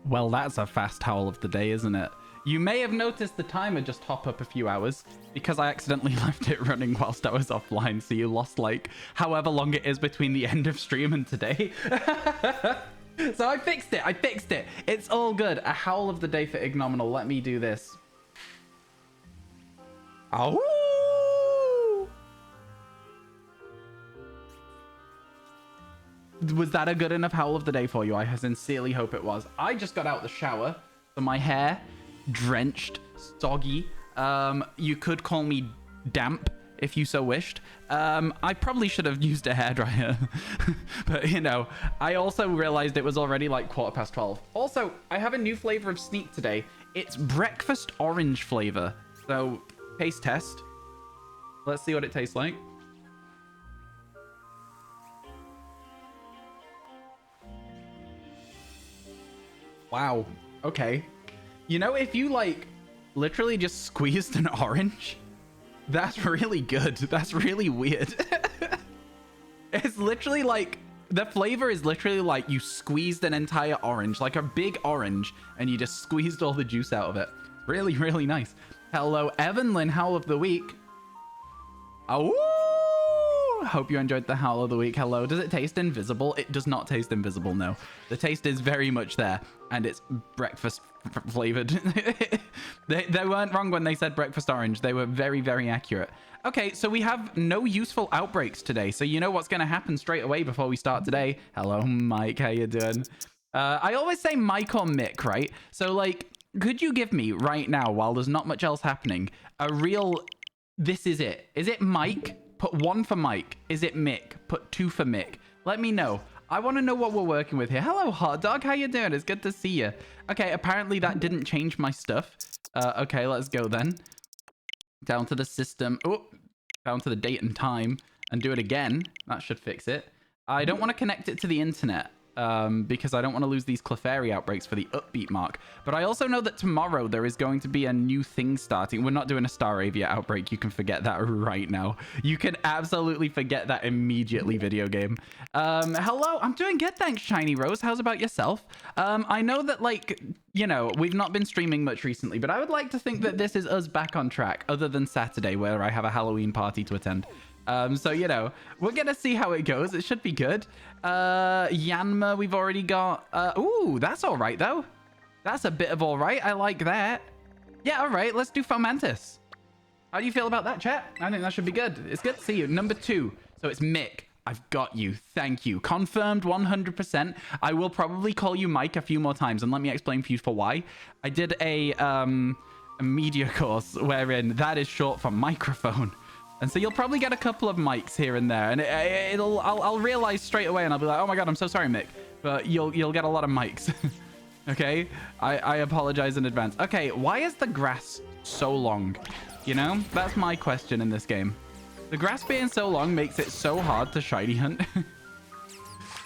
Well, that's a fast howl of the day, isn't it? You may have noticed the timer just hop up a few hours because I accidentally left it running whilst I was offline. So you lost like however long it is between the end of stream and today. So I fixed it. I fixed it. It's all good. A howl of the day for Ignominal. Let me do this. Oh. Was that a good enough howl of the day for you? I sincerely hope it was. I just got out the shower, so my hair drenched, soggy. You could call me damp if you so wished. I probably should have used a hairdryer, but you know, I also realized it was already like 12:15. Also, I have a new flavor of Sneak today. It's breakfast orange flavor. So, taste test. Let's see what it tastes like. Wow. Okay. You know, if you like literally just squeezed an orange, that's really good. That's really weird. It's literally like the flavor is literally like you squeezed an entire orange, like a big orange, and you just squeezed all the juice out of it. Really, really nice. Hello, Evanlyn, howl of the week. Oh, hope you enjoyed the howl of the week. Hello. Does it taste invisible? It does not taste invisible, no. The taste is very much there, and it's breakfast flavored. they weren't wrong when they said breakfast orange. They were very, very accurate. Okay, so we have no useful outbreaks today, so you know what's going to happen straight away before we start today. Hello, Mike. How you doing? I always say Mike or Mick, right? So, like, could you give me right now, while there's not much else happening, a real... This is it. Is it Mike? Put 1 for Mike. Is it Mick? Put 2 for Mick. Let me know. I want to know what we're working with here. Hello, Hot Dog. How you doing? It's good to see you. Okay, apparently that didn't change my stuff. Okay, let's go then. Down to the system. Oh, down to the date and time. And do it again. That should fix it. I don't want to connect it to the internet. Because I don't want to lose these Clefairy outbreaks for the upbeat mark. But I also know that tomorrow there is going to be a new thing starting. We're not doing a Staravia outbreak. You can forget that right now. You can absolutely forget that immediately, video game. Hello, I'm doing good, thanks, Shiny Rose. How's about yourself? I know that, like, you know, we've not been streaming much recently, but I would like to think that this is us back on track, other than Saturday, where I have a Halloween party to attend. So, you know, we're going to see how it goes. It should be good. Yanma, we've already got. Ooh, that's all right, though. That's a bit of all right. I like that. Yeah, all right. Let's do Fomantis. How do you feel about that, chat? I think that should be good. It's good to see you. Number 2. So it's Mick. I've got you. Thank you. Confirmed 100%. I will probably call you Mike a few more times, and let me explain for you for why. I did a media course wherein that is short for microphone. And so you'll probably get a couple of mics here and there, and I'll realize straight away, and I'll be like, oh my god, I'm so sorry, Mick, but you'll get a lot of mics. Okay, I apologize in advance. Okay, why is the grass so long? You know, that's my question in this game. The grass being so long makes it so hard to shiny hunt.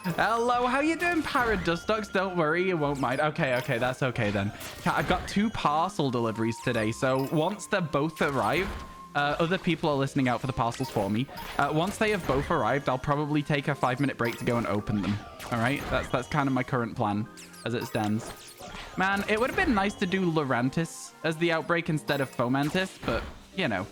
Hello, how you doing, Paradustox? Don't worry, you won't mind. Okay, that's okay then. I've got 2 parcel deliveries today, so once they're both arrived, other people are listening out for the parcels for me. Once they have both arrived, I'll probably take a 5-minute break to go and open them. All right, that's kind of my current plan as it stands. Man, it would have been nice to do Lurantis as the outbreak instead of Fomantis, but you know,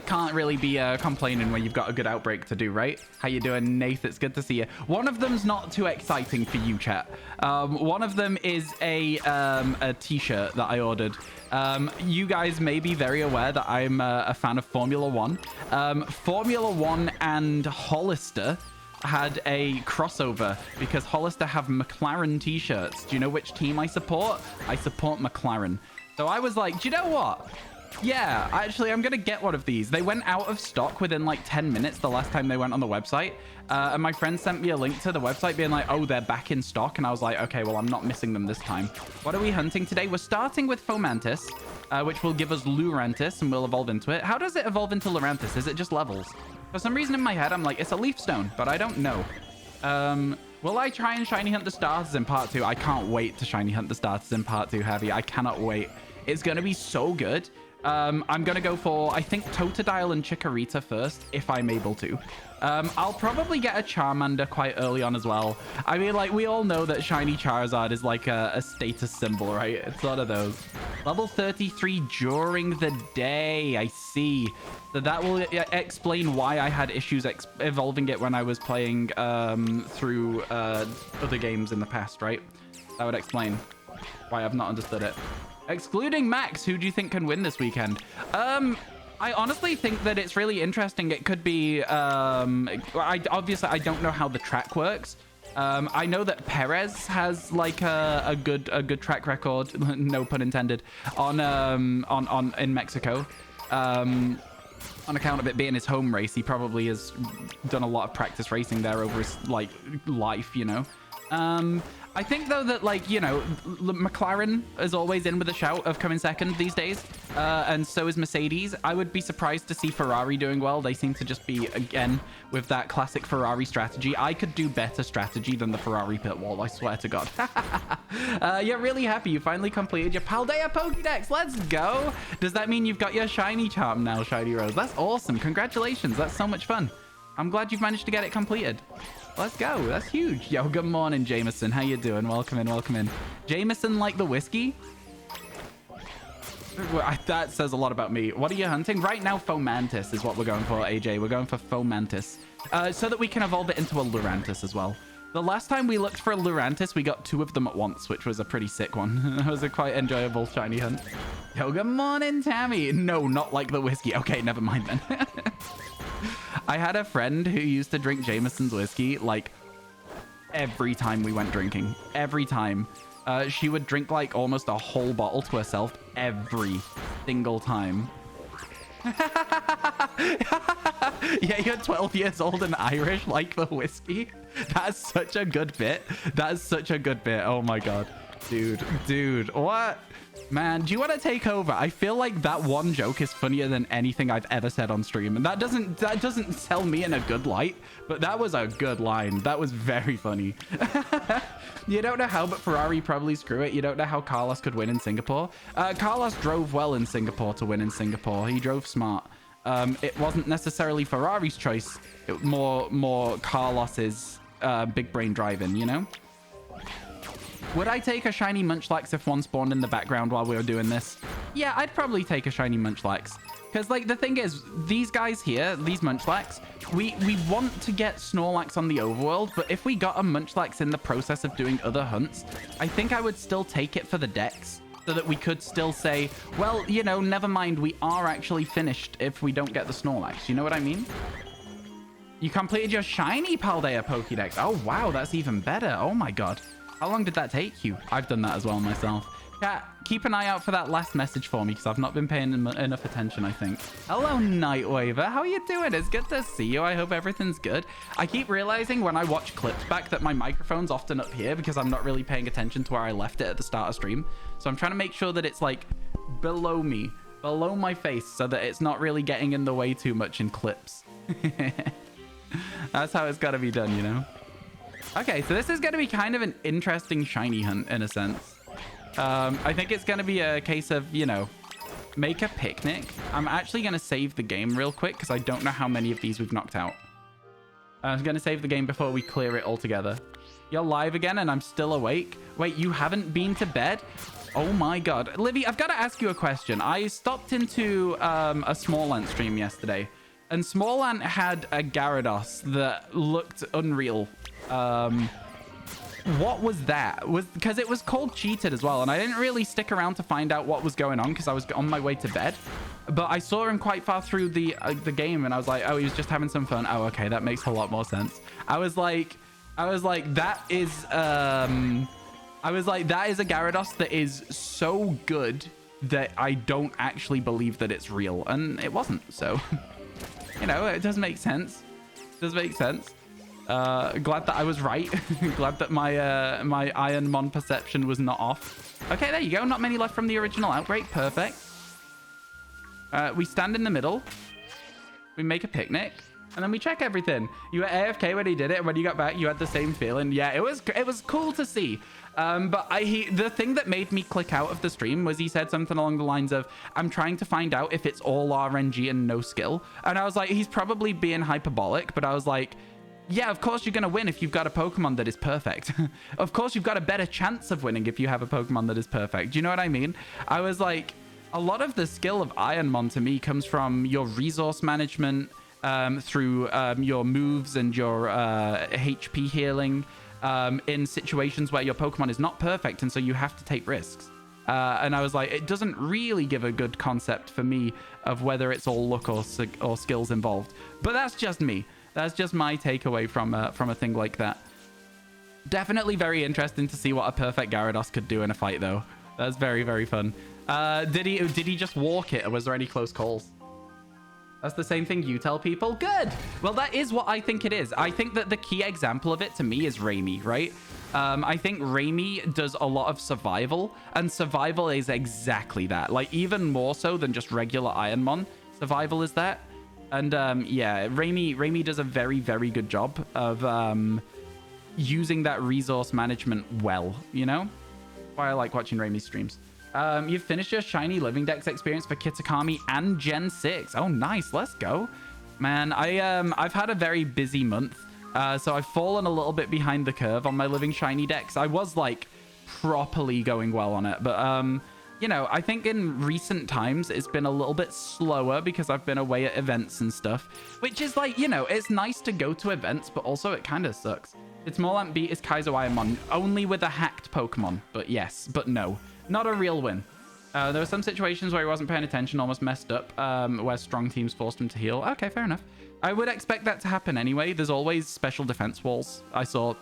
can't really be complaining when you've got a good outbreak to do, right? How you doing, Nath? It's good to see you. One of them's not too exciting for you, chat. One of them is a t-shirt that I ordered. You guys may be very aware that I'm a fan of Formula 1. Formula 1 and Hollister had a crossover because Hollister have McLaren t-shirts. Do you know which team I support? I support McLaren. So I was like, do you know what? Yeah, actually, I'm going to get one of these. They went out of stock within like 10 minutes the last time they went on the website. And my friend sent me a link to the website being like, oh, they're back in stock. And I was like, okay, well, I'm not missing them this time. What are we hunting today? We're starting with Fomantis, which will give us Lurantis, and we'll evolve into it. How does it evolve into Lurantis? Is it just levels? For some reason in my head, I'm like, it's a leaf stone, but I don't know. Will I try and shiny hunt the starters in part 2? I can't wait to shiny hunt the starters in part 2, Heavy. I cannot wait. It's going to be so good. I'm going to go for, I think, Totodile and Chikorita first, if I'm able to. I'll probably get a Charmander quite early on as well. I mean, like, we all know that Shiny Charizard is like a status symbol, right? It's one of those. Level 33 during the day. I see. So that will explain why I had issues evolving it when I was playing through other games in the past, right? That would explain why I've not understood it. Excluding Max, who do you think can win this weekend? I honestly think that it's really interesting. It could be... obviously, I don't know how the track works. I know that Perez has like a good track record, no pun intended, on in Mexico. On account of it being his home race, he probably has done a lot of practice racing there over his like life, you know. I think, though, that, like, you know, McLaren is always in with a shout of coming second these days. And so is Mercedes. I would be surprised to see Ferrari doing well. They seem to just be, again, with that classic Ferrari strategy. I could do better strategy than the Ferrari pit wall, I swear to God. You're really happy you finally completed your Paldea Pokédex. Let's go. Does that mean you've got your shiny charm now, Shiny Rose? That's awesome. Congratulations. That's so much fun. I'm glad you've managed to get it completed. Let's go. That's huge. Yo, good morning, Jameson. How you doing? Welcome in, welcome in. Jameson like the whiskey? That says a lot about me. What are you hunting? Right now, Fomantis is what we're going for, AJ. We're going for Fomantis. So that we can evolve it into a Lurantis as well. The last time we looked for a Lurantis, we got 2 of them at once, which was a pretty sick one. It was a quite enjoyable shiny hunt. Yo, good morning, Tammy. No, not like the whiskey. Okay, never mind then. I had a friend who used to drink Jameson's whiskey, like, every time we went drinking. Every time. She would drink, like, almost a whole bottle to herself every single time. Yeah, you're 12 years old and Irish, like the whiskey. That's such a good bit. That's such a good bit. Oh, my God. Dude, what? Man, do you want to take over? I feel like that one joke is funnier than anything I've ever said on stream. And that doesn't sell me in a good light, but that was a good line. That was very funny. You don't know how, but Ferrari probably screw it. You don't know how Carlos could win in Singapore. Carlos drove well in Singapore to win in Singapore. He drove smart. It wasn't necessarily Ferrari's choice. It more Carlos's big brain driving, you know? Would I take a shiny Munchlax if one spawned in the background while we were doing this? Yeah, I'd probably take a shiny Munchlax. Because, like, the thing is, these guys here, these Munchlax, we want to get Snorlax on the overworld, but if we got a Munchlax in the process of doing other hunts, I think I would still take it for the dex, so that we could still say, well, you know, never mind, we are actually finished if we don't get the Snorlax. You know what I mean? You completed your shiny Paldea Pokédex. Oh, wow, that's even better. Oh, my God. How long did that take you? I've done that as well myself. Cat, keep an eye out for that last message for me because I've not been paying enough attention, I think. Hello, Nightwaver. How are you doing? It's good to see you. I hope everything's good. I keep realizing when I watch clips back that my microphone's often up here because I'm not really paying attention to where I left it at the start of stream. So I'm trying to make sure that it's like below me, below my face, so that it's not really getting in the way too much in clips. That's how it's got to be done, you know? Okay, so this is going to be kind of an interesting shiny hunt in a sense. I think it's going to be a case of, you know, make a picnic. I'm actually going to save the game real quick because I don't know how many of these we've knocked out. I'm going to save the game before we clear it altogether. You're live again and I'm still awake. Wait, you haven't been to bed? Oh my God. Livy, I've got to ask you a question. I stopped into a Smallant stream yesterday. And Smallant had a Gyarados that looked unreal. What was that? Because it was called cheated as well, and I didn't really stick around to find out what was going on because I was on my way to bed. But I saw him quite far through the game, and I was like, oh, he was just having some fun. Oh, okay, that makes a lot more sense. I was like, that is a Gyarados that is so good that I don't actually believe that it's real, and it wasn't. So, you know, it does make sense. It does make sense. Glad that I was right. Glad that my my Ironmon perception was not off. Okay, there you go. Not many left from the original outbreak. Perfect. We stand in the middle. We make a picnic. And then we check everything. You were AFK when he did it, and when you got back, you had the same feeling. Yeah, it was cool to see. But the thing that made me click out of the stream was he said something along the lines of, I'm trying to find out if it's all RNG and no skill. And I was like, he's probably being hyperbolic, but I was like, yeah, of course you're going to win if you've got a Pokemon that is perfect. Of course you've got a better chance of winning if you have a Pokemon that is perfect. Do you know what I mean? I was like, a lot of the skill of Ironmon to me comes from your resource management, through your moves and your HP healing, in situations where your Pokemon is not perfect, and so you have to take risks. And I was like, it doesn't really give a good concept for me of whether it's all luck or skills involved. But that's just me. That's just my takeaway from a thing like that. Definitely very interesting to see what a perfect Gyarados could do in a fight, though. That's very, very fun. Did he just walk it, or was there any close calls? That's the same thing you tell people? Good! Well, that is what I think it is. I think that the key example of it to me is Raimi, right? I think Raimi does a lot of survival, and survival is exactly that. Like, even more so than just regular Ironmon, survival is that. And, yeah, Raimi does a very, very good job of using that resource management well, you know? That's why I like watching Raimi's streams. You've finished your shiny living dex experience for Kitakami and Gen 6. Oh, nice. Let's go. Man, I've had a very busy month. So I've fallen a little bit behind the curve on my living shiny dex. I was like properly going well on it. But, you know, I think in recent times it's been a little bit slower because I've been away at events and stuff, which is like, you know, it's nice to go to events, but also it kind of sucks. It's more like beat is Kaizo Ironmon, only with a hacked Pokemon. But yes, but no. Not a real win. There were some situations where he wasn't paying attention, almost messed up, where strong teams forced him to heal. Okay, fair enough. I would expect that to happen anyway. There's always special defense walls. I saw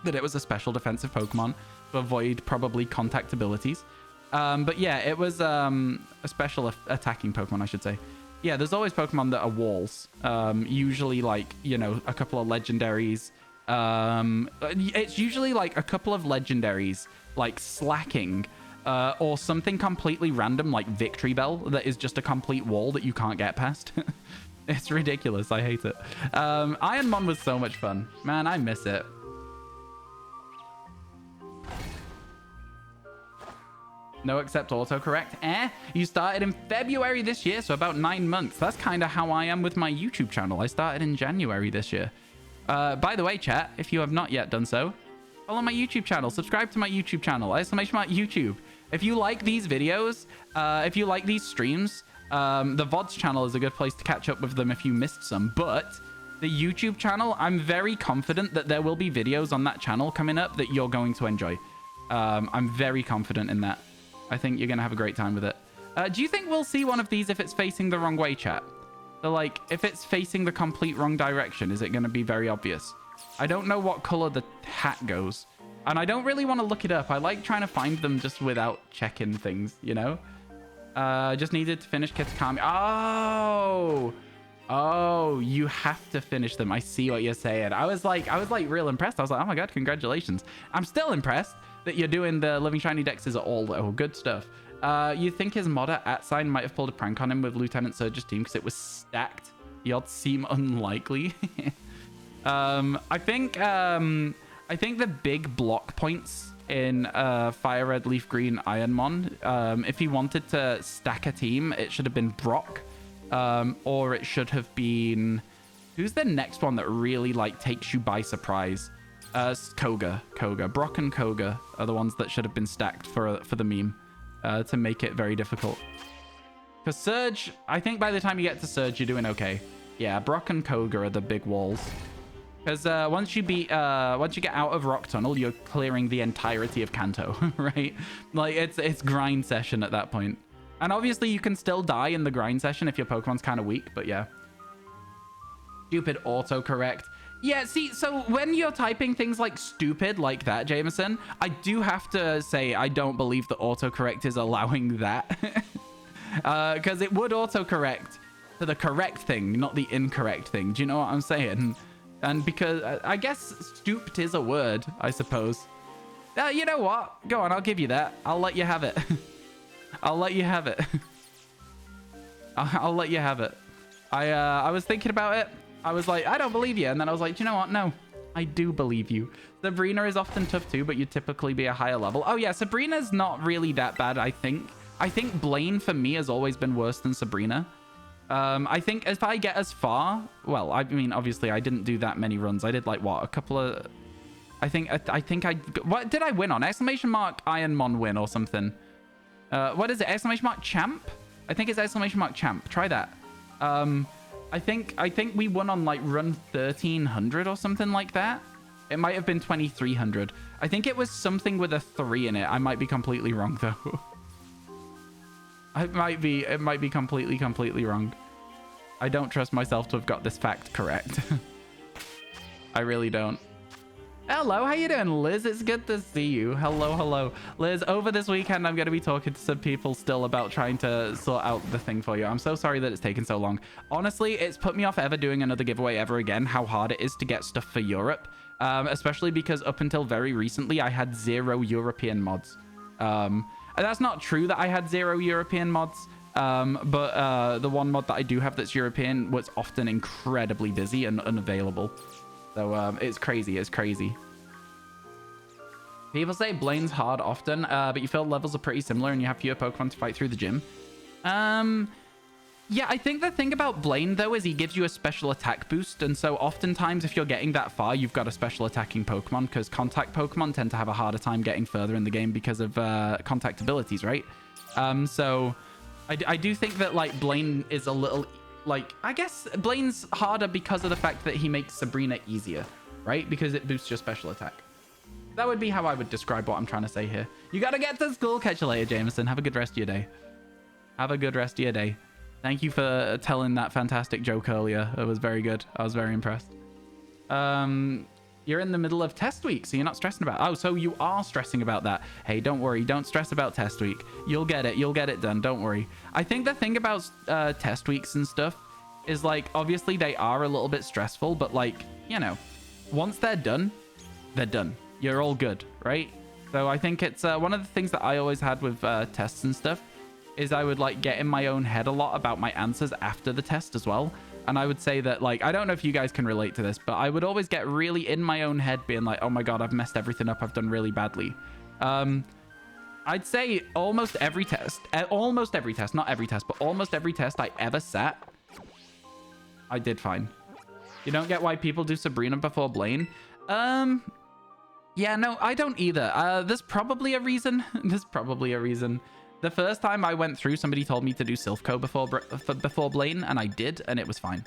that it was a special defensive Pokemon to avoid probably contact abilities. But yeah, it was a special attacking Pokemon, I should say. Yeah, there's always Pokemon that are walls. Usually like, you know, a couple of legendaries. It's usually like a couple of legendaries, like slacking, or something completely random like Victory Bell that is just a complete wall that you can't get past. It's ridiculous. I hate it. Ironmon was so much fun. Man, I miss it. No except autocorrect. You started in February this year, so about 9 months. That's kind of how I am with my YouTube channel. I started in January this year. By the way, chat, if you have not yet done so, follow my YouTube channel. Subscribe to my YouTube channel. !YouTube. If you like these videos, if you like these streams, the VoDs channel is a good place to catch up with them if you missed some. But the YouTube channel, I'm very confident that there will be videos on that channel coming up that you're going to enjoy. I'm very confident in that. I think you're going to have a great time with it. Do you think we'll see one of these if it's facing the wrong way, chat? So, like, if it's facing the complete wrong direction, is it going to be very obvious? I don't know what color the hat goes. And I don't really want to look it up. I like trying to find them just without checking things, you know? Just needed to finish Kitakami. Oh, you have to finish them. I see what you're saying. I was like real impressed. I was like, oh my God, congratulations. I'm still impressed that you're doing the Living Shiny Dexes at all. Oh, good stuff. You think his modder @ might have pulled a prank on him with Lieutenant Surge's team because it was stacked? The odds seem unlikely. I think the big block points in Fire Red, Leaf Green, Ironmon, if he wanted to stack a team, it should have been Brock, or it should have been... Who's the next one that really, like, takes you by surprise? Koga. Brock and Koga are the ones that should have been stacked for the meme, to make it very difficult. Because Surge, I think by the time you get to Surge, you're doing okay. Yeah, Brock and Koga are the big walls. Because once you get out of Rock Tunnel, you're clearing the entirety of Kanto, right? Like, it's grind session at that point. And obviously, you can still die in the grind session if your Pokemon's kind of weak, but yeah. Stupid autocorrect. Yeah, see, so when you're typing things like stupid like that, Jameson, I do have to say I don't believe that autocorrect is allowing that. Because it would autocorrect to the correct thing, not the incorrect thing. Do you know what I'm saying? And because I guess stooped is a word, I suppose. You know what? Go on, I'll give you that. I'll let you have it. I'll let you have it. I'll let you have it. I was thinking about it. I was like, I don't believe you. And then I was like, do you know what? No, I do believe you. Sabrina is often tough too, but you'd typically be a higher level. Oh yeah, Sabrina's not really that bad, I think. I think Blaine for me has always been worse than Sabrina. I think if I get as far, well, I mean, obviously I didn't do that many runs. I did like what, a couple of, I think what did I win on? Exclamation mark Ironmon win or something. What is it? Exclamation mark champ? I think it's exclamation mark champ. Try that. I think we won on like run 1300 or something like that. It might have been 2300. I think it was something with a 3 in it. I might be completely wrong though. It might be completely wrong. I don't trust myself to have got this fact correct. I really don't. Hello, how you doing, Liz? It's good to see you. Hello. Liz, over this weekend, I'm going to be talking to some people still about trying to sort out the thing for you. I'm so sorry that it's taken so long. Honestly, it's put me off ever doing another giveaway ever again, how hard it is to get stuff for Europe. Especially because up until very recently, I had 0 European mods. And that's not true that I had 0 European mods, but the one mod that I do have that's European was often incredibly busy and unavailable. So it's crazy. It's crazy. People say Blaine's hard often, but you feel levels are pretty similar and you have fewer Pokemon to fight through the gym. Yeah, I think the thing about Blaine, though, is he gives you a special attack boost. And so oftentimes, if you're getting that far, you've got a special attacking Pokemon, because contact Pokemon tend to have a harder time getting further in the game because of contact abilities, right? So I do think that, like, Blaine is a little, like, I guess Blaine's harder because of the fact that he makes Sabrina easier, right? Because it boosts your special attack. That would be how I would describe what I'm trying to say here. You got to get to school. Catch you later, Jameson. Have a good rest of your day. Have a good rest of your day. Thank you for telling that fantastic joke earlier. It was very good. I was very impressed. You're in the middle of test week, so you're not stressing about it. Oh, so you are stressing about that. Hey, don't worry. Don't stress about test week. You'll get it. You'll get it done. Don't worry. I think the thing about test weeks and stuff is, like, obviously they are a little bit stressful, but, like, you know, once they're done, they're done. You're all good, right? So I think it's one of the things that I always had with tests and stuff is I would, like, get in my own head a lot about my answers after the test as well. And I would say that, like, I don't know if you guys can relate to this, but I would always get really in my own head being like, oh my God, I've messed everything up. I've done really badly. I'd say almost every test, not every test, but almost every test I ever sat, I did fine. You don't get why people do Sabrina before Blaine? Yeah, no, I don't either. There's probably a reason. The first time I went through, somebody told me to do Silphco before Blaine, and I did, and it was fine.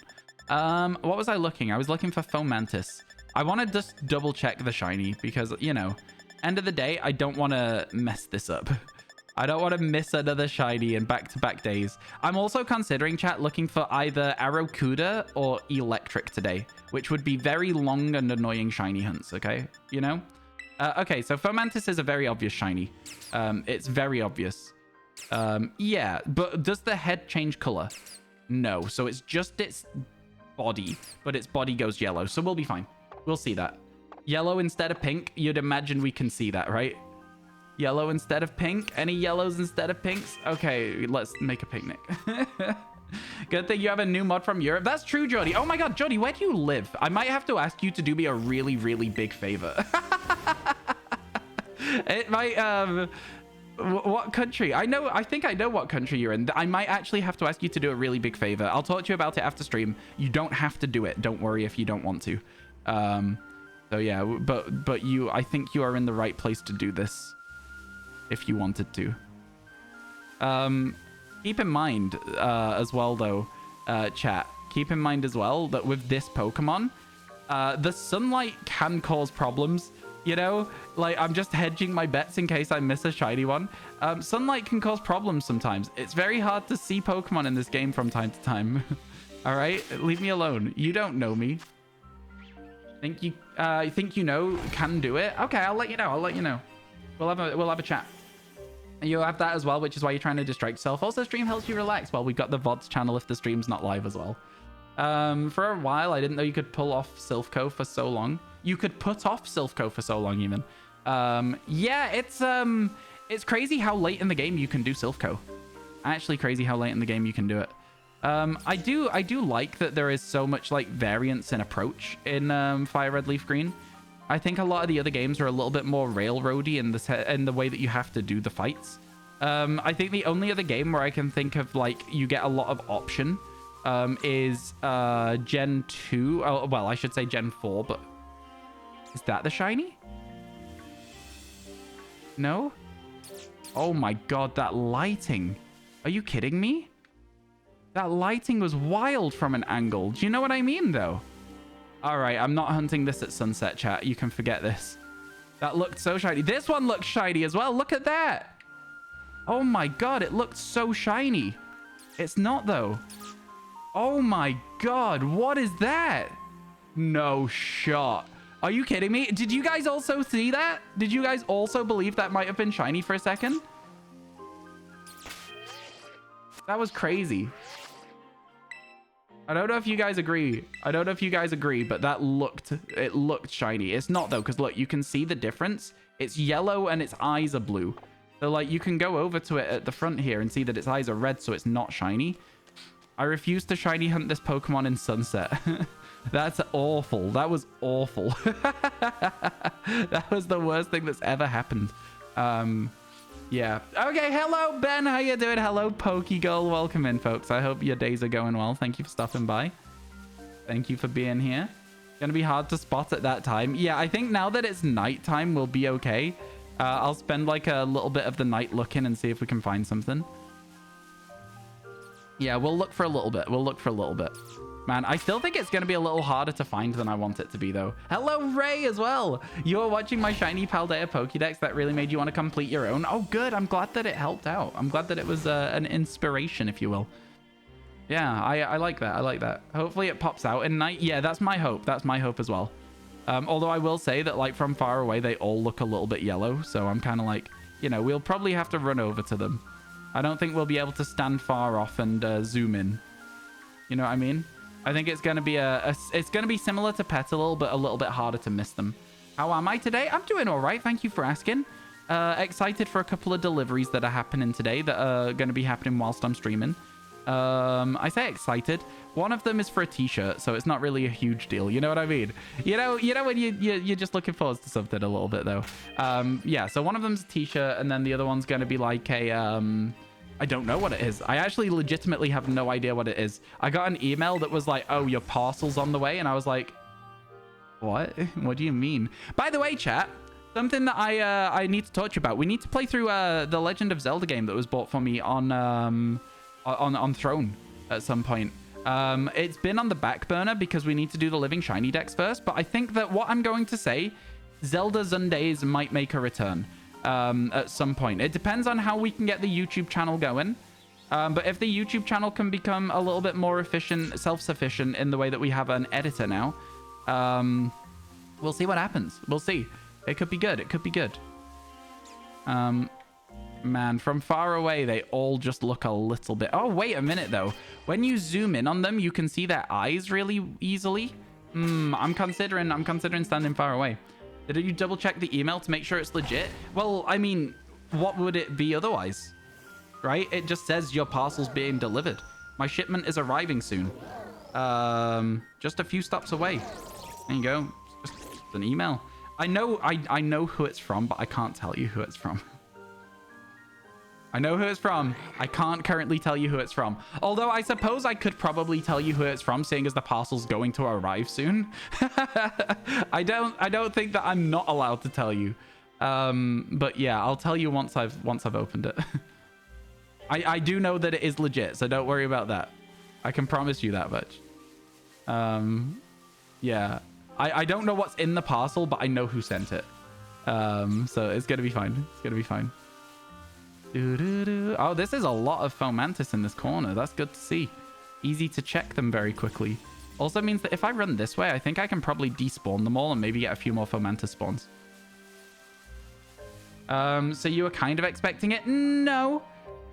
What was I looking? I was looking for Fomantis. I want to just double check the shiny because, you know, end of the day, I don't want to mess this up. I don't want to miss another shiny in back-to-back days. I'm also considering, chat, looking for either Arrokuda or Electric today, which would be very long and annoying shiny hunts, okay? You know? Okay, so Fomantis is a very obvious shiny. It's very obvious. Yeah, but does the head change color? No, so it's just its body, but its body goes yellow, so we'll be fine. We'll see that. Yellow instead of pink, you'd imagine we can see that, right? Yellow instead of pink? Any yellows instead of pinks? Okay, let's make a picnic. Good thing you have a new mod from Europe. That's true, Jody. Oh my God, Jody, where do you live? I might have to ask you to do me a really, really big favor. It might, what country? I think I know what country you're in. I might actually have to ask you to do a really big favor. I'll talk to you about it after stream. You don't have to do it. Don't worry if you don't want to. So yeah, but I think you are in the right place to do this if you wanted to. Keep in mind as well, though, chat. Keep in mind as well that with this Pokemon, the sunlight can cause problems. You know, like, I'm just hedging my bets in case I miss a shiny one. Sunlight can cause problems sometimes. It's very hard to see Pokemon in this game from time to time. All right, leave me alone. You don't know me. Think you know can do it? Okay, I'll let you know. We'll have a chat. You'll have that as well, which is why you're trying to distract yourself. Also, stream helps you relax. Well, we've got the VoDs channel if the stream's not live as well. For a while, I didn't know you could pull off Silphco for so long. You could put off Silphco for so long, even. Yeah, it's crazy how late in the game you can do Silphco. Actually crazy how late in the game you can do it. I do like that there is so much like variance in approach in Fire Red Leaf Green. I think a lot of the other games are a little bit more railroady in the way that you have to do the fights. I think the only other game where I can think of like you get a lot of option is Gen 2. Oh, well, I should say Gen 4, but is that the shiny? No? Oh my god, that lighting. Are you kidding me? That lighting was wild from an angle. Do you know what I mean, though? All right, I'm not hunting this at sunset, chat. You can forget this. That looked so shiny. This one looks shiny as well. Look at that. Oh my god, it looked so shiny. It's not, though. Oh my god, what is that? No shot. Are you kidding me? Did you guys also see that? Did you guys also believe that might have been shiny for a second? That was crazy. I don't know if you guys agree. I don't know if you guys agree, but it looked shiny. It's not, though, because look, you can see the difference. It's yellow and its eyes are blue. So, like, you can go over to it at the front here and see that its eyes are red, so it's not shiny. I refuse to shiny hunt this Pokemon in Sunset. That's awful. That was awful. That was the worst thing that's ever happened. Yeah. Okay, hello, Ben. How you doing? Hello, Pokegirl. Welcome in, folks. I hope your days are going well. Thank you for stopping by. Thank you for being here. Gonna be hard to spot at that time. Yeah, I think now that it's nighttime, we'll be okay. I'll spend like a little bit of the night looking and see if we can find something. Yeah, we'll look for a little bit. We'll look for a little bit. Man, I still think it's going to be a little harder to find than I want it to be, though. Hello, Ray, as well. You were watching my shiny Paldea Pokédex. That really made you want to complete your own. Oh, good. I'm glad that it helped out. I'm glad that it was an inspiration, if you will. Yeah, I like that. I like that. Hopefully it pops out in night. Yeah, that's my hope. That's my hope as well. Although I will say that, like, from far away, they all look a little bit yellow. So I'm kind of like, you know, we'll probably have to run over to them. I don't think we'll be able to stand far off and zoom in. You know what I mean? I think it's going to be it's going to be similar to Petalil, but a little bit harder to miss them. How am I today? I'm doing all right. Thank you for asking. Excited for a couple of deliveries that are happening today that are going to be happening whilst I'm streaming. I say excited. One of them is for a t-shirt, so it's not really a huge deal. You know what I mean? You know when you're just looking forward to something a little bit, though. Yeah, so one of them's a t-shirt, and then the other one's going to be like a... I don't know what it is. I actually legitimately have no idea what it is. I got an email that was like, oh, your parcel's on the way. And I was like, what? What do you mean? By the way, chat, something that I need to talk to you about. We need to play through the Legend of Zelda game that was bought for me on Throne at some point. It's been on the back burner because we need to do the Living Shiny decks first. But I think that what I'm going to say, Zelda Sundays might make a return. At some point. It depends on how we can get the YouTube channel going. But if the YouTube channel can become a little bit more efficient, self-sufficient in the way that we have an editor now, we'll see what happens. We'll see. It could be good. It could be good. Man, from far away, they all just look a little bit... Oh, wait a minute, though. When you zoom in on them, you can see their eyes really easily. I'm considering standing far away. Did you double check the email to make sure it's legit? Well, I mean, what would it be otherwise? Right? It just says your parcel's being delivered. My shipment is arriving soon. Just a few stops away. There you go. Just an email. I know who it's from, but I can't tell you who it's from. I know who it's from. I can't currently tell you who it's from. Although I suppose I could probably tell you who it's from, seeing as the parcel's going to arrive soon. I don't think that I'm not allowed to tell you. But yeah, I'll tell you once I've opened it. I do know that it is legit, so don't worry about that. I can promise you that much. Yeah. I don't know what's in the parcel, but I know who sent it. So it's gonna be fine. It's gonna be fine. Oh, this is a lot of Fomantis in this corner. That's good to see. Easy to check them very quickly. Also means that if I run this way, I think I can probably despawn them all and maybe get a few more Fomantis spawns. So you were kind of expecting it? No.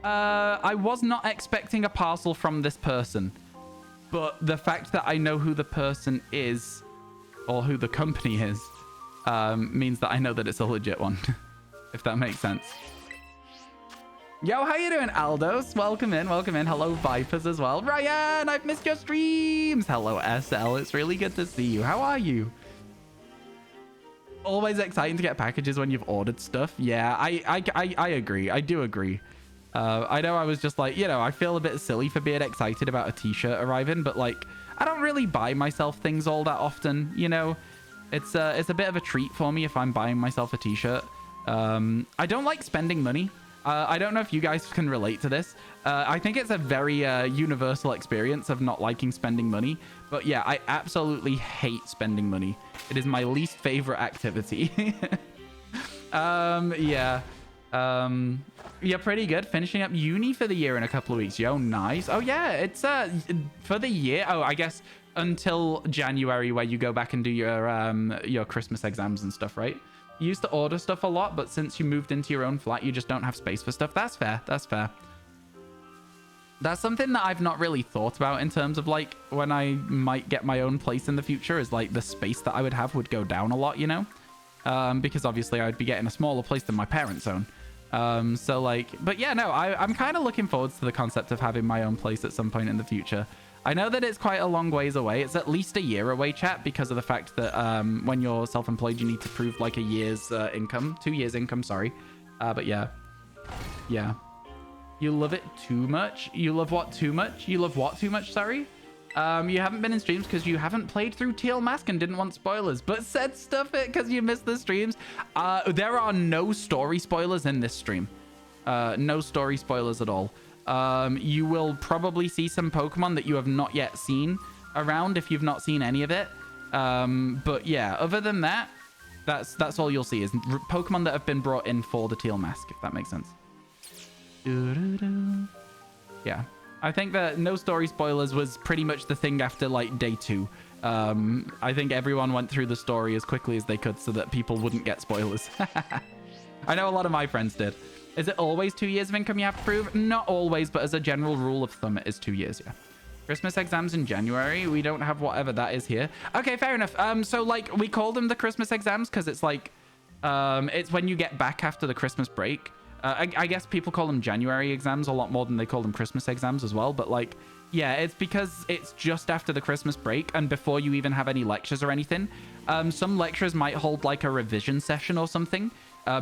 I was not expecting a parcel from this person. But the fact that I know who the person is, or who the company is, means that I know that it's a legit one. If that makes sense. Yo, how you doing, Aldos? Welcome in, welcome in. Hello, Vipers as well. Ryan, I've missed your streams. Hello, SL. It's really good to see you. How are you? Always exciting to get packages when you've ordered stuff. Yeah, I agree. I do agree. I know I was just like, you know, I feel a bit silly for being excited about a t-shirt arriving, but like, I don't really buy myself things all that often, you know? It's a bit of a treat for me if I'm buying myself a t-shirt. I don't like spending money. I don't know if you guys can relate to this. I think it's a very universal experience of not liking spending money. But yeah, I absolutely hate spending money. It is my least favorite activity. Yeah. Yeah, pretty good. Finishing up uni for the year in a couple of weeks. Yo, nice. Oh yeah, it's for the year. Oh, I guess until January, where you go back and do your Christmas exams and stuff, right? You used to order stuff a lot, but since you moved into your own flat, you just don't have space for stuff. That's fair. That's fair. That's something that I've not really thought about in terms of like when I might get my own place in the future, is like the space that I would have would go down a lot, you know? Because obviously I'd be getting a smaller place than my parents own. So like, but yeah, no, I'm kind of looking forward to the concept of having my own place at some point in the future. I know that it's quite a long ways away. It's at least a year away, chat, because of the fact that when you're self-employed, you need to prove like a year's income, 2 years income, sorry. But yeah. Yeah. You love it too much? You love what too much? You love what too much, sorry? You haven't been in streams because you haven't played through Teal Mask and didn't want spoilers, but said stuff it because you missed the streams. There are no story spoilers in this stream. No story spoilers at all. You will probably see some Pokemon that you have not yet seen around if you've not seen any of it. But yeah, other than that, that's all you'll see is Pokemon that have been brought in for the Teal Mask, if that makes sense. Yeah, I think that no story spoilers was pretty much the thing after like day 2. I think everyone went through the story as quickly as they could so that people wouldn't get spoilers. I know a lot of my friends did. Is it always 2 years of income you have to prove? Not always, but as a general rule of thumb, it is 2 years, yeah. Christmas exams in January. We don't have whatever that is here. Okay, fair enough. So like we call them the Christmas exams because it's like, it's when you get back after the Christmas break. I guess people call them January exams a lot more than they call them Christmas exams as well. But like, yeah, it's because it's just after the Christmas break and before you even have any lectures or anything. Some lecturers might hold like a revision session or something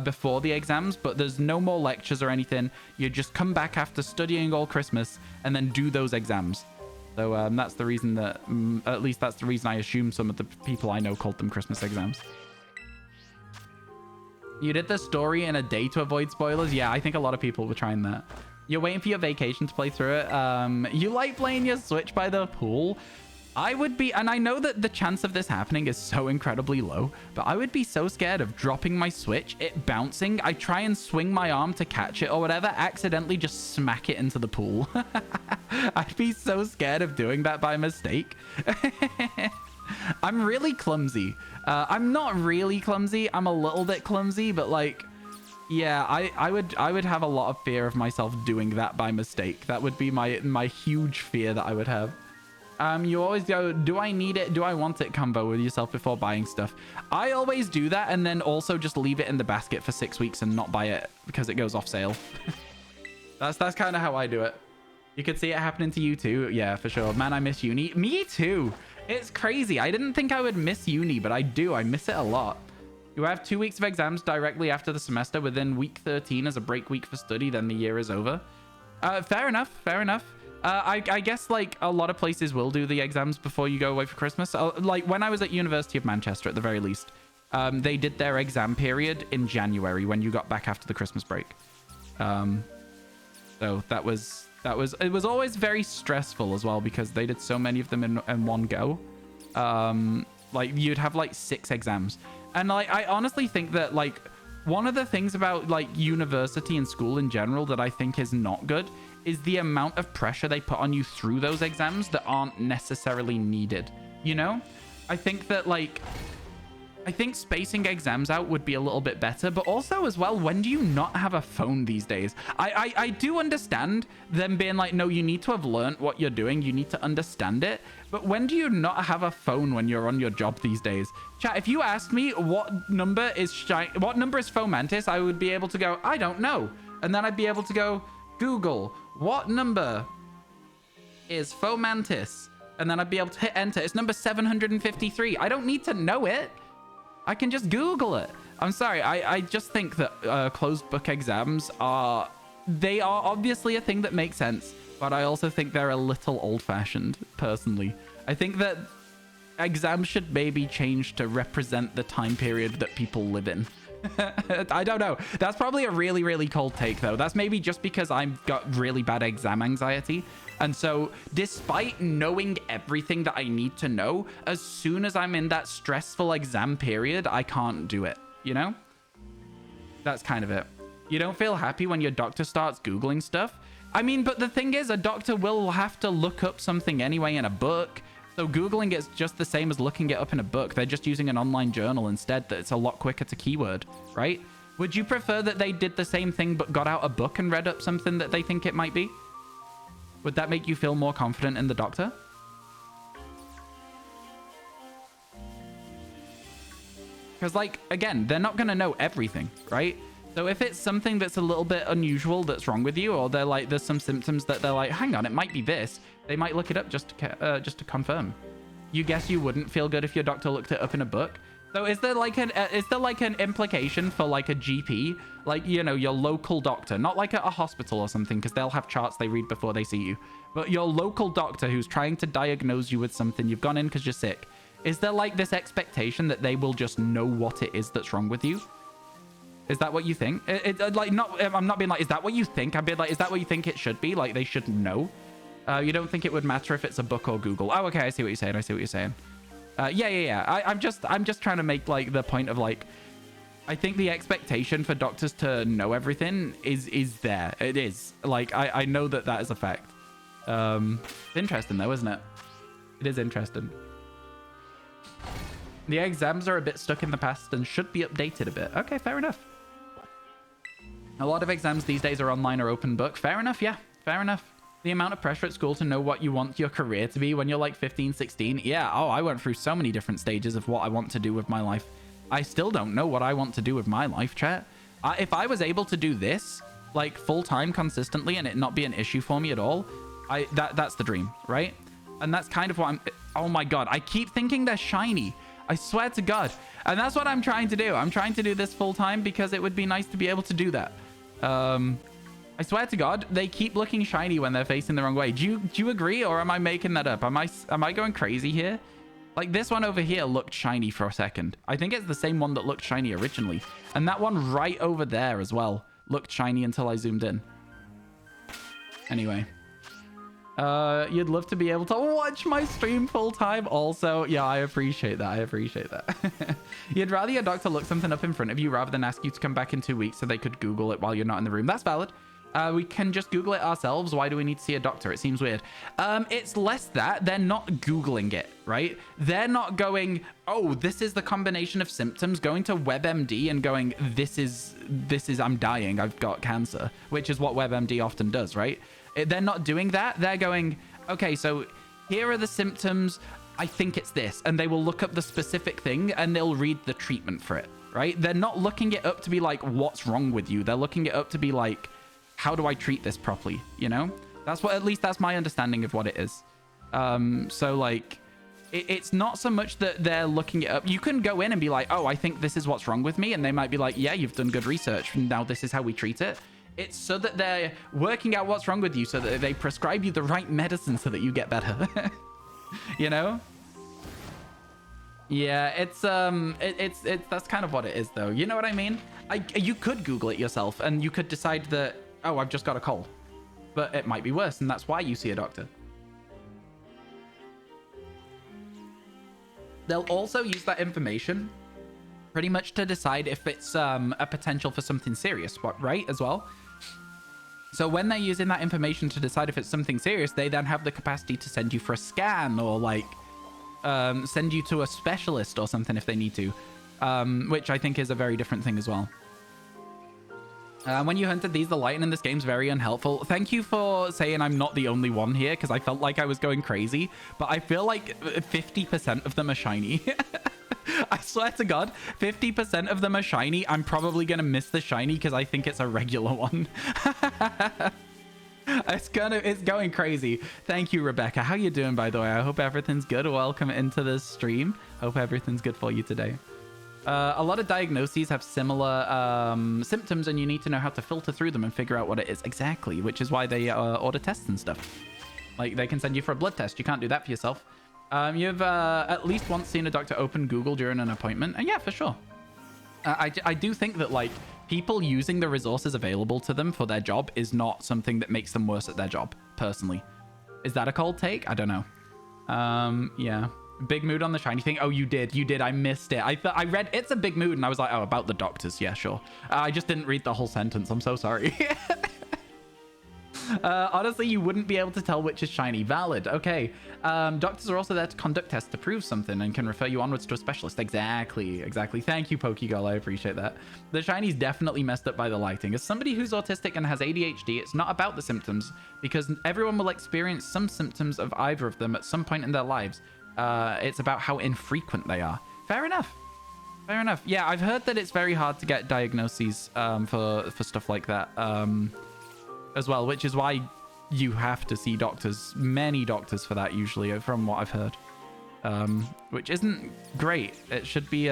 before the exams, but there's no more lectures or anything. You just come back after studying all Christmas and then do those exams. So that's the reason that, at least that's the reason I assume some of the people I know called them Christmas exams. You did the story in a day to avoid spoilers? Yeah, I think a lot of people were trying that. You're waiting for your vacation to play through it. You like playing your Switch by the pool? I would be, and I know that the chance of this happening is so incredibly low, but I would be so scared of dropping my Switch, it bouncing. I try and swing my arm to catch it or whatever, accidentally just smack it into the pool. I'd be so scared of doing that by mistake. I'm really clumsy. I'm not really clumsy. I'm a little bit clumsy, but like, yeah, I would have a lot of fear of myself doing that by mistake. That would be my huge fear that I would have. You always go, do I need it? Do I want it? Convo with yourself before buying stuff. I always do that and then also just leave it in the basket for 6 weeks and not buy it because it goes off sale. That's kind of how I do it. You could see it happening to you too. Yeah, for sure. Man, I miss uni. Me too. It's crazy. I didn't think I would miss uni, but I do. I miss it a lot. You have 2 weeks of exams directly after the semester within week 13 as a break week for study, then the year is over. Fair enough. Fair enough. I guess like a lot of places will do the exams before you go away for Christmas. Like when I was at University of Manchester at the very least, they did their exam period in January when you got back after the Christmas break. So it was always very stressful as well because they did so many of them in one go. Like you'd have like 6 exams. And like, I honestly think that like one of the things about like university and school in general that I think is not good is the amount of pressure they put on you through those exams that aren't necessarily needed. You know, I think that like, I think spacing exams out would be a little bit better, but also as well, when do you not have a phone these days? I do understand them being like, no, you need to have learned what you're doing. You need to understand it. But when do you not have a phone when you're on your job these days? Chat, if you asked me what number is Fomantis, I would be able to go, I don't know. And then I'd be able to go, Google, what number is Fomantis? And then I'd be able to hit enter. It's number 753. I don't need to know it. I can just Google it. I'm sorry. I just think that closed book exams they are obviously a thing that makes sense, but I also think they're a little old-fashioned, personally. I think that exams should maybe change to represent the time period that people live in. I don't know. That's probably a really, really cold take, though. That's maybe just because I've got really bad exam anxiety. And so despite knowing everything that I need to know, as soon as I'm in that stressful exam period, I can't do it, you know? That's kind of it. You don't feel happy when your doctor starts Googling stuff? I mean, but the thing is, a doctor will have to look up something anyway in a book. So Googling is just the same as looking it up in a book. They're just using an online journal instead that's a lot quicker to keyword, right? Would you prefer that they did the same thing but got out a book and read up something that they think it might be? Would that make you feel more confident in the doctor? Because, like, again, they're not going to know everything, right? So if it's something that's a little bit unusual that's wrong with you, or they're like, there's some symptoms that they're like, hang on, it might be this, they might look it up just to confirm. You guess you wouldn't feel good if your doctor looked it up in a book? So is there like an implication for like a GP, like, you know, your local doctor, not like at a hospital or something, because they'll have charts they read before they see you, but your local doctor who's trying to diagnose you with something, you've gone in because you're sick. Is there like this expectation that they will just know what it is that's wrong with you? Is that what you think? Like, not, I'm not being like, is that what you think? I'm being like, is that what you think it should be? Like, they should know. You don't think it would matter if it's a book or Google? Oh, okay, I see what you're saying. I see what you're saying. Yeah. I'm just trying to make like the point of like, I think the expectation for doctors to know everything is there. It is. Like, I know that is a fact. It's interesting though, isn't it? It is interesting. The exams are a bit stuck in the past and should be updated a bit. Okay, fair enough. A lot of exams these days are online or open book. Fair enough, yeah. Fair enough. The amount of pressure at school to know what you want your career to be when you're like 15, 16. Yeah, oh, I went through so many different stages of what I want to do with my life. I still don't know what I want to do with my life, chat. If I was able to do this, like full-time consistently and it not be an issue for me at all, that's the dream, right? And that's kind of what I'm... Oh my God, I keep thinking they're shiny. I swear to God. And that's what I'm trying to do. I'm trying to do this full-time because it would be nice to be able to do that. I swear to God, they keep looking shiny when they're facing the wrong way. Do you agree, or am I making that up? Am I going crazy here? Like, this one over here looked shiny for a second. I think it's the same one that looked shiny originally. And that one right over there as well looked shiny until I zoomed in. Anyway. You'd love to be able to watch my stream full time. Also, yeah, I appreciate that. I appreciate that. You'd rather your doctor look something up in front of you rather than ask you to come back in 2 weeks so they could Google it while you're not in the room. That's valid. We can just Google it ourselves. Why do we need to see a doctor? It seems weird. It's less that they're not Googling it, right? They're not going, oh, this is the combination of symptoms, going to WebMD and going, this is, I'm dying. I've got cancer, which is what WebMD often does, right? They're not doing that. They're going, okay, so here are the symptoms. I think it's this. And they will look up the specific thing and they'll read the treatment for it, right? They're not looking it up to be like, what's wrong with you? They're looking it up to be like, how do I treat this properly? You know, that's what, at least that's my understanding of what it is. So like, it's not so much that they're looking it up. You can go in and be like, oh, I think this is what's wrong with me. And they might be like, yeah, you've done good research. Now this is how we treat it. It's so that they're working out what's wrong with you so that they prescribe you the right medicine so that you get better. You know? Yeah, it's that's kind of what it is though. You know what I mean? You could Google it yourself and you could decide that, oh, I've just got a cold. But it might be worse and that's why you see a doctor. They'll also use that information pretty much to decide if it's a potential for something serious, right, as well? So when they're using that information to decide if it's something serious, they then have the capacity to send you for a scan or like send you to a specialist or something if they need to, which I think is a very different thing as well. When you hunted these, the lighting in this game's very unhelpful. Thank you for saying I'm not the only one here, because I felt like I was going crazy, but I feel like 50% of them are shiny. I swear to God, 50% of them are shiny. I'm probably going to miss the shiny because I think it's a regular one. It's going crazy. Thank you, Rebecca. How you doing, by the way? I hope everything's good. Welcome into this stream. Hope everything's good for you today. A lot of diagnoses have similar symptoms, and you need to know how to filter through them and figure out what it is exactly, which is why they order tests and stuff. Like, they can send you for a blood test. You can't do that for yourself. You've at least once seen a doctor open Google during an appointment. And yeah, for sure. I do think that, like, people using the resources available to them for their job is not something that makes them worse at their job, personally. Is that a cold take? I don't know. Yeah. Big mood on the shiny thing. Oh, you did. I missed it. I read it's a big mood and I was like, oh, about the doctors. Yeah, sure. I just didn't read the whole sentence. I'm so sorry. Honestly, you wouldn't be able to tell which is shiny. Valid. Okay. Doctors are also there to conduct tests to prove something and can refer you onwards to a specialist. Exactly. Thank you, Pokegirl. I appreciate that. The shiny's definitely messed up by the lighting. As somebody who's autistic and has ADHD, it's not about the symptoms because everyone will experience some symptoms of either of them at some point in their lives. It's about how infrequent they are. Fair enough. Yeah, I've heard that it's very hard to get diagnoses for stuff like that as well, which is why you have to see doctors, many doctors for that usually, from what I've heard, which isn't great. It should be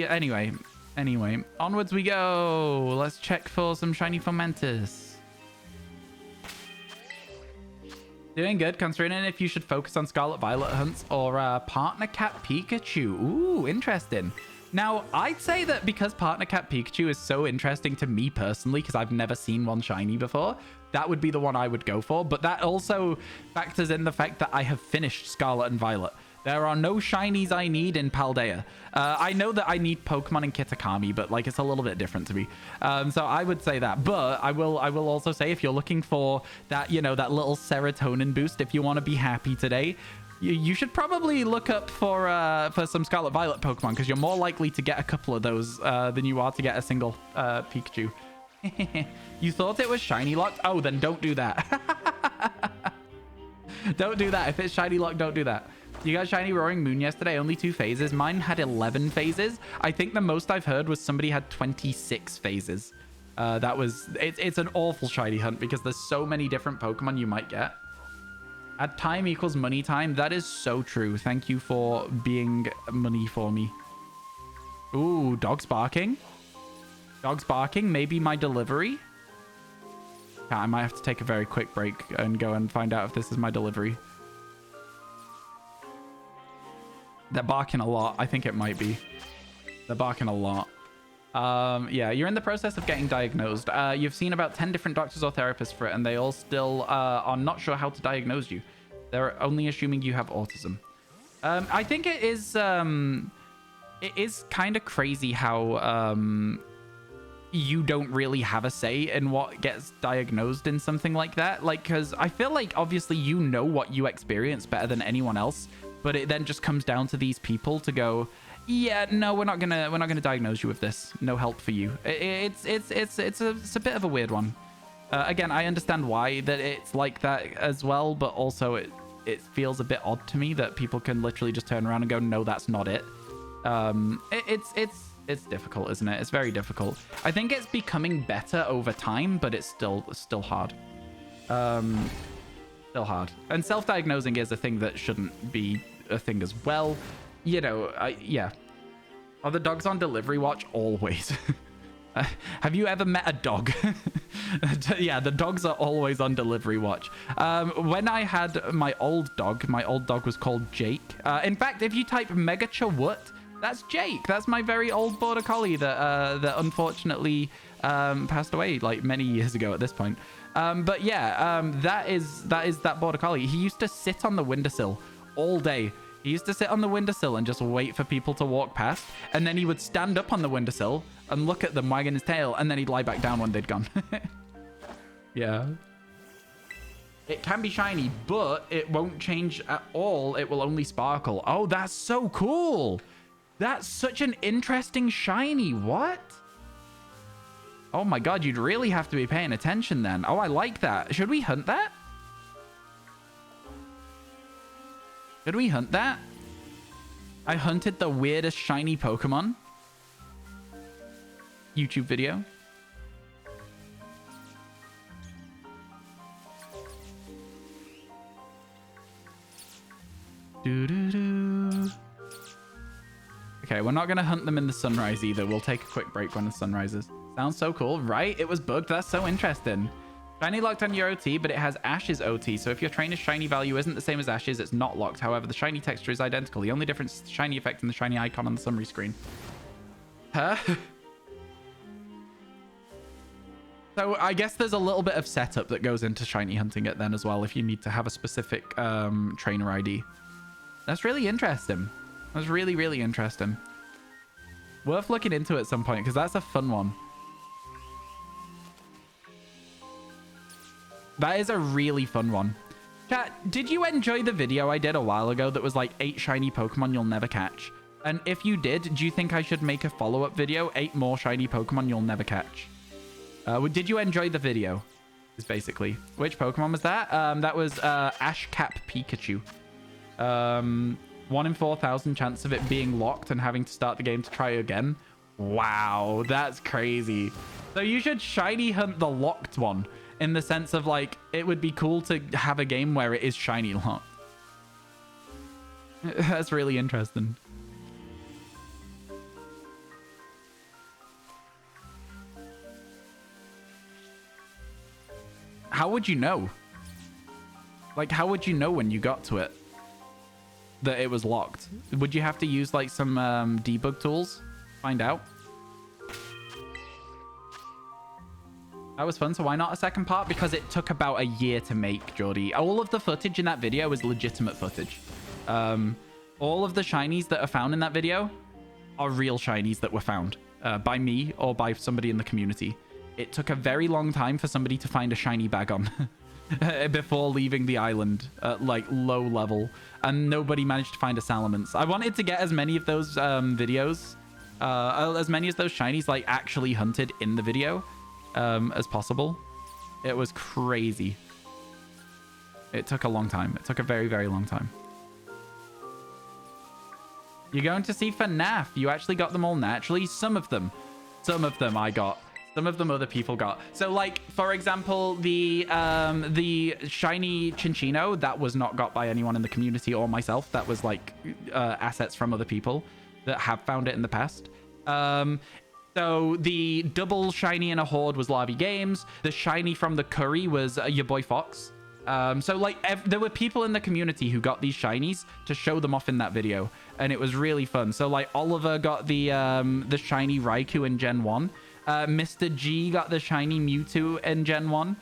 anyway, onwards we go. Let's check for some shiny Fomentis. Doing good, considering if you should focus on Scarlet Violet hunts or Partner Cat Pikachu. Ooh, interesting. Now, I'd say that because Partner Cat Pikachu is so interesting to me personally, because I've never seen one shiny before, that would be the one I would go for. But that also factors in the fact that I have finished Scarlet and Violet. There are no shinies I need in Paldea. I know that I need Pokemon in Kitakami, but like it's a little bit different to me. So I would say that. But I will also say if you're looking for that, you know, that little serotonin boost, if you want to be happy today, you should probably look up for some Scarlet Violet Pokemon because you're more likely to get a couple of those than you are to get a single Pikachu. You thought it was shiny locked? Oh, then don't do that. Don't do that. If it's shiny locked, don't do that. You got shiny Roaring Moon yesterday, only 2 phases. Mine had 11 phases. I think the most I've heard was somebody had 26 phases. It's an awful shiny hunt because there's so many different Pokemon you might get. At time equals money time. That is so true. Thank you for being money for me. Ooh, dogs barking. Dogs barking. Maybe my delivery. Yeah, I might have to take a very quick break and go and find out if this is my delivery. They're barking a lot. I think it might be. They're barking a lot. Yeah, you're in the process of getting diagnosed. You've seen about 10 different doctors or therapists for it, and they all still are not sure how to diagnose you. They're only assuming you have autism. I think it is kind of crazy how you don't really have a say in what gets diagnosed in something like that. Like, because I feel like obviously you know what you experience better than anyone else. But it then just comes down to these people to go, yeah, no, we're not gonna diagnose you with this. No help for you. It's a bit of a weird one. Again, I understand why that it's like that as well, but also it feels a bit odd to me that people can literally just turn around and go, no, that's not it. It's difficult, isn't it? It's very difficult. I think it's becoming better over time, but it's still hard. Still hard. And self-diagnosing is a thing that shouldn't be a thing as well. You know, yeah. Are the dogs on delivery watch? Always. Have you ever met a dog? Yeah, the dogs are always on delivery watch. When I had my old dog was called Jake. In fact, if you type Mega Chawut, that's Jake. That's my very old border collie that unfortunately passed away like many years ago at this point. But yeah, that is that border collie. He used to sit on the windowsill all day. He used to sit on the windowsill and just wait for people to walk past. And then he would stand up on the windowsill and look at them wagging his tail. And then he'd lie back down when they'd gone. Yeah. It can be shiny, but it won't change at all. It will only sparkle. Oh, that's so cool. That's such an interesting shiny. What? Oh my god, you'd really have to be paying attention then. Oh, I like that. Should we hunt that? Should we hunt that? I hunted the weirdest shiny Pokemon. YouTube video. Doo-doo-doo. Okay, we're not going to hunt them in the sunrise either. We'll take a quick break when the sun rises. Sounds so cool, right? It was bugged. That's so interesting. Shiny locked on your OT, but it has Ash's OT. So if your trainer's shiny value isn't the same as Ash's, it's not locked. However, the shiny texture is identical. The only difference is the shiny effect and the shiny icon on the summary screen. Huh? So I guess there's a little bit of setup that goes into shiny hunting it then as well if you need to have a specific trainer ID. That's really interesting. That's really, really interesting. Worth looking into at some point because that's a fun one. That is a really fun one. Chat, did you enjoy the video I did a while ago that was like 8 shiny Pokemon you'll never catch? And if you did, do you think I should make a follow-up video? 8 more shiny Pokemon you'll never catch. Did you enjoy the video? Is basically. Which Pokemon was that? That was Ash Cap Pikachu. 1 in 4,000 chance of it being locked and having to start the game to try again. Wow, that's crazy. So you should shiny hunt the locked one in the sense of like, it would be cool to have a game where it is shiny locked. That's really interesting. How would you know? Like, how would you know when you got to it that it was locked? Would you have to use like some debug tools? Find out. That was fun. So why not a second part? Because it took about a year to make, Geordie. All of the footage in that video is legitimate footage. All of the shinies that are found in that video are real shinies that were found by me or by somebody in the community. It took a very long time for somebody to find a shiny Bagon before leaving the island at like low level, and nobody managed to find a Salamence. I wanted to get as many of those videos, as many of those shinies like actually hunted in the video as possible. It was crazy. It took a long time. It took a very, very long time. You're going to see FNAF. You actually got them all naturally. Some of them I got. Some of them other people got. So like, for example, the shiny Chinchino, that was not got by anyone in the community or myself. That was like assets from other people that have found it in the past. So the double shiny in a horde was Larvae Games. The shiny from the curry was your boy Fox. So like there were people in the community who got these shinies to show them off in that video, and it was really fun. So like Oliver got the shiny Raikou in Gen 1. Mr. G got the shiny Mewtwo in Gen 1.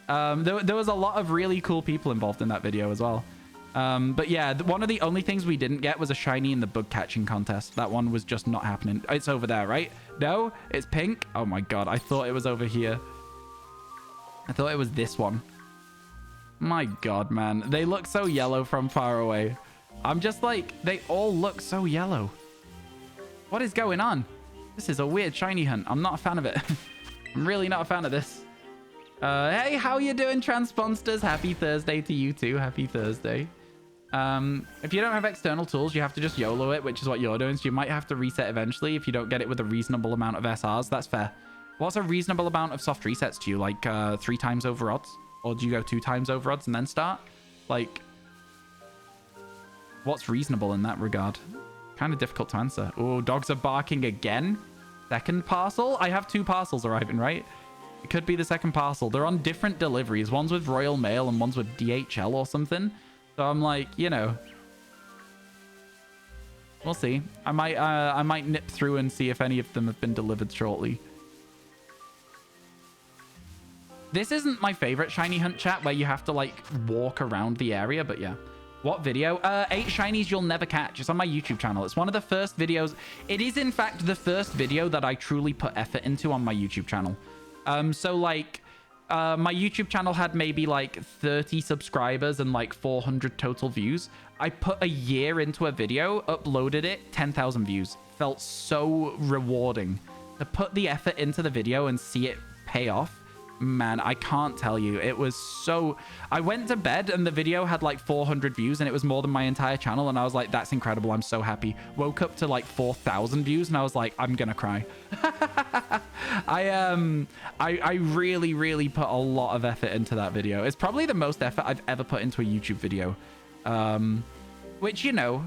There was a lot of really cool people involved in that video as well. But yeah, one of the only things we didn't get was a shiny in the bug catching contest. That one was just not happening. It's over there, right? No, it's pink. Oh my god, I thought it was over here. I thought it was this one. My god, man. They look so yellow from far away. I'm just like, they all look so yellow. What is going on? This is a weird shiny hunt. I'm not a fan of it. I'm really not a fan of this. Hey, how you doing, Transponsters? Happy Thursday to you too. Happy Thursday. If you don't have external tools, you have to just YOLO it, which is what you're doing. So you might have to reset eventually if you don't get it with a reasonable amount of SRs. That's fair. What's a reasonable amount of soft resets to you? Like 3 times over odds? Or do you go 2 times over odds and then start? Like, what's reasonable in that regard? Kind of difficult to answer. Oh, dogs are barking again. Second parcel? I have 2 parcels arriving, right? It could be the second parcel. They're on different deliveries. One's with Royal Mail and one's with DHL or something. So I'm like, you know, we'll see. I might nip through and see if any of them have been delivered shortly. This isn't my favorite shiny hunt, chat, where you have to like walk around the area, but yeah. What video? 8 shinies you'll never catch. It's on my YouTube channel. It's one of the first videos. It is, in fact, the first video that I truly put effort into on my YouTube channel. So, like, my YouTube channel had maybe, like, 30 subscribers and, like, 400 total views. I put a year into a video, uploaded it, 10,000 views. Felt so rewarding. To put the effort into the video and see it pay off man, I can't tell you. It was so... I went to bed and the video had like 400 views and it was more than my entire channel. And I was like, that's incredible. I'm so happy. Woke up to like 4,000 views and I was like, I'm gonna cry. I really, really put a lot of effort into that video. It's probably the most effort I've ever put into a YouTube video. Which, you know,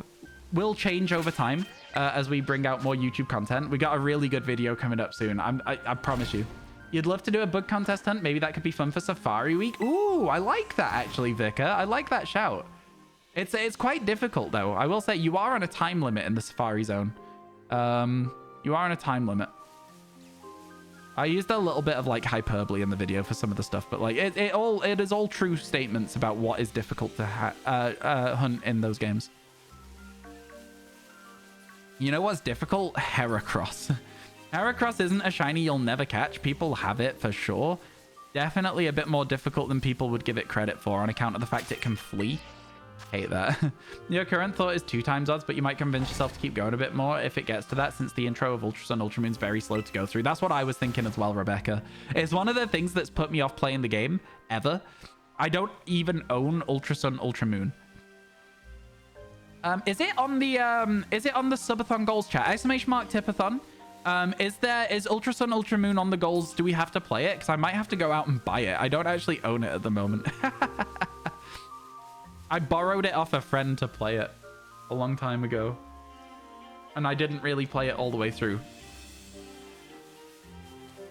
will change over time as we bring out more YouTube content. We got a really good video coming up soon. I promise you. You'd love to do a bug contest hunt? Maybe that could be fun for Safari Week. Ooh, I like that actually, Vika. I like that shout. It's quite difficult though. I will say you are on a time limit in the Safari Zone. You are on a time limit. I used a little bit of like hyperbole in the video for some of the stuff, but like it is all true statements about what is difficult to hunt in those games. You know what's difficult? Heracross. Heracross isn't a shiny you'll never catch. People have it for sure. Definitely a bit more difficult than people would give it credit for on account of the fact it can flee. Hate that. Your current thought is 2 times odds, but you might convince yourself to keep going a bit more if it gets to that, since the intro of Ultra Sun Ultra Moon is very slow to go through. That's what I was thinking as well, Rebecca. It's one of the things that's put me off playing the game ever. I don't even own Ultra Sun Ultra Moon. Is it on the subathon goals chat? !Tipathon. Is Ultra Sun Ultra Moon on the goals? Do we have to play it? Because I might have to go out and buy it. I don't actually own it at the moment. I borrowed it off a friend to play it a long time ago. And I didn't really play it all the way through.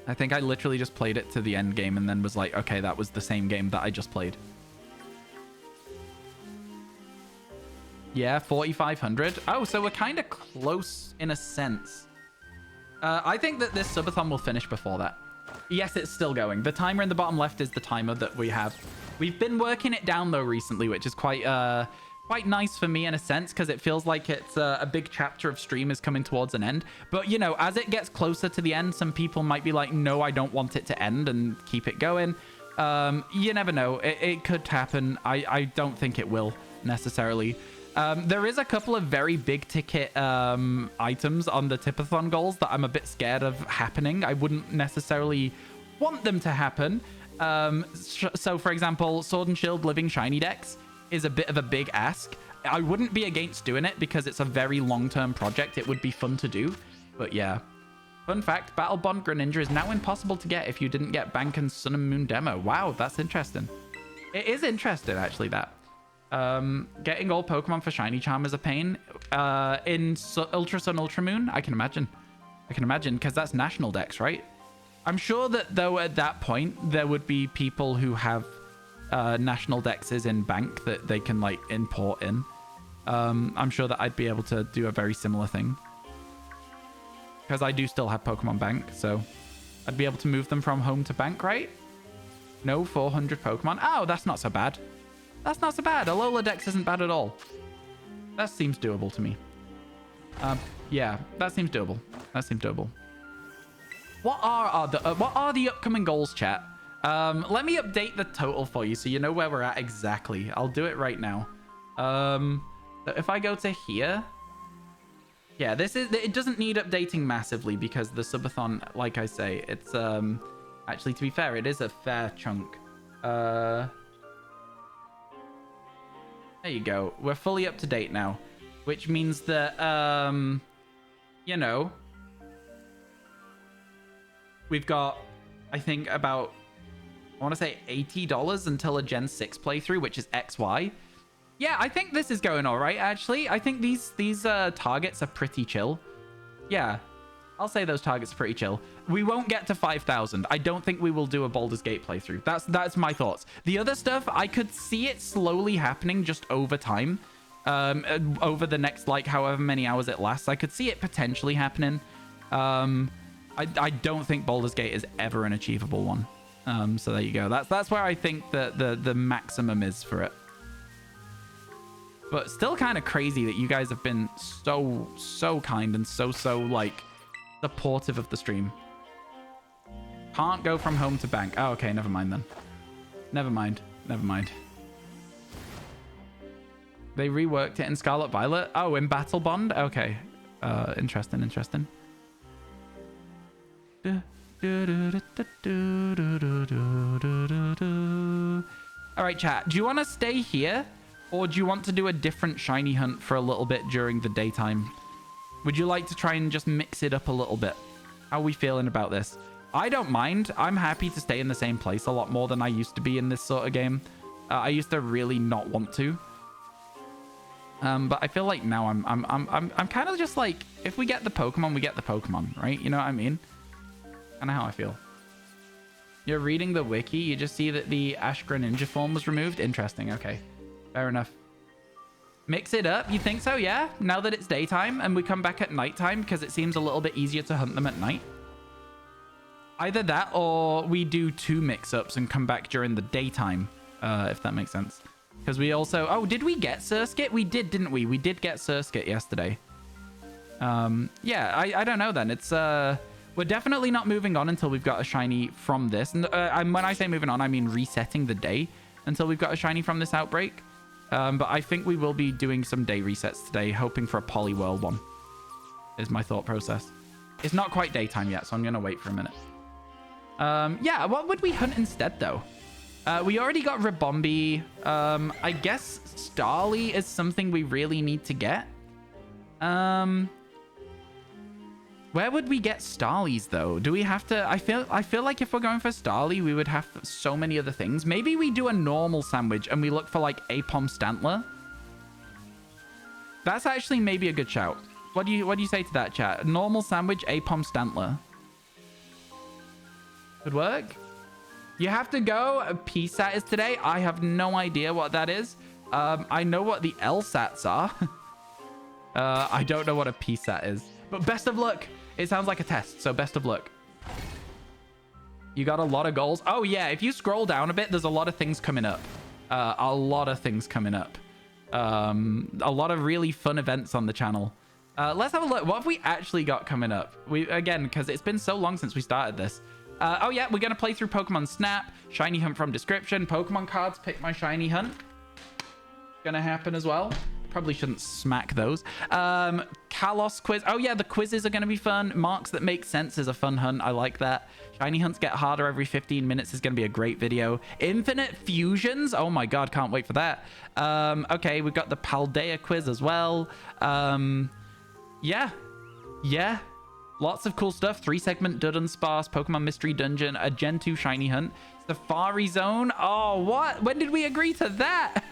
I think I literally just played it to the end game and then was like, okay, that was the same game that I just played. Yeah, 4,500. Oh, so we're kind of close in a sense. I think that this subathon will finish before that. Yes, it's still going. The timer in the bottom left is the timer that we have. We've been working it down though recently, which is quite nice for me in a sense, because it feels like it's a big chapter of stream is coming towards an end. But you know, as it gets closer to the end, some people might be like, no, I don't want it to end, and keep it going. You never know. It could happen. I don't think it will necessarily. There is a couple of very big ticket items on the Tipathon goals that I'm a bit scared of happening. I wouldn't necessarily want them to happen. So for example, Sword and Shield Living Shiny Dex is a bit of a big ask. I wouldn't be against doing it because it's a very long-term project. It would be fun to do, but yeah. Fun fact, Battle Bond Greninja is now impossible to get if you didn't get Banken's Sun and Moon demo. Wow, that's interesting. It is interesting, actually, that. Getting all Pokemon for Shiny Charm is a pain. In Ultra Sun, Ultra Moon, I can imagine. Because that's National Dex, right? I'm sure that, though, at that point, there would be people who have National Dexes in bank that they can, like, import in. I'm sure that I'd be able to do a very similar thing. Because I do still have Pokemon Bank, so I'd be able to move them from home to bank, right? No 400 Pokemon. Oh, that's not so bad. That's not so bad. Alola Dex isn't bad at all. That seems doable to me. Yeah, that seems doable. What are the upcoming goals, chat? Let me update the total for you so you know where we're at exactly. I'll do it right now. If I go to here, yeah, it doesn't need updating massively because the subathon, like I say, it's actually, to be fair, it is a fair chunk. There you go. We're fully up to date now, which means that, you know, we've got, I think, about, I want to say $80 until a Gen 6 playthrough, which is XY. Yeah, I think this is going all right, actually. I think these targets are pretty chill. Yeah, I'll say those targets are pretty chill. We won't get to 5,000. I don't think we will do a Baldur's Gate playthrough. That's my thoughts. The other stuff, I could see it slowly happening just over time. Over the next, like, however many hours it lasts. I could see it potentially happening. I don't think Baldur's Gate is ever an achievable one. So there you go. That's where I think the maximum is for it. But still kind of crazy that you guys have been so kind and so like supportive of the stream. Can't go from home to bank. Oh, okay, never mind then. Never mind. They reworked it in Scarlet Violet. Oh, in Battle Bond? Okay. Interesting. All right, chat. Do you want to stay here, or do you want to do a different shiny hunt for a little bit during the daytime? Would you like to try and just mix it up a little bit? How are we feeling about this? I don't mind. I'm happy to stay in the same place a lot more than I used to be in this sort of game. I used to really not want to. But I feel like now I'm kind of just like, if we get the Pokemon, we get the Pokemon, right? You know what I mean? Kind of how I feel. You're reading the wiki. You just see that the Ash Greninja form was removed. Interesting. Okay. Fair enough. Mix it up. You think so? Yeah. Now that it's daytime and we come back at nighttime because it seems a little bit easier to hunt them at night. Either that or we do 2 mix-ups and come back during the daytime, if that makes sense. Because we also... Oh, did we get Surskit? We did, didn't we? We did get Surskit yesterday. Yeah, I don't know then. It's... We're definitely not moving on until we've got a shiny from this. And when I say moving on, I mean resetting the day until we've got a shiny from this outbreak. But I think we will be doing some day resets today, hoping for a Poliwhirl one, is my thought process. It's not quite daytime yet, so I'm going to wait for a minute. Yeah, what would we hunt instead, though? We already got Ribombee. I guess Starly is something we really need to get. Where would we get Starlies, though? Do we have to... I feel like if we're going for Starly, we would have so many other things. Maybe we do a normal sandwich and we look for, like, Apom Stantler. That's actually maybe a good shout. What do you say to that, chat? Normal sandwich, Apom Stantler. Could work. You have to go. PSAT is today. I have no idea what that is. I know what the LSATs are. I don't know what a PSAT is. But best of luck. It sounds like a test, so best of luck. You got a lot of goals. Oh, yeah. If you scroll down a bit, there's a lot of things coming up. A lot of things coming up. A lot of really fun events on the channel. Let's have a look. What have we actually got coming up? Again, because it's been so long since we started this. Oh, yeah. We're going to play through Pokemon Snap. Shiny Hunt from description. Pokemon cards. Pick my Shiny Hunt. Going to happen as well. Probably shouldn't smack those. Kalos quiz. Oh, yeah, the quizzes are going to be fun. Marks that make sense is a fun hunt. I like that. Shiny hunts get harder every 15 minutes is going to be a great video. Infinite fusions. Oh, my God. Can't wait for that. Okay, we've got the Paldea quiz as well. Yeah. Yeah. Lots of cool stuff. 3-segment Dudden Sparse, Pokemon Mystery Dungeon, a Gen 2 Shiny Hunt, Safari Zone. Oh, what? When did we agree to that?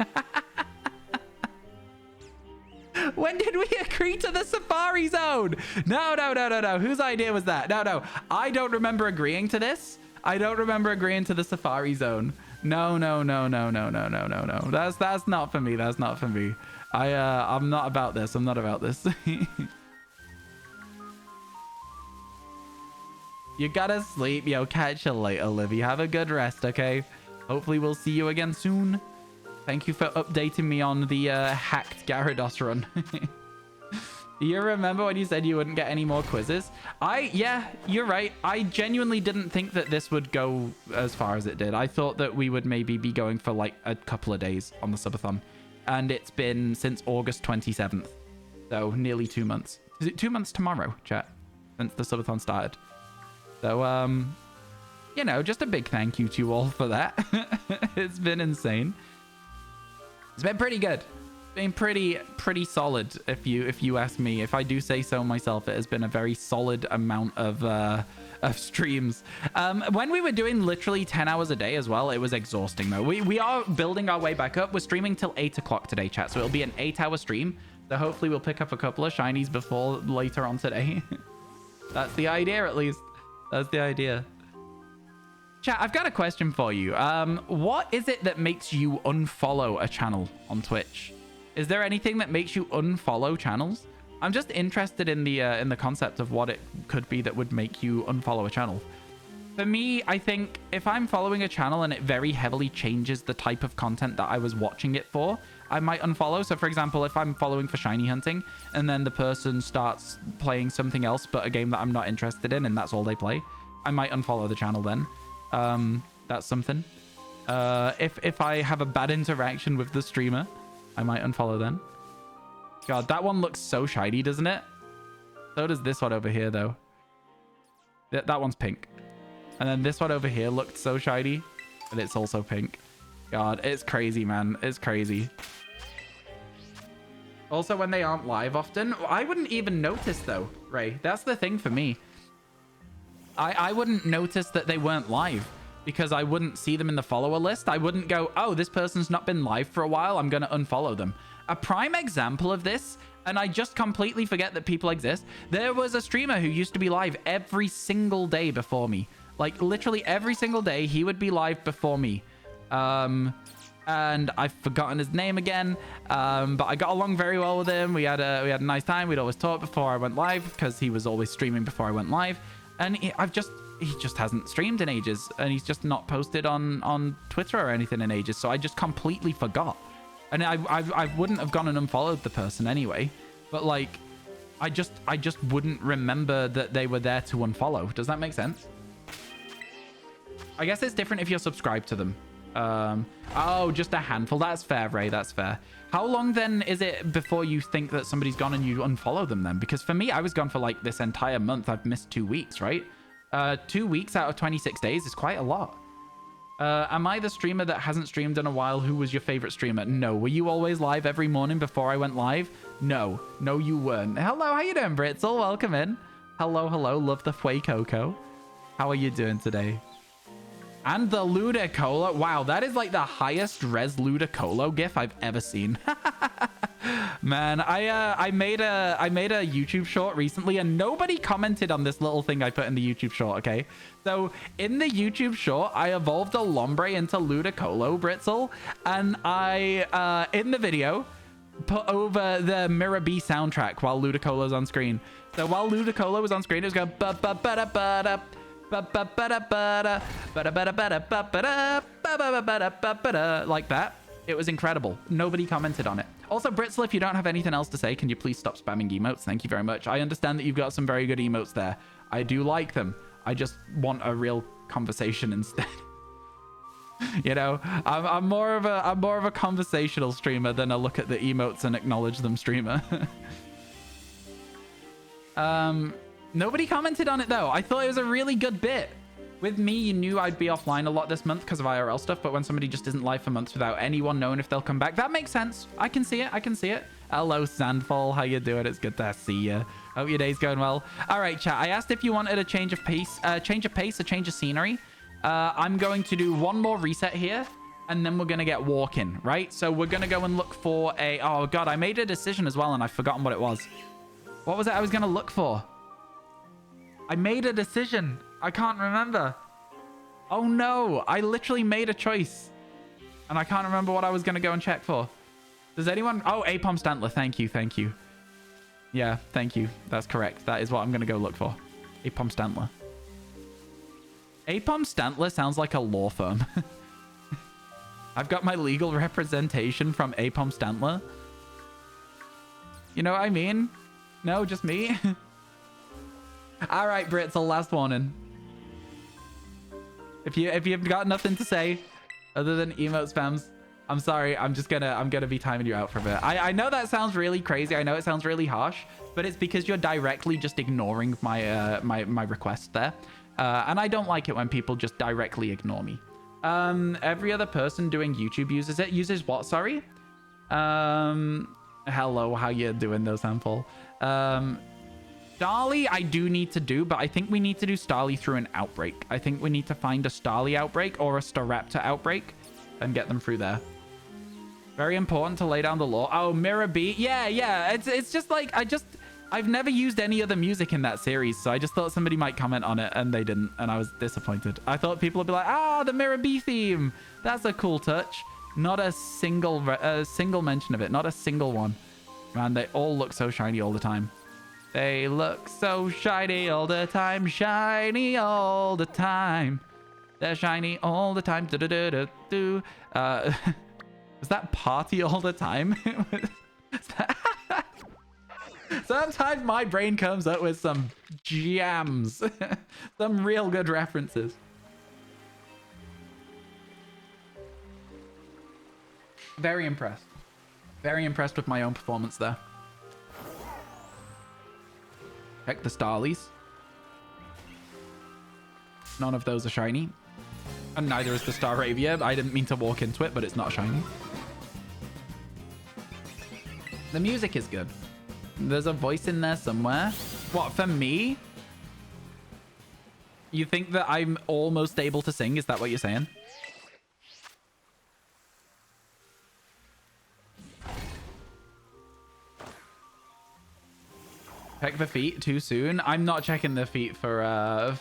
When did we agree to the Safari Zone? No. Whose idea was that? No. I don't remember agreeing to this. I don't remember agreeing to the Safari Zone. No. That's not for me. That's not for me. I'm not about this. I'm not about this. You gotta sleep. Yo, catch you later, Livy. Have a good rest, okay? Hopefully we'll see you again soon. Thank you for updating me on the hacked Gyarados run. Do you remember when you said you wouldn't get any more quizzes? Yeah, you're right. I genuinely didn't think that this would go as far as it did. I thought that we would maybe be going for like a couple of days on the subathon. And it's been since August 27th. So nearly 2 months. Is it 2 months tomorrow, chat? Since the subathon started. So, you know, just a big thank you to you all for that. It's been insane. It's been pretty good. It's been pretty solid, if you ask me. If I do say so myself, it has been a very solid amount of streams. When we were doing literally 10 hours a day as well, it was exhausting though. We are building our way back up. We're streaming till 8 o'clock today, chat. So it'll be an 8-hour stream. So hopefully we'll pick up a couple of shinies before later on today. That's the idea, at least. That's the idea. Chat, I've got a question for you. What is it that makes you unfollow a channel on Twitch? Is there anything that makes you unfollow channels? I'm just interested in the concept of what it could be that would make you unfollow a channel. For me, I think if I'm following a channel and it very heavily changes the type of content that I was watching it for, I might unfollow. So for example, if I'm following for shiny hunting and then the person starts playing something else but a game that I'm not interested in and that's all they play, I might unfollow the channel then. That's something. If I have a bad interaction with the streamer, I might unfollow then. God, that one looks so shiny, doesn't it? So does this one over here, though. That one's pink. And then this one over here looked so shiny. And it's also pink. God, it's crazy, man. It's crazy. Also, when they aren't live often, I wouldn't even notice, though, Ray. That's the thing for me. I wouldn't notice that they weren't live because I wouldn't see them in the follower list. I wouldn't go, oh, this person's not been live for a while. I'm going to unfollow them. A prime example of this, and I just completely forget that people exist. There was a streamer who used to be live every single day before me. Like, literally every single day, he would be live before me. And I've forgotten his name again. But I got along very well with him. We had a nice time. We'd always talk before I went live because he was always streaming before I went live. And he just hasn't streamed in ages, and he's just not posted on Twitter or anything in ages. So I just completely forgot. And I wouldn't have gone and unfollowed the person anyway. But like, I just wouldn't remember that they were there to unfollow. Does that make sense? I guess it's different if you're subscribed to them. Oh, just a handful. That's fair, Ray. That's fair. How long then is it before you think that somebody's gone and you unfollow them then? Because for me, I was gone for like this entire month. I've missed 2 weeks, right? 2 weeks out of 26 days is quite a lot. Am I the streamer that hasn't streamed in a while? Who was your favorite streamer? No. Were you always live every morning before I went live? No. No, you weren't. Hello, how you doing, Britzel? Welcome in. Hello, hello. Love the Fway Coco. How are you doing today? And the Ludicolo. Wow, that is like the highest res Ludicolo gif I've ever seen. Man, I made a YouTube short recently and nobody commented on this little thing I put in the YouTube short, okay? So in the YouTube short, I evolved a Lombre into Ludicolo, Britzel, and I, in the video, put over the Mirror B soundtrack while Ludicolo's on screen. So while Ludicolo was on screen, it was going ba-ba-ba-da-ba-da, like that. It was incredible. Nobody commented on it. Also, Britzel, if you don't have anything else to say, can you please stop spamming emotes? Thank you very much. I understand that you've got some very good emotes there. I do like them. I just want a real conversation instead. You know, I'm more of a conversational streamer than a look at the emotes and acknowledge them streamer. Nobody commented on it though. I thought it was a really good bit. With me, you knew I'd be offline a lot this month because of IRL stuff, but when somebody just isn't live for months without anyone knowing if they'll come back, that makes sense. I can see it. I can see it. Hello, Sandfall. How you doing? It's good to see you. Hope your day's going well. All right, chat. I asked if you wanted a change of pace, a change of scenery. I'm going to do one more reset here, and then we're going to get walking, right? So we're going to go and look for a... Oh, God, I made a decision as well, and I've forgotten what it was. What was it I was going to look for? I made a decision. I can't remember. Oh, no. I literally made a choice, and I can't remember what I was going to go and check for. Does anyone... Oh, Apom Stantler. Thank you. Thank you. Yeah, thank you. That's correct. That is what I'm going to go look for. Apom Stantler. Apom Stantler sounds like a law firm. I've got my legal representation from Apom Stantler. You know what I mean? No, just me? All right, Britzel, last warning. If you've got nothing to say other than emote spams, I'm sorry. I'm gonna be timing you out for a bit. I know that sounds really crazy. I know it sounds really harsh, but it's because you're directly just ignoring my my request there. And I don't like it when people just directly ignore me. Every other person doing YouTube uses it. Uses what? Sorry? Hello, how you doing though, Sample? Starly, I do need to do, but I think we need to do Starly through an outbreak. I think we need to find a Starly outbreak or a Staraptor outbreak and get them through there. Very important to lay down the law. Oh, Mirror B. Yeah. It's just like, I've never used any other music in that series, so I just thought somebody might comment on it, and they didn't, and I was disappointed. I thought people would be like, ah, the Mirror B theme. That's a cool touch. Not a single mention of it. Not a single one. Man, they all look so shiny all the time. They look so shiny all the time. Shiny all the time. They're shiny all the time. Do-do-do-do-do. Was that party all the time? Sometimes my brain comes up with some jams. Some real good references. Very impressed. Very impressed with my own performance there. Check the Starlies. None of those are shiny. And neither is the Staravia. I didn't mean to walk into it, but it's not shiny. The music is good. There's a voice in there somewhere. What, for me? You think that I'm almost able to sing? Is that what you're saying? Check the feet too soon. I'm not checking the feet for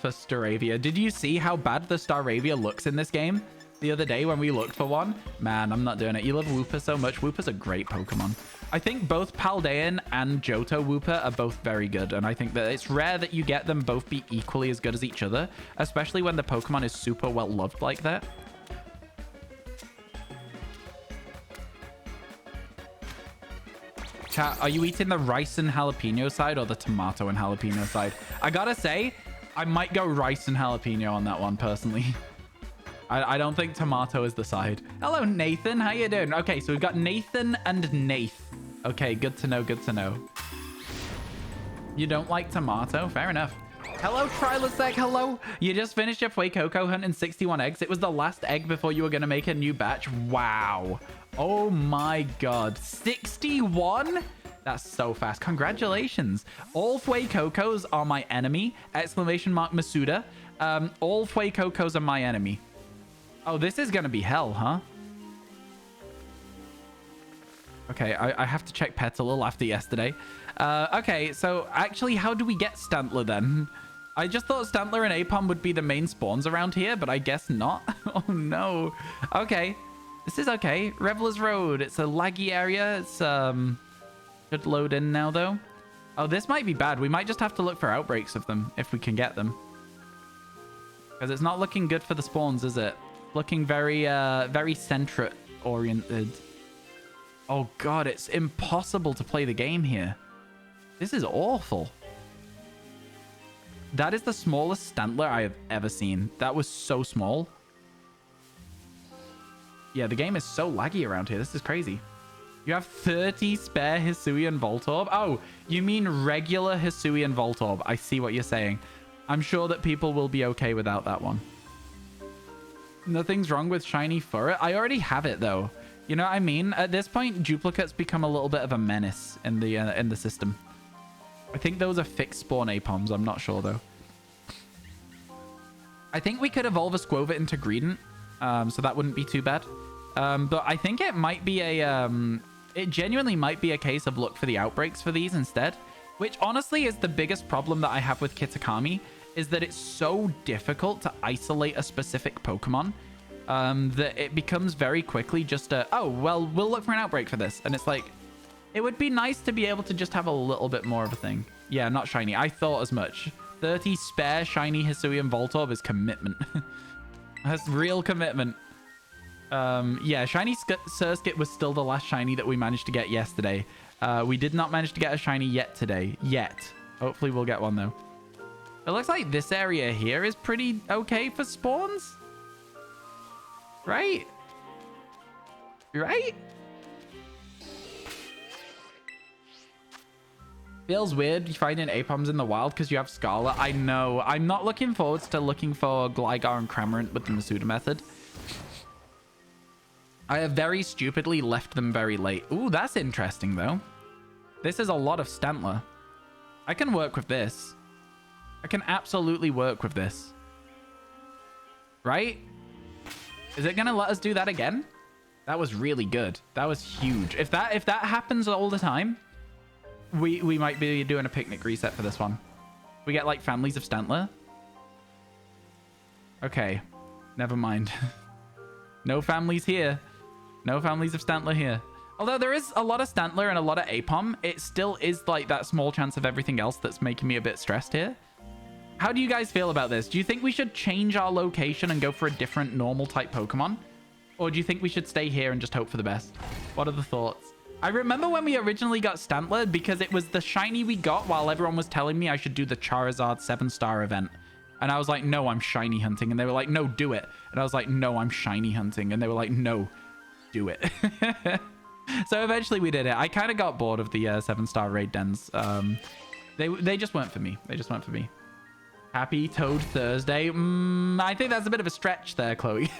Staravia. Did you see how bad the Staravia looks in this game the other day when we looked for one? Man, I'm not doing it. You love Wooper so much. Wooper's a great Pokemon. I think both Paldean and Johto Wooper are both very good, and I think that it's rare that you get them both be equally as good as each other, especially when the Pokemon is super well loved like that. Chat, are you eating the rice and jalapeno side or the tomato and jalapeno side? I gotta say, I might go rice and jalapeno on that one, personally. I don't think tomato is the side. Hello, Nathan. How you doing? Okay, so we've got Nathan and Nath. Okay, good to know, good to know. You don't like tomato? Fair enough. Hello, Trilosec. Hello. You just finished your Fuecoco hunt in 61 eggs. It was the last egg before you were going to make a new batch. Wow. Oh my god. 61? That's so fast. Congratulations. All Fuecocos are my enemy. Exclamation mark Masuda. All Fuecocos are my enemy. Oh, this is going to be hell, huh? Okay, I have to check Petalil after yesterday. Okay, so actually, how do we get Stantler then? I just thought Stantler and Apom would be the main spawns around here, but I guess not. Oh, no. Okay, this is okay. Revelers Road. It's a laggy area. It's, should load in now, though. Oh, this might be bad. We might just have to look for outbreaks of them, if we can get them. Because it's not looking good for the spawns, is it? Looking very, very centric-oriented. Oh, God, it's impossible to play the game here. This is awful. That is the smallest Stantler I have ever seen. That was so small. Yeah, the game is so laggy around here. This is crazy. You have 30 spare Hisuian Voltorb. Oh, you mean regular Hisuian Voltorb. I see what you're saying. I'm sure that people will be okay without that one. Nothing's wrong with shiny fur. I already have it, though. You know what I mean? At this point, duplicates become a little bit of a menace in the system. I think those are fixed spawn Apoms. I'm not sure, though. I think we could evolve a Squovit into Greedent, so that wouldn't be too bad. But I think it might be a... it genuinely might be a case of look for the outbreaks for these instead, which honestly is the biggest problem that I have with Kitakami, is that it's so difficult to isolate a specific Pokemon that it becomes very quickly just a, oh, well, we'll look for an outbreak for this. And it's like, it would be nice to be able to just have a little bit more of a thing. Yeah, not shiny. I thought as much. 30 spare shiny Hisuian Voltorb is commitment. That's real commitment. Yeah, shiny Surskit was still the last shiny that we managed to get yesterday. We did not manage to get a shiny yet today. Yet. Hopefully we'll get one, though. It looks like this area here is pretty okay for spawns. Right? Right? Feels weird finding Apoms in the wild because you have Scarlet. I know. I'm not looking forward to looking for Gligar and Cramorant with the Masuda method. I have very stupidly left them very late. Ooh, that's interesting, though. This is a lot of Stantler. I can work with this. I can absolutely work with this. Right? Is it going to let us do that again? That was really good. That was huge. If that happens all the time, we might be doing a picnic reset for this one. We get like families of Stantler. Okay. Never mind. No families here. No families of Stantler here. Although there is a lot of Stantler and a lot of Apom, it still is like that small chance of everything else that's making me a bit stressed here. How do you guys feel about this? Do you think we should change our location and go for a different normal type Pokemon? Or do you think we should stay here and just hope for the best? What are the thoughts? I remember when we originally got Stantler because it was the shiny we got while everyone was telling me I should do the Charizard 7-star event. And I was like, no, I'm shiny hunting. And they were like, no, do it. And I was like, no, I'm shiny hunting. And they were like, no, do it. So eventually we did it. I kind of got bored of the 7-star raid dens. They just weren't for me. They just weren't for me. Happy Toad Thursday. I think that's a bit of a stretch there, Chloe.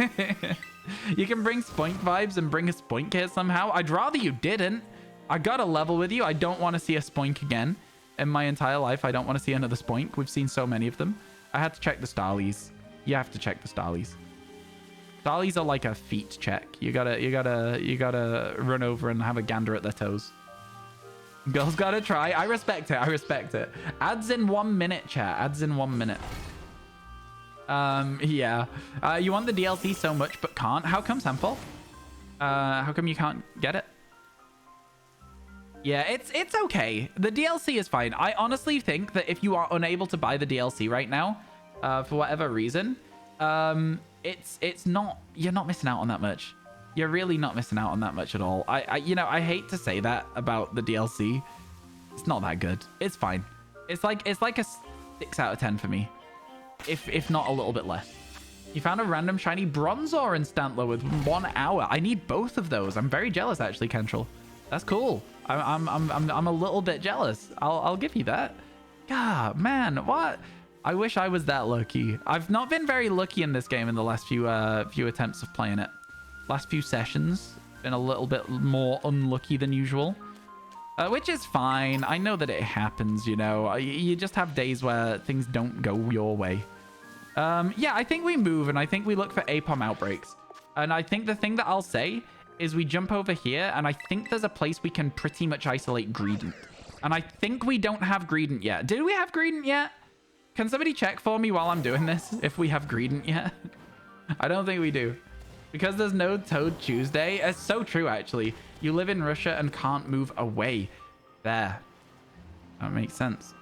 You can bring Spoink vibes and bring a Spoink here somehow. I'd rather you didn't. I got a level with you. I don't want to see a Spoink again. In my entire life, I don't want to see another Spoink. We've seen so many of them. I had to check the Starlies. You have to check the Starlies. Starlies are like a feet check. You gotta run over and have a gander at their toes. Girls gotta try. I respect it. I respect it. Ads in 1 minute, chat. Ads in 1 minute. Yeah. You want the DLC so much but can't? How come, Sample? How come you can't get it? Yeah, it's okay. The DLC is fine. I honestly think that if you are unable to buy the DLC right now, for whatever reason, it's not, you're not missing out on that much. You're really not missing out on that much at all. You know, I hate to say that about the DLC. It's not that good. It's fine. It's like a 6 out of 10 for me. If not a little bit less. You found a random shiny Bronzor in Stantler with 1 hour. I need both of those. I'm very jealous, actually, Kentrell. That's cool. I'm a little bit jealous. I'll give you that. God, man, what? I wish I was that lucky. I've not been very lucky in this game in the last few attempts of playing it. Last few sessions, been a little bit more unlucky than usual. Which is fine. I know that it happens, you know. You just have days where things don't go your way. Yeah, I think we move and I think we look for APOM outbreaks. And I think the thing that I'll say is we jump over here and I think there's a place we can pretty much isolate Greedent. And I think we don't have Greedent yet. Did we have Greedent yet? Can somebody check for me while I'm doing this if we have Greedent yet? I don't think we do. Because there's no Toad Tuesday. It's so true, actually. You live in Russia and can't move away. There. That makes sense.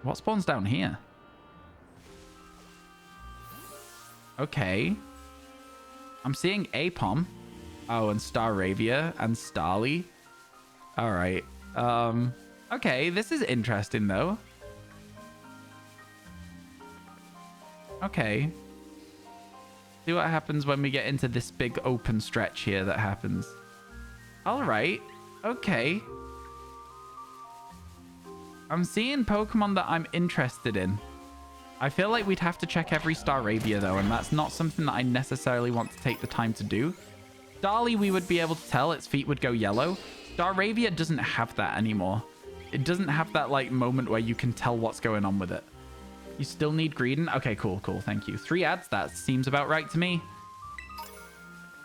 What spawns down here? Okay. I'm seeing Apom. Oh, and Staravia and Starly. All right. Okay, this is interesting, though. Okay. See what happens when we get into this big open stretch here that happens. All right. Okay. I'm seeing Pokemon that I'm interested in. I feel like we'd have to check every Staravia, though, and that's not something that I necessarily want to take the time to do. Starly, we would be able to tell its feet would go yellow. Staravia doesn't have that anymore. It doesn't have that, like, moment where you can tell what's going on with it. You still need Greedent? Okay, cool, cool. Thank you. 3 ads. That seems about right to me.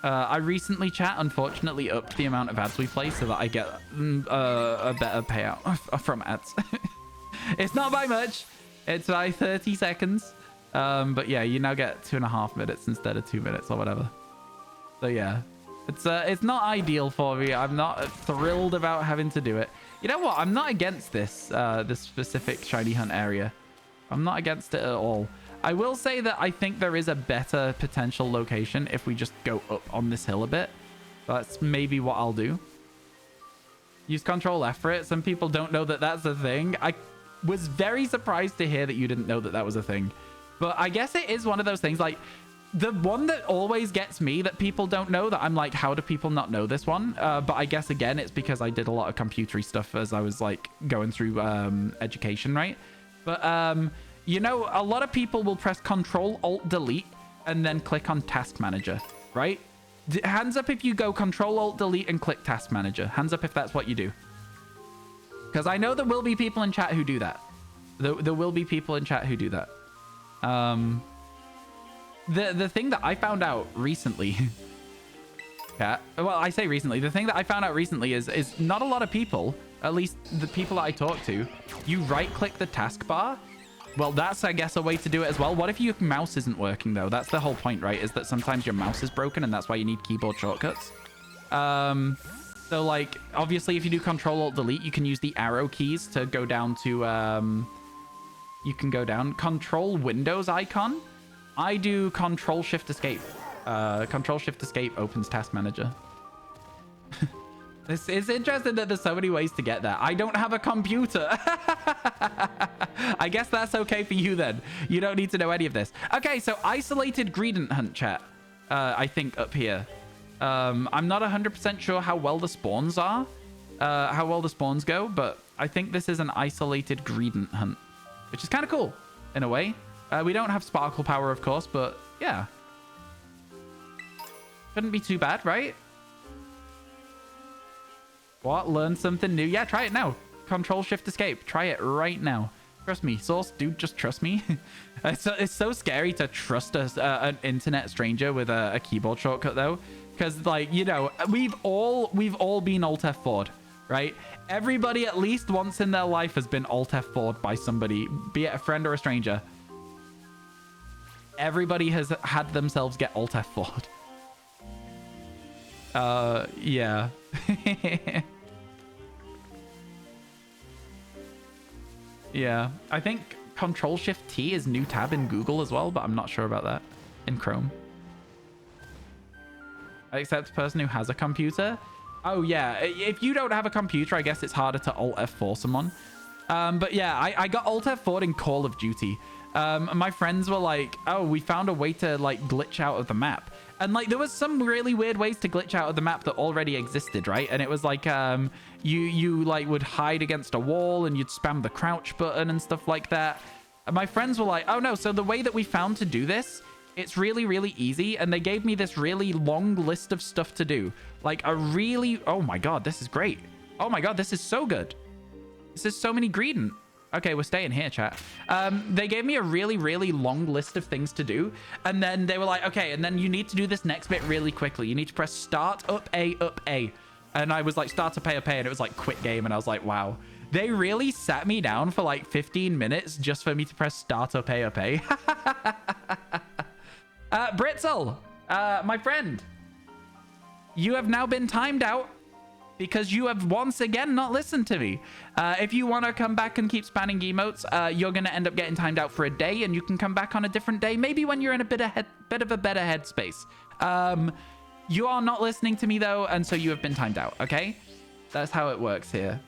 I recently, chat, unfortunately upped the amount of ads we play so that I get a better payout from ads. It's not by much. It's by 30 seconds. But yeah, you now get 2.5 minutes instead of 2 minutes or whatever. So yeah, it's not ideal for me. I'm not thrilled about having to do it. You know what? I'm not against this this specific shiny hunt area. I'm not against it at all. I will say that I think there is a better potential location if we just go up on this hill a bit. That's maybe what I'll do. Use Control F for it. Some people don't know that that's a thing. I was very surprised to hear that you didn't know that that was a thing. But I guess it is one of those things. Like, the one that always gets me that people don't know, that I'm like, how do people not know this one? But I guess, again, it's because I did a lot of computery stuff as I was, like, going through education, right? But, you know, a lot of people will press Control Alt Delete and then click on Task Manager, right? Hands up if you go Control Alt Delete and click Task Manager. Hands up if that's what you do. Because I know there will be people in chat who do that. There will be people in chat who do that. The thing that I found out recently... well, I say recently. The thing that I found out recently is not a lot of people, at least the people that I talk to, you right-click the taskbar. Well, that's, I guess, a way to do it as well. What if your mouse isn't working, though? That's the whole point, right? Is that sometimes your mouse is broken, and that's why you need keyboard shortcuts. So, like, obviously, if you do Control-Alt-Delete, you can use the arrow keys to go down to... you can go down. Control Windows icon. I do Control-Shift-Escape. Control-Shift-Escape opens Task Manager. It's interesting that there's so many ways to get there. I don't have a computer. I guess that's okay for you then. You don't need to know any of this. Okay, so isolated Greedent hunt, chat. I think up here. I'm not 100% sure how well the spawns are. how well the spawns go, but I think this is an isolated greedent hunt, which is kind of cool in a way. We don't have sparkle power, of course, but yeah. Couldn't be too bad, right? What? Learn something new? Yeah, try it now. Control Shift Escape. Try it right now. Trust me, Source, dude, just trust me. It's so scary to trust an internet stranger with a keyboard shortcut, though. Because, like, you know, we've all been Alt F4'd, right? Everybody at least once in their life has been Alt F4'd by somebody, be it a friend or a stranger. Everybody has had themselves get Alt F4'd. Yeah. Yeah, I think Control Shift T is new tab in Google as well, but I'm not sure about that in Chrome. Except the person who has a computer. Oh yeah, if you don't have a computer, I guess it's harder to Alt F4 someone. But yeah, I got Alt F4 in Call of Duty. My friends were like, oh, we found a way to like glitch out of the map. And like there was some really weird ways to glitch out of the map that already existed, right? And it was like you like would hide against a wall and you'd spam the crouch button and stuff like that. And my friends were like, oh no, so the way that we found to do this, it's really, really easy. And they gave me this really long list of stuff to do. Like a really, oh my God, this is great. Oh my God, this is so good. This is so many greedent. Okay, we're staying here, chat. They gave me a really, really long list of things to do. And then they were like, okay, and then you need to do this next bit really quickly. You need to press start, up, A, up, A. And I was like, start, up, A, up, A. And it was like, quit game. And I was like, wow. They really sat me down for like 15 minutes just for me to press start, up, A, up, A. Britzel, my friend. You have now been timed out. Because you have once again not listened to me. If you want to come back and keep spamming emotes, you're going to end up getting timed out for a day, and you can come back on a different day, maybe when you're in a bit of a better headspace. You are not listening to me, though, and so you have been timed out, okay? That's how it works here.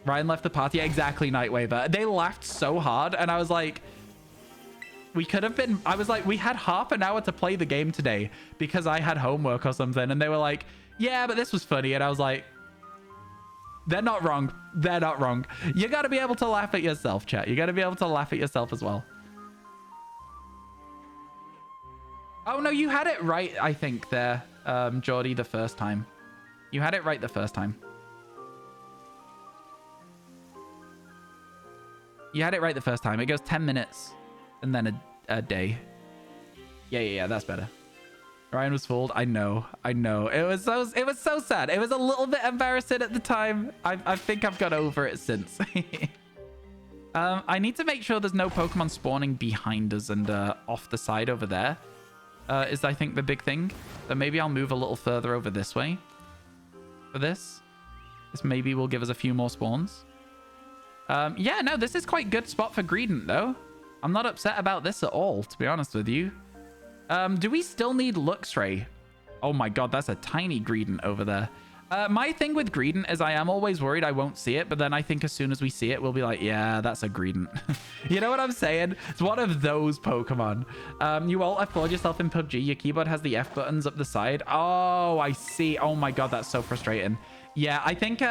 Ryan left the party. Yeah, exactly, Nightwaver. They laughed so hard, and I was like... We could have been... I was like, we had half an hour to play the game today because I had homework or something, and they were like, yeah, but this was funny, and I was like... They're not wrong. They're not wrong. You got to be able to laugh at yourself, chat. You got to be able to laugh at yourself as well. Oh, no, you had it right, I think, there, Geordie, the first time. You had it right the first time. You had it right the first time. It goes 10 minutes and then a day. Yeah, that's better. Ryan was fooled. I know. It was so sad. It was a little bit embarrassing at the time. I think I've got over it since. I need to make sure there's no Pokemon spawning behind us and off the side over there. Is I think the big thing. So maybe I'll move a little further over this way. For this. This maybe will give us a few more spawns. Yeah, no, this is quite good spot for Greedent though. I'm not upset about this at all, to be honest with you. Do we still need Luxray? Oh my God, that's a tiny Greedent over there. My thing with Greedent is I am always worried I won't see it, but then I think as soon as we see it, we'll be like, yeah, that's a Greedent. You know what I'm saying? It's one of those Pokemon. You all F4'd yourself in PUBG. Your keyboard has the F buttons up the side. Oh, I see. Oh my God, that's so frustrating. Yeah, I think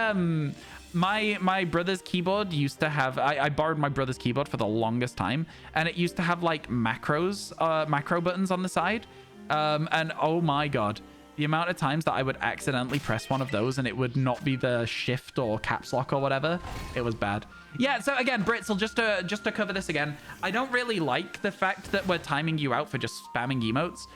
my brother's keyboard used to have... I borrowed my brother's keyboard for the longest time, and it used to have like macro buttons on the side. And oh my God, the amount of times that I would accidentally press one of those and it would not be the shift or caps lock or whatever. It was bad. Yeah, so again, Britzel, just to cover this again, I don't really like the fact that we're timing you out for just spamming emotes.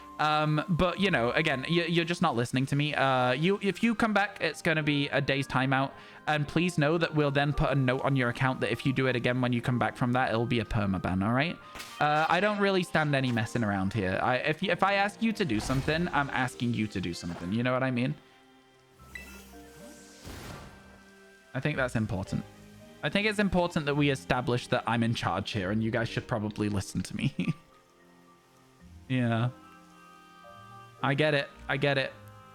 But you know, again, you're just not listening to me. If you come back, it's going to be a day's timeout. And please know that we'll then put a note on your account that if you do it again when you come back from that, it'll be a permaban, all right? I don't really stand any messing around here. If I ask you to do something, I'm asking you to do something. You know what I mean? I think that's important. I think it's important that we establish that I'm in charge here, and you guys should probably listen to me. Yeah. I get it. I get it.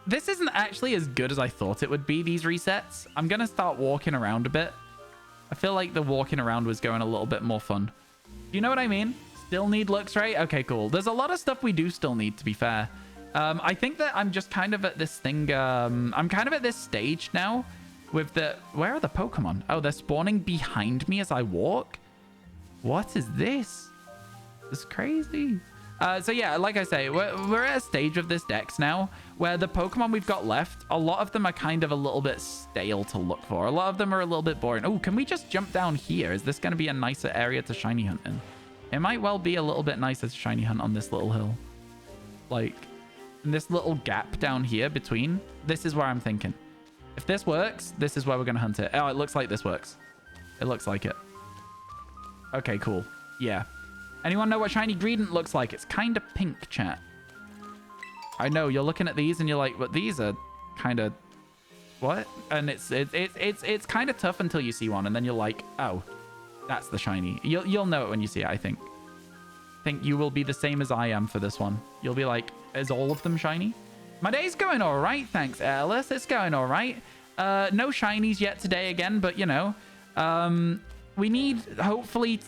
This isn't actually as good as I thought it would be, these resets. I'm going to start walking around a bit. I feel like the walking around was going a little bit more fun. You know what I mean? Still need Luxray? Okay, cool. There's a lot of stuff we do still need, to be fair. I think that I'm just kind of at this thing... I'm kind of at this stage now with the... Where are the Pokemon? Oh, they're spawning behind me as I walk? What is this? This is crazy. So yeah, like I say, we're at a stage of this dex now where the Pokemon we've got left, a lot of them are kind of a little bit stale to look for. A lot of them are a little bit boring. Oh, can we just jump down here? Is this going to be a nicer area to shiny hunt in? It might well be a little bit nicer to shiny hunt on this little hill. Like, in this little gap down here between, this is where I'm thinking. If this works, this is where we're going to hunt it. Oh, it looks like this works. It looks like it. Okay, cool. Yeah. Anyone know what shiny Greedent looks like? It's kind of pink, chat. I know, you're looking at these and you're like, but these are kind of... What? And it's kind of tough until you see one, and then you're like, oh, that's the shiny. You'll know it when you see it, I think. I think you will be the same as I am for this one. You'll be like, is all of them shiny? My day's going all right, thanks, Airless. It's going all right. No shinies yet today again, but, you know... we need, hopefully,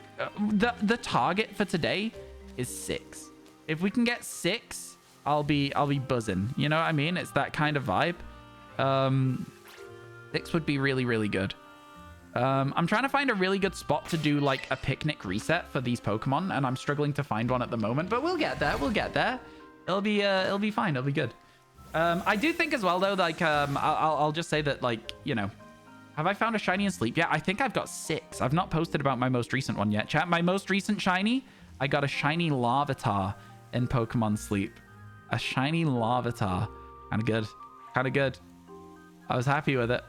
the target for today is 6. If we can get 6, I'll be buzzing. You know what I mean? It's that kind of vibe. 6 would be really, really good. I'm trying to find a really good spot to do like a picnic reset for these Pokemon, and I'm struggling to find one at the moment, but we'll get there. We'll get there. It'll be fine. It'll be good. I do think as well, though, like, I'll just say that, like, you know, have I found a shiny in sleep? Yeah, I think I've got 6. I've not posted about my most recent one yet. Chat, my most recent shiny, I got a shiny Larvitar in Pokemon Sleep. A shiny Larvitar. Kind of good. Kind of good. I was happy with it.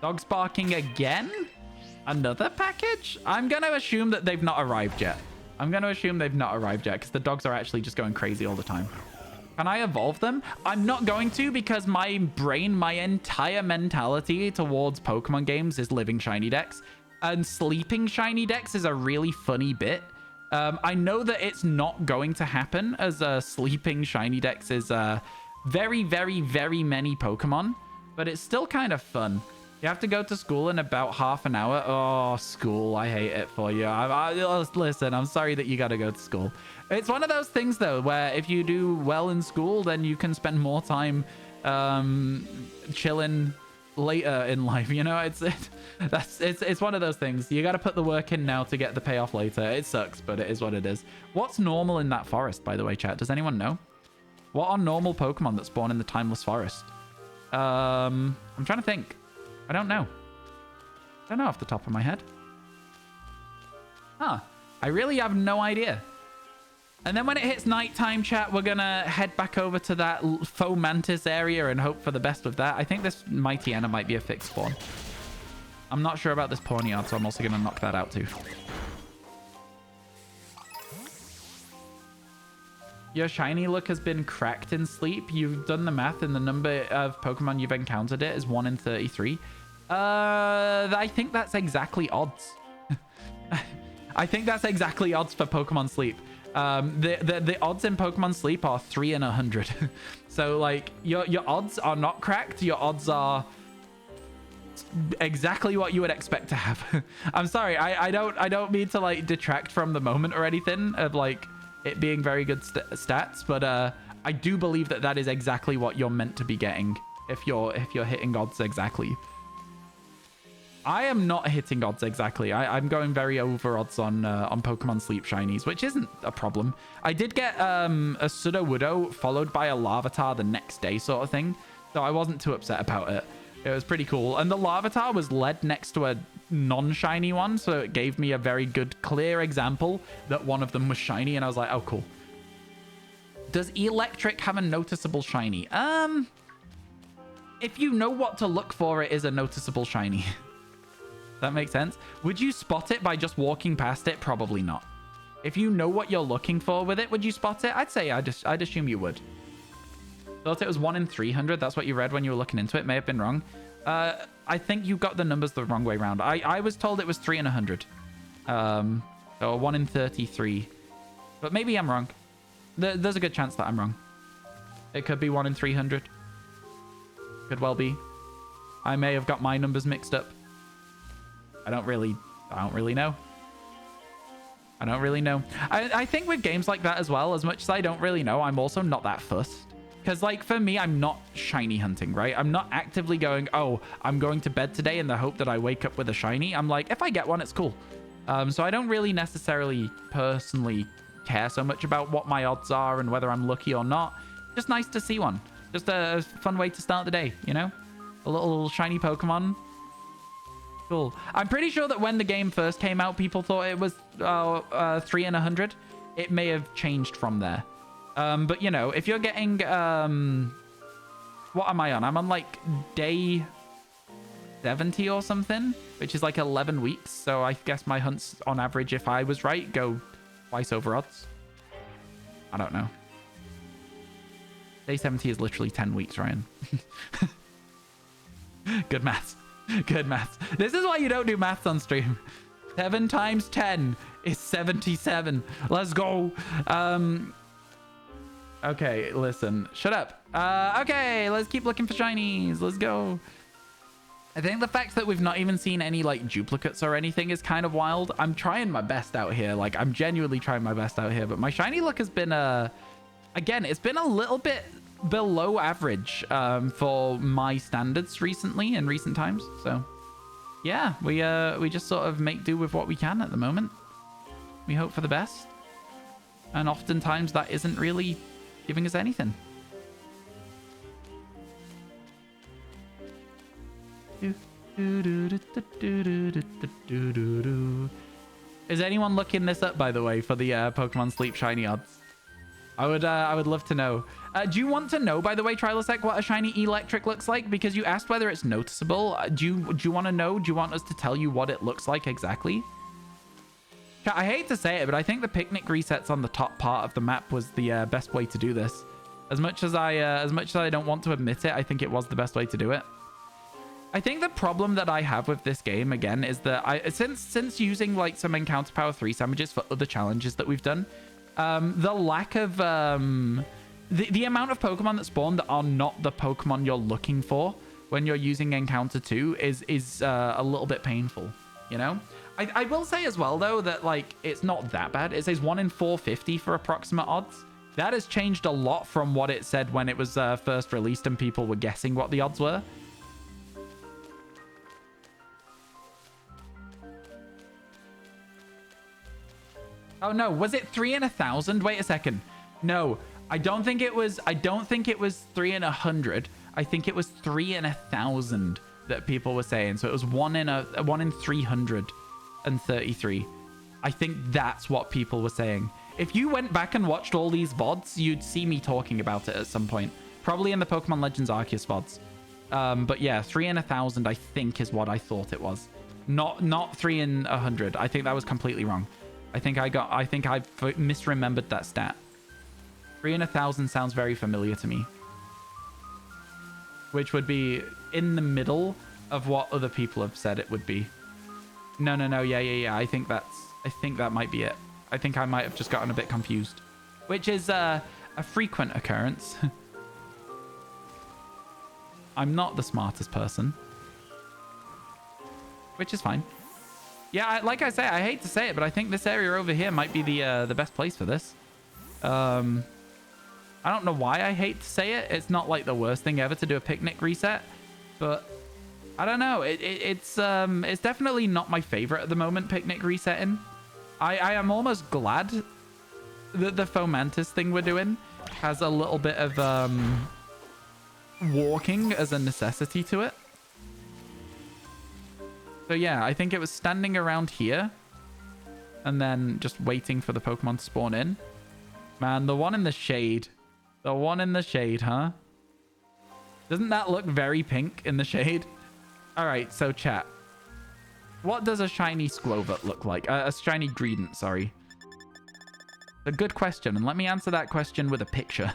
Dogs barking again? Another package? I'm going to assume that they've not arrived yet. I'm going to assume they've not arrived yet because the dogs are actually just going crazy all the time. Can I evolve them? I'm not going to because my brain, my entire mentality towards Pokemon games is living shiny dex. And sleeping shiny dex is a really funny bit. I know that it's not going to happen as sleeping shiny dex is very, very, very many Pokemon. But it's still kind of fun. You have to go to school in about half an hour. Oh, school. I hate it for you. Listen, I'm sorry that you got to go to school. It's one of those things, though, where if you do well in school, then you can spend more time chilling later in life. You know, it's one of those things. You got to put the work in now to get the payoff later. It sucks, but it is what it is. What's normal in that forest, by the way, chat? Does anyone know? What are normal Pokemon that spawn in the Timeless Forest? I'm trying to think. I don't know. I don't know off the top of my head. Huh. I really have no idea. And then when it hits nighttime, chat, we're going to head back over to that Fomantis area and hope for the best with that. I think this Mightyena might be a fixed spawn. I'm not sure about this Pawniard, so I'm also going to knock that out too. Your shiny look has been cracked in sleep. You've done the math, and the number of Pokemon you've encountered it is 1 in 33. I think that's exactly odds. I think that's exactly odds for Pokemon Sleep. The odds in Pokemon Sleep are 3 in 100. So like your odds are not cracked. Your odds are exactly what you would expect to have. I'm sorry. I don't mean to like detract from the moment or anything of like it being very good stats, but I do believe that that is exactly what you're meant to be getting if you're hitting odds exactly. I am not hitting odds exactly. I'm going very over odds on Pokemon Sleep shinies, which isn't a problem. I did get a Sudowoodo followed by a Larvitar the next day sort of thing, so I wasn't too upset about it. It was pretty cool. And the Larvitar was led next to a non-shiny one, so it gave me a very good, clear example that one of them was shiny, and I was like, oh, cool. Does Electric have a noticeable shiny? If you know what to look for, it is a noticeable shiny. That makes sense. Would you spot it by just walking past it? Probably not. If you know what you're looking for with it, would you spot it? I'd say I'd assume you would. Thought it was 1 in 300. That's what you read when you were looking into it. May have been wrong. I think you got the numbers the wrong way around. I was told it was 3 in 100. Or 1 in 33. But maybe I'm wrong. There's a good chance that I'm wrong. It could be 1 in 300. Could well be. I may have got my numbers mixed up. I don't really know. I don't really know. I think with games like that as well, as much as I don't really know, I'm also not that fussed. Because, like, for me, I'm not shiny hunting, right? I'm not actively going, oh, I'm going to bed today in the hope that I wake up with a shiny. I'm like, if I get one, it's cool. So I don't really necessarily personally care so much about what my odds are and whether I'm lucky or not. Just nice to see one. Just a fun way to start the day, you know? A little shiny Pokemon. Cool. I'm pretty sure that when the game first came out, people thought it was 3 in 100. It may have changed from there. But, you know, if you're getting... what am I on? I'm on, like, day 70 or something, which is, like, 11 weeks. So I guess my hunts, on average, if I was right, go twice over odds. I don't know. Day 70 is literally 10 weeks, Ryan. Good maths. Good maths. This is why you don't do maths on stream. 7 times 10 is 77. Let's go. Okay, listen. Shut up. Okay, let's keep looking for shinies. Let's go. I think the fact that we've not even seen any, like, duplicates or anything is kind of wild. I'm trying my best out here. Like, I'm genuinely trying my best out here. But my shiny luck has been, again, it's been a little bit below average for my standards recently, in recent times. So, yeah, we just sort of make do with what we can at the moment. We hope for the best. And oftentimes that isn't really giving us anything. Is anyone looking this up, by the way, for the Pokemon Sleep shiny odds? I would love to know. Do you want to know, by the way, Trilosec, what a shiny electric looks like? Because you asked whether it's noticeable. Do you want to know? Do you want us to tell you what it looks like exactly? I hate to say it, but I think the picnic resets on the top part of the map was the best way to do this. As much as I don't want to admit it, I think it was the best way to do it. I think the problem that I have with this game, again, is that since using, like, some Encounter Power 3 sandwiches for other challenges that we've done, the lack of the amount of Pokemon that spawn that are not the Pokemon you're looking for when you're using Encounter 2 is a little bit painful, you know? I will say as well, though, that, like, it's not that bad. It says 1 in 450 for approximate odds. That has changed a lot from what it said when it was first released and people were guessing what the odds were. Oh, no. Was it 3 in 1,000? Wait a second. No, I don't think it was 3 in 100. I think it was 3 in 1,000 that people were saying. So it was 1 in 333. I think that's what people were saying. If you went back and watched all these VoDs, you'd see me talking about it at some point. Probably in the Pokemon Legends Arceus VoDs. But yeah, 3 in 1,000, I think, is what I thought it was. Not 3 in 100. I think that was completely wrong. I think I misremembered that stat. 3 in 1,000 sounds very familiar to me. Which would be in the middle of what other people have said it would be. No. Yeah. I think that might be it. I think I might have just gotten a bit confused. Which is a frequent occurrence. I'm not the smartest person. Which is fine. Yeah, like I say, I hate to say it, but I think this area over here might be the best place for this. I don't know why I hate to say it. It's not like the worst thing ever to do a picnic reset, but I don't know. It's definitely not my favorite at the moment, picnic resetting. I am almost glad that the Fomantis thing we're doing has a little bit of walking as a necessity to it. So yeah, I think it was standing around here and then just waiting for the Pokemon to spawn in. Man, the one in the shade. The one in the shade, huh? Doesn't that look very pink in the shade? All right, so chat. What does a shiny Squovert look like? A shiny Greedent, sorry. A good question, and let me answer that question with a picture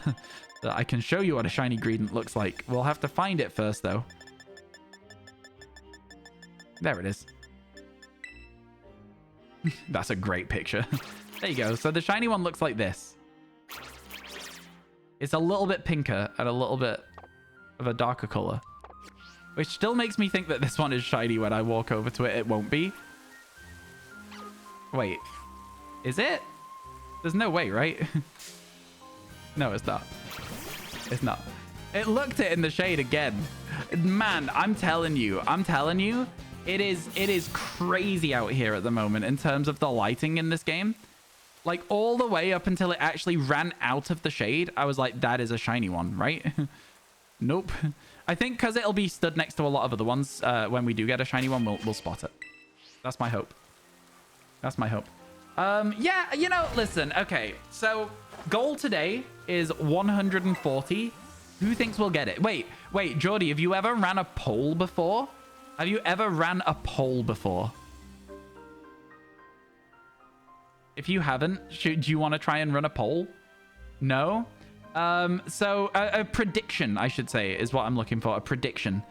that I can show you what a shiny Greedent looks like. We'll have to find it first, though. There it is. That's a great picture. There you go. So the shiny one looks like this. It's a little bit pinker and a little bit of a darker color, which still makes me think that this one is shiny. When I walk over to it, it won't be. Wait, is it? There's no way, right? No, it's not. It's not. It looked it in the shade again. Man, I'm telling you, it is crazy out here at the moment in terms of the lighting in this game. Like, all the way up until it actually ran out of the shade, I was like, that is a shiny one, right? Nope. I think because it'll be stood next to a lot of other ones, when we do get a shiny one, we'll spot it. That's my hope. That's my hope. Yeah, you know, listen. Okay, so goal today is 140. Who thinks we'll get it? Wait, Jordy, have you ever ran a poll before? Have you ever ran a poll before? If you haven't, do you want to try and run a poll? No? So a prediction, I should say, is what I'm looking for. A prediction.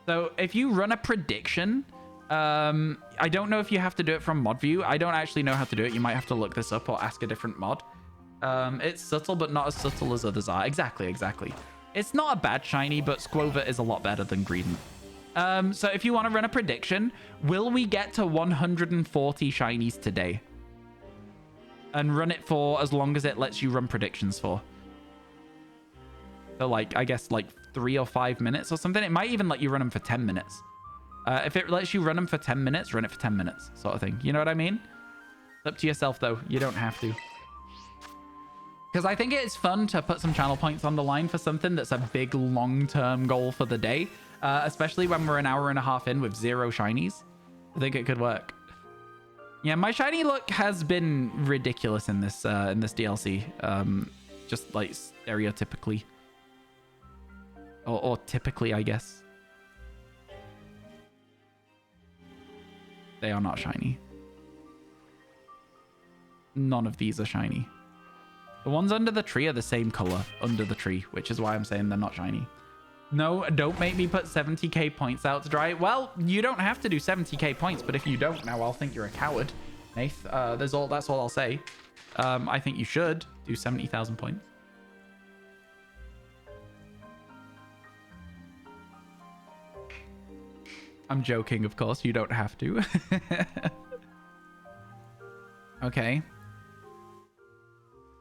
So if you run a prediction, I don't know if you have to do it from mod view. I don't actually know how to do it. You might have to look this up or ask a different mod. It's subtle, but not as subtle as others are. Exactly. It's not a bad shiny, but Squova is a lot better than Greedent. So if you want to run a prediction, will we get to 140 shinies today? And run it for as long as it lets you run predictions for. So, like, I guess, like 3 or 5 minutes or something. It might even let you run them for 10 minutes. If it lets you run them for 10 minutes, run it for 10 minutes, sort of thing. You know what I mean? It's up to yourself, though. You don't have to. Because I think it's fun to put some channel points on the line for something that's a big, long-term goal for the day. Especially when we're an hour and a half in with 0 shinies. I think it could work. Yeah, my shiny look has been ridiculous in this DLC. Just like stereotypically. Or typically, I guess. They are not shiny. None of these are shiny. The ones under the tree are the same color under the tree, which is why I'm saying they're not shiny. No, don't make me put 70k points out to dry. Well, you don't have to do 70k points, but if you don't, now I'll think you're a coward, Nath. That's all I'll say. I think you should do 70,000 points. I'm joking, of course. You don't have to. Okay.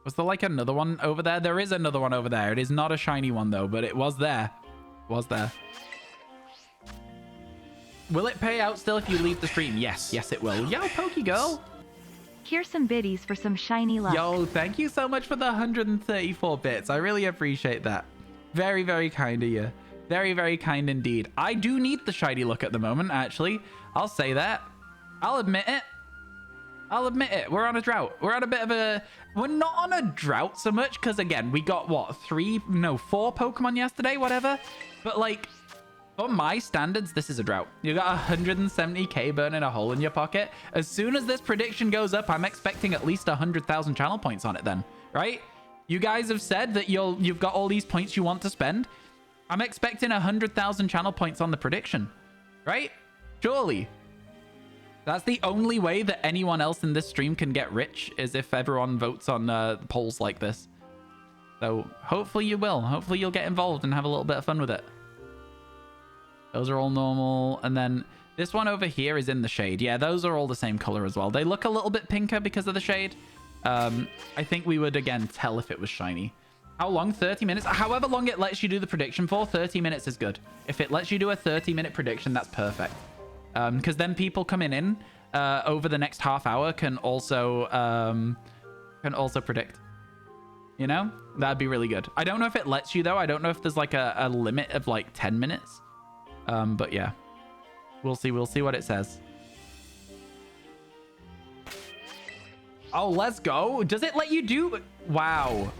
Was there like another one over there? There is another one over there. It is not a shiny one though, but it was there. It was there. Will it pay out still if you leave the stream? Yes. Yes, it will. Yo, Pokey Girl. Here's some biddies for some shiny luck. Yo, thank you so much for the 134 bits. I really appreciate that. Very, very kind of you. Very, very kind indeed. I do need the shiny look at the moment, actually. I'll say that. I'll admit it. We're on a drought. We're on a bit of a... We're not on a drought so much because, again, we got, what, 4 Pokemon yesterday, whatever. But, like, for my standards, this is a drought. You got 170k burning a hole in your pocket. As soon as this prediction goes up, I'm expecting at least 100,000 channel points on it then, right? You guys have said that you've got all these points you want to spend. I'm expecting 100,000 channel points on the prediction, right? Surely. That's the only way that anyone else in this stream can get rich, is if everyone votes on polls like this. So hopefully you will. Hopefully you'll get involved and have a little bit of fun with it. Those are all normal. And then this one over here is in the shade. Yeah, those are all the same color as well. They look a little bit pinker because of the shade. I think we would, again, tell if it was shiny. How long? 30 minutes? However long it lets you do the prediction for, 30 minutes is good. If it lets you do a 30-minute prediction, that's perfect. Because then people coming in over the next half hour can also predict. You know? That'd be really good. I don't know if it lets you, though. I don't know if there's like a limit of like 10 minutes. But yeah. We'll see. We'll see what it says. Oh, let's go. Does it let you do... Wow.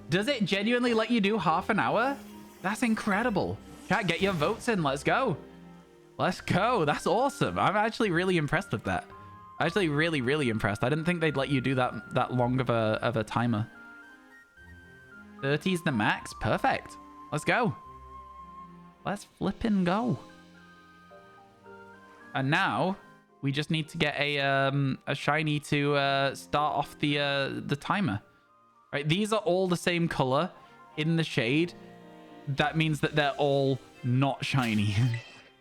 Does it genuinely let you do half an hour? That's incredible. Chat, get your votes in. Let's go. Let's go. That's awesome. I'm actually really impressed with that. Actually, really, really impressed. I didn't think they'd let you do that long of a timer. 30's the max. Perfect. Let's go. Let's flippin' go. And now we just need to get a shiny to start off the timer. Right, these are all the same color in the shade. That means that they're all not shiny.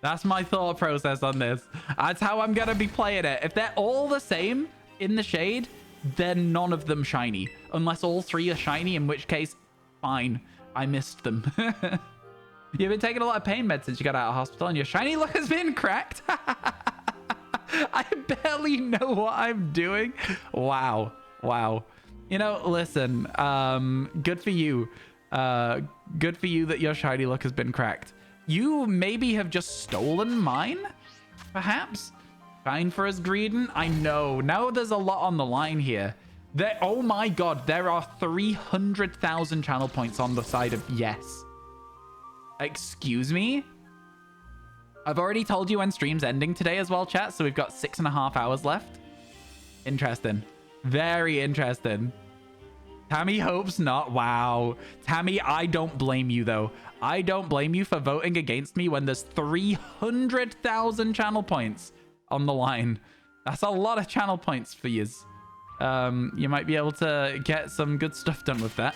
That's my thought process on this. That's how I'm gonna be playing it. If they're all the same in the shade, then none of them shiny. Unless all 3 are shiny, in which case, fine. I missed them. You've been taking a lot of pain meds since you got out of hospital and your shiny luck has been cracked. I barely know what I'm doing. Wow. Wow. You know, listen, good for you. Good for you that your shiny luck has been cracked. You maybe have just stolen mine, perhaps? Fine for us, Greedon. I know. Now there's a lot on the line here. Oh my god, there are 300,000 channel points on the side of yes. Excuse me? I've already told you when stream's ending today as well, chat, so we've got 6.5 hours left. Interesting. Very interesting. Tammy hopes not. Wow. Tammy, I don't blame you, though. I don't blame you for voting against me when there's 300,000 channel points on the line. That's a lot of channel points for yous. You might be able to get some good stuff done with that.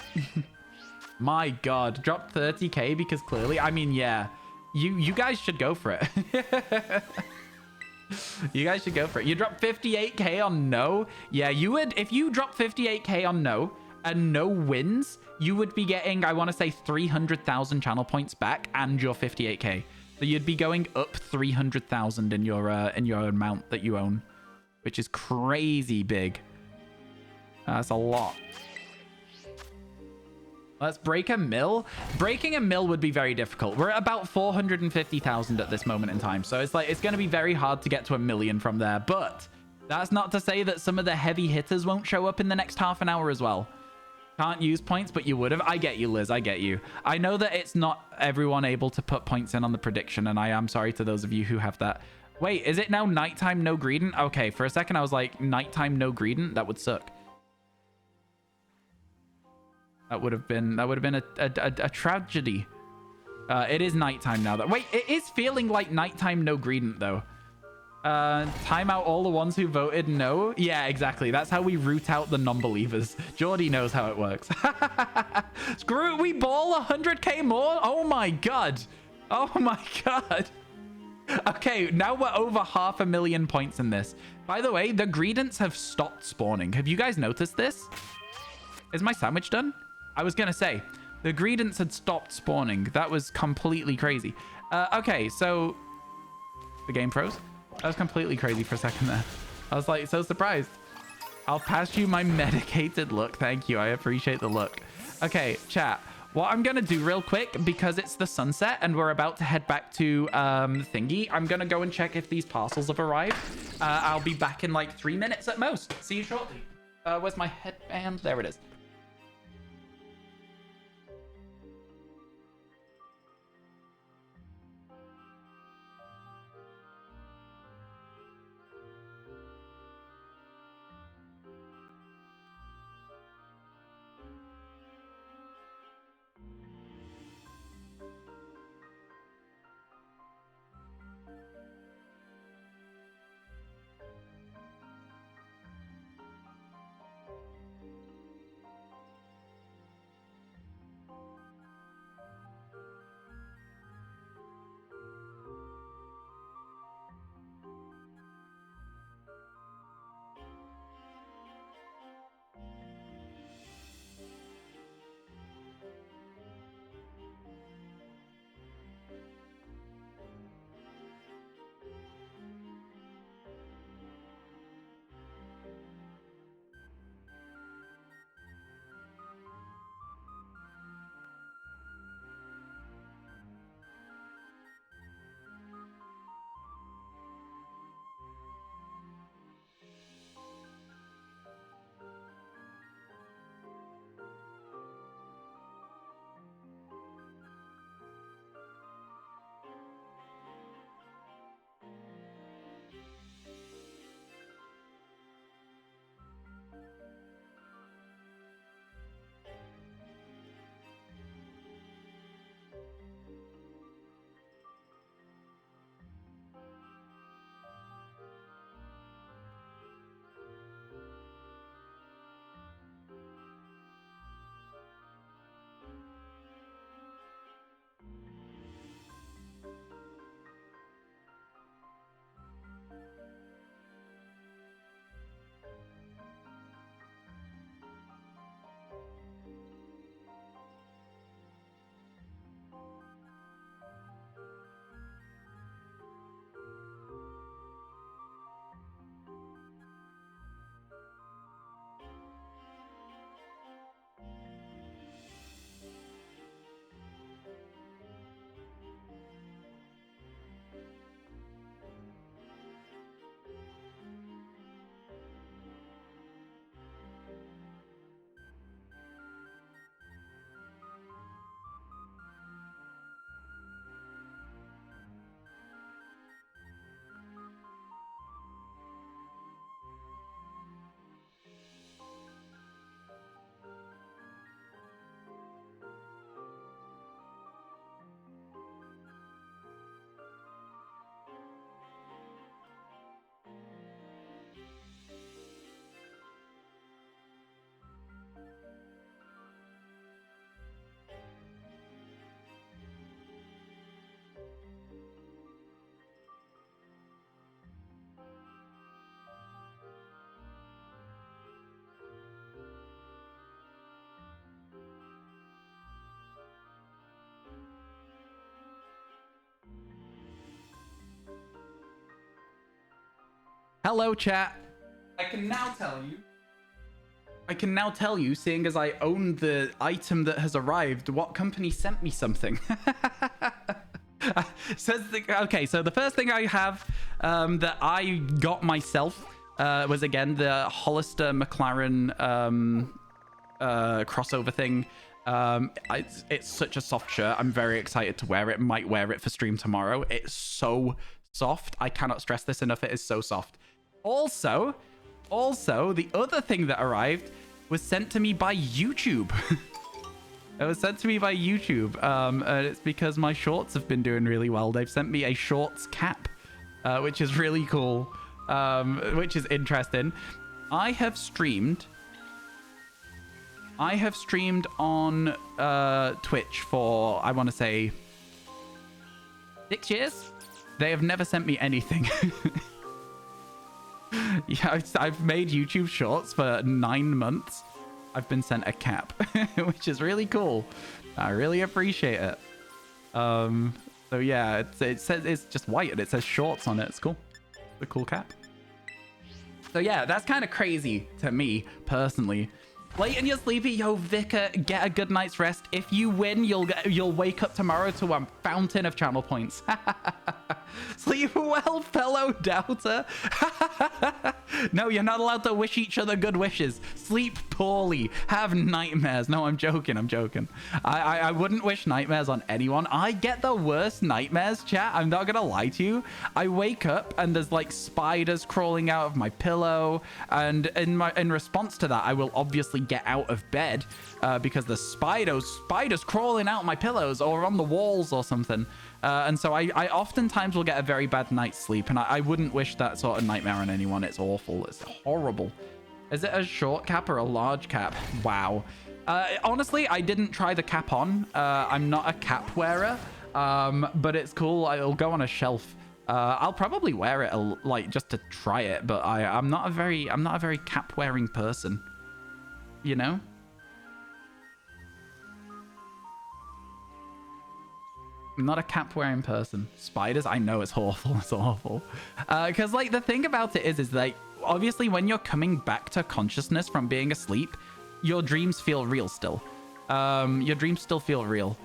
My god. Dropped 30k because clearly... I mean, yeah. You guys should go for it. You guys should go for it. You dropped 58k on no. Yeah, you would... If you drop 58k on no and no wins, you would be getting, I want to say, 300,000 channel points back and your 58k. So you'd be going up 300,000 in your amount that you own, which is crazy big. That's a lot. Let's break a mill. Breaking a mill would be very difficult. We're at about 450,000 at this moment in time. So it's going to be very hard to get to 1 million from there. But that's not to say that some of the heavy hitters won't show up in the next half an hour as well. Can't use points, but you would have. I get you, Liz. I get you. I know that it's not everyone able to put points in on the prediction, and I am sorry to those of you who have that. Wait, is it now nighttime no greedent? Okay, for a second I was like, nighttime no greedent? That would suck. That would have been a tragedy. It is nighttime now. Wait, it is feeling like nighttime no greedent though. Time out all the ones who voted no. Yeah, exactly. That's how we root out the non-believers. Geordie knows how it works. Screw it, we ball 100k more. Oh my god. Oh my god. Okay, now we're over 500,000 points in this. By the way, the greedents have stopped spawning. Have you guys noticed this? Is my sandwich done? I was gonna say, the greedents had stopped spawning. That was completely crazy. Okay, so the game froze. That was completely crazy for a second there. I was like so surprised. I'll pass you my medicated look. Thank you. I appreciate the look. Okay, chat. What I'm gonna do real quick, because it's the sunset and we're about to head back to thingy, I'm gonna go and check if these parcels have arrived. I'll be back in like 3 minutes at most. See you shortly. Where's my headband? There it is. Hello, chat. I can now tell you, seeing as I own the item that has arrived, what company sent me something. Okay, so the first thing I have that I got myself was, again, the Hollister McLaren crossover thing. It's such a soft shirt. I'm very excited to wear it. Might wear it for stream tomorrow. It's so soft. I cannot stress this enough. It is so soft. Also, the other thing that arrived was sent to me by YouTube. It was sent to me by YouTube. And it's because my shorts have been doing really well. They've sent me a shorts cap, which is really cool, which is interesting. I have streamed on Twitch for, I want to say, 6 years. They have never sent me anything. Yeah, I've made YouTube shorts for 9 months. I've been sent a cap, which is really cool. I really appreciate it. So yeah, it says it's just white and it says shorts on it. It's cool. It's a cool cap. So yeah, that's kind of crazy to me personally. Late and you're sleepy, yo Vicar, get a good night's rest. If you win, you'll wake up tomorrow to a fountain of channel points. Sleep well, fellow doubter. No, you're not allowed to wish each other good wishes. Sleep poorly. Have nightmares. No, I'm joking. I wouldn't wish nightmares on anyone. I get the worst nightmares, chat. I'm not gonna lie to you. I wake up and there's like spiders crawling out of my pillow, and in response to that, I will obviously get out of bed because the spiders crawling out my pillows or on the walls or something. And so I oftentimes will get a very bad night's sleep, and I wouldn't wish that sort of nightmare on anyone. It's awful. It's horrible. Is it a short cap or a large cap? Wow. Honestly, I didn't try the cap on. I'm not a cap wearer, but it's cool. It'll go on a shelf. I'll probably wear it like just to try it, but I'm not a very cap wearing person, you know? I'm not a cap-wearing person. Spiders, I know it's awful. It's awful. Because, like, the thing about it is like, obviously, when you're coming back to consciousness from being asleep, your dreams feel real still. Your dreams still feel real.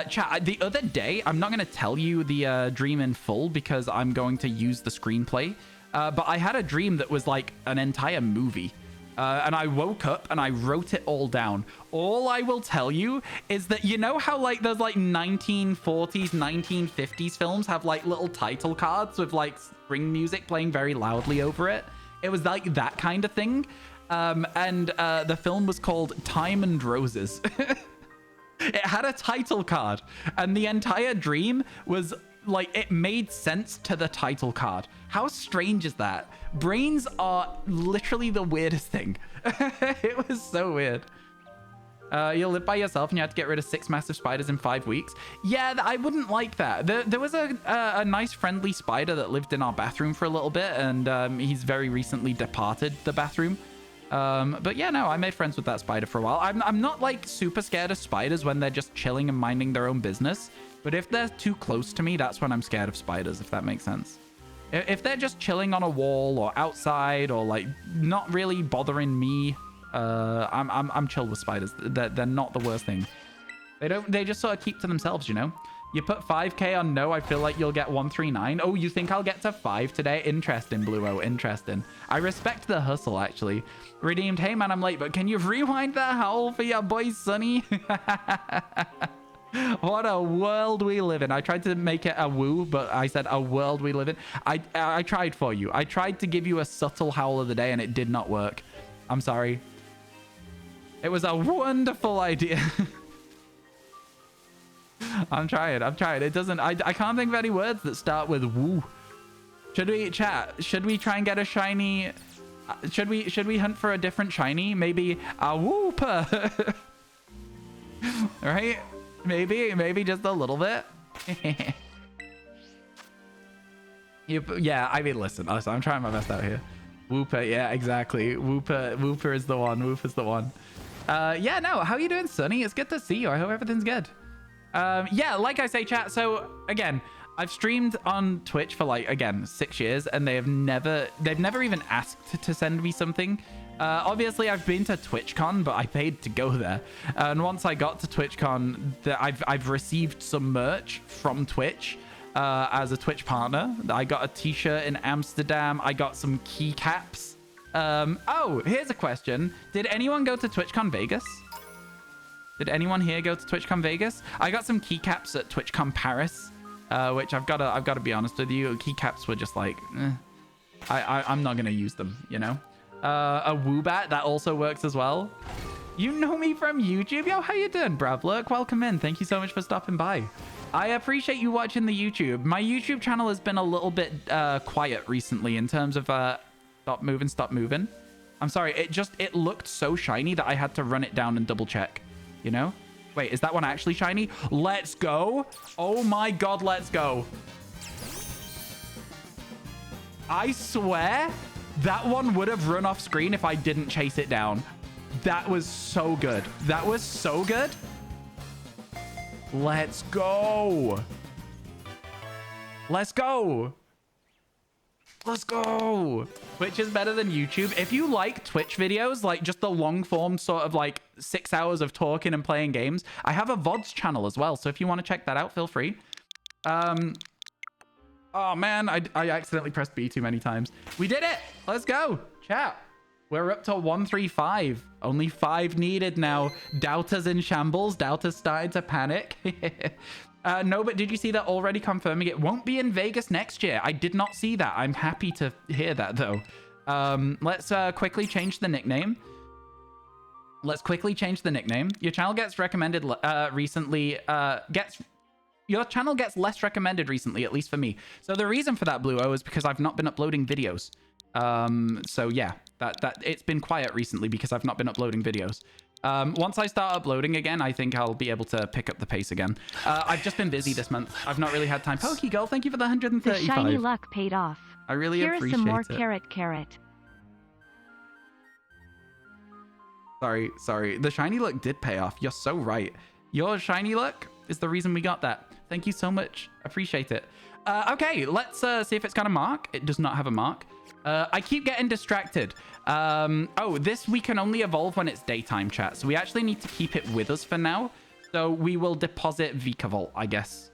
Chat, the other day, I'm not going to tell you the dream in full because I'm going to use the screenplay. But I had a dream that was like an entire movie. And I woke up and I wrote it all down. All I will tell you is that, you know how like those like 1940s, 1950s films have like little title cards with like spring music playing very loudly over it? It was like that kind of thing. And the film was called Time and Roses. It had a title card, and the entire dream was like, it made sense to the title card. How strange is that? Brains are literally the weirdest thing. It was so weird. You'll live by yourself and you have to get rid of 6 massive spiders in 5 weeks. Yeah, I wouldn't like that. There was a nice friendly spider that lived in our bathroom for a little bit, and he's very recently departed the bathroom. But yeah, no, I made friends with that spider for a while. I'm not like super scared of spiders when they're just chilling and minding their own business. But if they're too close to me, that's when I'm scared of spiders, if that makes sense. If they're just chilling on a wall or outside or like not really bothering me, I'm chill with spiders. They're not the worst thing. They just sort of keep to themselves, you know? You put 5k on no, I feel like you'll get 139. Oh, you think I'll get to 5 today? Interesting, Bluo, interesting. I respect the hustle, actually. Redeemed, hey man, I'm late, but can you rewind that howl for your boy Sonny? What a world we live in. I tried to make it a woo, but I said a world we live in. I tried for you. I tried to give you a subtle howl of the day and it did not work. I'm sorry. It was a wonderful idea. I'm trying. It doesn't, I can't think of any words that start with woo. Should we try and get a shiny, should we hunt for a different shiny? Maybe a whooper. Right? Maybe just a little bit. Yeah, I mean, listen, I'm trying my best out here. Whooper, yeah, exactly. Whooper is the one. Whooper's the one. Yeah, no, how you doing, Sonny? It's good to see you. I hope everything's good. Yeah, like I say, chat. So again, I've streamed on Twitch for like, again, 6 years, and they've never even asked to send me something. Obviously, I've been to TwitchCon, but I paid to go there. And once I got to TwitchCon, I've received some merch from Twitch as a Twitch partner. I got a t-shirt in Amsterdam. I got some keycaps. Oh, here's a question. Did anyone go to TwitchCon Vegas? Did anyone here go to TwitchCon Vegas? I got some keycaps at TwitchCon Paris, which I've got to be honest with you. Keycaps were just like, I'm not gonna use them, you know. A Woobat that also works as well. You know me from YouTube, yo. How you doing, bruv? Look, welcome in. Thank you so much for stopping by. I appreciate you watching the YouTube. My YouTube channel has been a little bit quiet recently in terms of stop moving. I'm sorry. It looked so shiny that I had to run it down and double check. You know? Wait, is that one actually shiny? Let's go. Oh my god, let's go. I swear that one would have run off screen if I didn't chase it down. That was so good. That was so good. Let's go. Let's go. Let's go. Twitch is better than YouTube. If you like Twitch videos, like just the long form sort of like 6 hours of talking and playing games, I have a VoDs channel as well. So if you want to check that out, feel free. Oh man, I accidentally pressed B too many times. We did it. Let's go. Chat. We're up to 135. Only 5 needed now. Doubters in shambles. Doubters starting to panic. No, but did you see that already confirming it won't be in Vegas next year? I did not see that. I'm happy to hear that, though. Let's quickly change the nickname. Your channel gets recommended recently. Your channel gets less recommended recently, at least for me. So the reason for that, Blue O, is because I've not been uploading videos. So yeah, that it's been quiet recently because I've not been uploading videos. Once I start uploading again, I think I'll be able to pick up the pace again. I've just been busy this month. I've not really had time. Pokegirl, thank you for the 135. The shiny luck paid off. I really appreciate it. Here is some more carrot. Sorry. The shiny luck did pay off. You're so right. Your shiny luck is the reason we got that. Thank you so much. Appreciate it. Okay, let's see if it's got a mark. It does not have a mark. I keep getting distracted. Oh, this we can only evolve when it's daytime, chat. So we actually need to keep it with us for now. So we will deposit Vikavolt, I guess.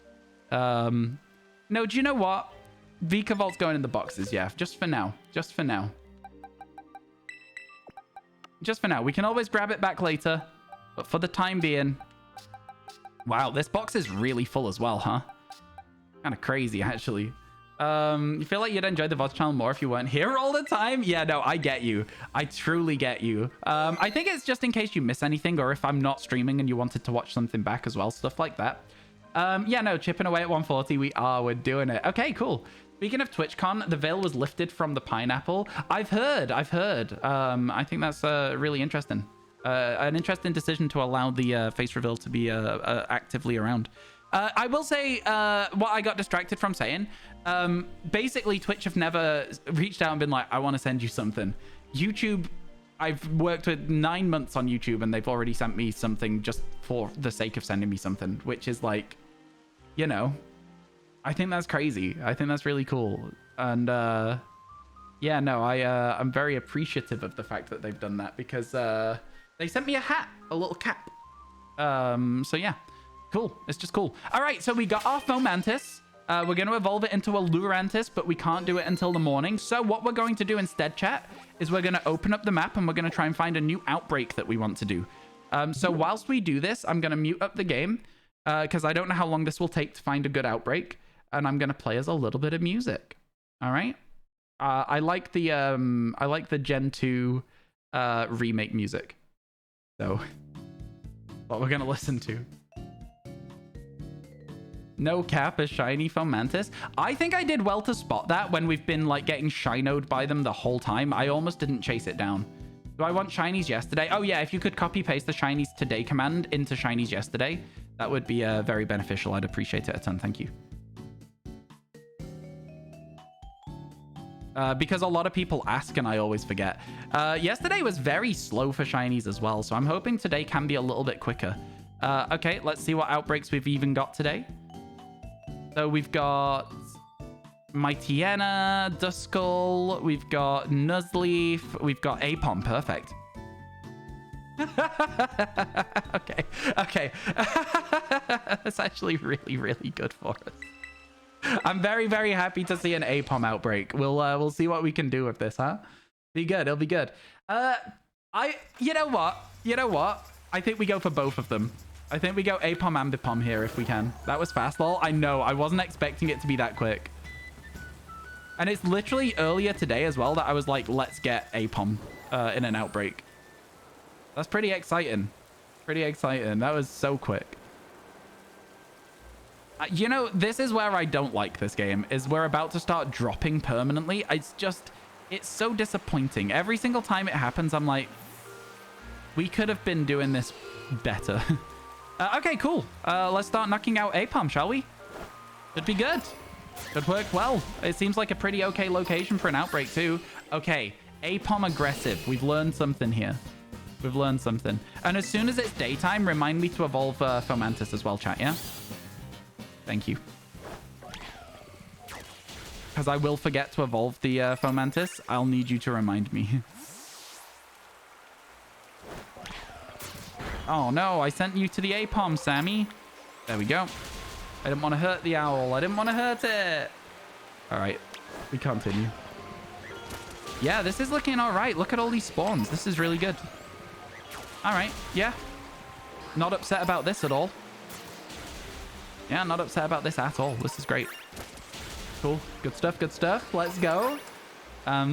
No, do you know what? Vikavolt's going in the boxes, yeah. Just for now. Just for now. We can always grab it back later. But for the time being... Wow, this box is really full as well, huh? Kind of crazy, actually. You feel like you'd enjoy the VoDs channel more if you weren't here all the time? Yeah, no, I get you. I truly get you. I think it's just in case you miss anything or if I'm not streaming and you wanted to watch something back as well, stuff like that. Yeah, no, chipping away at 140. We're doing it. Okay, cool. Speaking of TwitchCon, the veil was lifted from the pineapple. I've heard. I think that's really interesting. An interesting decision to allow the face reveal to be actively around. I will say what I got distracted from saying. Basically, Twitch have never reached out and been like, I want to send you something. YouTube, I've worked with 9 months on YouTube and they've already sent me something just for the sake of sending me something, which is like, you know, I think that's crazy. I think that's really cool. And yeah, no, I'm very appreciative of the fact that they've done that because they sent me a hat, a little cap. So yeah. Cool. It's just cool. All right, so we got our Fomantis. We're going to evolve it into a Lurantis, but we can't do it until the morning. So what we're going to do instead, chat, is we're going to open up the map and we're going to try and find a new outbreak that we want to do. So whilst we do this, I'm going to mute up the game because I don't know how long this will take to find a good outbreak. And I'm going to play us a little bit of music. All right. I like the Gen 2 remake music. So what we're going to listen to. No cap, a shiny Fomantis. I think I did well to spot that when we've been like getting shinoed by them the whole time. I almost didn't chase it down. Do I want shinies yesterday? Oh yeah, if you could copy paste the shinies today command into shinies yesterday, that would be very beneficial. I'd appreciate it a ton. Thank you. Because a lot of people ask and I always forget. Yesterday was very slow for shinies as well, so I'm hoping today can be a little bit quicker. Okay, let's see what outbreaks we've even got today. So we've got Mightyena, Duskull, we've got Nuzleaf, we've got Apom. Perfect. Okay, okay. That's actually really, really good for us. I'm very, very happy to see an Apom outbreak. We'll see what we can do with this, huh? Be good. It'll be good. You know what? You know what? I think we go for both of them. I think we go Apom and Bipom here if we can. That was fast, lol. I know. I wasn't expecting it to be that quick. And it's literally earlier today as well that I was like, let's get Apom in an outbreak. That's pretty exciting. Pretty exciting. That was so quick. You know, this is where I don't like this game, is we're about to start dropping permanently. It's so disappointing. Every single time it happens, I'm like, we could have been doing this better. Okay, cool. Let's start knocking out Apom, shall we? Should be good. Could work well. It seems like a pretty okay location for an outbreak too. Okay, Apom aggressive. We've learned something here. We've learned something. And as soon as it's daytime, remind me to evolve Fomantis as well, chat, yeah? Thank you. Because I will forget to evolve the Fomantis. I'll need you to remind me. Oh no, I sent you to the Apom, Sammy. There we go. I didn't want to hurt the owl. I didn't want to hurt it. All right, we continue. Yeah, this is looking all right. Look at all these spawns. This is really good. All right, yeah. Not upset about this at all. Yeah, not upset about this at all. This is great. Cool. Good stuff, good stuff. Let's go.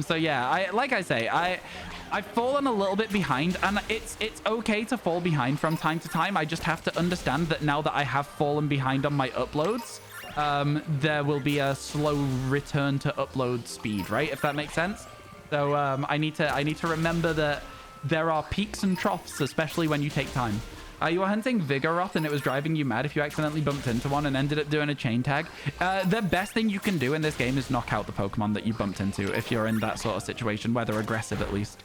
So yeah, like I say, I've fallen a little bit behind, and it's okay to fall behind from time to time. I just have to understand that now that I have fallen behind on my uploads, there will be a slow return to upload speed, right? If that makes sense. So I need to remember that there are peaks and troughs, especially when you take time. You were hunting Vigoroth and it was driving you mad if you accidentally bumped into one and ended up doing a chain tag. The best thing you can do in this game is knock out the Pokemon that you bumped into if you're in that sort of situation, where they're aggressive at least.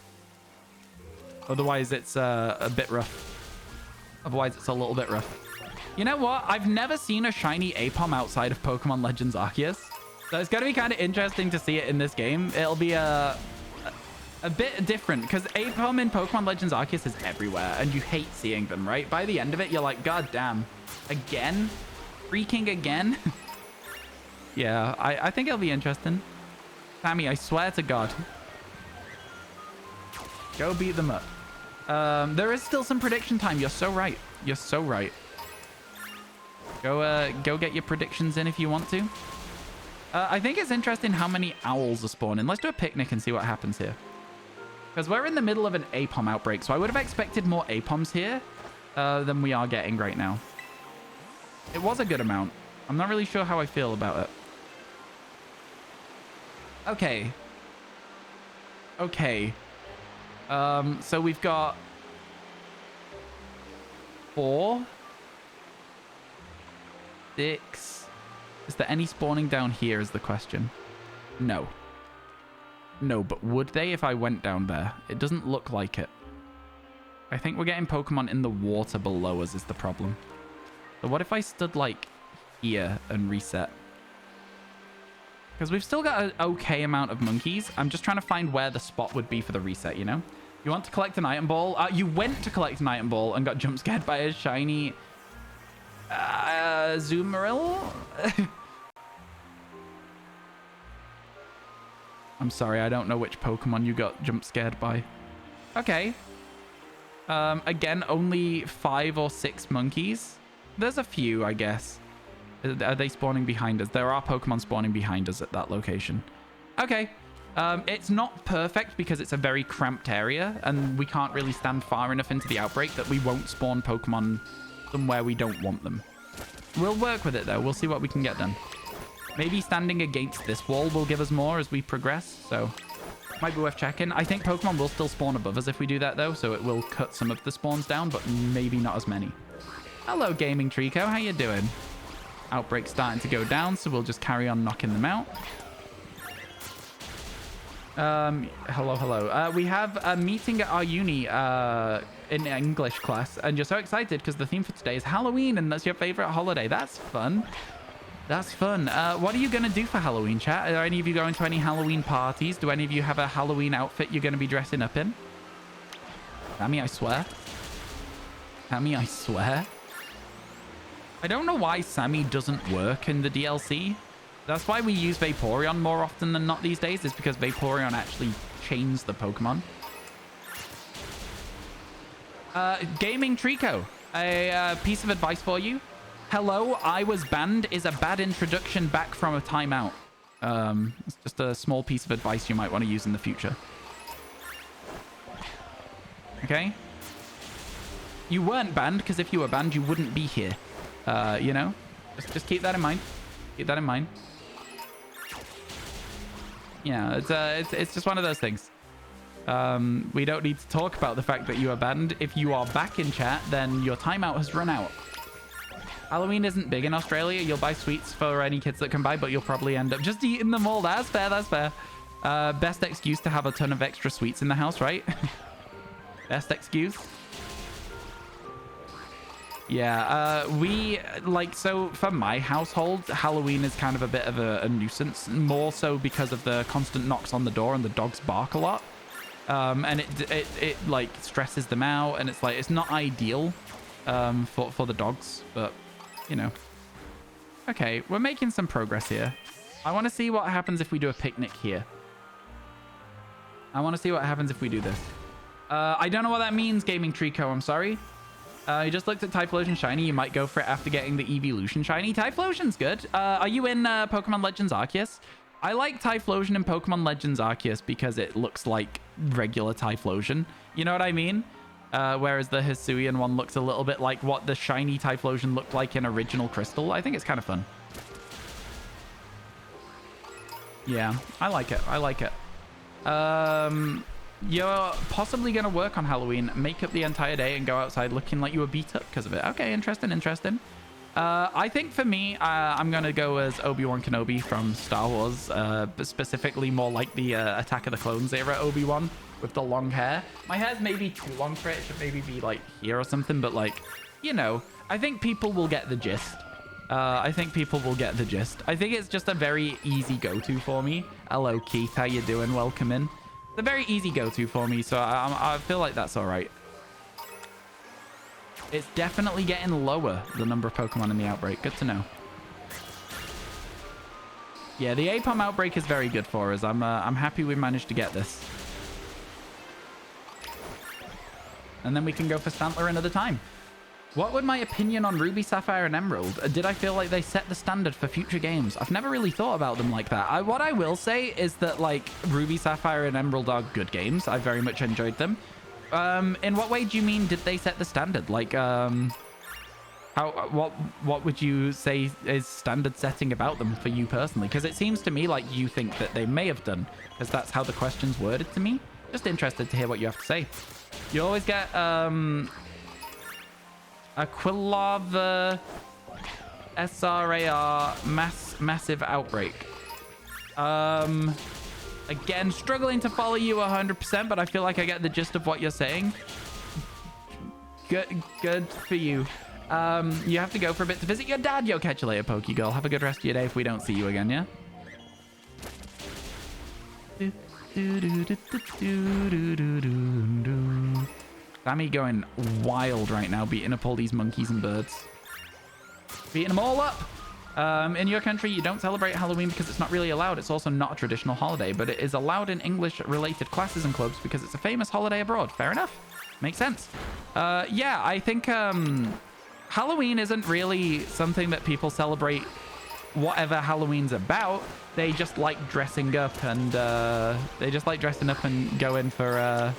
Otherwise, it's a bit rough. Otherwise, it's a little bit rough. You know what? I've never seen a shiny Apom outside of Pokemon Legends Arceus. So it's going to be kind of interesting to see it in this game. It'll be a bit different because Apom in Pokemon Legends Arceus is everywhere and you hate seeing them, right? By the end of it, you're like, God damn, again? Freaking again? Yeah, I think it'll be interesting. Sammy, I swear to God. Go beat them up. There is still some prediction time. You're so right. You're so right. Go get your predictions in if you want to. I think it's interesting how many owls are spawning. Let's do a picnic and see what happens here. Because we're in the middle of an Apom outbreak, so I would have expected more Apoms here than we are getting right now. It was a good amount. I'm not really sure how I feel about it. Okay. Okay. So we've got 4, 6. Is there any spawning down here is the question. No. No, but would they if I went down there? It doesn't look like it. I think we're getting Pokemon in the water below us is the problem. So what if I stood like here and reset? Because we've still got an okay amount of monkeys. I'm just trying to find where the spot would be for the reset, you know? You want to collect an item ball? You went to collect an item ball and got jump scared by a shiny Zoomeril? I'm sorry, I don't know which Pokemon you got jump scared by. Okay. Again, only 5 or 6 monkeys. There's a few, I guess. Are they spawning behind us? There are Pokemon spawning behind us at that location. Okay. It's not perfect because it's a very cramped area and we can't really stand far enough into the outbreak that we won't spawn Pokemon somewhere we don't want them. We'll work with it though. We'll see what we can get done. Maybe standing against this wall will give us more as we progress, so might be worth checking. I think Pokemon will still spawn above us if we do that though, so it will cut some of the spawns down, but maybe not as many. Hello, Gaming Trico. How you doing? Outbreak's starting to go down, so we'll just carry on knocking them out. Hello. We have a meeting at our uni in English class, and you're so excited because the theme for today is Halloween, and that's your favorite holiday. That's fun. That's fun. What are you going to do for Halloween, chat? Are any of you going to any Halloween parties? Do any of you have a Halloween outfit you're going to be dressing up in? Sammy, I swear. Sammy, I swear. I don't know why Sammy doesn't work in the DLC. That's why we use Vaporeon more often than not these days, is because Vaporeon actually chains the Pokemon. Gaming Trico, a piece of advice for you. Hello, I was banned is a bad introduction back from a timeout. It's just a small piece of advice you might want to use in the future. Okay? You weren't banned, because if you were banned, you wouldn't be here. You know? Just keep that in mind. Keep that in mind. Yeah, it's just one of those things. We don't need to talk about the fact that you are banned. If you are back in chat, then your timeout has run out. Halloween isn't big in Australia. You'll buy sweets for any kids that can buy, but you'll probably end up just eating them all. That's fair, that's fair. Best excuse to have a ton of extra sweets in the house, right? Best excuse. Yeah, so for my household, Halloween is kind of a bit of a nuisance, more so because of the constant knocks on the door and the dogs bark a lot. And it like stresses them out, and it's like, it's not ideal for the dogs, but you know. Okay, we're making some progress here. I want to see what happens if we do a picnic here. I want to see what happens if we do this. I don't know what that means, Gaming Trico. I'm sorry. You just looked at Typhlosion Shiny. You might go for it after getting the Evolution Shiny. Typhlosion's good. Are you in Pokemon Legends Arceus? I like Typhlosion in Pokemon Legends Arceus because it looks like regular Typhlosion. You know what I mean? Whereas the Hisuian one looks a little bit like what the shiny Typhlosion looked like in Original Crystal. I think it's kind of fun. Yeah, I like it. I like it. You're possibly going to work on Halloween, make up the entire day, and go outside looking like you were beat up because of it. Okay, interesting, interesting. I think for me, I'm going to go as Obi-Wan Kenobi from Star Wars, but specifically more like the Attack of the Clones era Obi-Wan with the long hair. My hair's maybe too long for it. It should maybe be like here or something, but like, you know, I think people will get the gist. I think people will get the gist. I think it's just a very easy go-to for me. Hello, Keith. How you doing? Welcome in. It's a very easy go-to for me, so I feel like that's all right. It's definitely getting lower, the number of Pokemon in the outbreak. Good to know. Yeah, the Apom outbreak is very good for us. I'm happy we managed to get this. And then we can go for Stantler another time. What would my opinion on Ruby, Sapphire, and Emerald? Did I feel like they set the standard for future games? I've never really thought about them like that. What I will say is that, like, Ruby, Sapphire, and Emerald are good games. I very much enjoyed them. In what way do you mean did they set the standard? Like, what would you say is standard setting about them for you personally? Because it seems to me like you think that they may have done, because that's how the question's worded to me. Just interested to hear what you have to say. You always get, Aquilava SRAR massive outbreak. Again, struggling to follow you 100%, but I feel like I get the gist of what you're saying. Good for you. You have to go for a bit to visit your dad. Yo, catch you later, Pokegirl. Have a good rest of your day if we don't see you again, yeah? Sammy going wild right now, beating up all these monkeys and birds. Beating them all up. In your country, you don't celebrate Halloween because it's not really allowed. It's also not a traditional holiday, but it is allowed in English-related classes and clubs because it's a famous holiday abroad. Fair enough. Makes sense. Yeah, I think Halloween isn't really something that people celebrate whatever Halloween's about. They just like dressing up and going for a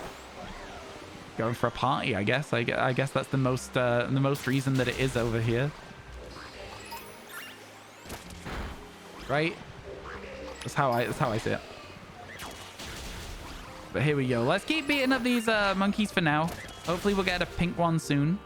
party, I guess. I guess that's the most reason that it is over here. Right? That's how I see it. But here we go. Let's keep beating up these monkeys for now. Hopefully we'll get a pink one soon.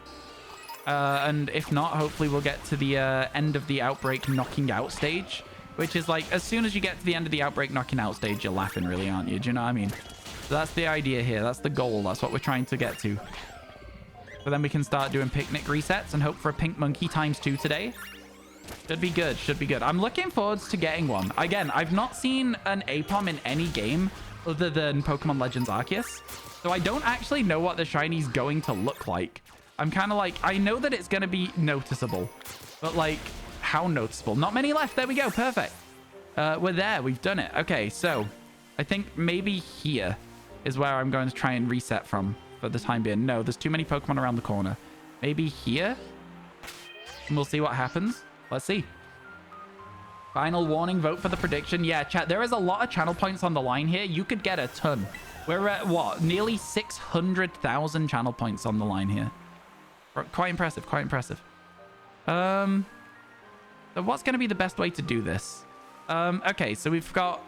And if not, hopefully we'll get to the end of the outbreak knocking out stage. Which is like, as soon as you get to the end of the outbreak knocking out stage, you're laughing really, aren't you? Do you know what I mean? So that's the idea here. That's the goal. That's what we're trying to get to. So then we can start doing picnic resets and hope for a pink monkey ×2 today. Should be good. Should be good. I'm looking forward to getting one. Again, I've not seen an APOM in any game other than Pokemon Legends Arceus. So I don't actually know what the shiny's going to look like. I'm kind of like, I know that it's going to be noticeable. But like, how noticeable? Not many left. There we go. Perfect. We're there. We've done it. Okay, so I think maybe here is where I'm going to try and reset from for the time being. No, there's too many Pokemon around the corner. Maybe here? And we'll see what happens. Let's see. Final warning, vote for the prediction. Yeah, chat, there is a lot of channel points on the line here. You could get a ton. We're at, what, nearly 600,000 channel points on the line here. Quite impressive, quite impressive. So what's going to be the best way to do this? Okay, so we've got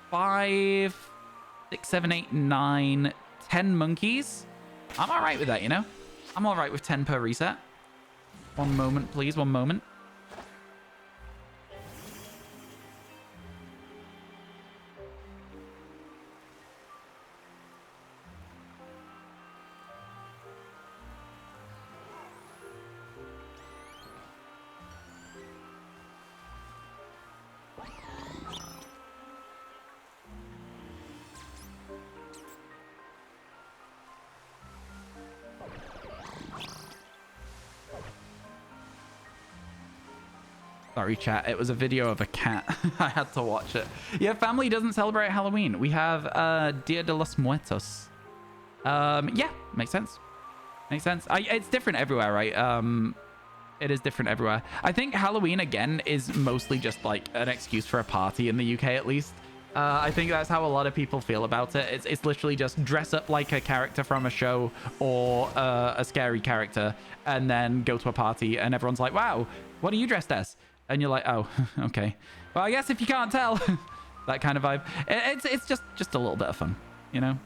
5, 6, 7, 8, 9, 10 monkeys. I'm all right with that, you know? I'm all right with 10 per reset. One moment, please. One moment. Sorry, chat. It was a video of a cat. I had to watch it. Yeah, family doesn't celebrate Halloween. We have Dia de los Muertos. Yeah, makes sense. Makes sense. It's different everywhere, right? It is different everywhere. I think Halloween, again, is mostly just like an excuse for a party in the UK, at least. I think that's how a lot of people feel about it. It's literally just dress up like a character from a show or a scary character and then go to a party and everyone's like, wow, what are you dressed as? And you're like, oh, okay. Well, I guess if you can't tell, that kind of vibe. It's just a little bit of fun, you know?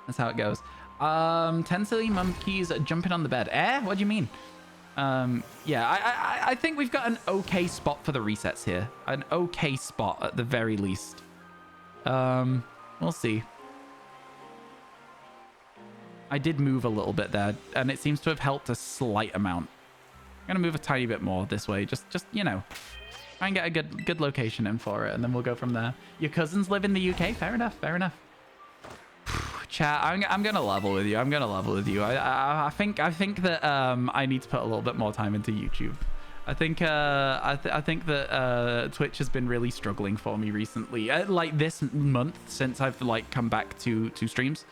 That's how it goes. 10 silly monkeys jumping on the bed. What do you mean? Yeah, I think we've got an okay spot for the resets here. An okay spot at the very least. We'll see. I did move a little bit there, and it seems to have helped a slight amount. I'm gonna move a tiny bit more this way, just you know, try and get a good location in for it, and then we'll go from there. Your cousins live in the UK? Fair enough, fair enough. Chat, I'm gonna level with you. I'm gonna level with you. I think that I need to put a little bit more time into YouTube. I think that Twitch has been really struggling for me recently. Like this month since I've like come back to streams,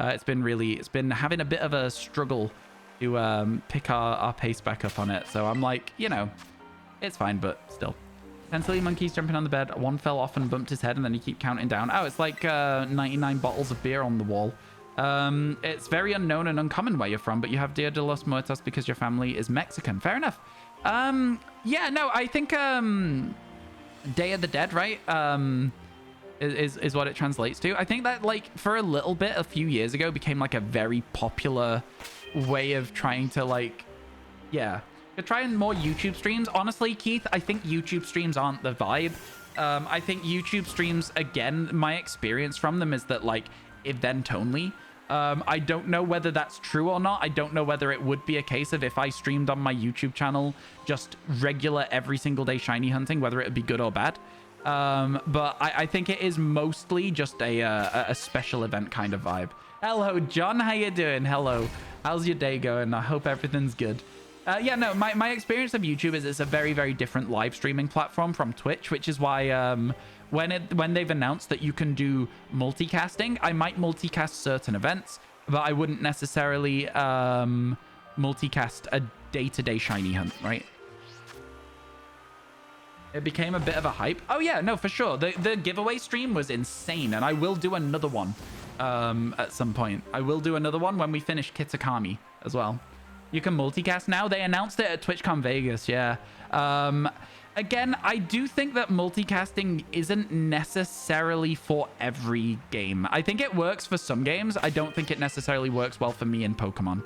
it's been having a bit of a struggle to pick our pace back up on it. So I'm like, you know, it's fine, but still. 10 silly monkeys jumping on the bed. One fell off and bumped his head, and then you keep counting down. Oh, it's like 99 bottles of beer on the wall. It's very unknown and uncommon where you're from, but you have Dia de los Muertos because your family is Mexican. Fair enough. Yeah, no, I think Day of the Dead, right? Is what it translates to. I think that like for a little bit a few years ago became like a very popular way of trying to like, yeah. You're trying more YouTube streams. Honestly, Keith, I think YouTube streams aren't the vibe. I think YouTube streams, again, my experience from them is that like event only. I don't know whether that's true or not. I don't know whether it would be a case of if I streamed on my YouTube channel just regular every single day shiny hunting, whether it would be good or bad. But I think it is mostly just a special event kind of vibe. Hello, John. How you doing? Hello. How's your day going? I hope everything's good. Yeah, no, my experience of YouTube is it's a very, very different live streaming platform from Twitch, which is why when they've announced that you can do multicasting, I might multicast certain events, but I wouldn't necessarily multicast a day-to-day shiny hunt, right? It became a bit of a hype. Oh yeah, no, for sure. The giveaway stream was insane, and I will do another one at some point. I will do another one when we finish Kitakami as well. You can multicast now. They announced it at TwitchCon Vegas, yeah. Again, I do think that multicasting isn't necessarily for every game. I think it works for some games. I don't think it necessarily works well for me in Pokemon.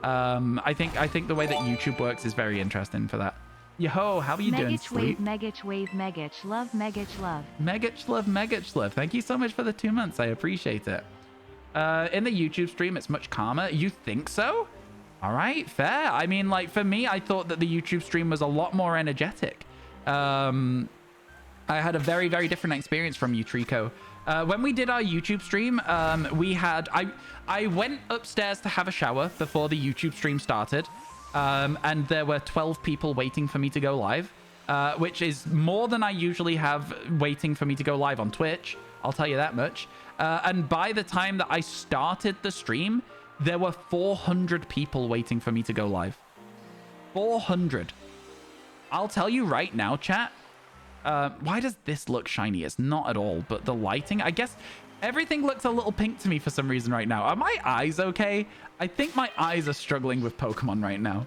I think the way that YouTube works is very interesting for that. Yo, how are you doing, Sleep? Megach wave, Megach love, Megach love. Megach love, Megach love. Thank you so much for the 2 months. I appreciate it. In the YouTube stream, it's much calmer. You think so? All right, fair. I mean, like, for me, I thought that the YouTube stream was a lot more energetic. I had a very, very different experience from you, Trico. When we did our YouTube stream, I went upstairs to have a shower before the YouTube stream started. And there were 12 people waiting for me to go live, which is more than I usually have waiting for me to go live on Twitch. I'll tell you that much. And by the time that I started the stream, there were 400 people waiting for me to go live. 400. I'll tell you right now, chat. Why does this look shiny? It's not at all, but the lighting, I guess everything looks a little pink to me for some reason right now. Are my eyes okay? I think my eyes are struggling with Pokemon right now.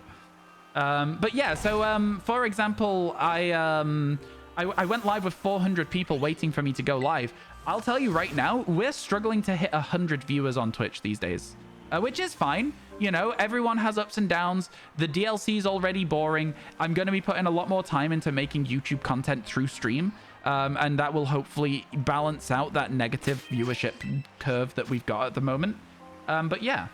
But yeah, so for example, I went live with 400 people waiting for me to go live. I'll tell you right now, we're struggling to hit 100 viewers on Twitch these days. Which is fine. You know, everyone has ups and downs. The DLC is already boring. I'm going to be putting a lot more time into making YouTube content through stream. And that will hopefully balance out that negative viewership curve that we've got at the moment. But yeah,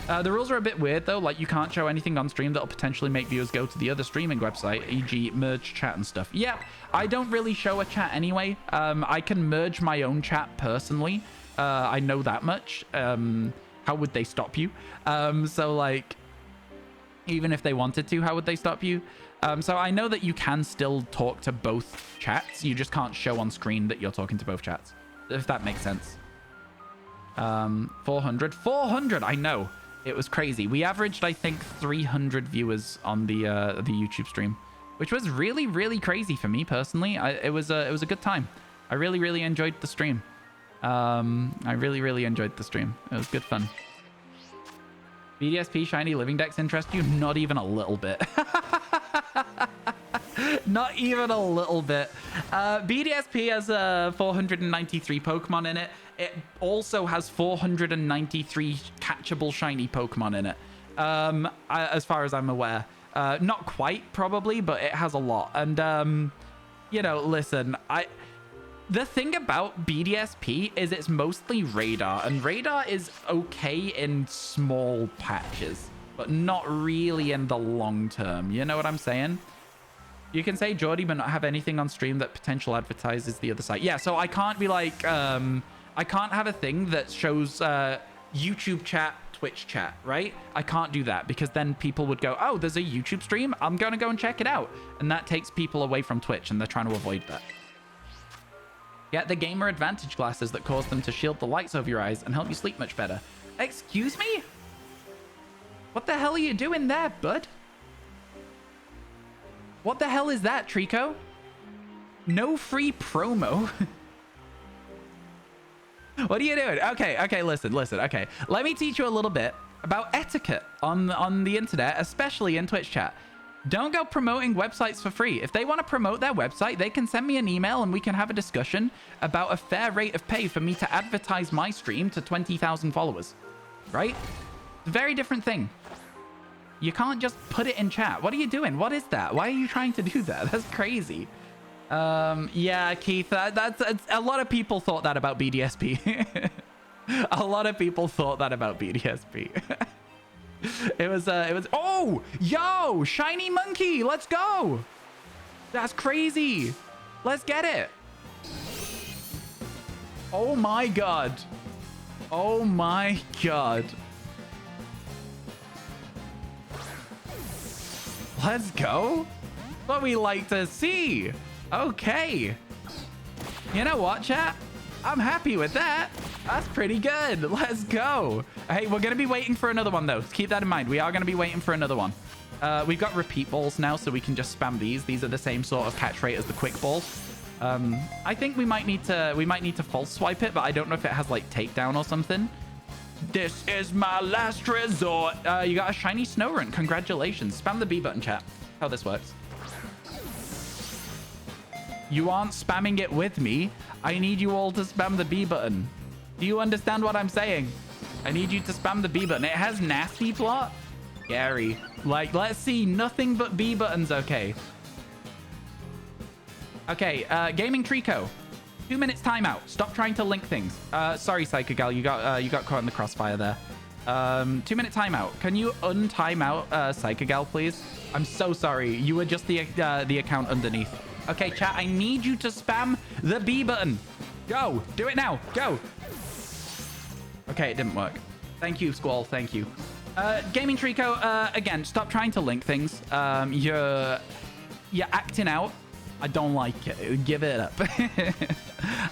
the rules are a bit weird, though. Like, you can't show anything on stream that'll potentially make viewers go to the other streaming website, e.g. merge chat and stuff. Yeah, I don't really show a chat anyway. I can merge my own chat personally. I know that much. How would they stop you? So like, even if they wanted to, how would they stop you? So I know that you can still talk to both chats. You just can't show on screen that you're talking to both chats, if that makes sense. 400. I know. It was crazy. We averaged, I think, 300 viewers on the YouTube stream, which was really, really crazy for me personally. It was a good time. I really, really enjoyed the stream. I really, really enjoyed the stream. It was good fun. BDSP shiny living decks interest you? Not even a little bit. Not even a little bit. BDSP has 493 Pokemon in it. It also has 493 catchable shiny Pokemon in it. As far as I'm aware. Not quite, probably, but it has a lot. And, you know, listen, the thing about BDSP is it's mostly radar, and radar is okay in small patches, but not really in the long term. You know what I'm saying? You can say Geordie, but not have anything on stream that potential advertises the other side. Yeah, so I can't be like, I can't have a thing that shows YouTube chat, Twitch chat, right? I can't do that because then people would go, oh, there's a YouTube stream. I'm going to go and check it out. And that takes people away from Twitch, and they're trying to avoid that. Get the gamer advantage glasses that cause them to shield the lights over your eyes and help you sleep much better. Excuse me? What the hell are you doing there, bud? What the hell is that, Trico? No free promo. What are you doing? Okay, listen. Okay, let me teach you a little bit about etiquette on the internet, especially in Twitch chat. Don't go promoting websites for free. If they want to promote their website, they can send me an email and we can have a discussion about a fair rate of pay for me to advertise my stream to 20,000 followers, right? It's a very different thing. You can't just put it in chat. What are you doing? What is that? Why are you trying to do that? That's crazy. Yeah, Keith, that's a lot of people thought that about BDSP. A lot of people thought that about BDSP. It was, oh, yo, shiny monkey. Let's go. That's crazy. Let's get it. Oh my God. Oh my God. Let's go. What we like to see. Okay. You know what, chat? I'm happy with that. That's pretty good. Let's go. Hey, we're going to be waiting for another one, though. Keep that in mind. We are going to be waiting for another one. We've got repeat balls now, so we can just spam these. These are the same sort of catch rate as the quick balls. I think we might need to false swipe it, but I don't know if it has like takedown or something. This is my last resort. You got a shiny Snorunt. Congratulations. Spam the B button, chat. How this works. You aren't spamming it with me. I need you all to spam the B button. Do you understand what I'm saying? I need you to spam the B button. It has nasty plot. Scary. Like, let's see. Nothing but B buttons. Okay. Okay. Gaming Trico. 2 minutes timeout. Stop trying to link things. Sorry, Psycho Gal. You got caught in the crossfire there. 2-minute timeout. Can you untime out Psychogal, please? I'm so sorry. You were just the account underneath. Okay, chat, I need you to spam the B button. Go. Do it now. Go. Okay, it didn't work. Thank you, Squall. Thank you. Gaming Trico, again, stop trying to link things. You're acting out. I don't like it. Give it up.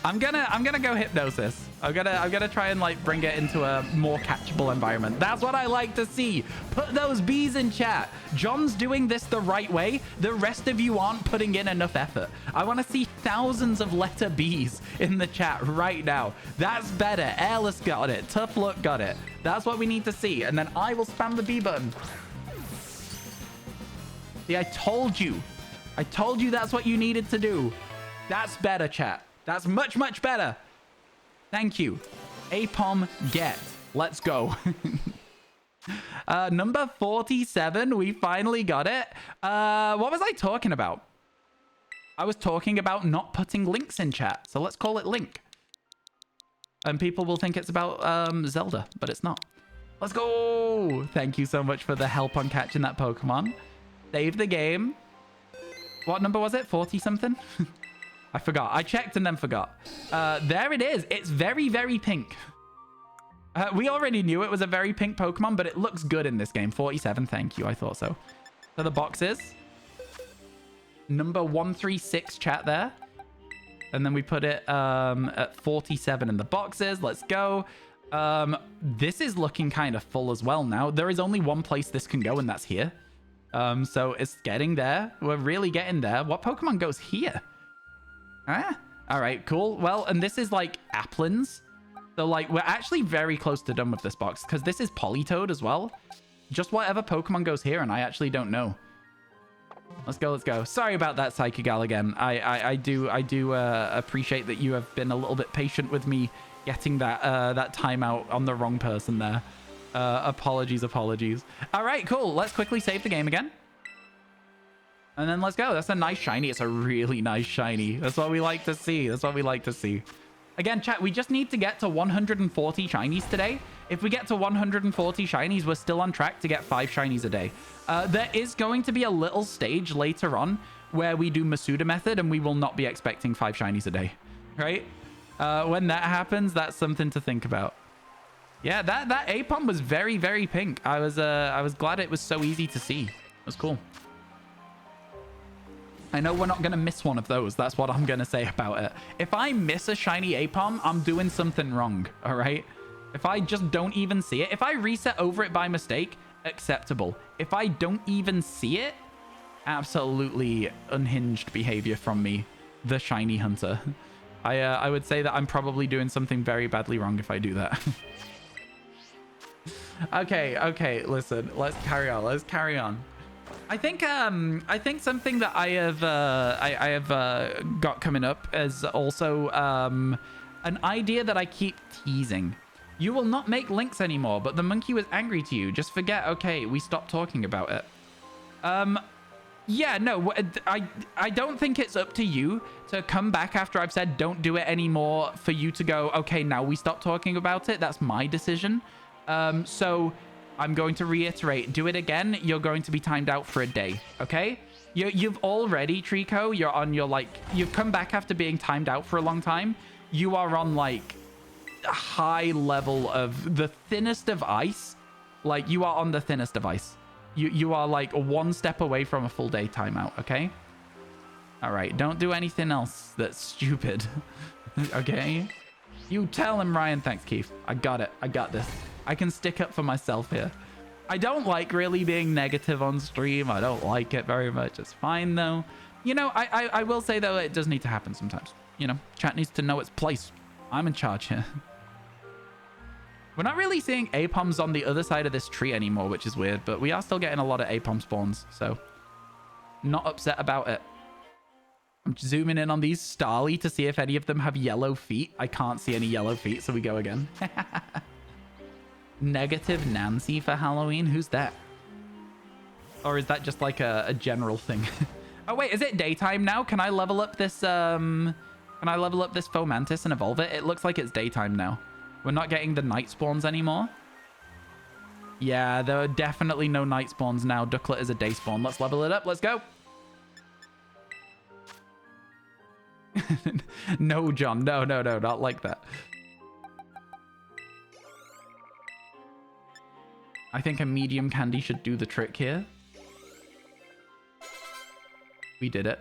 I'm gonna go hypnosis. I'm gonna try and like bring it into a more catchable environment. That's what I like to see. Put those B's in chat. John's doing this the right way. The rest of you aren't putting in enough effort. I want to see thousands of letter B's in the chat right now. That's better. Airless got it. Tough Look got it. That's what we need to see. And then I will spam the B button. See, I told you. I told you that's what you needed to do. That's better, chat. That's much, much better. Thank you. APOM get. Let's go. Number 47. We finally got it. What was I talking about? I was talking about not putting links in chat. So let's call it link. And people will think it's about Zelda, but it's not. Let's go. Thank you so much for the help on catching that Pokemon. Save the game. What number was it? 40 something? I forgot. I checked and then forgot. There it is. It's very, very pink. We already knew it was a very pink Pokemon, but it looks good in this game. 47. Thank you. I thought so. So the boxes. Number 136 chat there. And then we put it at 47 in the boxes. Let's go. This is looking kind of full as well now. There is only one place this can go, and that's here. So it's getting there. We're really getting there. What Pokemon goes here? Huh? All right, cool. Well, and this is like Applins. So like we're actually very close to done with this box because this is Politoed as well. Just whatever Pokemon goes here, and I actually don't know. Let's go, let's go. Sorry about that, Psychogal, again. I do appreciate that you have been a little bit patient with me getting that that timeout on the wrong person there. Apologies. All right, cool. Let's quickly save the game again. And then let's go. That's a nice shiny. It's a really nice shiny. That's what we like to see. That's what we like to see. Again, chat, we just need to get to 140 shinies today. If we get to 140 shinies, we're still on track to get 5 shinies a day. There is going to be a little stage later on where we do Masuda method and we will not be expecting 5 shinies a day, right? When that happens, that's something to think about. Yeah, that Apom was very, very pink. I was glad it was so easy to see. It was cool. I know we're not going to miss one of those. That's what I'm going to say about it. If I miss a shiny Apom, I'm doing something wrong, all right? If I just don't even see it, if I reset over it by mistake, acceptable. If I don't even see it, absolutely unhinged behavior from me, the shiny hunter. I would say that I'm probably doing something very badly wrong if I do that. Okay, listen, let's carry on. I think something that I have got coming up is also an idea that I keep teasing. You will not make links anymore, but the monkey was angry to you. Just forget. Okay, we stopped talking about it. Yeah, no, I don't think it's up to you to come back after I've said don't do it anymore for you to go, okay, now we stop talking about it. That's my decision. So I'm going to reiterate, do it again. You're going to be timed out for a day, okay? You've already, Trico, you're on your, like, you've come back after being timed out for a long time. You are on, like, a high level of the thinnest of ice. Like, you are on the thinnest of ice. You are, like, one step away from a full day timeout, okay? All right, don't do anything else that's stupid, okay? You tell him, Ryan. Thanks, Keith. I got it. I got this. I can stick up for myself here. I don't like really being negative on stream. I don't like it very much. It's fine, though. You know, I will say, though, it does need to happen sometimes. You know, chat needs to know its place. I'm in charge here. We're not really seeing Apoms on the other side of this tree anymore, which is weird, but we are still getting a lot of Apom spawns, so not upset about it. I'm zooming in on these Starly to see if any of them have yellow feet. I can't see any yellow feet, so we go again. Negative Nancy for Halloween? Who's that? Or is that just like a general thing? Oh, wait, is it daytime now? Can I level up this, Can I level up this Fomantis and evolve it? It looks like it's daytime now. We're not getting the night spawns anymore. Yeah, there are definitely no night spawns now. Ducklet is a day spawn. Let's level it up. Let's go. No, John. No, no, no. Not like that. I think a medium candy should do the trick here. We did it.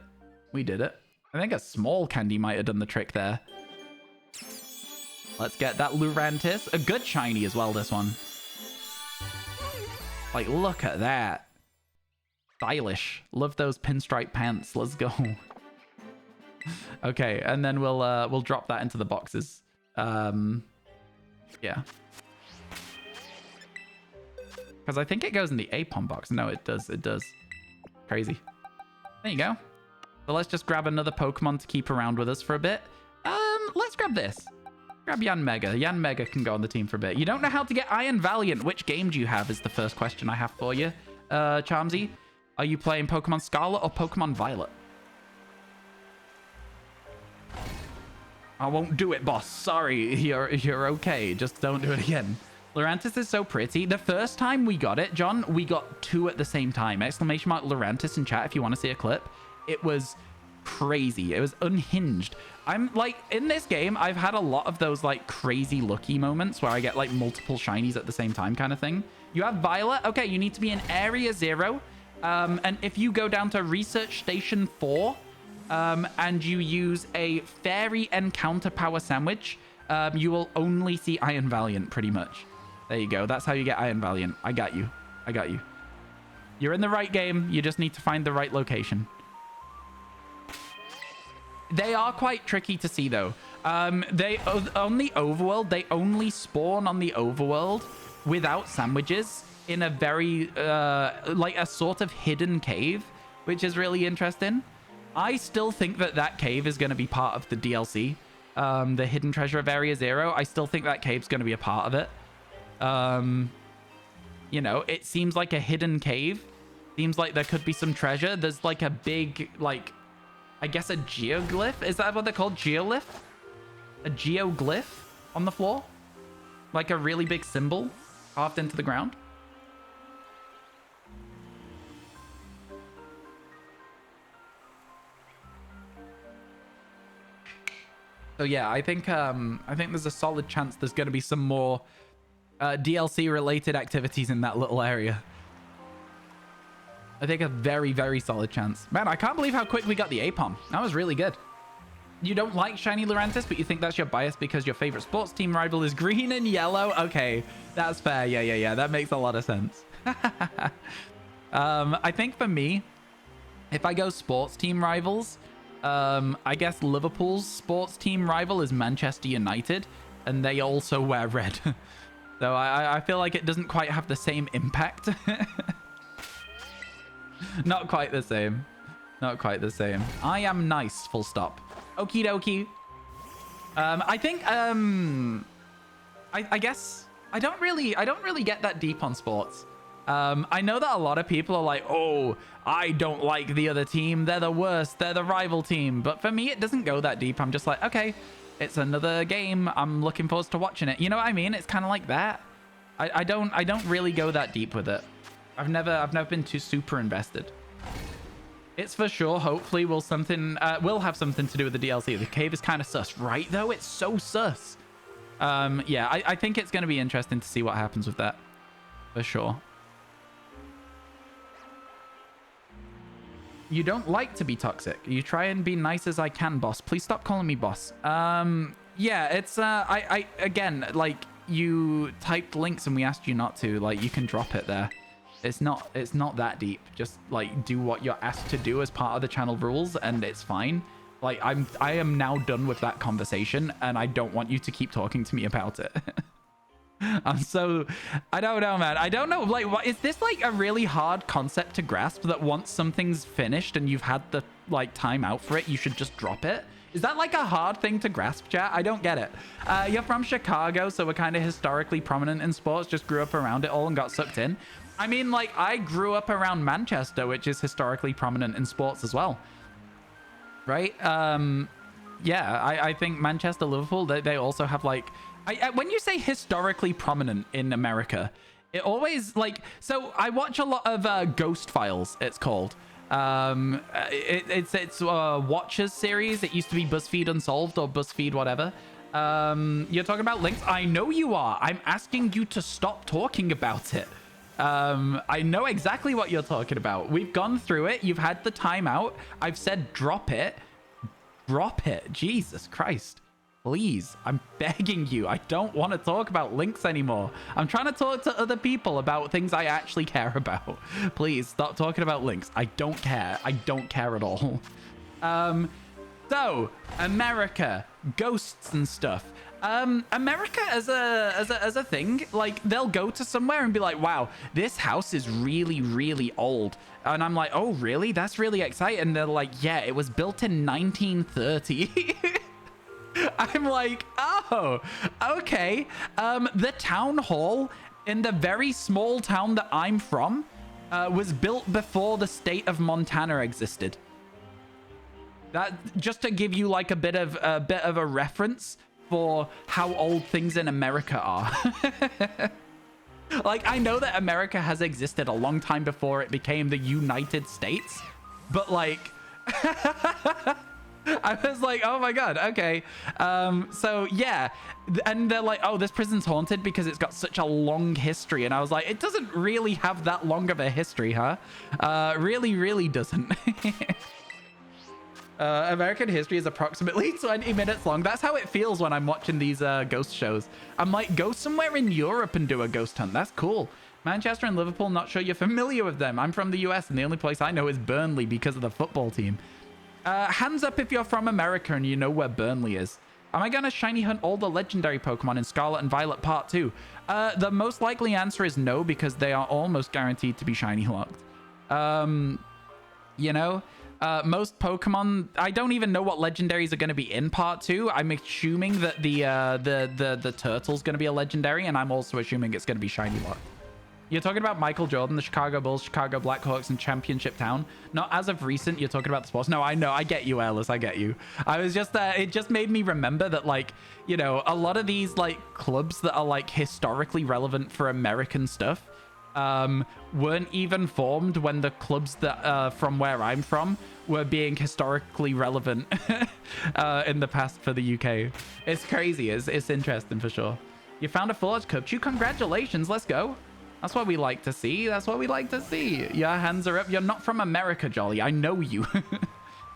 We did it. I think a small candy might have done the trick there. Let's get that Lurantis. A good shiny as well, this one. Like, look at that. Stylish. Love those pinstripe pants. Let's go. Okay, and then we'll drop that into the boxes. Yeah. Because I think it goes in the Apom box. No, it does. It does. Crazy. There you go. So let's just grab another Pokemon to keep around with us for a bit. Let's grab this. Grab Yanmega. Yanmega can go on the team for a bit. You don't know how to get Iron Valiant. Which game do you have is the first question I have for you. Charmsy, are you playing Pokemon Scarlet or Pokemon Violet? I won't do it, boss. Sorry. You're okay. Just don't do it again. Lurantis is so pretty. The first time we got it, John, we got two at the same time. Exclamation mark Lurantis in chat if you want to see a clip. It was crazy. It was unhinged. I'm like, in this game, I've had a lot of those like crazy lucky moments where I get like multiple shinies at the same time kind of thing. You have Violet. Okay, you need to be in Area 0. And if you go down to Research Station 4 and you use a Fairy Encounter Power Sandwich, you will only see Iron Valiant pretty much. There you go. That's how you get Iron Valiant. I got you. I got you. You're in the right game. You just need to find the right location. They are quite tricky to see, though. They on the overworld, they only spawn on the overworld without sandwiches in a very, like a sort of hidden cave, which is really interesting. I still think that that cave is going to be part of the DLC. The Hidden Treasure of Area 0. I still think that cave's going to be a part of it. You know, it seems like a hidden cave. Seems like there could be some treasure. There's like a big, like, I guess a geoglyph? Is that what they're called? Geoglyph? A geoglyph on the floor? Like a really big symbol carved into the ground? So yeah, I think there's a solid chance there's going to be some more DLC related activities in that little area. I think a very, very solid chance. Man, I can't believe how quick we got the Apom. That was really good. You don't like shiny Lurantis, but you think that's your bias because your favorite sports team rival is green and yellow? Okay, that's fair. Yeah. That makes a lot of sense. I think for me, if I go sports team rivals, I guess Liverpool's sports team rival is Manchester United, and they also wear red. So I feel like it doesn't quite have the same impact. Not quite the same. Not quite the same. I am nice, full stop. Okie dokie. I think, I guess I don't really get that deep on sports. I know that a lot of people are like, oh, I don't like the other team. They're the worst. They're the rival team. But for me, it doesn't go that deep. I'm just like, okay, it's another game. I'm looking forward to watching it. You know what I mean? It's kind of like that. I don't really go that deep with it. I've never been too super invested. It's for sure. Hopefully, will have something to do with the DLC. The cave is kind of sus, right? Though it's so sus. Yeah, I think it's going to be interesting to see what happens with that, for sure. You don't like to be toxic. You try and be nice as I can, boss. Please stop calling me boss. Yeah, it's I again, like, you typed links and we asked you not to. Like, you can drop it there. It's not that deep. Just like do what you're asked to do as part of the channel rules, and it's fine. Like, I am now done with that conversation, and I don't want you to keep talking to me about it. I don't know, man. I don't know. Like, what is this, like a really hard concept to grasp, that once something's finished and you've had the like time out for it, you should just drop it? Is that like a hard thing to grasp, chat? I don't get it. You're from Chicago, so we're kind of historically prominent in sports. Just grew up around it all and got sucked in. I mean, like, I grew up around Manchester, which is historically prominent in sports as well. Right? Yeah, I think Manchester, Liverpool, they also have, like... when you say historically prominent in America, It always like, so I watch a lot of Ghost Files, it's called. It's Watchers series. It used to be BuzzFeed Unsolved or BuzzFeed whatever. You're talking about links? I know you are. I'm asking you to stop talking about it. I know exactly what you're talking about. We've gone through it. You've had the timeout. I've said drop it. Drop it. Jesus Christ. Please, I'm begging you. I don't want to talk about links anymore. I'm trying to talk to other people about things I actually care about. Please stop talking about links. I don't care. I don't care at all. So America, ghosts and stuff. America as a thing, like they'll go to somewhere and be like, wow, this house is really, really old. And I'm like, oh, really? That's really exciting. And they're like, yeah, it was built in 1930. I'm like, oh, okay. The town hall in the very small town that I'm from was built before the state of Montana existed. That just to give you like a bit of a reference for how old things in America are. Like, I know that America has existed a long time before it became the United States, but like I was like, oh my god, okay. So yeah, and they're like, oh, this prison's haunted because it's got such a long history. And I was like, it doesn't really have that long of a history, huh? Really doesn't. American history is approximately 20 minutes long. That's how it feels when I'm watching these ghost shows. I'm like, go somewhere in Europe and do a ghost hunt. That's cool. Manchester and Liverpool, not sure you're familiar with them. I'm from the US and the only place I know is Burnley because of the football team. Hands up if you're from America and you know where Burnley is. Am I going to shiny hunt all the legendary Pokemon in Scarlet and Violet Part 2? The most likely answer is no, because they are almost guaranteed to be shiny locked. You know, most Pokemon, I don't even know what legendaries are going to be in Part 2. I'm assuming that the turtle's going to be a legendary, and I'm also assuming it's going to be shiny locked. You're talking about Michael Jordan, the Chicago Bulls, Chicago Blackhawks, and Championship Town. Not as of recent. You're talking about the sports. No, I know. I get you, Ellis. I get you. I was just, it just made me remember that, like, you know, a lot of these, like, clubs that are, like, historically relevant for American stuff weren't even formed when the clubs that, from where I'm from, were being historically relevant in the past for the UK. It's crazy. It's interesting for sure. You found a full-edged Cubchoo. Congratulations. Let's go. That's what we like to see. That's what we like to see. Your hands are up. You're not from America, Jolly. I know you.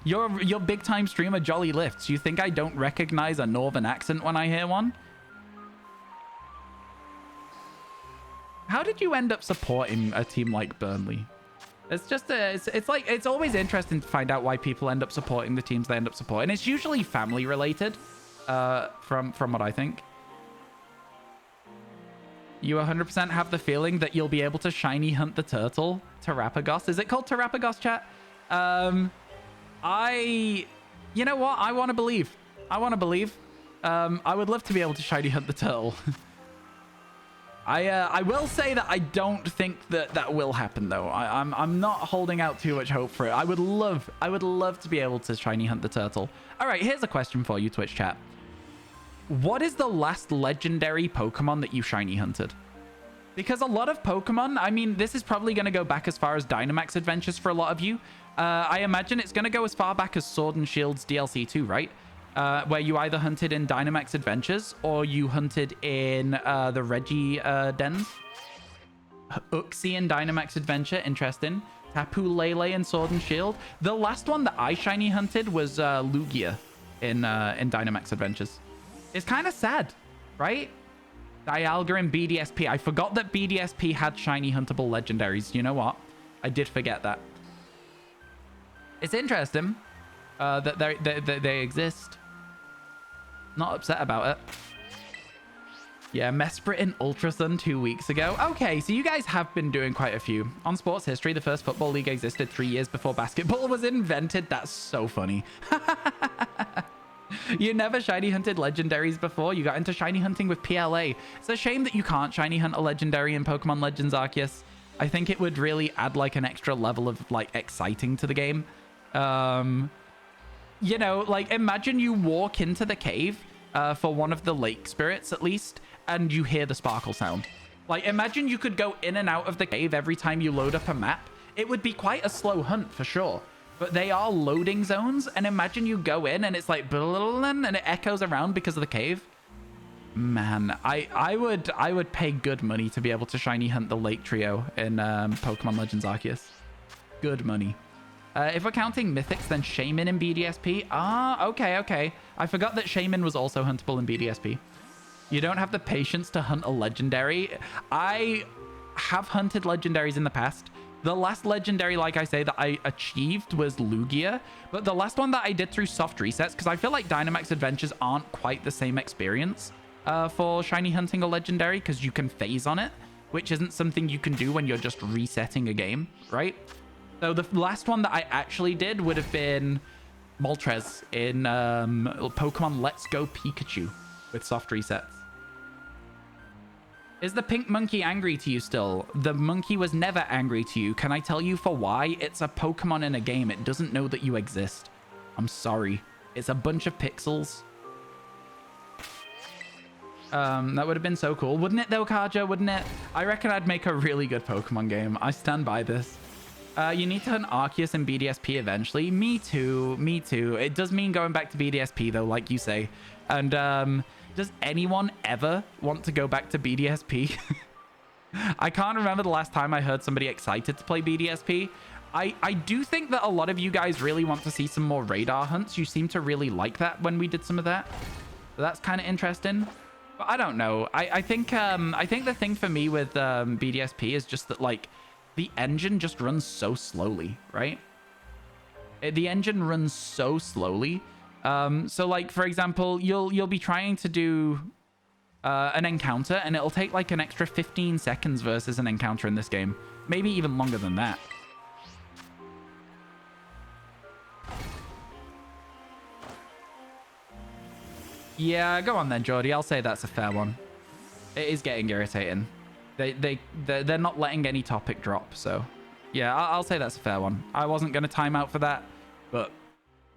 You're big-time streamer, Jolly Lifts. You think I don't recognize a northern accent when I hear one? How did you end up supporting a team like Burnley? It's just it's like, it's always interesting to find out why people end up supporting the teams they end up supporting. It's usually family related, from what I think. You 100% have the feeling that you'll be able to shiny hunt the turtle, Terrapagos. Is it called Terrapagos, chat? You know what? I want to believe. I want to believe. I would love to be able to shiny hunt the turtle. I will say that I don't think that will happen though. I'm not holding out too much hope for it. I would love to be able to shiny hunt the turtle. All right, here's a question for you, Twitch chat. What is the last legendary Pokemon that you shiny hunted? Because a lot of Pokemon, I mean, this is probably going to go back as far as Dynamax Adventures for a lot of you. I imagine it's going to go as far back as Sword and Shield's DLC 2, right? Where you either hunted in Dynamax Adventures or you hunted in the Reggie dens. Uxie in Dynamax Adventure, interesting. Tapu Lele in Sword and Shield. The last one that I shiny hunted was Lugia in Dynamax Adventures. It's kind of sad, right? Dialga and BDSP. I forgot that BDSP had shiny huntable legendaries. You know what? I did forget that. It's interesting that they exist. Not upset about it. Yeah, Mesprit in Ultra Sun 2 weeks ago. Okay, so you guys have been doing quite a few. On sports history, the first football league existed 3 years before basketball was invented. That's so funny. You never shiny hunted legendaries before. You got into shiny hunting with PLA. It's a shame that you can't shiny hunt a legendary in Pokemon Legends Arceus. I think it would really add like an extra level of like exciting to the game. You know, like imagine you walk into the cave for one of the lake spirits at least, and you hear the sparkle sound. Like, imagine you could go in and out of the cave every time you load up a map. It would be quite a slow hunt for sure. But they are loading zones, and imagine you go in and it's like and it echoes around because of the cave. Man, I would pay good money to be able to shiny hunt the Lake Trio in Pokemon Legends Arceus. Good money. If we're counting mythics, then Shaman in BDSP. Ah, okay. I forgot that Shaman was also huntable in BDSP. You don't have the patience to hunt a legendary. I have hunted legendaries in the past. The last legendary, like I say, that I achieved was Lugia. But the last one that I did through soft resets, because I feel like Dynamax Adventures aren't quite the same experience for shiny hunting a legendary, because you can phase on it, which isn't something you can do when you're just resetting a game, right? So the last one that I actually did would have been Moltres in Pokemon Let's Go Pikachu with soft resets. Is the pink monkey angry to you still? The monkey was never angry to you. Can I tell you for why? It's a Pokemon in a game. It doesn't know that you exist. I'm sorry. It's a bunch of pixels. That would have been so cool. Wouldn't it though, Karja? Wouldn't it? I reckon I'd make a really good Pokemon game. I stand by this. You need to hunt Arceus and BDSP eventually. Me too. Me too. It does mean going back to BDSP though, like you say. And does anyone ever want to go back to BDSP? I can't remember the last time I heard somebody excited to play BDSP. I do think that a lot of you guys really want to see some more radar hunts. You seem to really like that when we did some of that. So that's kind of interesting. But I don't know. I think the thing for me with BDSP is just that like the engine just runs so slowly, right? The engine runs so slowly. So like, for example, you'll be trying to do an encounter and it'll take like an extra 15 seconds versus an encounter in this game. Maybe even longer than that. Yeah, go on then, Jordy. I'll say that's a fair one. It is getting irritating. They're not letting any topic drop, so yeah, I'll say that's a fair one. I wasn't going to time out for that, but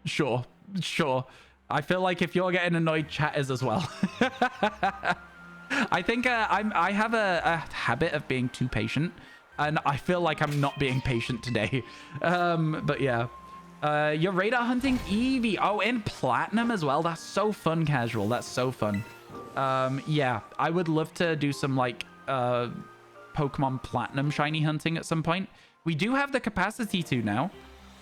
sure. I feel like if you're getting annoyed, chat is as well. I think I have a habit of being too patient, and I feel like I'm not being patient today. But yeah. You're radar hunting Eevee. Oh, in Platinum as well. That's so fun, Casual. That's so fun. Yeah, I would love to do some like Pokemon Platinum shiny hunting at some point. We do have the capacity to now.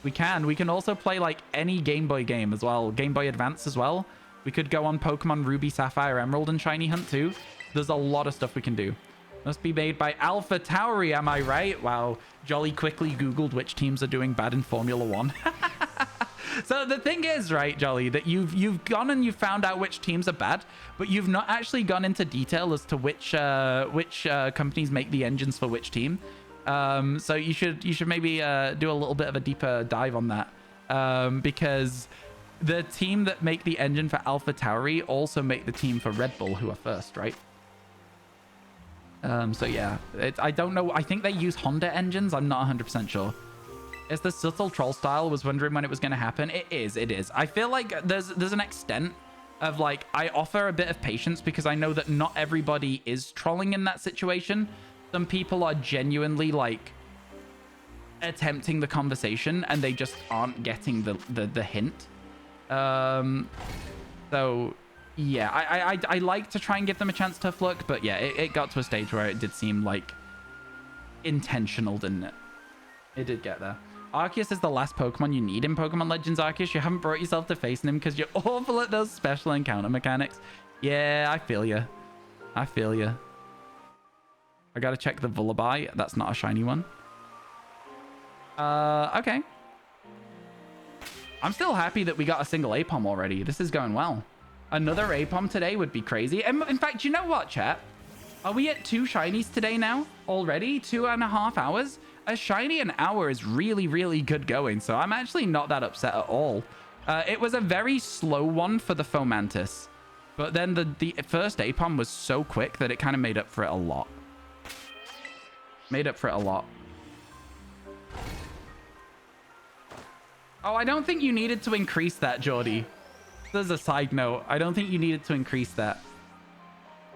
We can also play like any Game Boy game as well. Game Boy Advance as well. We could go on Pokemon Ruby, Sapphire, Emerald and shiny hunt too. There's a lot of stuff we can do. Must be made by Alpha Tauri, am I right? Wow, Jolly quickly Googled which teams are doing bad in Formula 1. So the thing is, right, Jolly, that you've gone and you've found out which teams are bad, but you've not actually gone into detail as to which companies make the engines for which team. So you should maybe do a little bit of a deeper dive on that, because the team that make the engine for Alpha Tauri also make the team for Red Bull, who are first, right? So yeah, I don't know. I think they use Honda engines. I'm not 100% sure. It's the subtle troll style. Was wondering when it was going to happen. It is. I feel like there's an extent of like, I offer a bit of patience because I know that not everybody is trolling in that situation. Some people are genuinely like attempting the conversation and they just aren't getting the hint. So yeah, I like to try and give them a chance to look, but yeah, it got to a stage where it did seem like intentional, didn't it? It did get there. Arceus is the last Pokemon you need in Pokemon Legends Arceus. You haven't brought yourself to facing him because you're awful at those special encounter mechanics. Yeah, I feel you. I gotta check the Vullaby. That's not a shiny one. Okay. I'm still happy that we got a single Apom already. This is going well. Another Apom today would be crazy. And in fact, you know what, chat? Are we at 2 shinies today now? Already? 2.5 hours? A shiny an hour is really, really good going. So I'm actually not that upset at all. It was a very slow one for the Fomantis. But then the first Apom was so quick that it kind of made up for it a lot. Oh, I don't think you needed to increase that, Jordy. There's a side note. I don't think you needed to increase that.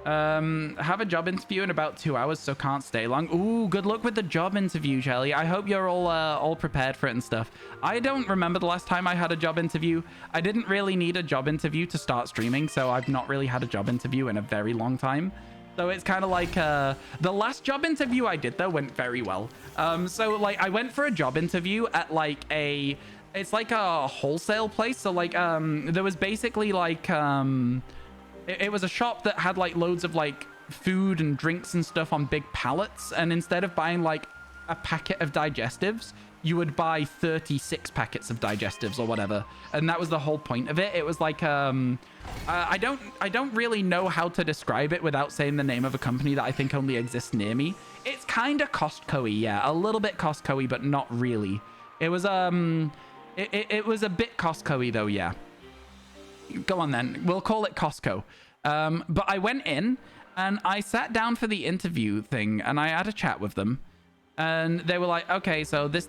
Have a job interview in about 2 hours, so can't stay long. Ooh, good luck with the job interview, Shelly. I hope you're all prepared for it and stuff. I don't remember the last time I had a job interview. I didn't really need a job interview to start streaming, so I've not really had a job interview in a very long time. So it's kind of like the last job interview I did though went very well. So like I went for a job interview at like it's like a wholesale place. So like there was basically like it was a shop that had like loads of like food and drinks and stuff on big pallets, and instead of buying like a packet of digestives, you would buy 36 packets of digestives or whatever, and that was the whole point of it. It was like I don't really know how to describe it without saying the name of a company that I think only exists near me. It's kind of Costco-y, yeah, a little bit Costco-y, but not really. It was it was a bit Costco-y though, yeah. Go on then, we'll call it Costco. But I went in and I sat down for the interview thing and I had a chat with them, and they were like, okay, so this,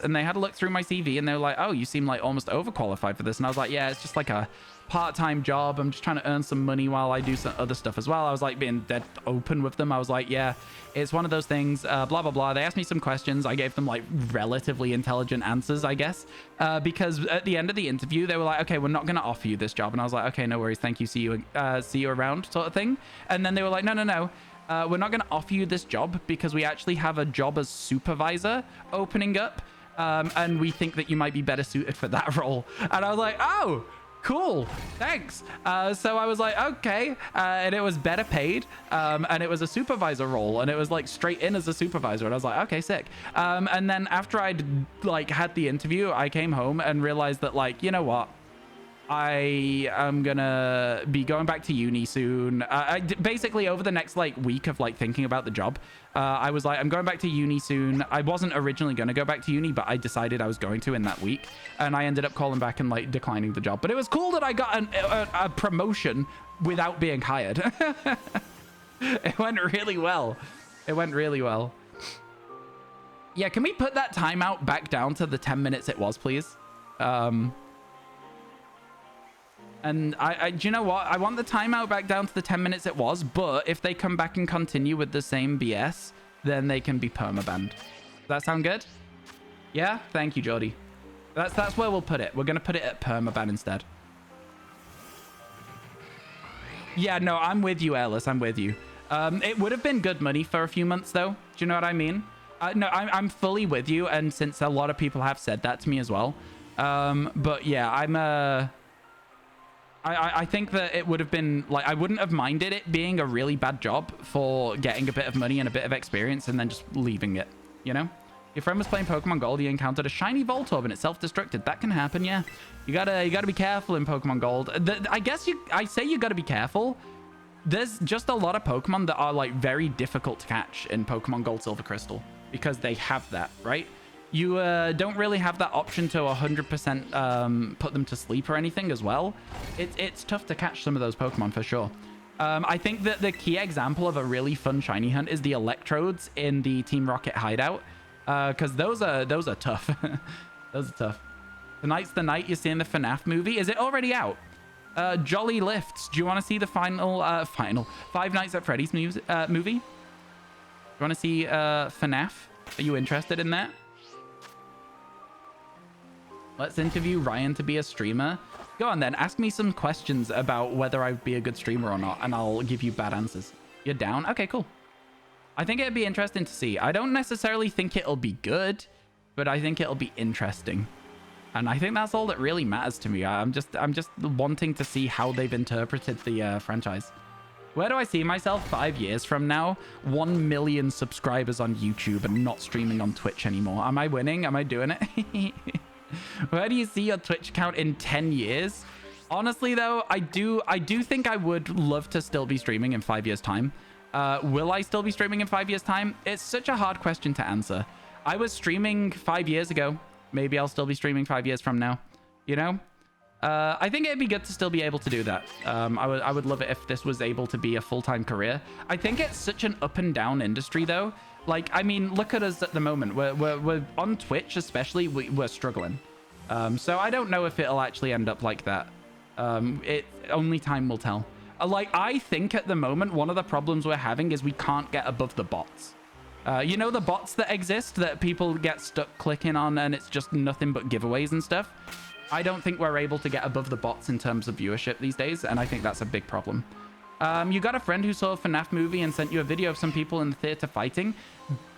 and they had a look through my CV and they were like, oh, you seem like almost overqualified for this. And I was like, yeah, it's just like a part-time job. I'm just trying to earn some money while I do some other stuff as well. I was like being dead open with them. I was like, yeah, it's one of those things, blah, blah, blah. They asked me some questions. I gave them like relatively intelligent answers, I guess, because at the end of the interview, they were like, okay, we're not going to offer you this job. And I was like, okay, no worries. Thank you. See you around sort of thing. And then they were like, no. We're not going to offer you this job because we actually have a job as supervisor opening up. And we think that you might be better suited for that role. And I was like, oh, cool, thanks. So I was like, okay. And it was better paid. And it was a supervisor role. And it was like straight in as a supervisor. And I was like, okay, sick. And then after I'd like had the interview, I came home and realized that, like, you know what? I am gonna be going back to uni soon. Basically over the next like week of like thinking about the job, I was like, I'm going back to uni soon. I wasn't originally going to go back to uni, but I decided I was going to in that week, and I ended up calling back and like declining the job. But it was cool that I got a promotion without being hired. It went really well. It went really well. Yeah, can we put that timeout back down to the 10 minutes it was, please? And do you know what? I want the timeout back down to the 10 minutes it was, but if they come back and continue with the same BS, then they can be permabanned. Does that sound good? Yeah? Thank you, Jordy. That's where we'll put it. We're going to put it at permaban instead. Yeah, no, I'm with you, Ellis. I'm with you. It would have been good money for a few months, though. Do you know what I mean? No, I'm fully with you, and since a lot of people have said that to me as well. But yeah, I think that it would have been like, I wouldn't have minded it being a really bad job for getting a bit of money and a bit of experience and then just leaving it, you know? Your friend was playing Pokemon Gold, he encountered a shiny Voltorb and it self-destructed. That can happen, yeah. You gotta be careful in Pokemon Gold. I guess I say you gotta be careful. There's just a lot of Pokemon that are like very difficult to catch in Pokemon Gold, Silver, Crystal because they have that, right? You don't really have that option to 100% put them to sleep or anything as well. It's tough to catch some of those Pokemon for sure. I think that the key example of a really fun shiny hunt is the Electrodes in the Team Rocket hideout, because those are tough. Those are tough. Tonight's the night you're seeing the FNAF movie. Is it already out? Jolly Lifts. Do you want to see the final Five Nights at Freddy's movie? Do you want to see FNAF? Are you interested in that? Let's interview Ryan to be a streamer. Go on then, ask me some questions about whether I'd be a good streamer or not, and I'll give you bad answers. You're down? Okay, cool. I think it'd be interesting to see. I don't necessarily think it'll be good, but I think it'll be interesting. And I think that's all that really matters to me. I'm just wanting to see how they've interpreted the franchise. Where do I see myself 5 years from now? 1 million subscribers on YouTube and not streaming on Twitch anymore. Am I winning? Am I doing it? Where do you see your Twitch account in 10 years? Honestly, though, I do think I would love to still be streaming in 5 years' time. Will I still be streaming in 5 years' time? It's such a hard question to answer. I was streaming 5 years ago. Maybe I'll still be streaming 5 years from now. You know? I think it'd be good to still be able to do that. I would love it if this was able to be a full-time career. I think it's such an up and down industry, though. Like, I mean, look at us at the moment. We're on Twitch, especially, we're struggling. So I don't know if it'll actually end up like that. Only time will tell. Like, I think at the moment, one of the problems we're having is we can't get above the bots. You know, the bots that exist that people get stuck clicking on and it's just nothing but giveaways and stuff? I don't think we're able to get above the bots in terms of viewership these days, and I think that's a big problem. You got a friend who saw a FNAF movie and sent you a video of some people in the theater fighting.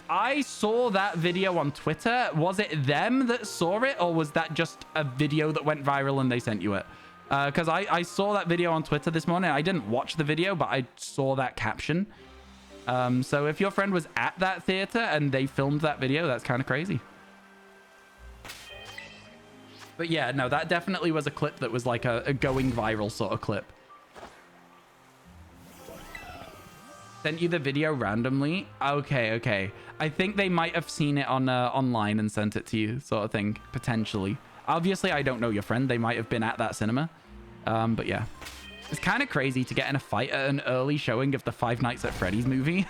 I saw that video on Twitter. Was it them that saw it, or was that just a video that went viral and they sent you it? Because I saw that video on Twitter this morning. I didn't watch the video, but I saw that caption. So if your friend was at that theater and they filmed that video, that's kind of crazy. But yeah, no, that definitely was a clip that was like a going viral sort of clip. Sent you the video randomly? Okay. I think they might have seen it on online and sent it to you, sort of thing, potentially. Obviously, I don't know your friend. They might have been at that cinema. But yeah. It's kind of crazy to get in a fight at an early showing of the Five Nights at Freddy's movie.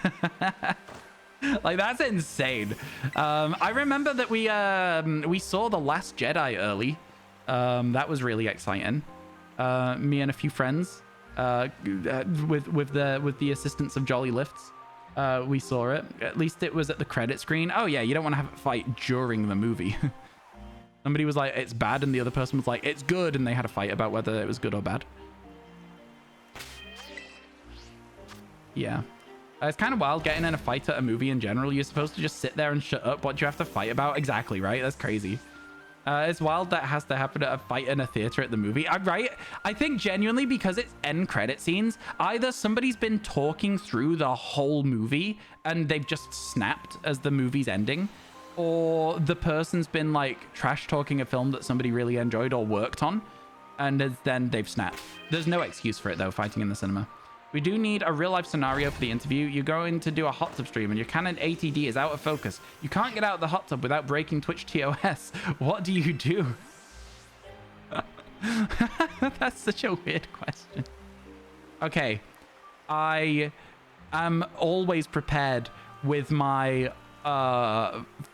Like, that's insane. I remember that we saw The Last Jedi early. That was really exciting. Me and a few friends, with the assistance of Jolly Lifts, we saw it. At least it was at the credit screen. Oh yeah, you don't want to have a fight during the movie. Somebody was like, it's bad, and the other person was like, it's good, and they had a fight about whether it was good or bad. Yeah. It's kind of wild getting in a fight at a movie in general. You're supposed to just sit there and shut up. What do you have to fight about? Exactly, right? That's crazy. It's wild that has to happen at a fight in a theater at the movie. Right? I think genuinely because it's end credit scenes, either somebody's been talking through the whole movie and they've just snapped as the movie's ending, or the person's been like trash talking a film that somebody really enjoyed or worked on, and then they've snapped. There's no excuse for it though, fighting in the cinema. We do need a real life scenario for the interview. You're going to do a hot tub stream and your Canon ATD is out of focus. You can't get out of the hot tub without breaking Twitch TOS. What do you do? That's such a weird question. Okay. I am always prepared with my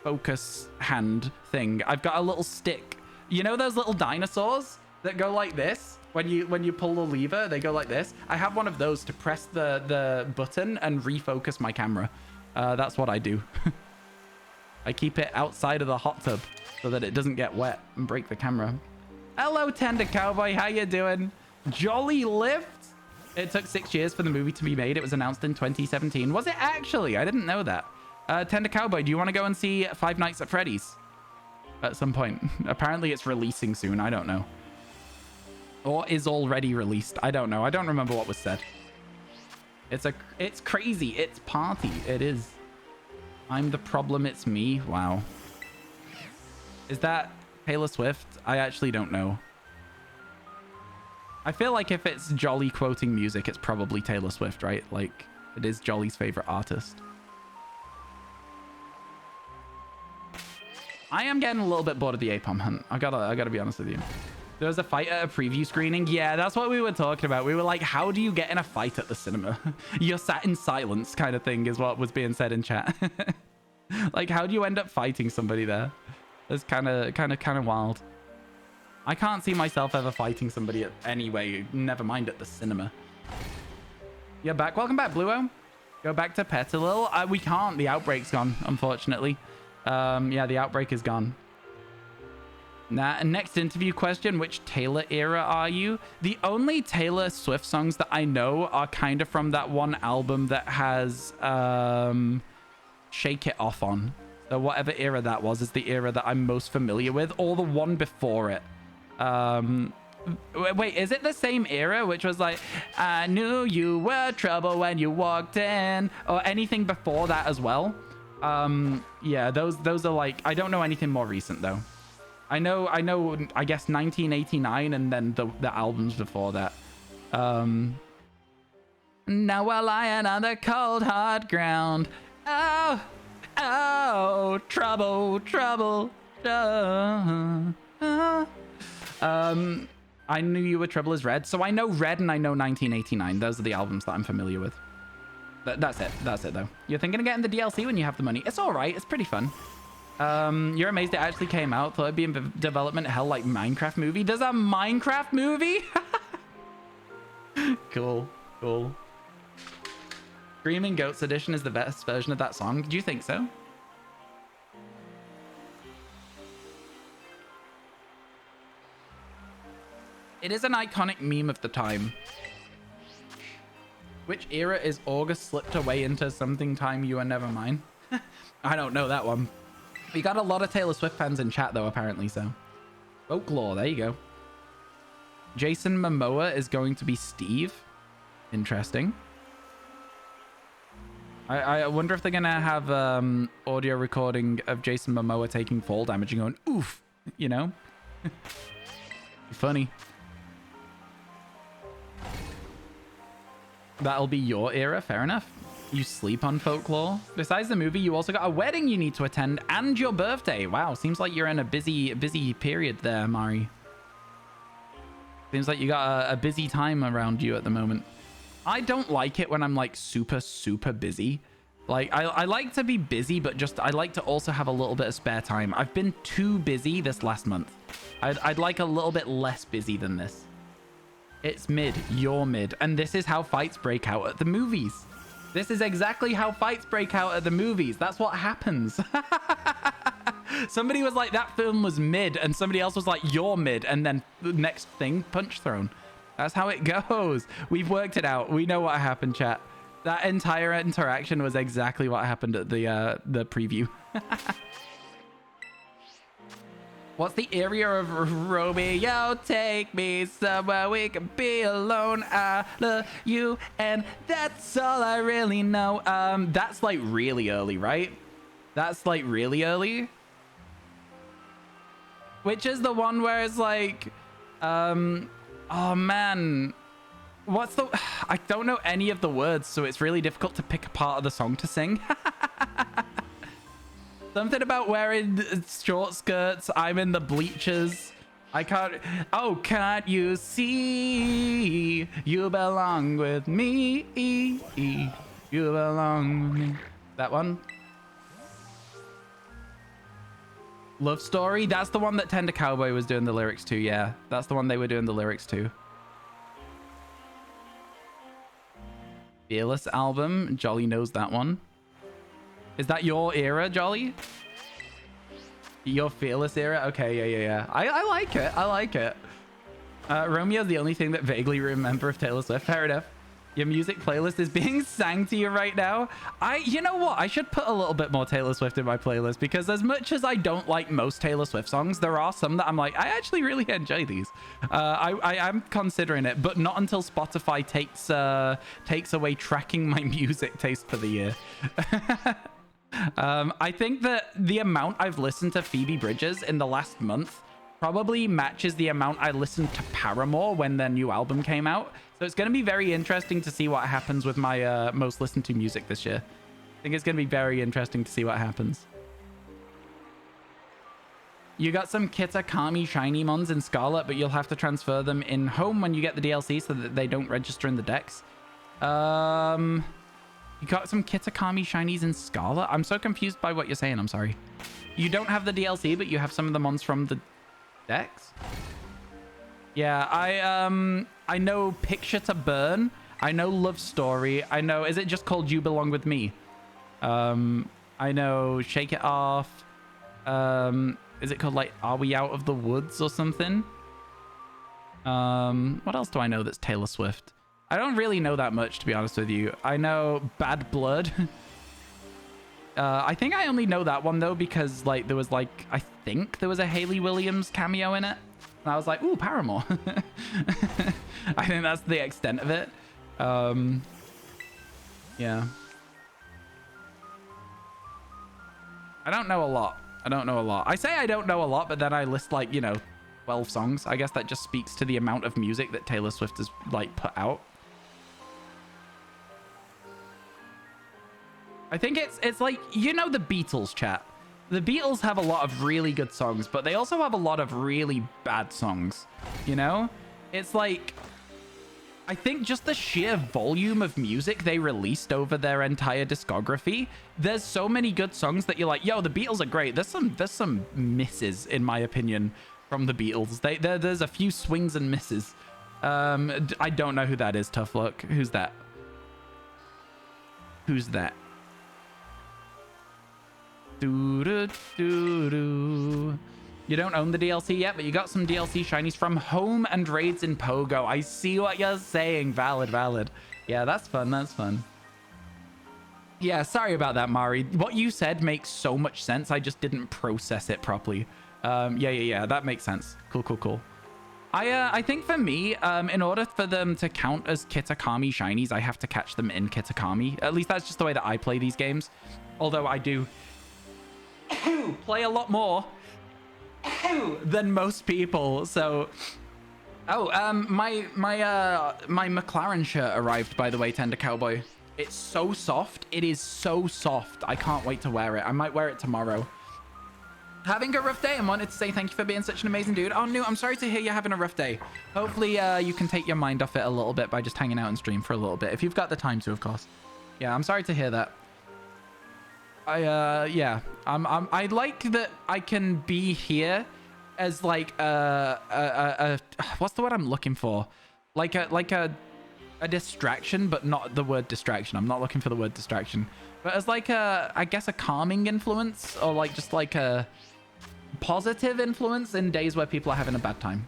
focus hand thing. I've got a little stick. You know those little dinosaurs that go like this? When you pull the lever, they go like this. I have one of those to press the button and refocus my camera. That's what I do. I keep it outside of the hot tub so that it doesn't get wet and break the camera. Hello, Tender Cowboy. How you doing? Jolly Lift. It took 6 years for the movie to be made. It was announced in 2017. Was it actually? I didn't know that. Tender Cowboy, do you want to go and see Five Nights at Freddy's at some point? Apparently it's releasing soon. I don't know. Or is already released. I don't know. I don't remember what was said. It's crazy. It's party. It is. I'm the problem. It's me. Wow. Is that Taylor Swift? I actually don't know. I feel like if it's Jolly quoting music, it's probably Taylor Swift, right? Like, it is Jolly's favorite artist. I am getting a little bit bored of the APOM hunt. I gotta be honest with you. There was a fight at a preview screening. Yeah, that's what we were talking about. We were like, how do you get in a fight at the cinema? You're sat in silence kind of thing is what was being said in chat. Like, how do you end up fighting somebody there? It's kind of wild. I can't see myself ever fighting somebody anyway, never mind at the cinema. You're back. Welcome back, Bluo. Go back to Petalil. We can't. The outbreak's gone, unfortunately. Yeah, the outbreak is gone. Now, next interview question, which Taylor era are you? The only Taylor Swift songs that I know are kind of from that one album that has Shake It Off on. So whatever era that was is the era that I'm most familiar with, or the one before it. Wait, is it the same era, which was like, I knew you were trouble when you walked in, or anything before that as well? Yeah, those are like, I don't know anything more recent though. I know, I guess 1989 and then the albums before that. Now we're lying on the cold hard ground. Oh, trouble. I knew you were trouble as Red. So I know Red and I know 1989. Those are the albums that I'm familiar with. That's it though. You're thinking of getting the DLC when you have the money. It's all right. It's pretty fun. You're amazed it actually came out. Thought it'd be in development hell like Minecraft movie. Does a Minecraft movie? Cool. Cool. Screaming Goats Edition is the best version of that song. Do you think so? It is an iconic meme of the time. Which era is August slipped away into something time you are never mine? I don't know that one. We got a lot of Taylor Swift fans in chat though, apparently, so. Folklore, there you go. Jason Momoa is going to be Steve. Interesting. I wonder if they're gonna have audio recording of Jason Momoa taking fall damage and going, oof, you know? Funny. That'll be your era, fair enough. You sleep on Folklore. Besides the movie, you also got a wedding you need to attend and your birthday. Wow, seems like you're in a busy period there, Mari. Seems like you got a busy time around you at the moment. I don't like it when I'm like super busy. Like I like to be busy, but just I like to also have a little bit of spare time. I've been too busy this last month. I'd like a little bit less busy than this. It's mid, you're mid, and this is how fights break out at the movies. This is exactly how fights break out at the movies. That's what happens. Somebody was like, that film was mid, and somebody else was like, you're mid, and then the next thing, punch thrown. That's how it goes. We've worked it out. We know what happened, chat. That entire interaction was exactly what happened at the preview. What's the area of Romeo? Take me somewhere we can be alone. I love you, and that's all I really know. That's like really early, right? That's like really early. Which is the one where it's like, oh man, what's the? I don't know any of the words, so it's really difficult to pick a part of the song to sing. Something about wearing short skirts. I'm in the bleachers. I can't. Oh, can't you see? You belong with me. You belong with me. That one. Love Story. That's the one that Tender Cowboy was doing the lyrics to. Yeah, that's the one they were doing the lyrics to. Fearless album. Jolly knows that one. Is that your era, Jolly? Your Fearless era? Okay, yeah. I like it. I like it. Romeo's the only thing that vaguely remember of Taylor Swift. Fair enough. Your music playlist is being sang to you right now. You know what? I should put a little bit more Taylor Swift in my playlist, because as much as I don't like most Taylor Swift songs, there are some that I'm like, I actually really enjoy these. I am considering it, but not until Spotify takes away tracking my music taste for the year. I think that the amount I've listened to Phoebe Bridgers in the last month probably matches the amount I listened to Paramore when their new album came out. So it's going to be very interesting to see what happens with my most listened to music this year. I think it's going to be very interesting to see what happens. You got some Kitakami shiny mons in Scarlet, but you'll have to transfer them in home when you get the DLC so that they don't register in the decks. You got some Kitakami shinies in Scarlet? I'm so confused by what you're saying. I'm sorry. You don't have the DLC, but you have some of the mons from the decks? Yeah, I know Picture to Burn. I know Love Story. I know... Is it just called You Belong With Me? I know Shake It Off. Is it called, like, Are We Out of the Woods or something? What else do I know that's Taylor Swift? I don't really know that much, to be honest with you. I know Bad Blood. I think I only know that one, though, because, like, there was, like, I think there was a Hayley Williams cameo in it. And I was like, ooh, Paramore. I think that's the extent of it. Yeah. I don't know a lot. I say I don't know a lot, but then I list, like, you know, 12 songs. I guess that just speaks to the amount of music that Taylor Swift has, like, put out. I think it's like, you know, the Beatles, chat. The Beatles have a lot of really good songs, but they also have a lot of really bad songs, you know? It's like, I think just the sheer volume of music they released over their entire discography, there's so many good songs that you're like, yo, the Beatles are great. There's some misses, in my opinion, from the Beatles. There's a few swings and misses. I don't know who that is. Tough luck. Who's that? Who's that? Doo-doo-doo-doo. You don't own the DLC yet, but you got some DLC shinies from home and raids in Pogo. I see what you're saying. Valid, valid. Yeah, that's fun. That's fun. Yeah, sorry about that, Mari. What you said makes so much sense. I just didn't process it properly. Yeah. That makes sense. Cool, cool, cool. I think for me, in order for them to count as Kitakami shinies, I have to catch them in Kitakami. At least that's just the way that I play these games. Although I do play a lot more than most people. So, my McLaren shirt arrived, by the way, Tender Cowboy. It's so soft. It is so soft. I can't wait to wear it. I might wear it tomorrow. Having a rough day and wanted to say thank you for being such an amazing dude. Oh, no, I'm sorry to hear you're having a rough day. Hopefully, you can take your mind off it a little bit by just hanging out and stream for a little bit. If you've got the time to, of course. Yeah, I'm sorry to hear that. Yeah. I like that I can be here as like what's the word I'm looking for? Like a distraction, but not the word distraction. I'm not looking for the word distraction. But as like I guess a calming influence, or like just like a positive influence in days where people are having a bad time.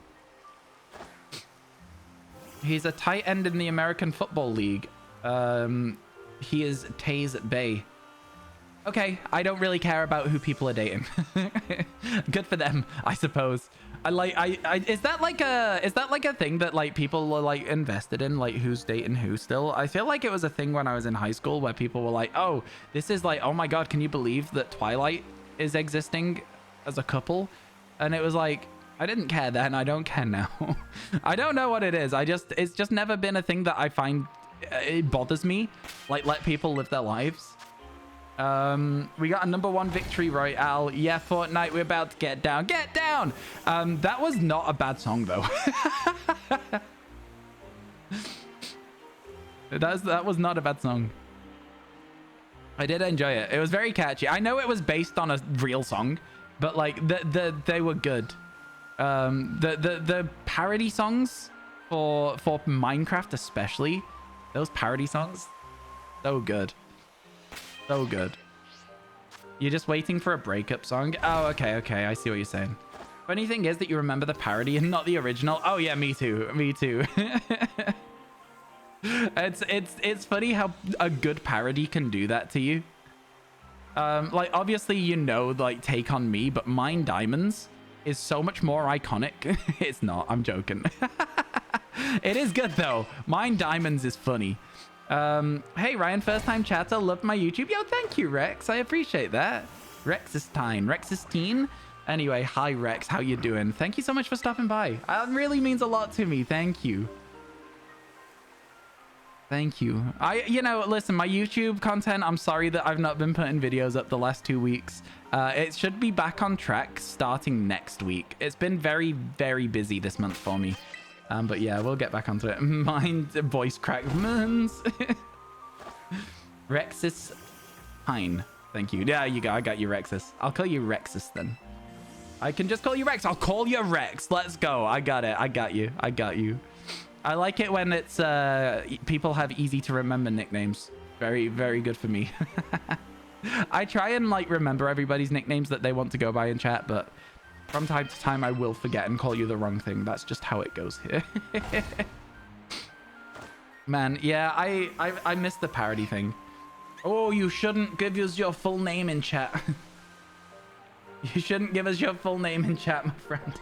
He's a tight end in the American Football League. He is Taze Bay. Okay, I don't really care about who people are dating. Good for them, I suppose. Is that like a thing that like people are like invested in, like who's dating who still? I feel like it was a thing when I was in high school where people were like, oh, this is like, oh my God, can you believe that Twilight is existing as a couple? And it was like, I didn't care then, I don't care now. I don't know what it is. It's just never been a thing that I find, it bothers me. Like, let people live their lives. We got a #1 victory royale. Yeah, Fortnite, we're about to get down. Get down! That was not a bad song, though. That was not a bad song. I did enjoy it. It was very catchy. I know it was based on a real song, but like they were good. The parody songs for Minecraft especially, those parody songs, so good. So good. You're just waiting for a breakup song? Oh, okay. I see what you're saying. Funny thing is that you remember the parody and not the original. Oh yeah, me too. It's funny how a good parody can do that to you. Like obviously you know, like Take On Me, but Mine Diamonds is so much more iconic. It's not. I'm joking. It is good though. Mine Diamonds is funny. Hey Ryan, first time chatter, love my YouTube. Yo, thank you Rex, I appreciate that. Rexistine. Anyway, hi Rex, how you doing? Thank you so much for stopping by. That really means a lot to me. Thank you. You know, listen, my YouTube content, I'm sorry that I've not been putting videos up the last 2 weeks. It should be back on track starting next week. It's been very, very busy this month for me. But yeah, we'll get back onto it. Mind voice crackmans. Rexus Pine. Thank you. Yeah, you go. I got you, Rexus. I'll call you Rexus then. I can just call you Rex. I'll call you Rex. Let's go. I got it. I got you. I like it when it's people have easy to remember nicknames. Very, very good for me. I try and like remember everybody's nicknames that they want to go by in chat, but from time to time, I will forget and call you the wrong thing. That's just how it goes here. Man, yeah, I miss the parody thing. Oh, you shouldn't give us your full name in chat. You shouldn't give us your full name in chat, my friend.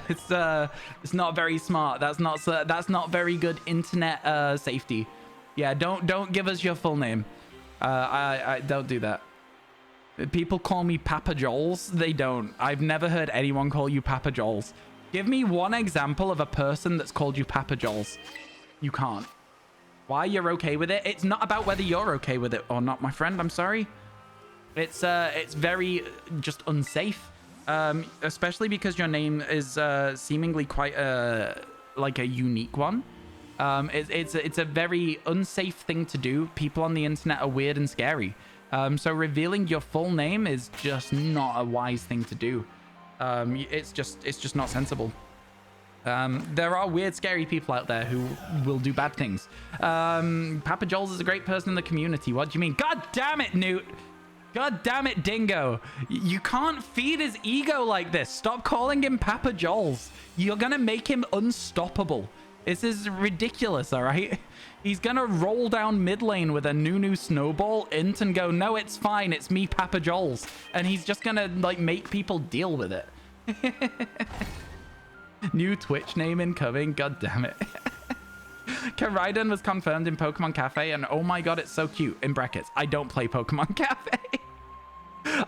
It's not very smart. That's not very good internet safety. Yeah, don't give us your full name. I don't do that. People call me Papa Joels. They don't. I've never heard anyone call you Papa Joels. Give me one example of a person that's called you Papa Joels. You can't. Why you're okay with it? It's not about whether you're okay with it or not, my friend. I'm sorry. It's very just unsafe. Especially because your name is seemingly quite like a unique one. It's a very unsafe thing to do. People on the internet are weird and scary. So revealing your full name is just not a wise thing to do. It's just not sensible. There are weird, scary people out there who will do bad things. Papa Joel's is a great person in the community. What do you mean? God damn it, Newt. God damn it, Dingo. You can't feed his ego like this. Stop calling him Papa Joel's. You're going to make him unstoppable. This is ridiculous, all right? He's going to roll down mid lane with a Nunu snowball, int, and go, no, it's fine. It's me, Papa Joel's. And he's just going to, like, make people deal with it. New Twitch name incoming. God damn it. Karaiden was confirmed in Pokemon Cafe, and oh my god, it's so cute. In brackets, I don't play Pokemon Cafe.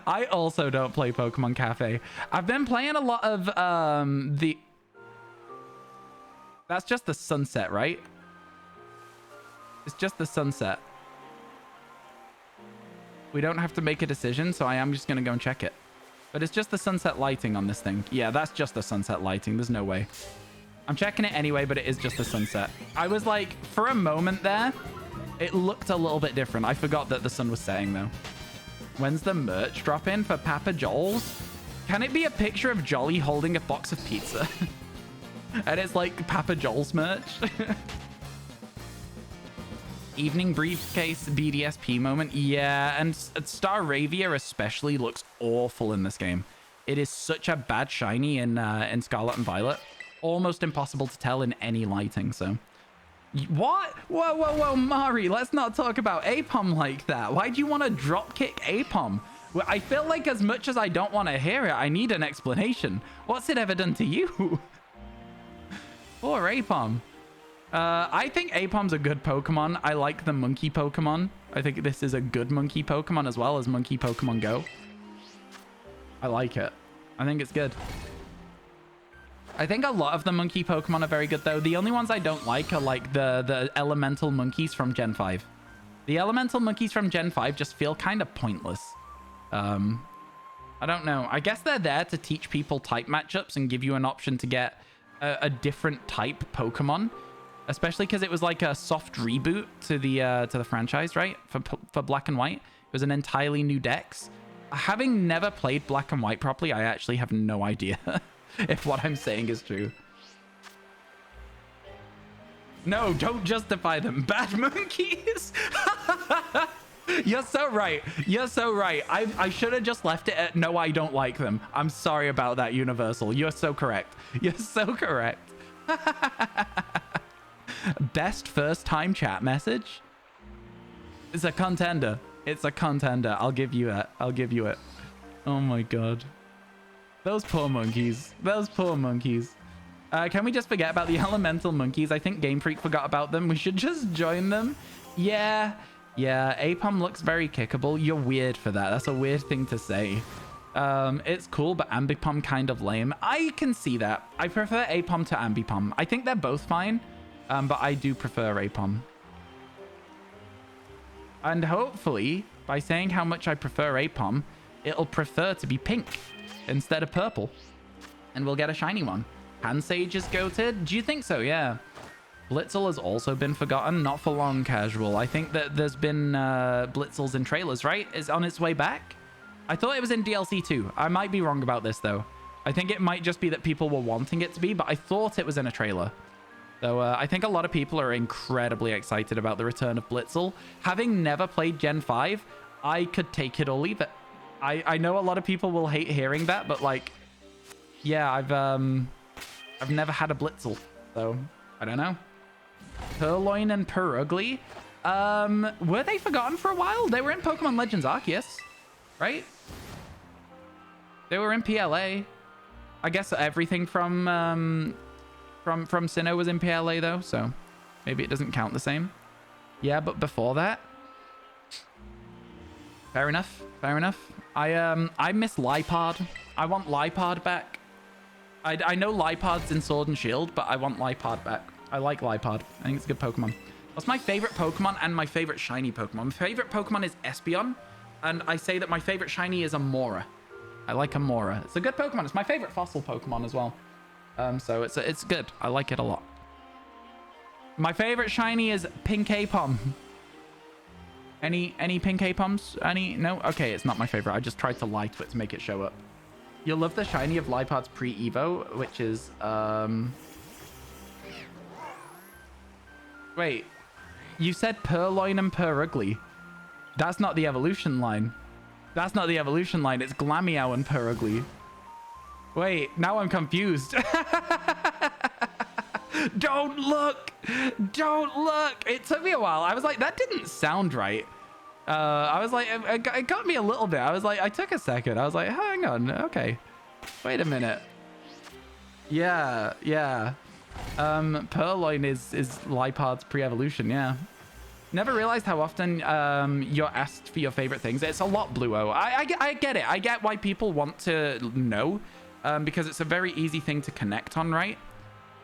I also don't play Pokemon Cafe. I've been playing a lot of That's just the sunset, right? It's just the sunset. We don't have to make a decision, so I am just gonna go and check it. But it's just the sunset lighting on this thing. Yeah, that's just the sunset lighting. There's no way. I'm checking it anyway, but it is just the sunset. I was like, for a moment there, it looked a little bit different. I forgot that the sun was setting, though. When's the merch drop in for Papa Joel's? Can it be a picture of Jolly holding a box of pizza? And it's like Papa Joel's merch. Evening briefcase BDSP moment. Yeah, and Staravia especially looks awful in this game. It is such a bad shiny in Scarlet and Violet. Almost impossible to tell in any lighting, so... What? Whoa, whoa, whoa, Mari, let's not talk about Apom like that. Why do you want to dropkick Apom? Well, I feel like as much as I don't want to hear it, I need an explanation. What's it ever done to you? Poor Apom. I think Apom's a good Pokemon. I like the monkey Pokemon. I think this is a good monkey Pokemon as well as Monkey Pokemon Go. I like it. I think it's good. I think a lot of the monkey Pokemon are very good, though. The only ones I don't like are like the elemental monkeys from Gen 5. The elemental monkeys from Gen 5 just feel kind of pointless. I don't know. I guess they're there to teach people type matchups and give you an option to get a different type Pokemon. Especially because it was like a soft reboot to the franchise, right? For Black and White. It was an entirely new dex. Having never played Black and White properly, I actually have no idea if what I'm saying is true. No, don't justify them. Bad monkeys. You're so right. You're so right. I should have just left it at no, I don't like them. I'm sorry about that, Universal. You're so correct. You're so correct. Best first time chat message? It's a contender. It's a contender. I'll give you it. I'll give you it. Oh my god. Those poor monkeys. Those poor monkeys. Can we just forget about the elemental monkeys? I think Game Freak forgot about them. We should just join them. Yeah. Yeah. Apom looks very kickable. You're weird for that. That's a weird thing to say. It's cool, but Ambipom kind of lame. I can see that. I prefer Apom to Ambipom. I think they're both fine. But I do prefer Apom. And hopefully, by saying how much I prefer Apom, it'll prefer to be pink instead of purple. And we'll get a shiny one. Hansage is goated? Do you think so? Yeah. Blitzel has also been forgotten. Not for long, casual. I think that there's been Blitzels in trailers, right? Is on its way back? I thought it was in DLC too. I might be wrong about this, though. I think it might just be that people were wanting it to be, but I thought it was in a trailer. So I think a lot of people are incredibly excited about the return of Blitzel. Having never played Gen 5, I could take it or leave it. I know a lot of people will hate hearing that, but like, yeah, I've never had a Blitzel, so I don't know. Purloin and Purugly, were they forgotten for a while? They were in Pokemon Legends Arceus, right? They were in PLA. I guess everything from Sinnoh was in PLA though, so maybe it doesn't count the same. Yeah, but before that, fair enough. Fair enough. I miss Lipard. I want Lipard back. I know Lipard's in Sword and Shield, but I want Lipard back. I like Lipard. I think it's a good Pokemon. What's my favorite Pokemon and my favorite shiny Pokemon? My favorite Pokemon is Espeon, and I say that my favorite shiny is Amora. I like Amora. It's a good Pokemon. It's my favorite fossil Pokemon as well. So it's good. I like it a lot. My favorite shiny is Pink Apom. Any Pink Apoms? Any? No? Okay, it's not my favorite. I just tried to lie to it to make it show up. You'll love the shiny of Lipard's pre-Evo, which is Wait, you said Purloin and Purugly. That's not the evolution line. That's not the evolution line. It's Glameow and Purugly. Wait, now I'm confused. Don't look. Don't look. It took me a while. I was like, that didn't sound right. I was like, it got me a little bit. I was like, I took a second. I was like, hang on. Okay. Wait a minute. Yeah, yeah. Purloin is Lipard's pre-evolution, yeah. Never realized how often you're asked for your favorite things. It's a lot, Bluo. I get it. I get why people want to know, because it's a very easy thing to connect on, right?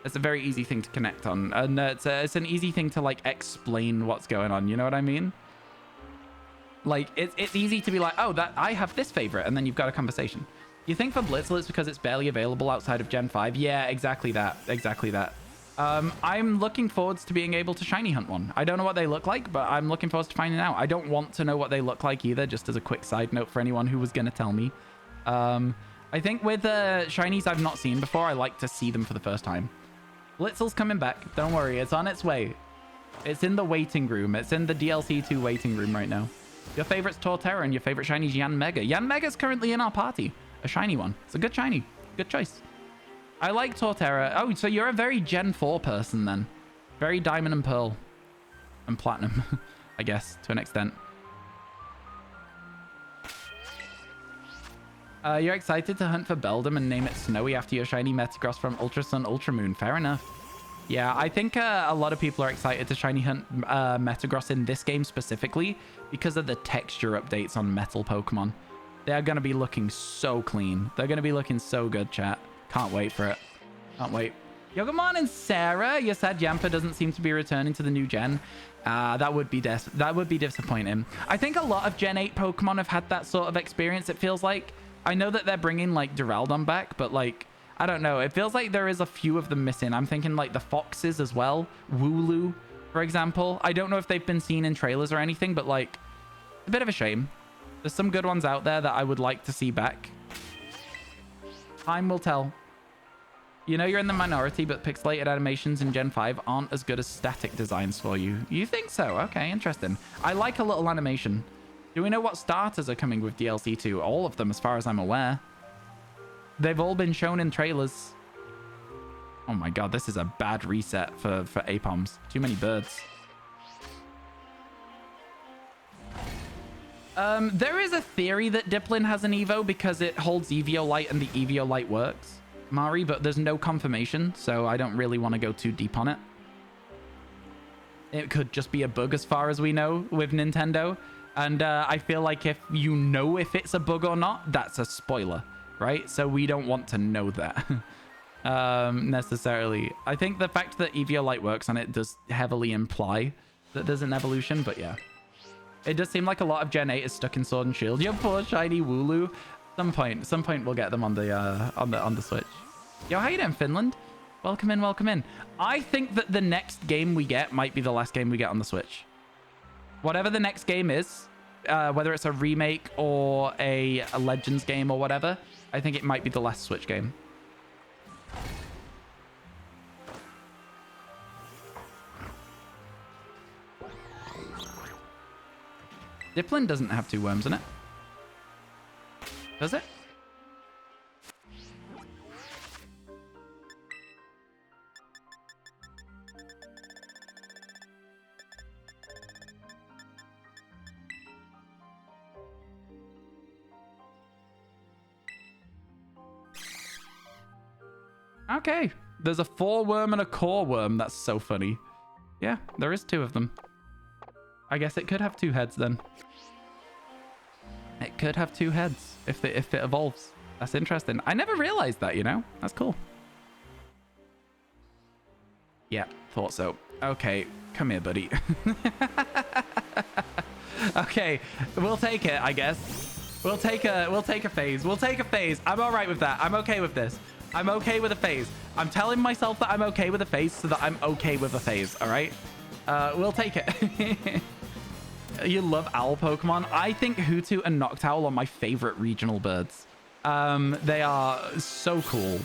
It's a very easy thing to connect on, and it's an easy thing to like explain what's going on. You know what I mean? Like it's easy to be like, oh, that I have this favorite, and then you've got a conversation. You think for Blitzel it's because it's barely available outside of Gen 5? Yeah, exactly that. Exactly that. I'm looking forward to being able to shiny hunt one. I don't know what they look like, but I'm looking forward to finding out. I don't want to know what they look like either, just as a quick side note for anyone who was going to tell me. I think with shinies I've not seen before, I like to see them for the first time. Blitzel's coming back. Don't worry. It's on its way. It's in the waiting room. It's in the DLC 2 waiting room right now. Your favorite's Torterra and your favorite shiny is Yanmega. Yanmega's currently in our party. A shiny one. It's a good shiny. Good choice. I like Torterra. Oh, so you're a very Gen 4 person then. Very Diamond and Pearl. And Platinum, I guess, to an extent. You're excited to hunt for Beldum and name it Snowy after your shiny Metagross from Ultra Sun, Ultra Moon. Fair enough. Yeah, I think a lot of people are excited to shiny hunt Metagross in this game specifically because of the texture updates on Metal Pokemon. They're going to be looking so clean. They're going to be looking so good, chat. Can't wait for it. Can't wait. Yo, good morning, Sarah. You said Yampa doesn't seem to be returning to the new gen. That would be disappointing. I think a lot of Gen 8 Pokemon have had that sort of experience, it feels like. I know that they're bringing, like, Duraludon back, but, like, I don't know. It feels like there is a few of them missing. I'm thinking, like, the Foxes as well. Wooloo, for example. I don't know if they've been seen in trailers or anything, but, like, a bit of a shame. There's some good ones out there that I would like to see back. Time will tell. You know you're in the minority, but pixelated animations in Gen 5 aren't as good as static designs for you. You think so? Okay, interesting. I like a little animation. Do we know what starters are coming with DLC 2? All of them, as far as I'm aware. They've all been shown in trailers. Oh my god, this is a bad reset for APOMs. Too many birds. There is a theory that Dipplin has an Evo because it holds Eviolite and the Eviolite works, Mari, but there's no confirmation, so I don't really want to go too deep on it. It could just be a bug as far as we know with Nintendo. And I feel like if you know if it's a bug or not, that's a spoiler, right? So we don't want to know that necessarily. I think the fact that Eviolite works on it does heavily imply that there's an evolution, but yeah. It does seem like a lot of Gen 8 is stuck in Sword and Shield. Your poor shiny Wooloo. Some point we'll get them on the Switch. Yo, how you doing, Finland? Welcome in, welcome in. I think that the next game we get might be the last game we get on the Switch. Whatever the next game is, whether it's a remake or a Legends game or whatever, I think it might be the last Switch game. Dipplin doesn't have 2 worms in it. Does it? Okay. There's a 4 worm and a core worm. That's so funny. Yeah, there is 2 of them. I guess it could have 2 heads then. It could have 2 heads if it evolves. That's interesting. I never realized that, you know? That's cool. Yeah, thought so. Okay, come here, buddy. Okay, we'll take it, I guess. We'll take a phase. We'll take a phase. I'm all right with that. I'm okay with this. I'm okay with a phase. I'm telling myself that I'm okay with a phase so that I'm okay with a phase, all right? We'll take it. You love owl Pokemon? I think Hootu and Noctowl are my favorite regional birds. They are so cool.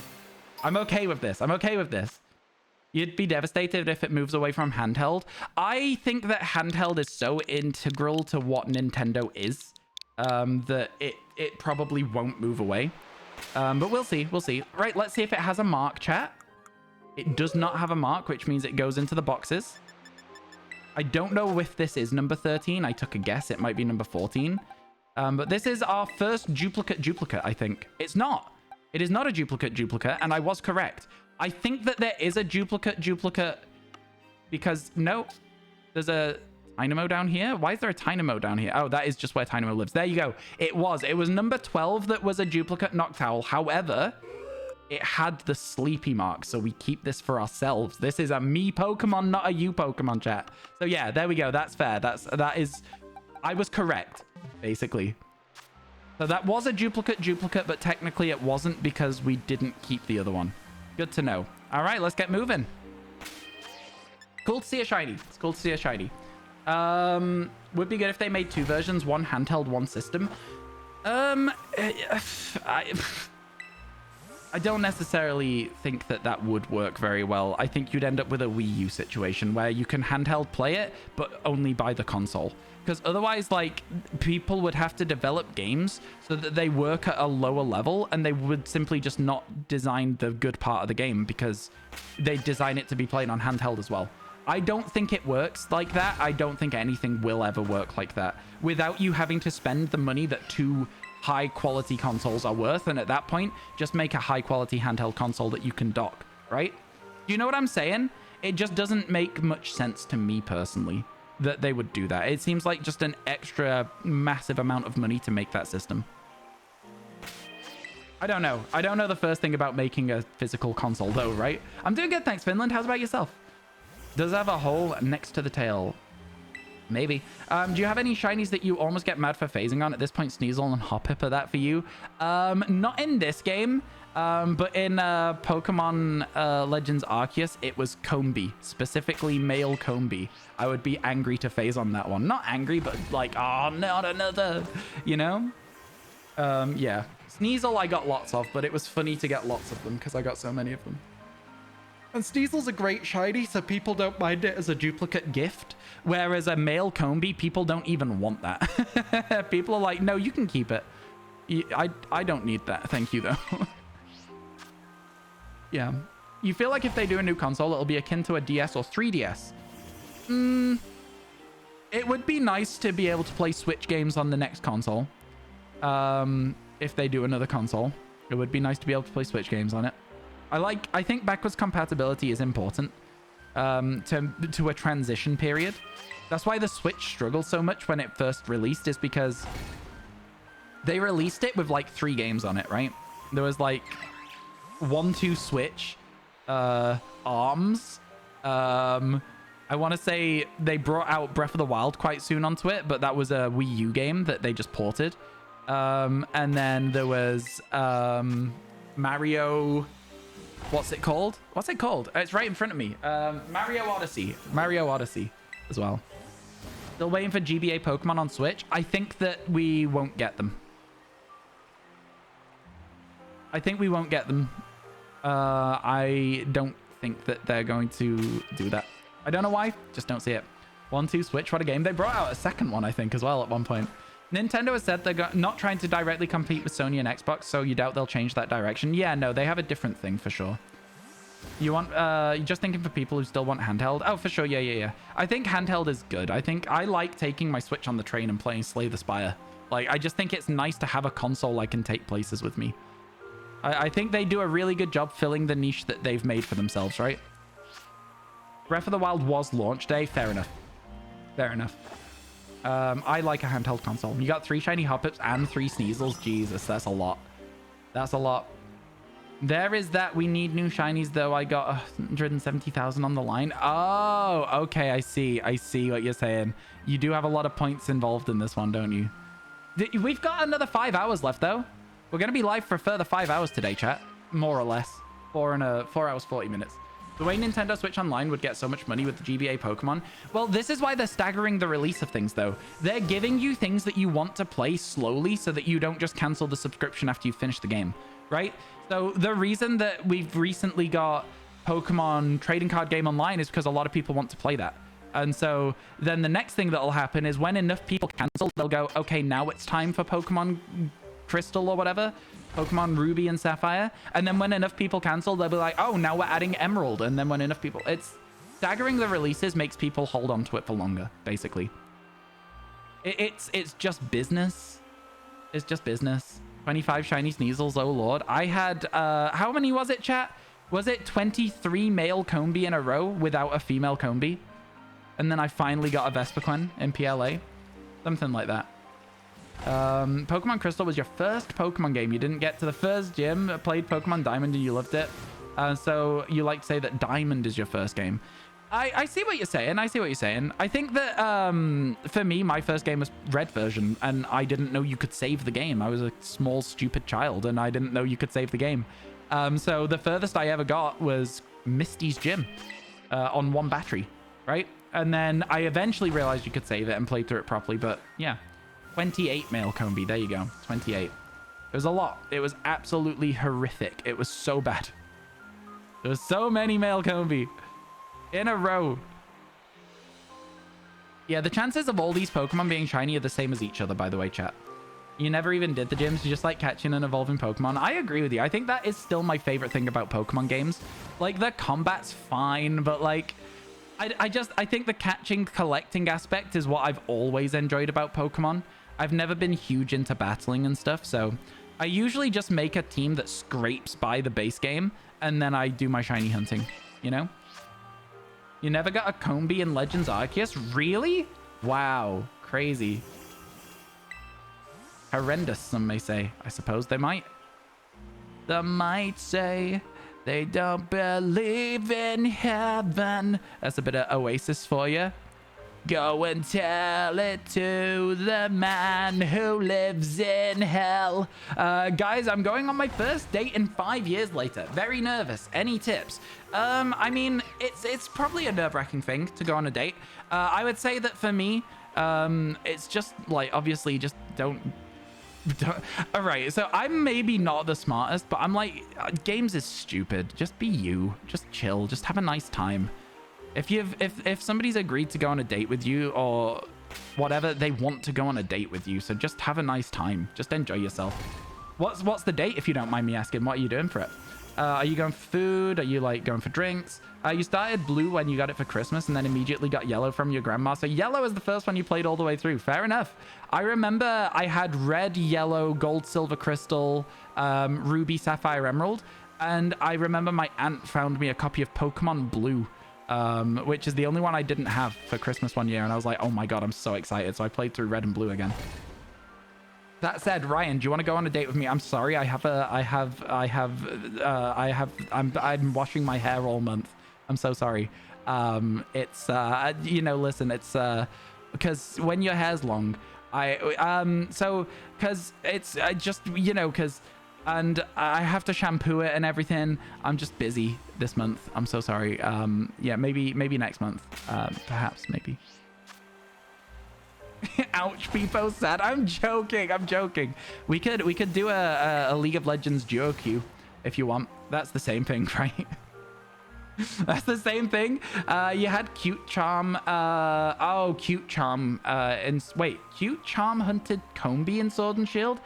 I'm okay with this. I'm okay with this. You'd be devastated if it moves away from handheld. I think that handheld is so integral to what Nintendo is that it probably won't move away. But we'll see. We'll see. Right, let's see if it has a mark, chat. It does not have a mark, which means it goes into the boxes. I don't know if this is number 13. I took a guess. It might be number 14. But this is our first duplicate, I think. It's not. It is not a duplicate, and I was correct. I think that there is a duplicate because, no, there's a Dynamo down here. Why is there a Dynamo down here? Oh, that is just where Dynamo lives. There you go. It was number 12 that was a duplicate Noctowl. However, it had the sleepy mark, so we keep this for ourselves. This is a me Pokemon, not a you Pokemon, chat. So yeah, there we go. That's fair. I was correct, basically. So that was a duplicate, but technically it wasn't because we didn't keep the other one. Good to know. All right, let's get moving. Cool to see a shiny. It's cool to see a shiny. Would be good if they made 2 versions, one handheld, one system. I don't necessarily think that would work very well. I think you'd end up with a Wii U situation where you can handheld play it, but only by the console. Because otherwise, like, people would have to develop games so that they work at a lower level, and they would simply just not design the good part of the game because they design it to be played on handheld as well. I don't think it works like that. I don't think anything will ever work like that without you having to spend the money that 2 high quality consoles are worth, and at that point just make a high quality handheld console that you can dock, right? Do you know what I'm saying? It just doesn't make much sense to me personally that they would do that. It seems like just an extra massive amount of money to make that system. I don't know the first thing about making a physical console though, right? I'm doing good, thanks, Finland. How's about yourself? Does it have a hole next to the tail? Maybe. Do you have any shinies that you almost get mad for phasing on? At this point, Sneasel and Hoppip are that for you? Not in this game, but in Pokemon Legends Arceus, it was Combee, specifically male Combee. I would be angry to phase on that one. Not angry, but like, oh, not another, you know? Yeah. Sneasel I got lots of, but it was funny to get lots of them because I got so many of them. And Sneasel's a great shiny, so people don't mind it as a duplicate gift. Whereas a male Combee, people don't even want that. People are like, no, you can keep it. I don't need that. Thank you, though. Yeah. You feel like if they do a new console, it'll be akin to a DS or 3DS. It would be nice to be able to play Switch games on the next console. If they do another console, it would be nice to be able to play Switch games on it. I think backwards compatibility is important to a transition period. That's why the Switch struggled so much when it first released, is because they released it with like 3 games on it, right? There was like 1-2 Switch, ARMS. I want to say they brought out Breath of the Wild quite soon onto it, but that was a Wii U game that they just ported. And then there was Mario... What's it called? It's right in front of me. Mario Odyssey as well. Still waiting for GBA Pokemon on Switch. I think that we won't get them. I don't think that they're going to do that. I don't know why. Just don't see it. 1-2 Switch. What a game. They brought out a second one, I think, as well at one point. Nintendo has said they're not trying to directly compete with Sony and Xbox, so you doubt they'll change that direction. Yeah, no, they have a different thing for sure. You want, you're just thinking for people who still want handheld? Oh, for sure, yeah. I think handheld is good. I like taking my Switch on the train and playing Slay the Spire. Like, I just think it's nice to have a console I can take places with me. I think they do a really good job filling the niche that they've made for themselves, right? Breath of the Wild was launch day. Fair enough. I like a handheld console. You got 3 shiny Hoppips and 3 Sneasels. Jesus, that's a lot. There is that. We need new shinies, though. I got 170,000 on the line. Oh, okay. I see what you're saying. You do have a lot of points involved in this one, don't you? We've got another 5 hours left, though. We're going to be live for a further 5 hours today, chat. More or less. 4 hours, 40 minutes. The way Nintendo Switch Online would get so much money with the GBA Pokemon. Well, this is why they're staggering the release of things, though. They're giving you things that you want to play slowly so that you don't just cancel the subscription after you finish the game, right? So the reason that we've recently got Pokemon trading card game online is because a lot of people want to play that. And so then the next thing that will happen is when enough people cancel, they'll go, okay, now it's time for Pokemon Crystal or whatever, Pokemon Ruby and Sapphire. And then when enough people cancel, they'll be like, oh, now we're adding Emerald. And then when enough people, it's staggering the releases makes people hold on to it for longer, basically. It's just business. It's just business. 25 shiny Sneasels, oh lord. I had, how many was it, chat? Was it 23 male Combi in a row without a female Combi? And then I finally got a Vespiquen in PLA. Something like that. Pokemon Crystal was your first Pokemon game. You didn't get to the first gym, played Pokemon Diamond and you loved it. So you like to say that Diamond is your first game. I see what you're saying. I see what you're saying. I think that for me, my first game was Red version, and I didn't know you could save the game. I was a small, stupid child, and I didn't know you could save the game. So the furthest I ever got was Misty's Gym on 1 battery, right? And then I eventually realized you could save it and play through it properly. But yeah, 28 male Combi. There you go. 28. It was a lot. It was absolutely horrific. It was so bad. There was so many male Combi in a row. Yeah, the chances of all these Pokemon being shiny are the same as each other, by the way, chat. You never even did the gyms. You just like catching and evolving Pokemon. I agree with you. I think that is still my favorite thing about Pokemon games. Like, the combat's fine, but like, I think the catching, collecting aspect is what I've always enjoyed about Pokemon. I've never been huge into battling and stuff, so I usually just make a team that scrapes by the base game, and then I do my shiny hunting, you know? You never got a Combi in Legends Arceus? Really? Wow. Crazy. Horrendous, some may say. I suppose they might. They might say they don't believe in heaven. That's a bit of Oasis for you. Go and tell it to the man who lives in hell. Guys, I'm going on my first date in 5 years later. Very nervous. Any tips? I mean, it's probably a nerve-wracking thing to go on a date. I would say that for me, it's just like, obviously, just don't. All right, so I'm maybe not the smartest, but I'm like, games is stupid. Just be you. Just chill. Just have a nice time. If somebody's agreed to go on a date with you or whatever, they want to go on a date with you. So just have a nice time. Just enjoy yourself. What's the date, if you don't mind me asking? What are you doing for it? Are you going for food? Are you like going for drinks? You started blue when you got it for Christmas and then immediately got yellow from your grandma. So yellow is the first one you played all the way through. Fair enough. I remember I had red, yellow, gold, silver, crystal, ruby, sapphire, emerald. And I remember my aunt found me a copy of Pokemon Blue, which is the only one I didn't have for Christmas one year. And I was like, oh my God, I'm so excited. So I played through red and blue again. That said, Ryan, do you want to go on a date with me? I'm sorry. I'm washing my hair all month. I'm so sorry. It's, you know, listen, it's, because when your hair's long, because it's just, you know, and I have to shampoo it and everything. I'm just busy this month. I'm so sorry. Yeah, maybe next month, perhaps, maybe. Ouch, Peepo said. I'm joking. We could do a League of Legends duo queue if you want. That's the same thing, right? That's the same thing. You had Cute Charm. Oh, Cute Charm. Cute Charm hunted Combi in Sword and Shield?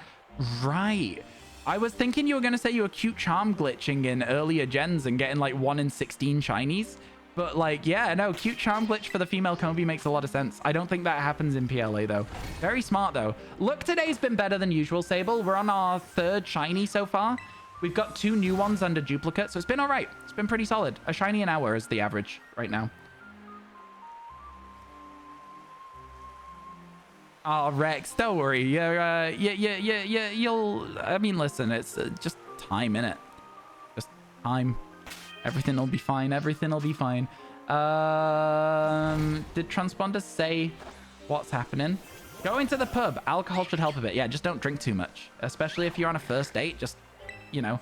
Right. I was thinking you were going to say you were Cute Charm glitching in earlier gens and getting like 1 in 16 shinies. But like, yeah, no, Cute Charm glitch for the female Combi makes a lot of sense. I don't think that happens in PLA though. Very smart though. Look, today's been better than usual, Sable. We're on our 3rd shiny so far. We've got 2 new ones under duplicate, so it's been all right. It's been pretty solid. A shiny an hour is the average right now. Oh, Rex, don't worry. You'll. I mean, listen, it's just time, innit? Just time. Everything will be fine. Everything will be fine. Did Transponder say what's happening? Go into the pub. Alcohol should help a bit. Yeah, just don't drink too much, especially if you're on a first date. Just, you know,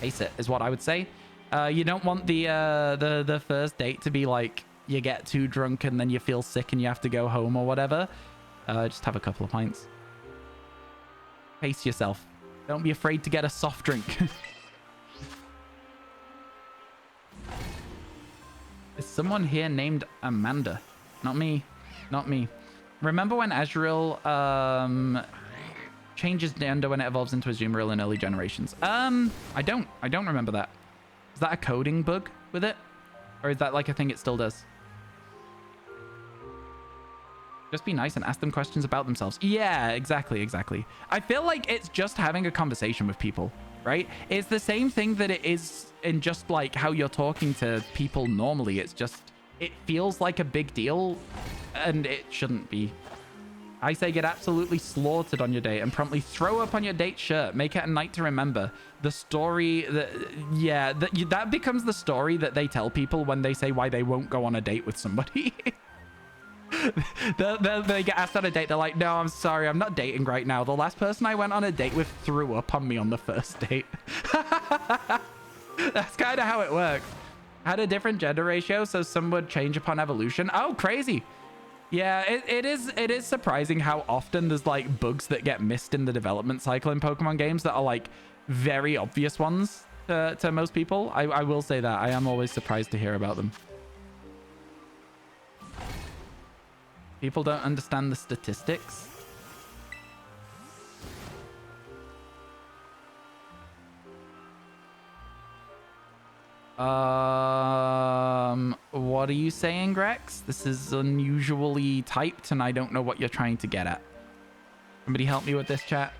face it is what I would say. You don't want the first date to be like you get too drunk and then you feel sick and you have to go home or whatever. Just have a couple of pints. Pace yourself. Don't be afraid to get a soft drink. someone here named Amanda. Not me. Not me. Remember when Azrael changes gender when it evolves into a Azumarill in early generations? I don't remember that. Is that a coding bug with it? Or is that like a thing it still does? Just be nice and ask them questions about themselves. Yeah, exactly. I feel like it's just having a conversation with people, right? It's the same thing that it is in just like how you're talking to people normally. It's just, it feels like a big deal and it shouldn't be. I say get absolutely slaughtered on your date and promptly throw up on your date shirt. Make it a night to remember. The story that becomes the story that they tell people when they say why they won't go on a date with somebody. They get asked on a date. They're like, no, I'm sorry. I'm not dating right now. The last person I went on a date with threw up on me on the first date. That's kind of how it works. Had a different gender ratio, so some would change upon evolution. Oh, crazy. Yeah, it is surprising how often there's like bugs that get missed in the development cycle in Pokemon games that are like very obvious ones to most people. I will say that. I am always surprised to hear about them. People don't understand the statistics. What are you saying, Grex? This is unusually typed and I don't know what you're trying to get at. Somebody help me with this, chat.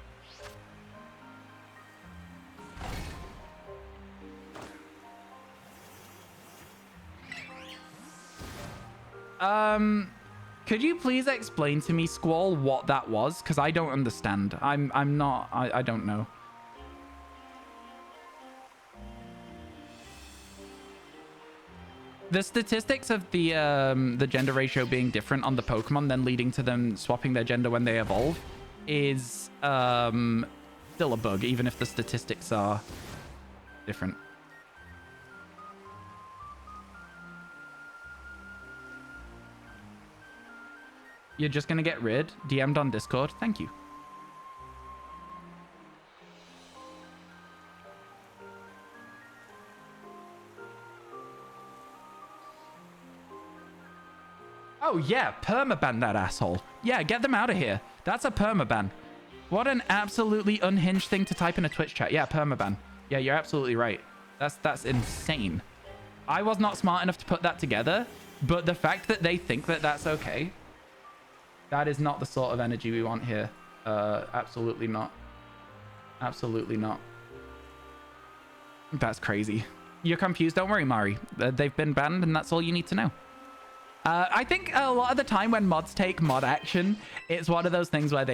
Could you please explain to me, Squall, what that was? Because I don't understand. I don't know. The statistics of the gender ratio being different on the Pokemon, then leading to them swapping their gender when they evolve, is still a bug, even if the statistics are different. You're just gonna get rid? DM'd on Discord? Thank you. Oh yeah, permaban that asshole. Yeah, get them out of here. That's a permaban. What an absolutely unhinged thing to type in a Twitch chat. Yeah, permaban. Yeah, you're absolutely right. That's insane. I was not smart enough to put that together, but the fact that they think that that's okay, that is not the sort of energy we want here. Absolutely not. Absolutely not. That's crazy. You're confused. Don't worry, Mari. They've been banned and that's all you need to know. I think a lot of the time when mods take mod action, it's one of those things where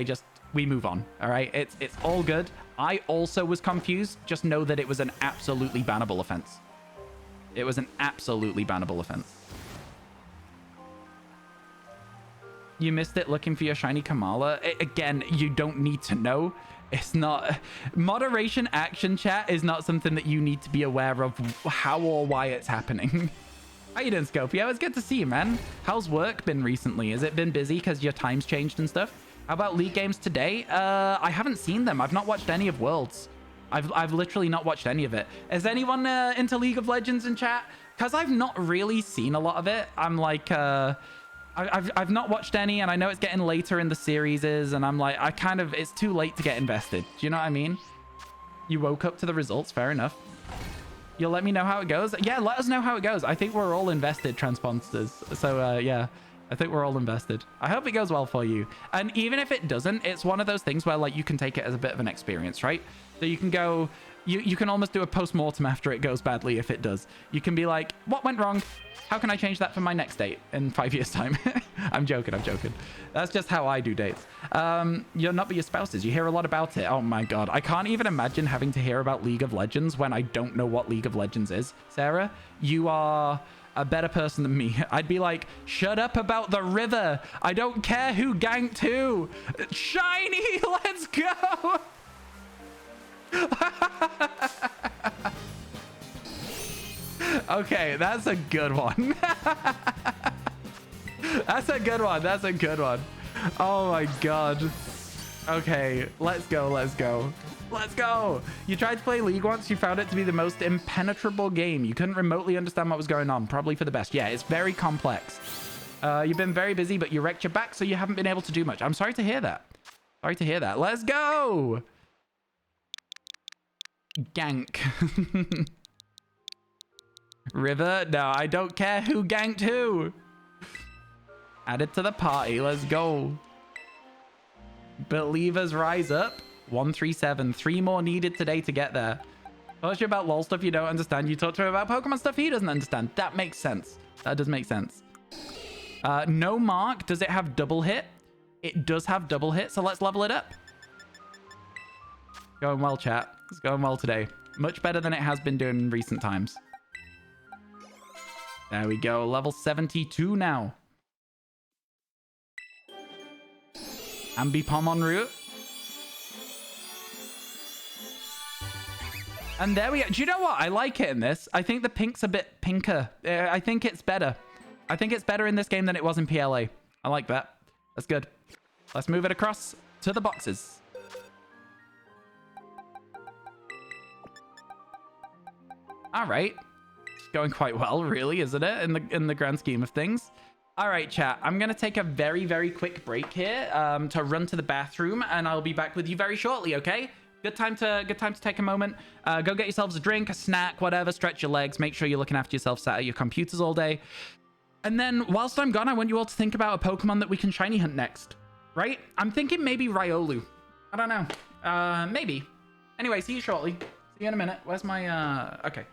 we move on. All right. It's all good. I also was confused. Just know that it was an absolutely bannable offense. It was an absolutely bannable offense. You missed it looking for your shiny Kamala. Again, you don't need to know. It's not... Moderation action chat is not something that you need to be aware of how or why it's happening. How you doing, Scopio? It's good to see you, man. How's work been recently? Has it been busy because your time's changed and stuff? How about League games today? I haven't seen them. I've not watched any of Worlds. I've literally not watched any of it. Is anyone into League of Legends in chat? Because I've not really seen a lot of it. I'm like... I've not watched any, and I know it's getting later in the series, and I'm like, it's too late to get invested. Do you know what I mean? You woke up to the results, fair enough. You'll let me know how it goes? Yeah, let us know how it goes. I think we're all invested, Transponsors. So, yeah, I think we're all invested. I hope it goes well for you. And even if it doesn't, it's one of those things where, like, you can take it as a bit of an experience, right? So you can go... You can almost do a post-mortem after it goes badly if it does. You can be like, what went wrong? How can I change that for my next date in 5 years' time? I'm joking. That's just how I do dates. You're not but your spouses. You hear a lot about it. Oh my God. I can't even imagine having to hear about League of Legends when I don't know what League of Legends is. Sarah, you are a better person than me. I'd be like, shut up about the river. I don't care who ganked who. Shiny, let's go. Okay, that's a good one. That's a good one. Oh my God. Okay, let's go. Let's go. You tried to play League once. You found it to be the most impenetrable game. You couldn't remotely understand what was going on. Probably for the best. Yeah, it's very complex. You've been very busy, but you wrecked your back, so you haven't been able to do much. I'm sorry to hear that. Sorry to hear that. Let's go. Gank. River? No, I don't care who ganked who. Added to the party. Let's go. Believers rise up. 137. 3 more needed today to get there. Talk to you about LOL stuff you don't understand. You talk to him about Pokemon stuff he doesn't understand. That makes sense. That does make sense. No mark. Does it have double hit? It does have double hit, so let's level it up. Going well, chat. It's going well today. Much better than it has been doing in recent times. There we go. Level 72 now. Ambipom en route. And there we go. Do you know what? I like it in this. I think the pink's a bit pinker. I think it's better. I think it's better in this game than it was in PLA. I like that. That's good. Let's move it across to the boxes. All right. It's going quite well, really, isn't it? In the grand scheme of things. All right, chat. I'm going to take a very, very quick break here to run to the bathroom, and I'll be back with you very shortly, okay? Good time to take a moment. Go get yourselves a drink, a snack, whatever. Stretch your legs. Make sure you're looking after yourself sat at your computers all day. And then whilst I'm gone, I want you all to think about a Pokemon that we can shiny hunt next, right? I'm thinking maybe Riolu. I don't know. Maybe. Anyway, see you shortly. See you in a minute. Where's my... Okay.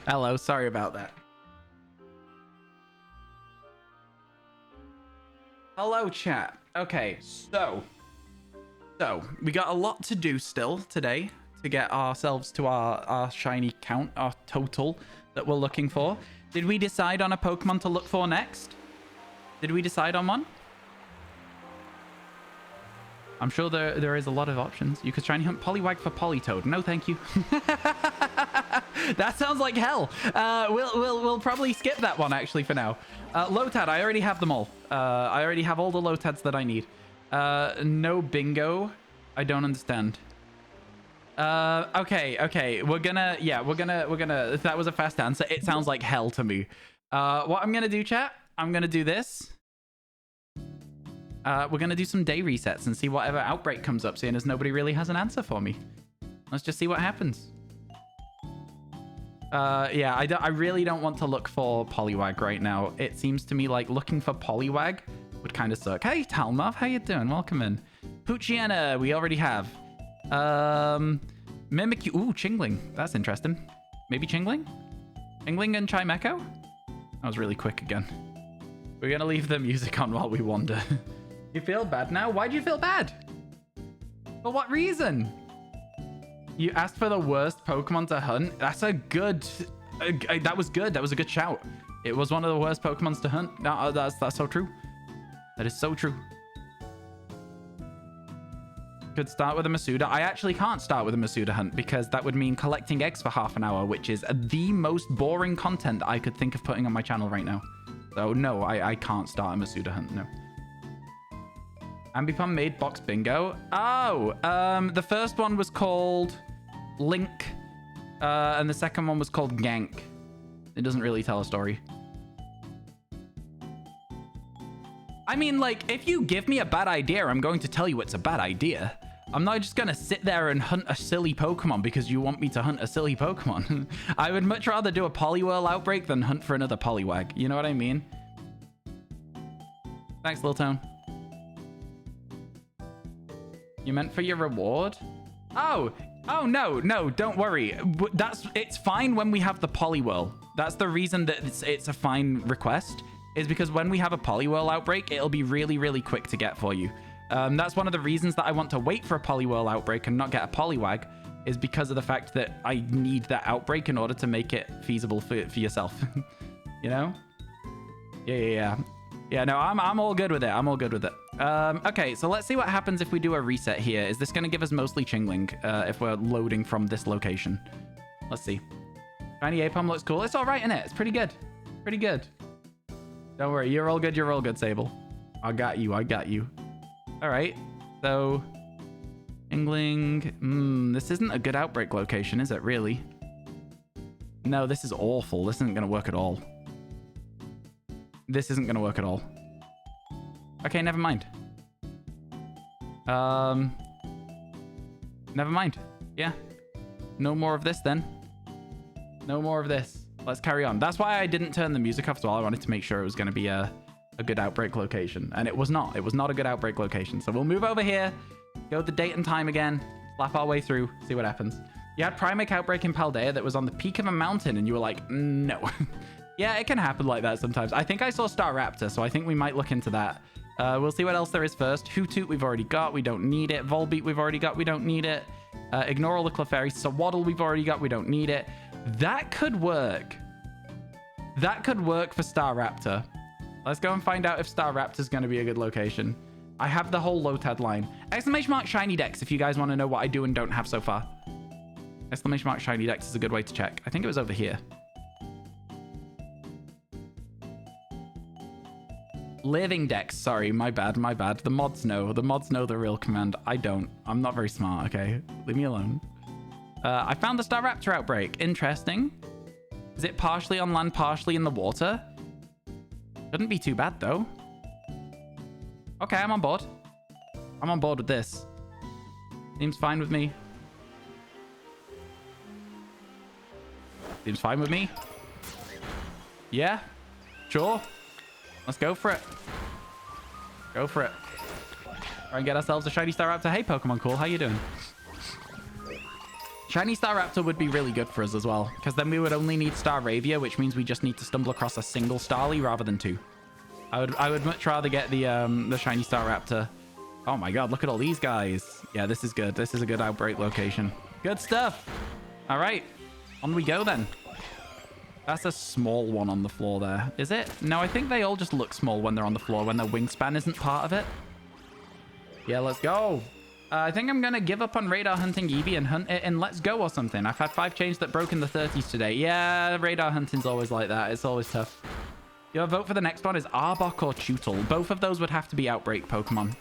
Hello, sorry about that. Hello, chat. Okay, so we got a lot to do still today to get ourselves to our shiny count, our total that we're looking for. Did we decide on a Pokemon to look for next? Did we decide on one? I'm sure there is a lot of options. You could try and hunt Poliwag for Politoed. No, thank you. That sounds like hell. We'll probably skip that one actually for now. Lotad, I already have them all. I already have all the Lotads that I need. No bingo. I don't understand. Okay. We're gonna. That was a fast answer. It sounds like hell to me. What I'm gonna do, chat? I'm gonna do this. We're going to do some day resets and see whatever outbreak comes up, seeing as nobody really has an answer for me. Let's just see what happens. Yeah, I really don't want to look for Poliwag right now. It seems to me like looking for Poliwag would kind of suck. Hey, Talmov, how you doing? Welcome in. Poochiana, we already have. Mimikyu. Ooh, Chingling. That's interesting. Maybe Chingling? Chingling and Chimecho? That was really quick again. We're going to leave the music on while we wander. You feel bad now? Why do you feel bad? For what reason? You asked for the worst Pokemon to hunt? That's a good... that was good. That was a good shout. It was one of the worst Pokemons to hunt. No, that's so true. That is so true. Could start with a Masuda. I actually can't start with a Masuda hunt because that would mean collecting eggs for half an hour, which is the most boring content I could think of putting on my channel right now. So no, I can't start a Masuda hunt, no. Ambipom made box bingo. Oh, the first one was called Link, and the second one was called Gank. It doesn't really tell a story. I mean, like, if you give me a bad idea, I'm going to tell you it's a bad idea. I'm not just going to sit there and hunt a silly Pokemon because you want me to hunt a silly Pokemon. I would much rather do a Poliwhirl outbreak than hunt for another Poliwag. You know what I mean? Thanks, Lil Tone. You meant for your reward? Oh, no, don't worry. It's fine when we have the Poliwhirl. That's the reason that it's a fine request, is because when we have a Poliwhirl outbreak, it'll be really, really quick to get for you. That's one of the reasons that I want to wait for a Poliwhirl outbreak and not get a Poliwag, is because of the fact that I need that outbreak in order to make it feasible for yourself. You know? Yeah. Yeah, no, I'm all good with it. I'm all good with it. Okay, so let's see what happens if we do a reset here. Is this going to give us mostly Chingling if we're loading from this location? Let's see. Shiny Apom looks cool. It's all right, innit? It's pretty good. Pretty good. Don't worry. You're all good, Sable. I got you. All right. So, Chingling. This isn't a good outbreak location, is it, really? No, this is awful. This isn't going to work at all. This isn't going to work at all. Okay, never mind. Never mind. Yeah. No more of this then. No more of this. Let's carry on. That's why I didn't turn the music off as well. I wanted to make sure it was going to be a good outbreak location. And it was not. It was not a good outbreak location. So we'll move over here, go the date and time again, slap our way through, see what happens. You had Primeape outbreak in Paldea that was on the peak of a mountain and you were like, no. Yeah, it can happen like that sometimes. I think I saw Staraptor, so I think we might look into that. We'll see what else there is first. Hoothoot we've already got. We don't need it. Volbeat we've already got. We don't need it. Ignore all the Clefairy. Sawaddle we've already got. We don't need it. That could work. That could work for Staraptor. Let's go and find out if Staraptor's going to be a good location. I have the whole Lotad line. Exclamation mark Shiny Dex if you guys want to know what I do and don't have so far. Exclamation mark Shiny Dex is a good way to check. I think it was over here. Living Dex. Sorry, my bad. The mods know. The mods know the real command. I don't. I'm not very smart, okay? Leave me alone. I found the Staraptor outbreak. Interesting. Is it partially on land, partially in the water? Shouldn't be too bad, though. Okay, I'm on board. I'm on board with this. Seems fine with me. Seems fine with me. Yeah, sure. Let's go for it. Go for it. Try and get ourselves a shiny Staraptor. Hey, Pokemon Cool. How you doing? Shiny Staraptor would be really good for us as well, because then we would only need Staravia, which means we just need to stumble across a single Starly rather than two. I would much rather get the Shiny Staraptor. Oh my god, look at all these guys. Yeah, this is good. This is a good outbreak location. Good stuff. All right, on we go then. That's a small one on the floor there. Is it? No, I think they all just look small when they're on the floor, when their wingspan isn't part of it. Yeah, let's go. I think I'm going to give up on radar hunting Eevee and hunt it in Let's Go or something. I've had 5 chains that broke in the 30s today. Yeah, radar hunting's always like that. It's always tough. Your vote for the next one is Arbok or Tootle. Both of those would have to be outbreak Pokemon.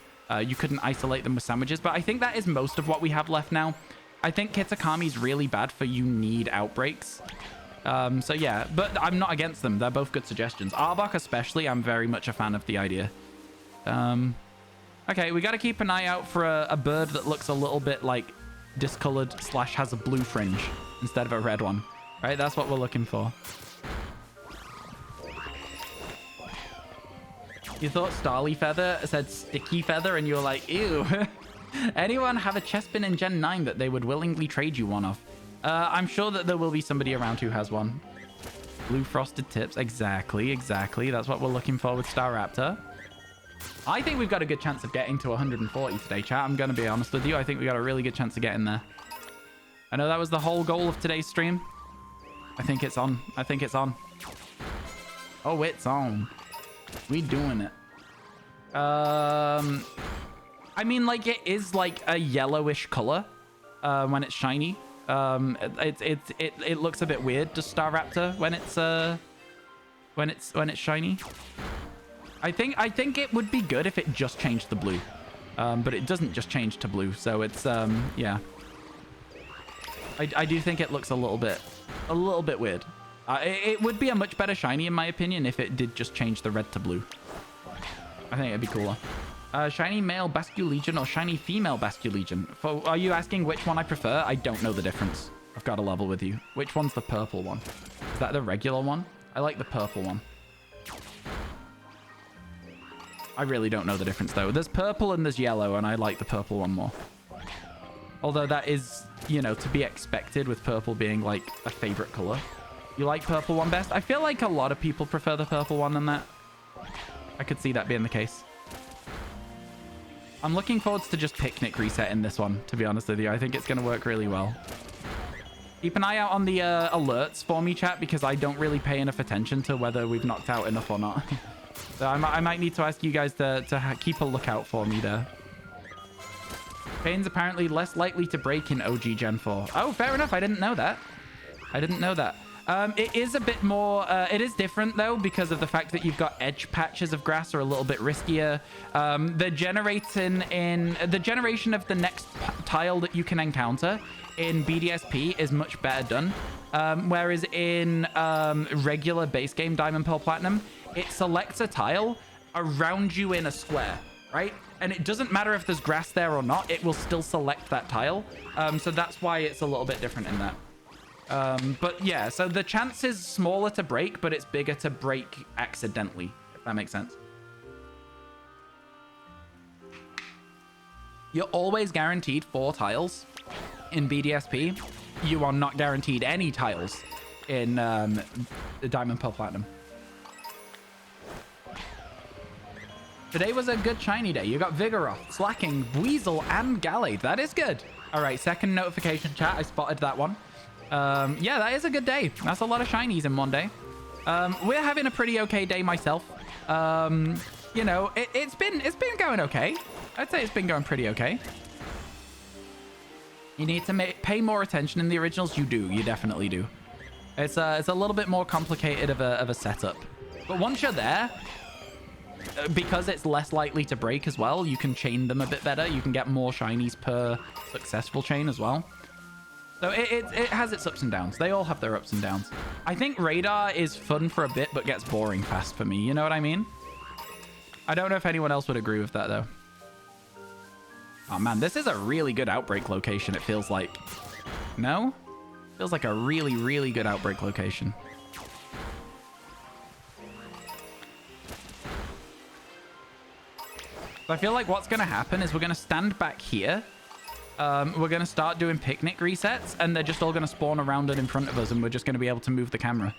You couldn't isolate them with sandwiches, but I think that is most of what we have left now. I think Kitakami's really bad for you need outbreaks. So yeah, but I'm not against them. They're both good suggestions. Arbok especially, I'm very much a fan of the idea. Okay, we got to keep an eye out for a bird that looks a little bit like discolored / has a blue fringe instead of a red one. Right, that's what we're looking for. You thought Starly Feather said Sticky Feather and you were like, ew. Anyone have a Chespin in Gen 9 that they would willingly trade you one of? I'm sure that there will be somebody around who has one. Blue frosted tips. Exactly, exactly. That's what we're looking for with Staraptor. I think we've got a good chance of getting to 140 today, chat. I'm going to be honest with you. I think we got a really good chance of getting there. I know that was the whole goal of today's stream. I think it's on. I think it's on. Oh, it's on. We doing it. I mean, like, it is like a yellowish color when it's shiny. It looks a bit weird to Staraptor when it's shiny. I think it would be good if it just changed the blue, but it doesn't just change to blue, so it's yeah. I do think it looks a little bit weird. It would be a much better shiny in my opinion if it did just change the red to blue. I think it'd be cooler. Shiny male Basculegion or shiny female Basculegion? Are you asking which one I prefer? I don't know the difference. I've got to level with you. Which one's the purple one? Is that the regular one? I like the purple one. I really don't know the difference though. There's purple and there's yellow, and I like the purple one more. Although that is, you know, to be expected with purple being like a favorite color. You like purple one best? I feel like a lot of people prefer the purple one than that. I could see that being the case. I'm looking forward to just picnic reset in this one, to be honest with you. I think it's going to work really well. Keep an eye out on the alerts for me, chat, because I don't really pay enough attention to whether we've knocked out enough or not. So I might need to ask you guys to keep a lookout for me there. Pain's apparently less likely to break in OG Gen 4. Oh, fair enough. I didn't know that. I didn't know that. It is a bit more... it is different, though, because of the fact that you've got edge patches of grass are a little bit riskier. The generation of the next tile that you can encounter in BDSP is much better done. Whereas in regular base game Diamond Pearl Platinum, it selects a tile around you in a square, right? And it doesn't matter if there's grass there or not, it will still select that tile. So that's why it's a little bit different in that. But yeah, so the chance is smaller to break, but it's bigger to break accidentally, if that makes sense. You're always guaranteed 4 tiles in BDSP. You are not guaranteed any tiles in the Diamond Pearl Platinum. Today was a good shiny day. You got Vigoroth, Slacking, Weasel, and Gallade. That is good. All right, second notification chat. I spotted that one. Yeah, that is a good day. That's a lot of shinies in one day. We're having a pretty okay day myself. You know, it's been going okay. I'd say it's been going pretty okay. You need to pay more attention in the originals. You do. You definitely do. It's a little bit more complicated of a setup. But once you're there, because it's less likely to break as well, you can chain them a bit better. You can get more shinies per successful chain as well. So it has its ups and downs. They all have their ups and downs. I think radar is fun for a bit, but gets boring fast for me. You know what I mean? I don't know if anyone else would agree with that, though. Oh, man, this is a really good outbreak location, it feels like. No? Feels like a really, really good outbreak location. I feel like what's going to happen is we're going to stand back here. we're going to start doing picnic resets, and they're just all going to spawn around and in front of us, and we're just going to be able to move the camera.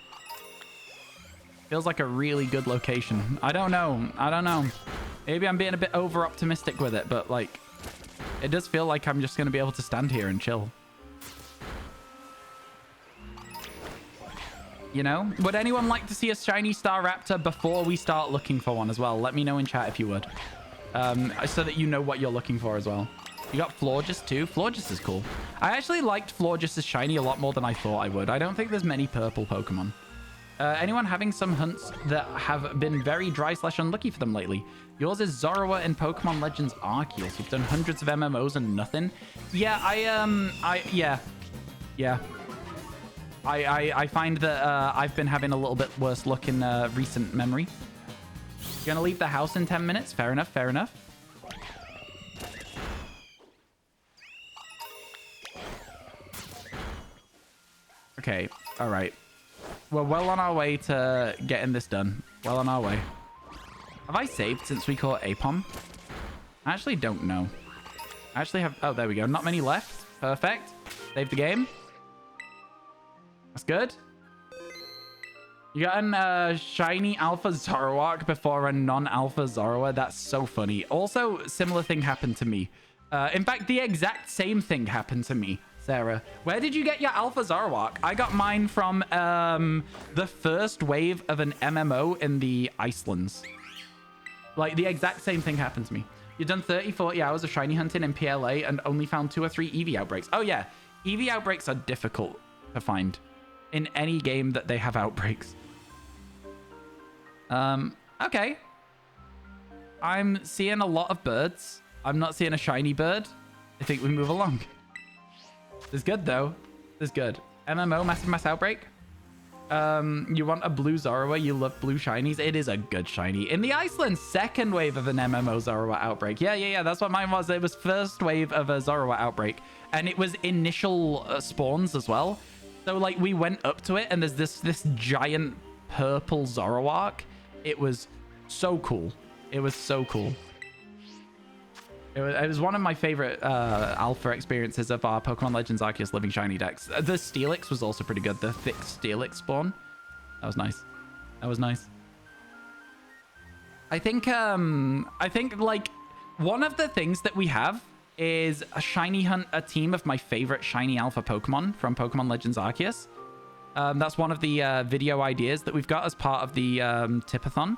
Feels like a really good location. I don't know. I don't know. Maybe I'm being a bit over optimistic with it, but like, it does feel like I'm just going to be able to stand here and chill. You know? Would anyone like to see a shiny Star Raptor before we start looking for one as well? Let me know in chat if you would. So that you know what you're looking for as well. You got Florges too. Florges is cool. I actually liked Florges' shiny a lot more than I thought I would. I don't think there's many purple Pokemon. Anyone having some hunts that have been very dry/unlucky for them lately? Yours is Zorua in Pokemon Legends Arceus. You've done hundreds of MMOs and nothing. Yeah, I find that I've been having a little bit worse luck in recent memory. Gonna leave the house in 10 minutes. Fair enough, fair enough. Okay, all right. We're well on our way to getting this done. Well on our way. Have I saved since we caught Apom? I actually don't know. I actually have... Oh, there we go. Not many left. Perfect. Save the game. That's good. You got a shiny Alpha Zoroark before a non-Alpha Zorua. That's so funny. Also, similar thing happened to me. In fact, the exact same thing happened to me. Sarah, where did you get your Alpha Zoroark? I got mine from the first wave of an MMO in the Icelands. Like, the exact same thing happened to me. You've done 30, 40 hours of shiny hunting in PLA and only found 2 or 3 EV outbreaks. Oh, yeah. EV outbreaks are difficult to find in any game that they have outbreaks. Okay. I'm seeing a lot of birds. I'm not seeing a shiny bird. I think we move along. This is good, though. This is good. MMO, Massive Mass Outbreak. You want a blue Zorua? You love blue shinies? It is a good shiny. In the Iceland, second wave of an MMO Zorua Outbreak. Yeah. That's what mine was. It was first wave of a Zorua Outbreak. And it was initial spawns as well. So, like, we went up to it, and there's this giant purple Zoroark. It was so cool. It was so cool. It was one of my favorite alpha experiences of our Pokemon Legends Arceus Living Shiny decks. The Steelix was also pretty good. The thick Steelix spawn. That was nice. That was nice. I think like one of the things that we have is a shiny hunt, a team of my favorite shiny alpha Pokemon from Pokemon Legends Arceus. That's one of the video ideas that we've got as part of the Tipathon.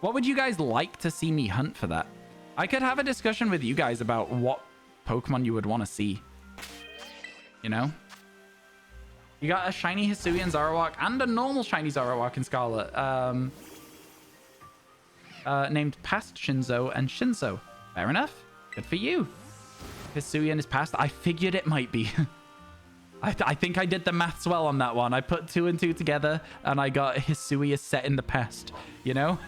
What would you guys like to see me hunt for that? I could have a discussion with you guys about what Pokemon you would want to see. You know? You got a shiny Hisuian Zoroark and a normal shiny Zoroark in Scarlet. Named Past Shinzo and Shinzo. Fair enough. Good for you. Hisuian is past. I figured it might be. I think I did the maths well on that one. I put 2 and 2 together and I got Hisui is set in the past. You know?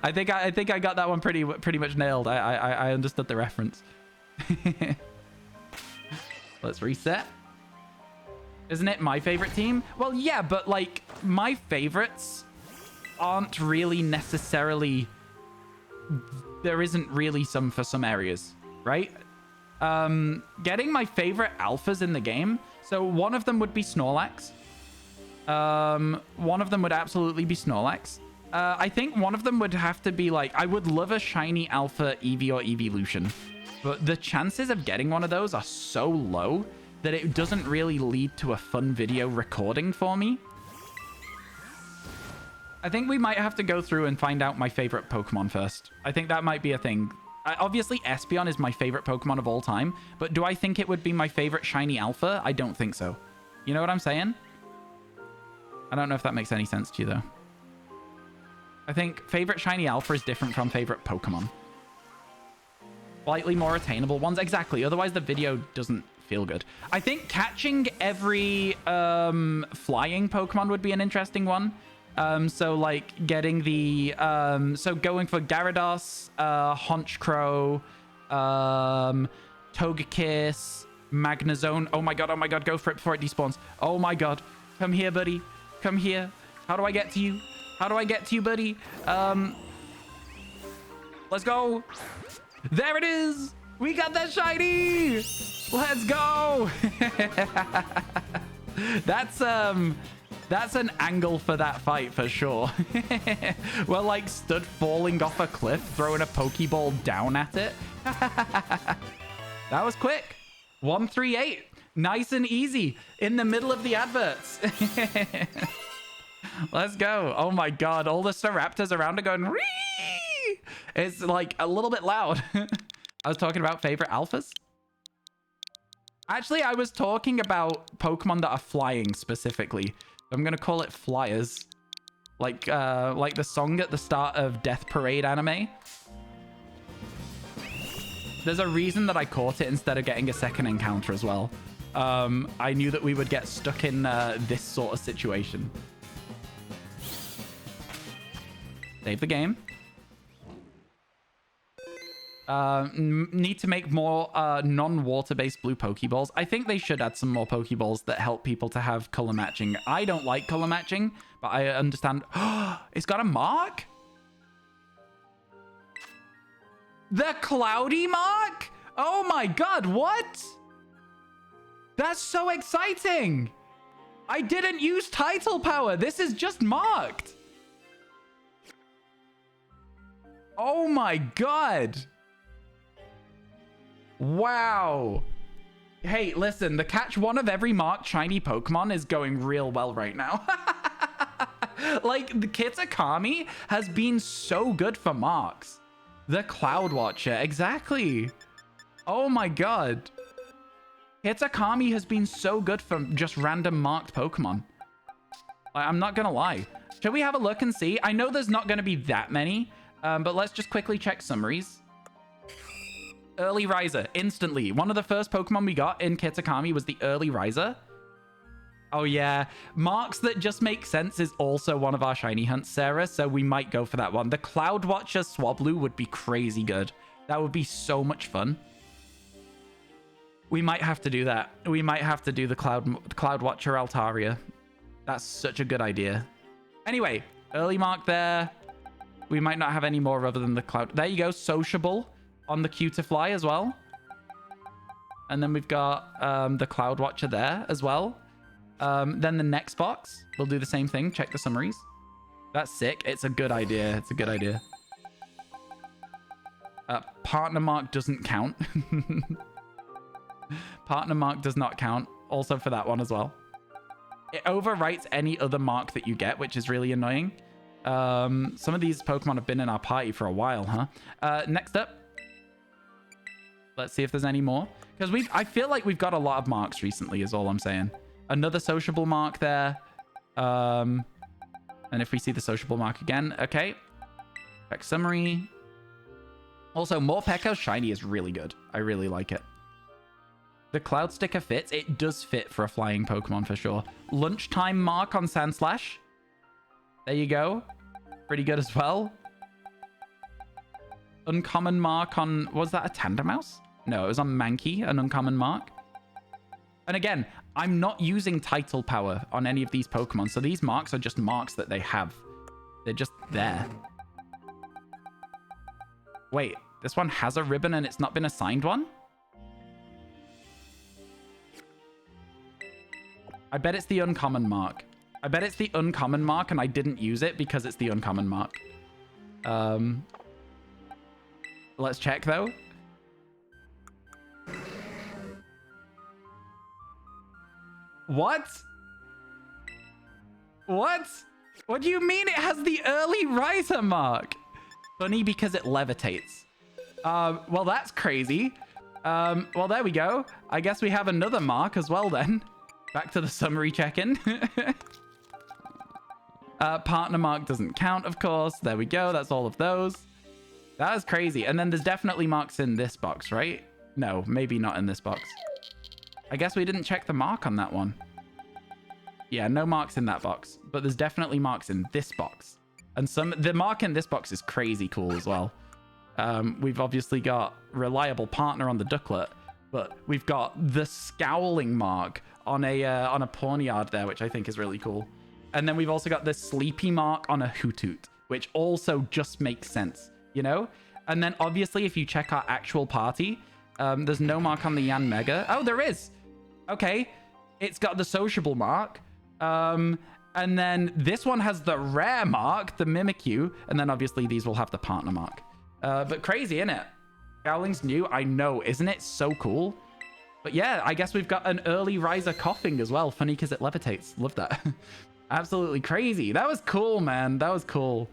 I think I got that one pretty much nailed. I understood the reference. Let's reset. Isn't it my favorite team? Well, yeah, but like my favorites aren't really necessarily. There isn't really some for some areas, right? Getting my favorite alphas in the game. So one of them would be Snorlax. One of them would absolutely be Snorlax. I think one of them would have to be like, I would love a shiny alpha Eevee or Eeveelution, but the chances of getting one of those are so low that it doesn't really lead to a fun video recording for me. I think we might have to go through and find out my favorite Pokemon first. I think that might be a thing. Obviously, Espeon is my favorite Pokemon of all time, but do I think it would be my favorite shiny alpha? I don't think so. You know what I'm saying? I don't know if that makes any sense to you, though. I think favorite shiny alpha is different from favorite Pokemon. Slightly more attainable ones. Exactly. Otherwise, the video doesn't feel good. I think catching every flying Pokemon would be an interesting one. So like getting the so going for Gyarados, Honchkrow, Togekiss, Magnezone. Oh my god, go for it before it despawns. Oh my god. Come here, buddy. Come here. How do I get to you? How do I get to you, buddy? Let's go. There it is. We got that shiny! Let's go! That's an angle for that fight for sure. We're like stood falling off a cliff, throwing a Pokeball down at it. That was quick. 138. Nice and easy in the middle of the adverts. Let's go. Oh my god, all the Staraptors around are going Ree! It's like a little bit loud. I was talking about favorite alphas. Actually, I was talking about Pokemon that are flying specifically. I'm gonna call it flyers. Like the song at the start of Death Parade anime. There's a reason that I caught it instead of getting a second encounter as well. I knew that we would get stuck in this sort of situation. Save the game. Need to make more non-water-based blue Pokeballs. I think they should add some more Pokeballs that help people to have color matching. I don't like color matching, but I understand. It's got a mark? The cloudy mark? Oh my god, what? That's so exciting. I didn't use title power. This is just marked. Oh my god. Wow. Hey, listen, the catch one of every marked shiny Pokemon is going real well right now. Like, the Kitakami has been so good for marks. The Cloud Watcher, exactly. Oh my god. Kitakami has been so good for just random marked Pokemon. I'm not gonna lie. Shall we have a look and see? I know there's not gonna be that many, but let's just quickly check summaries. Early Riser, instantly. One of the first Pokemon we got in Kitakami was the Early Riser. Oh yeah, marks that just make sense is also one of our shiny hunts, Sarah, so we might go for that one. The Cloud Watcher Swablu would be crazy good. That would be so much fun. We might have to do that. We might have to do the Cloud Watcher Altaria. That's such a good idea. Anyway, early mark there. We might not have any more other than the Cloud. There you go, Sociable on the Cutiefly as well. And then we've got the Cloud Watcher there as well. Then the next box, we'll do the same thing. Check the summaries. That's sick. It's a good idea. It's a good idea. Partner mark doesn't count. Partner mark does not count. Also for that one as well. It overwrites any other mark that you get, which is really annoying. Some of these Pokemon have been in our party for a while, huh? Next up. Let's see if there's any more. Because I feel like we've got a lot of marks recently, is all I'm saying. Another Sociable mark there. And if we see the Sociable mark again, okay. Check summary. Also, Morpeko Shiny is really good. I really like it. The Cloud Sticker fits. It does fit for a flying Pokemon for sure. Lunchtime mark on Sandslash. There you go. Pretty good as well. Uncommon mark on... Was that a Tandemaus? No, it was on Mankey, an uncommon mark. And again, I'm not using title power on any of these Pokemon, so these marks are just marks that they have. They're just there. Wait, this one has a ribbon and it's not been assigned one? I bet it's the uncommon mark. I bet it's the uncommon mark and I didn't use it because it's the uncommon mark. Let's check though. What? What? What do you mean it has the early riser mark? Funny because it levitates. Well, that's crazy. Well, there we go. I guess we have another mark as well then. Back to the summary check-in. Partner mark doesn't count, of course. There we go. That's all of those. That is crazy. And then there's definitely marks in this box, right? No, maybe not in this box. I guess we didn't check the mark on that one. Yeah, no marks in that box. But there's definitely marks in this box. And the mark in this box is crazy cool as well. We've obviously got Reliable Partner on the Ducklet. But we've got the Scowling mark on a Pawniard there, which I think is really cool. And then we've also got the Sleepy mark on a Hoothoot, which also just makes sense, you know? And then obviously if you check our actual party, There's no mark on the Yan Mega. Oh, there is. Okay. It's got the sociable mark. And then this one has the rare mark, the Mimikyu. And then obviously these will have the partner mark. But crazy, isn't it? Scowling's new. I know. Isn't it so cool? But yeah, I guess we've got an early riser coughing as well. Funny because it levitates. Love that. Absolutely crazy. That was cool, man. That was cool.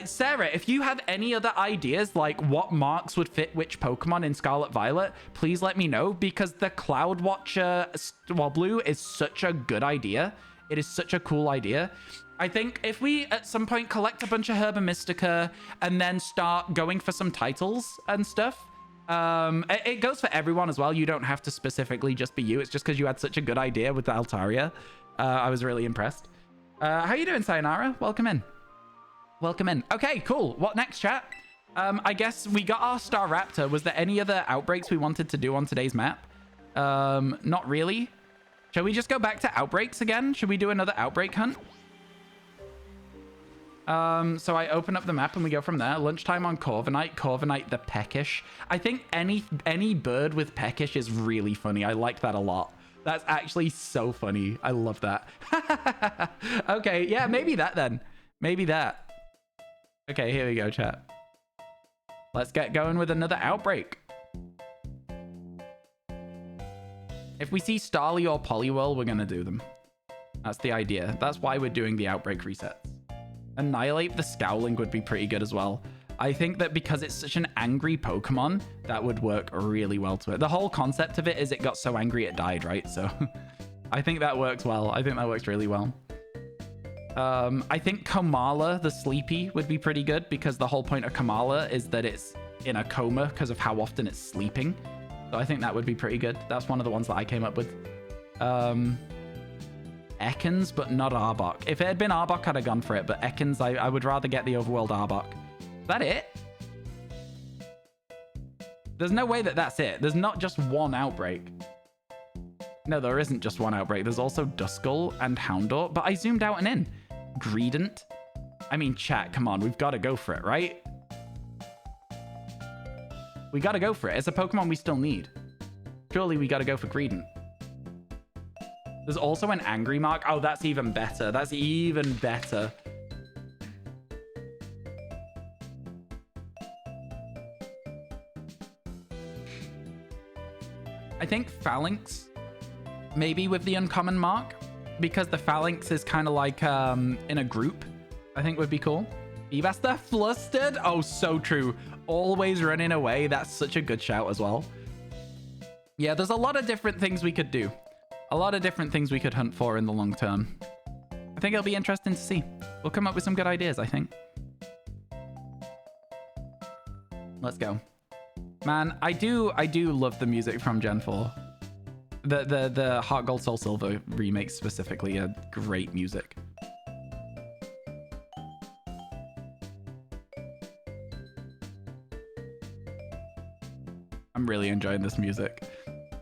Sarah, if you have any other ideas, like what marks would fit which Pokemon in Scarlet Violet, please let me know, because the Cloud Watcher Swablu is such a good idea. It is such a cool idea. I think if we at some point collect a bunch of Herba Mystica and then start going for some titles and stuff, it goes for everyone as well. You don't have to specifically just be you. It's just because you had such a good idea with the Altaria. I was really impressed. How you doing, Sayonara? Welcome in. Welcome in. Okay, cool. What next, chat? I guess we got our Staraptor. Was there any other outbreaks we wanted to do on today's map? Not really. Shall we just go back to outbreaks again? Should we do another outbreak hunt? So I open up the map and we go from there. Lunchtime on Corviknight. Corviknight the Peckish. I think any bird with Peckish is really funny. I like that a lot. That's actually so funny. I love that. Okay, yeah, maybe that then. Maybe that. Okay, here we go, chat. Let's get going with another outbreak. If we see Starly or Poliwhirl, we're going to do them. That's the idea. That's why we're doing the outbreak resets. Annihilate the Scowling would be pretty good as well. I think that because it's such an angry Pokemon, that would work really well to it. The whole concept of it is it got so angry it died, right? So I think that works well. I think that works really well. I think Komala, the Sleepy, would be pretty good because the whole point of Komala is that it's in a coma because of how often it's sleeping. So I think that would be pretty good. That's one of the ones that I came up with. Ekans, but not Arbok. If it had been Arbok, I'd have gone for it, but Ekans, I would rather get the Overworld Arbok. Is that it? There's no way that that's it. There's not just one outbreak. No, there isn't just one outbreak. There's also Duskull and Houndour, but I zoomed out and in. Greedent. I mean, chat, come on. We've got to go for it, right? We got to go for it. It's a Pokemon we still need. Surely we got to go for Greedent. There's also an Angry Mark. Oh, that's even better. That's even better. I think Phalanx, maybe with the uncommon mark, because the Phalanx is kind of like in a group, I think would be cool. Beabaster Flustered. Oh, so true. Always running away. That's such a good shout as well. Yeah, there's a lot of different things we could do. A lot of different things we could hunt for in the long term. I think it'll be interesting to see. We'll come up with some good ideas, I think. Let's go. Man, I do love the music from Gen 4. The Heart Gold Soul Silver remakes specifically are great music. I'm really enjoying this music.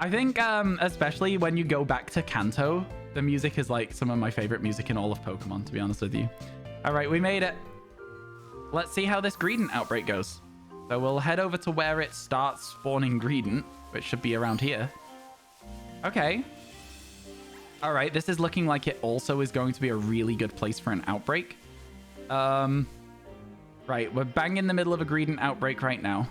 I think especially when you go back to Kanto, the music is like some of my favorite music in all of Pokemon, to be honest with you. All right, we made it. Let's see how this Greedent outbreak goes. So we'll head over to where it starts spawning Greedent, which should be around here. Okay. All right, this is looking like it also is going to be a really good place for an outbreak. Right, we're bang in the middle of a Greedent outbreak right now.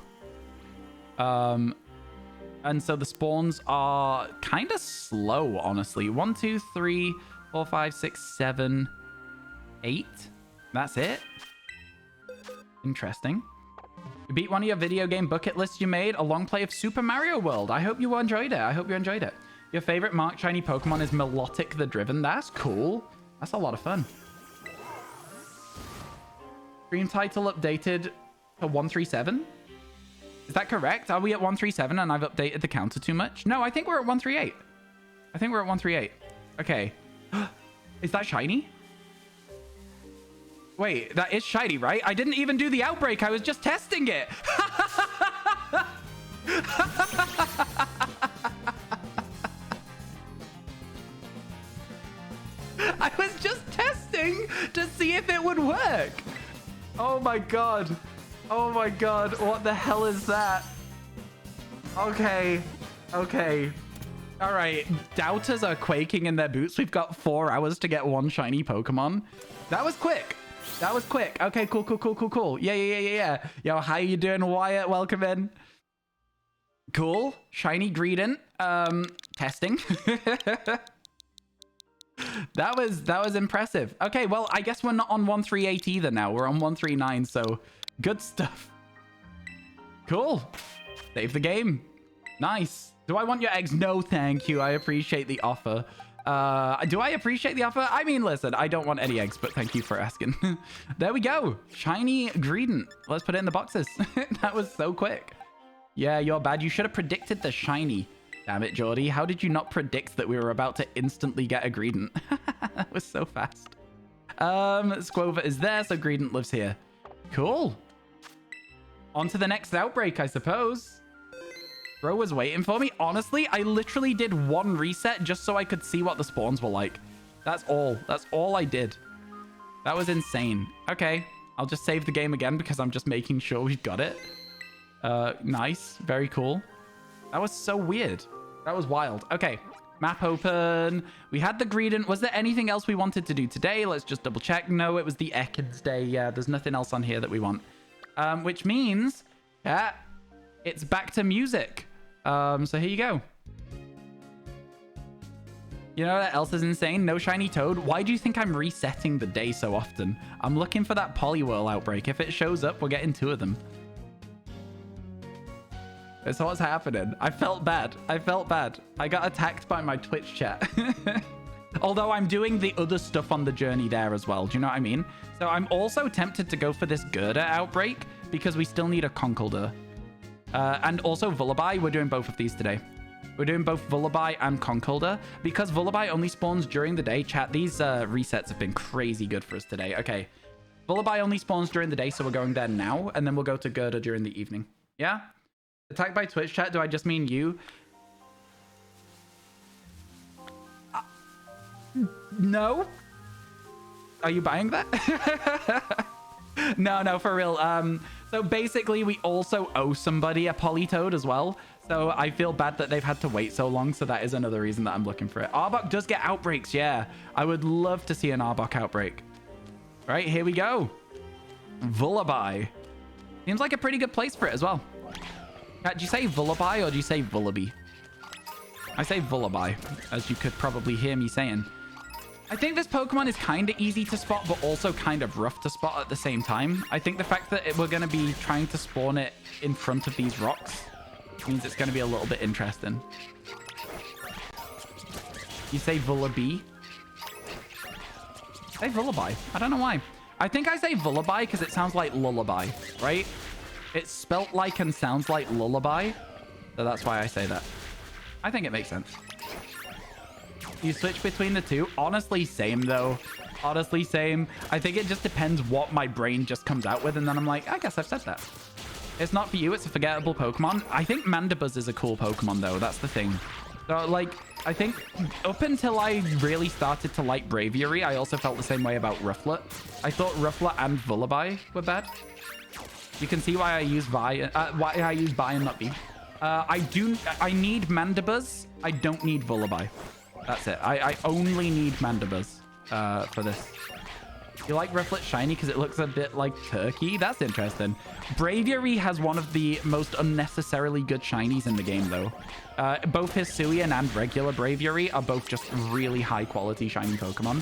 And so the spawns are kind of slow, honestly. 1, 2, 3, 4, 5, 6, 7, 8. That's it. Interesting. You beat one of your video game bucket lists you made, a long play of Super Mario World. I hope you enjoyed it. I hope you enjoyed it. Your favorite Mark Shiny Pokemon is Milotic the Driven. That's cool. That's a lot of fun. Stream title updated to 137. Is that correct? Are we at 137 and I've updated the counter too much? No, I think we're at 138. I think we're at 138. Okay. Is that shiny? Wait, that is shiny, right? I didn't even do the outbreak. I was just testing it. I was just testing to see if it would work. Oh my god. Oh my god. What the hell is that? Okay. Okay. All right. Doubters are quaking in their boots. We've got 4 hours to get 1 shiny Pokemon. That was quick. That was quick. Okay, cool, cool, cool, cool, cool. Yeah. Yo, how you doing, Wyatt? Welcome in. Cool. Shiny Greedent. Testing. That was impressive. Okay, well, I guess we're not on 138 either now. We're on 139, so good stuff. Cool. Save the game. Nice. Do I want your eggs? No, thank you. I appreciate the offer. Do I appreciate the offer? I mean, listen, I don't want any eggs, but thank you for asking. There we go. Shiny Greedent. Let's put it in the boxes. That was so quick. Yeah, you're bad. You should have predicted the shiny. Damn it, Geordie. How did you not predict that we were about to instantly get a Greedent? That was so fast. Squova is there, so Greedent lives here. Cool. On to the next outbreak, I suppose. Bro was waiting for me. Honestly, I literally did 1 reset just so I could see what the spawns were like. That's all. That's all I did. That was insane. Okay. I'll just save the game again because I'm just making sure we've got it. Nice. Very cool. That was so weird. That was wild. Okay. Map open. We had the Greedent. Was there anything else we wanted to do today? Let's just double check. No, it was the Ekans Day. Yeah, there's nothing else on here that we want. Which means, yeah, it's back to music. So here you go. You know what else is insane? No shiny Toad. Why do you think I'm resetting the day so often? I'm looking for that Poliwhirl outbreak. If it shows up, we're getting 2 of them. That's what's happening. I felt bad. I felt bad. I got attacked by my Twitch chat. Although I'm doing the other stuff on the journey there as well. Do you know what I mean? So I'm also tempted to go for this Gerda outbreak because we still need a Conkeldurr. And also Vullaby. We're doing both of these today. We're doing both Vullaby and Conkeldurr. Because Vullaby only spawns during the day. Chat, these resets have been crazy good for us today. Okay. Vullaby only spawns during the day, so we're going there now. And then we'll go to Gerda during the evening. Yeah? Attacked by Twitch chat, do I just mean you? No? Are you buying that? No, for real. So basically, we also owe somebody a Politoad as well. So I feel bad that they've had to wait so long. So that is another reason that I'm looking for it. Arbok does get outbreaks, yeah. I would love to see an Arbok outbreak. All right, here we go. Vullaby. Seems like a pretty good place for it as well. Do you say Vullaby or do you say Vullaby? I say Vullaby, as you could probably hear me saying. I think this Pokemon is kind of easy to spot, but also kind of rough to spot at the same time. I think the fact that we're going to be trying to spawn it in front of these rocks means it's going to be a little bit interesting. You say Vullaby? Say Vullaby. I don't know why. I think I say Vullaby because it sounds like lullaby, right? It's spelt like and sounds like lullaby. So that's why I say that. I think it makes sense. You switch between the two. Honestly, same though. Honestly, same. I think it just depends what my brain just comes out with. And then I'm like, I guess I've said that. It's not for you. It's a forgettable Pokemon. I think Mandibuzz is a cool Pokemon though. That's the thing. So like, I think up until I really started to like Braviary, I also felt the same way about Rufflet. I thought Rufflet and Vullaby were bad. You can see why I use Vi and not V. I need Mandibuzz. I don't need Vullaby. That's it. I only need Mandibuzz for this. You like Rufflet shiny because it looks a bit like turkey? That's interesting. Braviary has one of the most unnecessarily good shinies in the game, though. Both Hisuian and regular Braviary are both just really high-quality shiny Pokemon.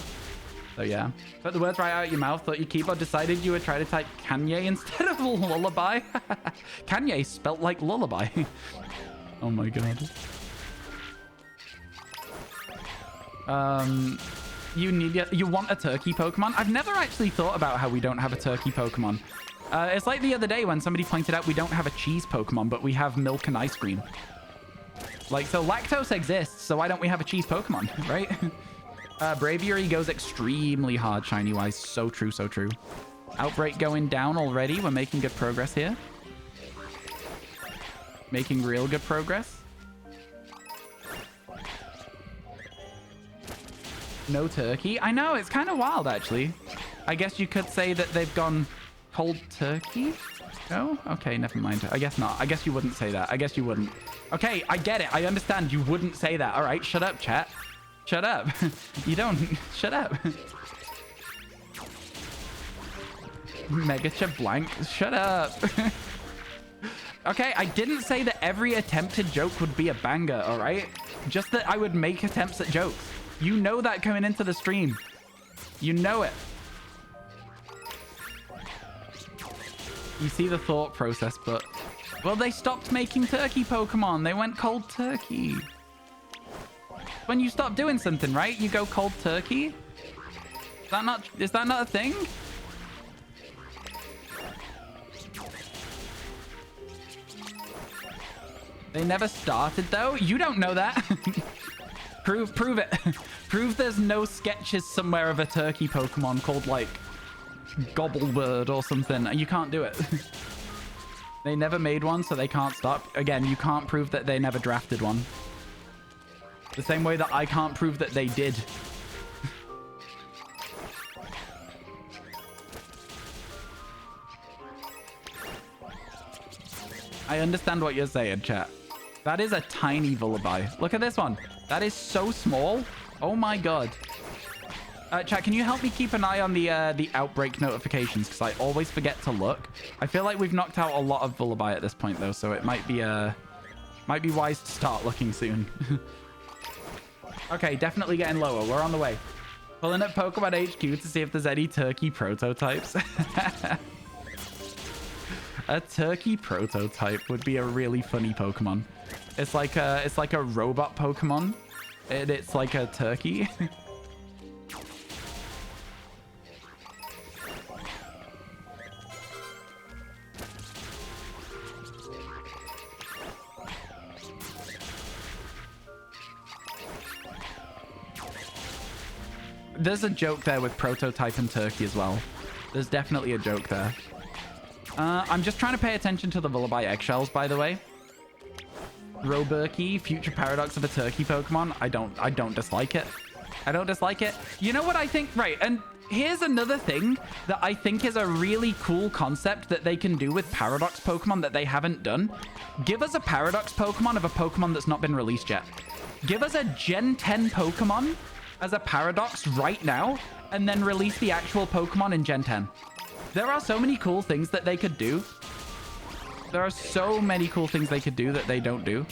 So, yeah. Put the words right out of your mouth. Thought your keyboard decided you would try to type Kanye instead of lullaby. Kanye spelt like lullaby. Oh, my God. You want a turkey Pokemon? I've never actually thought about how we don't have a turkey Pokemon. It's like the other day when somebody pointed out we don't have a cheese Pokemon, but we have milk and ice cream. Like, so lactose exists, so why don't we have a cheese Pokemon, right? Braviary goes extremely hard shiny-wise. So true, so true. Outbreak going down already. We're making good progress here. Making real good progress. No turkey. I know, it's kind of wild, actually. I guess you could say that they've gone cold turkey? No? Okay, never mind. I guess not. I guess you wouldn't say that. I guess you wouldn't. Okay, I get it. I understand. You wouldn't say that. All right, shut up, chat. Shut up. You don't. Shut up. Megacha blank. Shut up. Okay, I didn't say that every attempted joke would be a banger, all right? Just that I would make attempts at jokes. You know that coming into the stream. You know it. You see the thought process, but... Well, they stopped making turkey Pokemon. They went cold turkey. When you stop doing something, right? You go cold turkey? Is that not a thing? They never started, though? You don't know that. Prove it. Prove there's no sketches somewhere of a turkey Pokemon called, like, Gobblebird or something. You can't do it. They never made one, so they can't stop. Again, you can't prove that they never drafted one. The same way that I can't prove that they did. I understand what you're saying, chat. That is a tiny Vullaby. Look at this one. That is so small. Oh my god. Chat, can you help me keep an eye on the outbreak notifications? Because I always forget to look. I feel like we've knocked out a lot of Vullaby at this point, though, so it might be wise to start looking soon. Okay, definitely getting lower. We're on the way. Pulling up Pokemon HQ to see if there's any turkey prototypes. A turkey prototype would be a really funny Pokemon. It's like a robot Pokemon, and it's like a turkey. There's a joke there with prototype and turkey as well. There's definitely a joke there. I'm just trying to pay attention to the Vullaby eggshells, by the way. Roberky, future paradox of a turkey Pokemon. I don't dislike it. I don't dislike it. You know what I think? Right, and here's another thing that I think is a really cool concept that they can do with paradox Pokemon that they haven't done. Give us a paradox Pokemon of a Pokemon that's not been released yet. Give us a Gen 10 Pokemon as a paradox right now, and then release the actual Pokemon in Gen 10. There are so many cool things that they could do. There are so many cool things they could do that they don't do.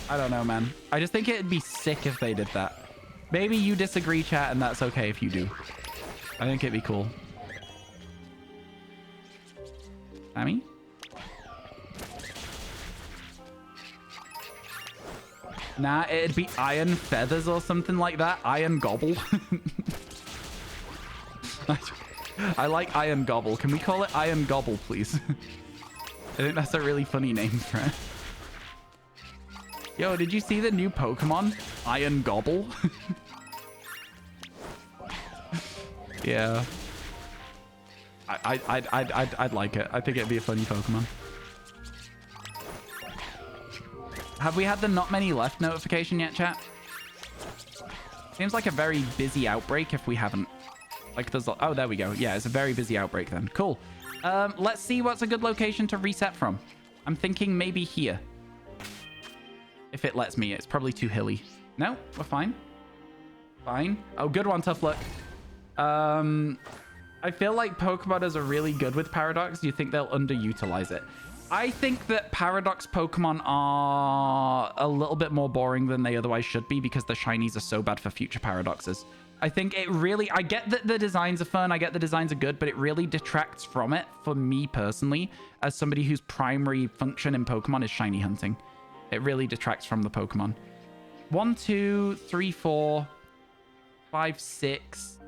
I don't know, man. I just think it'd be sick if they did that. Maybe you disagree, chat, and that's okay if you do. I think it'd be cool. Sammy? Nah, it'd be Iron Feathers or something like that. Iron Gobble. I like Iron Gobble. Can we call it Iron Gobble, please? I think that's a really funny name for it. Yo, did you see the new Pokemon? Iron Gobble? Yeah. I'd like it. I think it'd be a funny Pokemon. Have we had the not many left notification yet, chat? Seems like a very busy outbreak if we haven't. Like there's... Oh, there we go. Yeah, it's a very busy outbreak then. Cool. Let's see what's a good location to reset from. I'm thinking maybe here. If it lets me. It's probably too hilly. No, we're fine. Fine. Oh, good one, Tough Luck. I feel like Pokemon are really good with Paradox. You think they'll underutilize it? I think that Paradox Pokemon are a little bit more boring than they otherwise should be because the shinies are so bad for future Paradoxes. I think it really... I get that the designs are fun. I get the designs are good, but it really detracts from it for me personally as somebody whose primary function in Pokemon is shiny hunting. It really detracts from the Pokemon. 1, 2, 3, 4, 5, 6,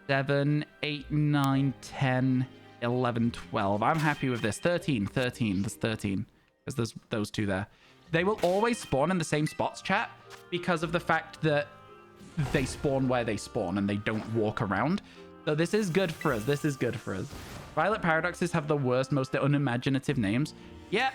7, 8, 9, 10, 11, 12. I'm happy with this. 13. There's 13. Because there's those two there. They will always spawn in the same spots, chat, because of the fact that they spawn where they spawn and they don't walk around. So this is good for us. This is good for us. Violet Paradoxes have the worst, most unimaginative names. Yeah.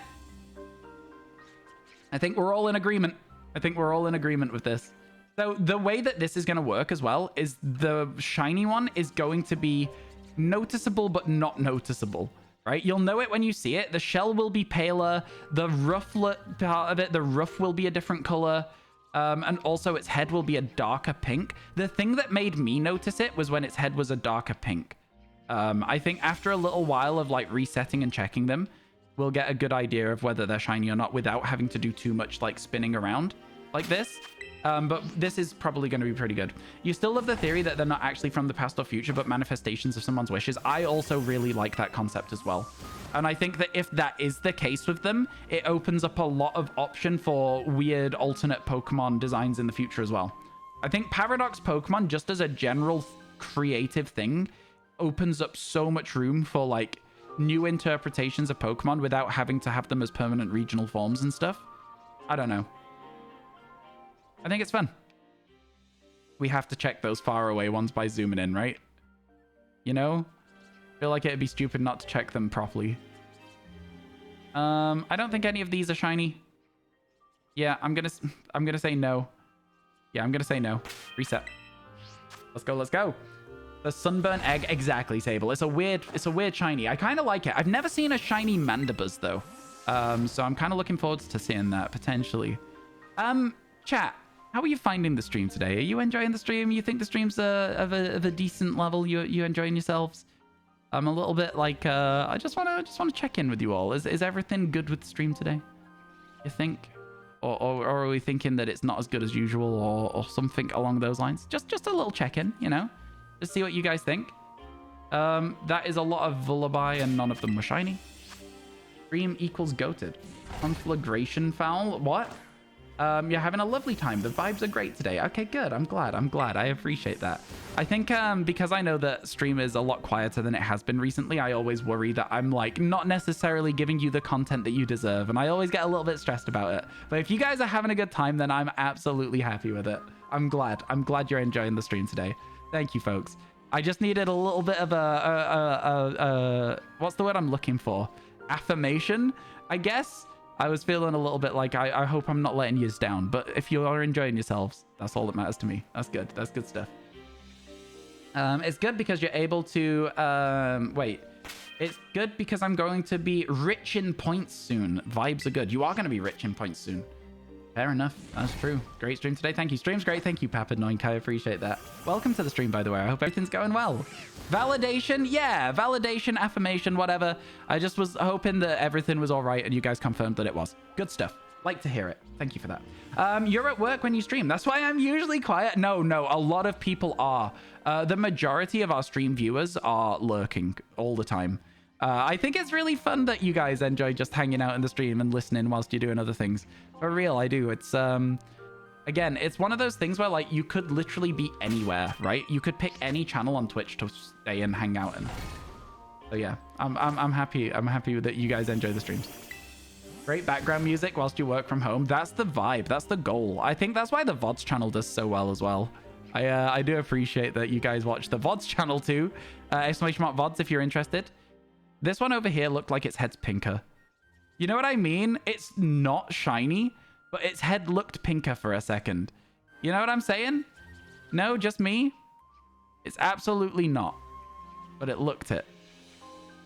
I think we're all in agreement. I think we're all in agreement with this. So the way that this is going to work as well is the shiny one is going to be noticeable but not noticeable. right? You'll know it when you see it. The shell will be paler. The rough part of it, the rough will be a different color. And also its head will be a darker pink. The thing that made me notice it was when its head was a darker pink. I think after a little while of like resetting and checking them, we'll get a good idea of whether they're shiny or not without having to do too much like spinning around like this. But this is probably going to be pretty good. You still love the theory that they're not actually from the past or future, but manifestations of someone's wishes. I also really like that concept as well. And I think that if that is the case with them, it opens up a lot of option for weird alternate Pokemon designs in the future as well. I think Paradox Pokemon, just as a general creative thing, opens up so much room for like new interpretations of Pokemon without having to have them as permanent regional forms and stuff. I don't know. I think it's fun. We have to check those far away ones by zooming in, right? You know? I feel like it'd be stupid not to check them properly. I don't think any of these are shiny. Yeah, I'm gonna say no. Yeah, I'm gonna say no. Reset. Let's go, let's go. The sunburn egg, exactly, Sable. It's a weird shiny. I kind of like it. I've never seen a shiny Mandibuzz though. So I'm kind of looking forward to seeing that potentially. Chat, how are you finding the stream today? Are you enjoying the stream? You think the stream's of a decent level? You enjoying yourselves? I'm a little bit like I just want to check in with you all. Is everything good with the stream today? You think? Or are we thinking that it's not as good as usual or something along those lines? Just a little check-in, you know? Just see what you guys think. That is a lot of Vullaby and none of them were shiny. Stream equals goated. Conflagration foul? What? You're having a lovely time. The vibes are great today. Okay, good. I'm glad. I appreciate that. I think because I know that stream is a lot quieter than it has been recently, I always worry that I'm like not necessarily giving you the content that you deserve. And I always get a little bit stressed about it. But if you guys are having a good time, then I'm absolutely happy with it. I'm glad you're enjoying the stream today. Thank you, folks. I just needed a little bit of what's the word I'm looking for? Affirmation, I guess. I was feeling a little bit like I hope I'm not letting you down, but if you are enjoying yourselves, that's all that matters to me. That's good. That's good stuff. It's good because you're able to wait. It's good because I'm going to be rich in points soon. Vibes are good. You are going to be rich in points soon. Fair enough. That's true. Great stream today. Thank you. Stream's great. Thank you, Papa9K. I appreciate that. Welcome to the stream, by the way. I hope everything's going well. Validation? Yeah. Validation, affirmation, whatever. I just was hoping that everything was all right and you guys confirmed that it was. Good stuff. Like to hear it. Thank you for that. You're at work when you stream. That's why I'm usually quiet. No. A lot of people are. The majority of our stream viewers are lurking all the time. I think it's really fun that you guys enjoy just hanging out in the stream and listening whilst you're doing other things. For real, I do. It's, again, it's one of those things where, like, you could literally be anywhere, right? You could pick any channel on Twitch to stay and hang out in. So, yeah, I'm happy. I'm happy that you guys enjoy the streams. Great background music whilst you work from home. That's the vibe. That's the goal. I think that's why the VoDs channel does so well as well. I do appreciate that you guys watch the VoDs channel too. Exclamation mark VoDs if you're interested. This one over here looked like its head's pinker. You know what I mean? It's not shiny, but its head looked pinker for a second. You know what I'm saying? No, just me? It's absolutely not. But it looked it.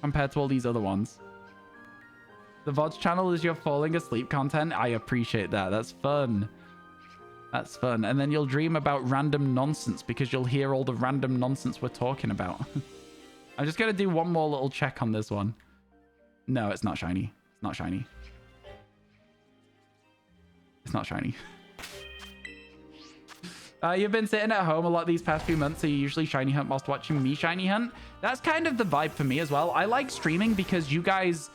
Compared to all these other ones. The VoDs channel is your falling asleep content. I appreciate that. That's fun. That's fun. And then you'll dream about random nonsense because you'll hear all the random nonsense we're talking about. I'm just going to do one more little check on this one. No, it's not shiny. It's not shiny. It's not shiny. You've been sitting at home a lot these past few months, so you usually shiny hunt whilst watching me shiny hunt. That's kind of the vibe for me as well. I like streaming because you guys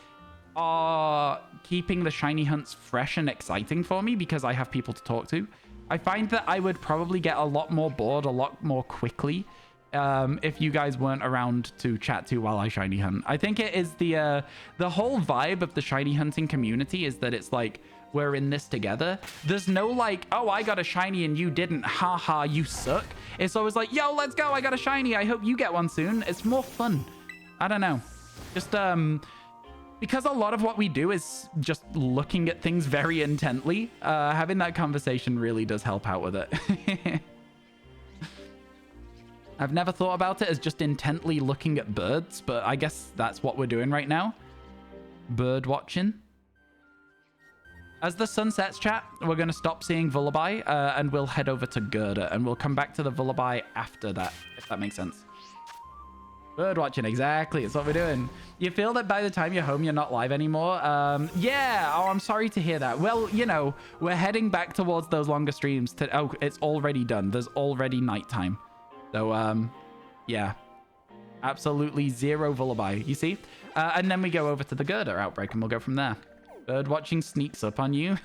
are keeping the shiny hunts fresh and exciting for me because I have people to talk to. I find that I would probably get a lot more bored a lot more quickly if you guys weren't around to chat to while I shiny hunt. I think it is the whole vibe of the shiny hunting community is that it's like we're in this together. There's no like, oh, I got a shiny and you didn't, haha, you suck. It's always like, yo, let's go, I got a shiny, I hope you get one soon. It's more fun. I don't know, just because a lot of what we do is just looking at things very intently. Having that conversation really does help out with it. I've never thought about it as just intently looking at birds, but I guess that's what we're doing right now. Bird watching. As the sun sets, chat, we're going to stop seeing Vullaby and we'll head over to Gerda, and we'll come back to the Vullaby after that, if that makes sense. Bird watching, exactly. It's what we're doing. You feel that by the time you're home, you're not live anymore? Yeah. Oh, I'm sorry to hear that. Well, you know, we're heading back towards those longer streams. Oh, it's already done. There's already nighttime. So, yeah. Absolutely zero Vullaby, you see? And then we go over to the Gerda outbreak, and we'll go from there. Bird watching sneaks up on you.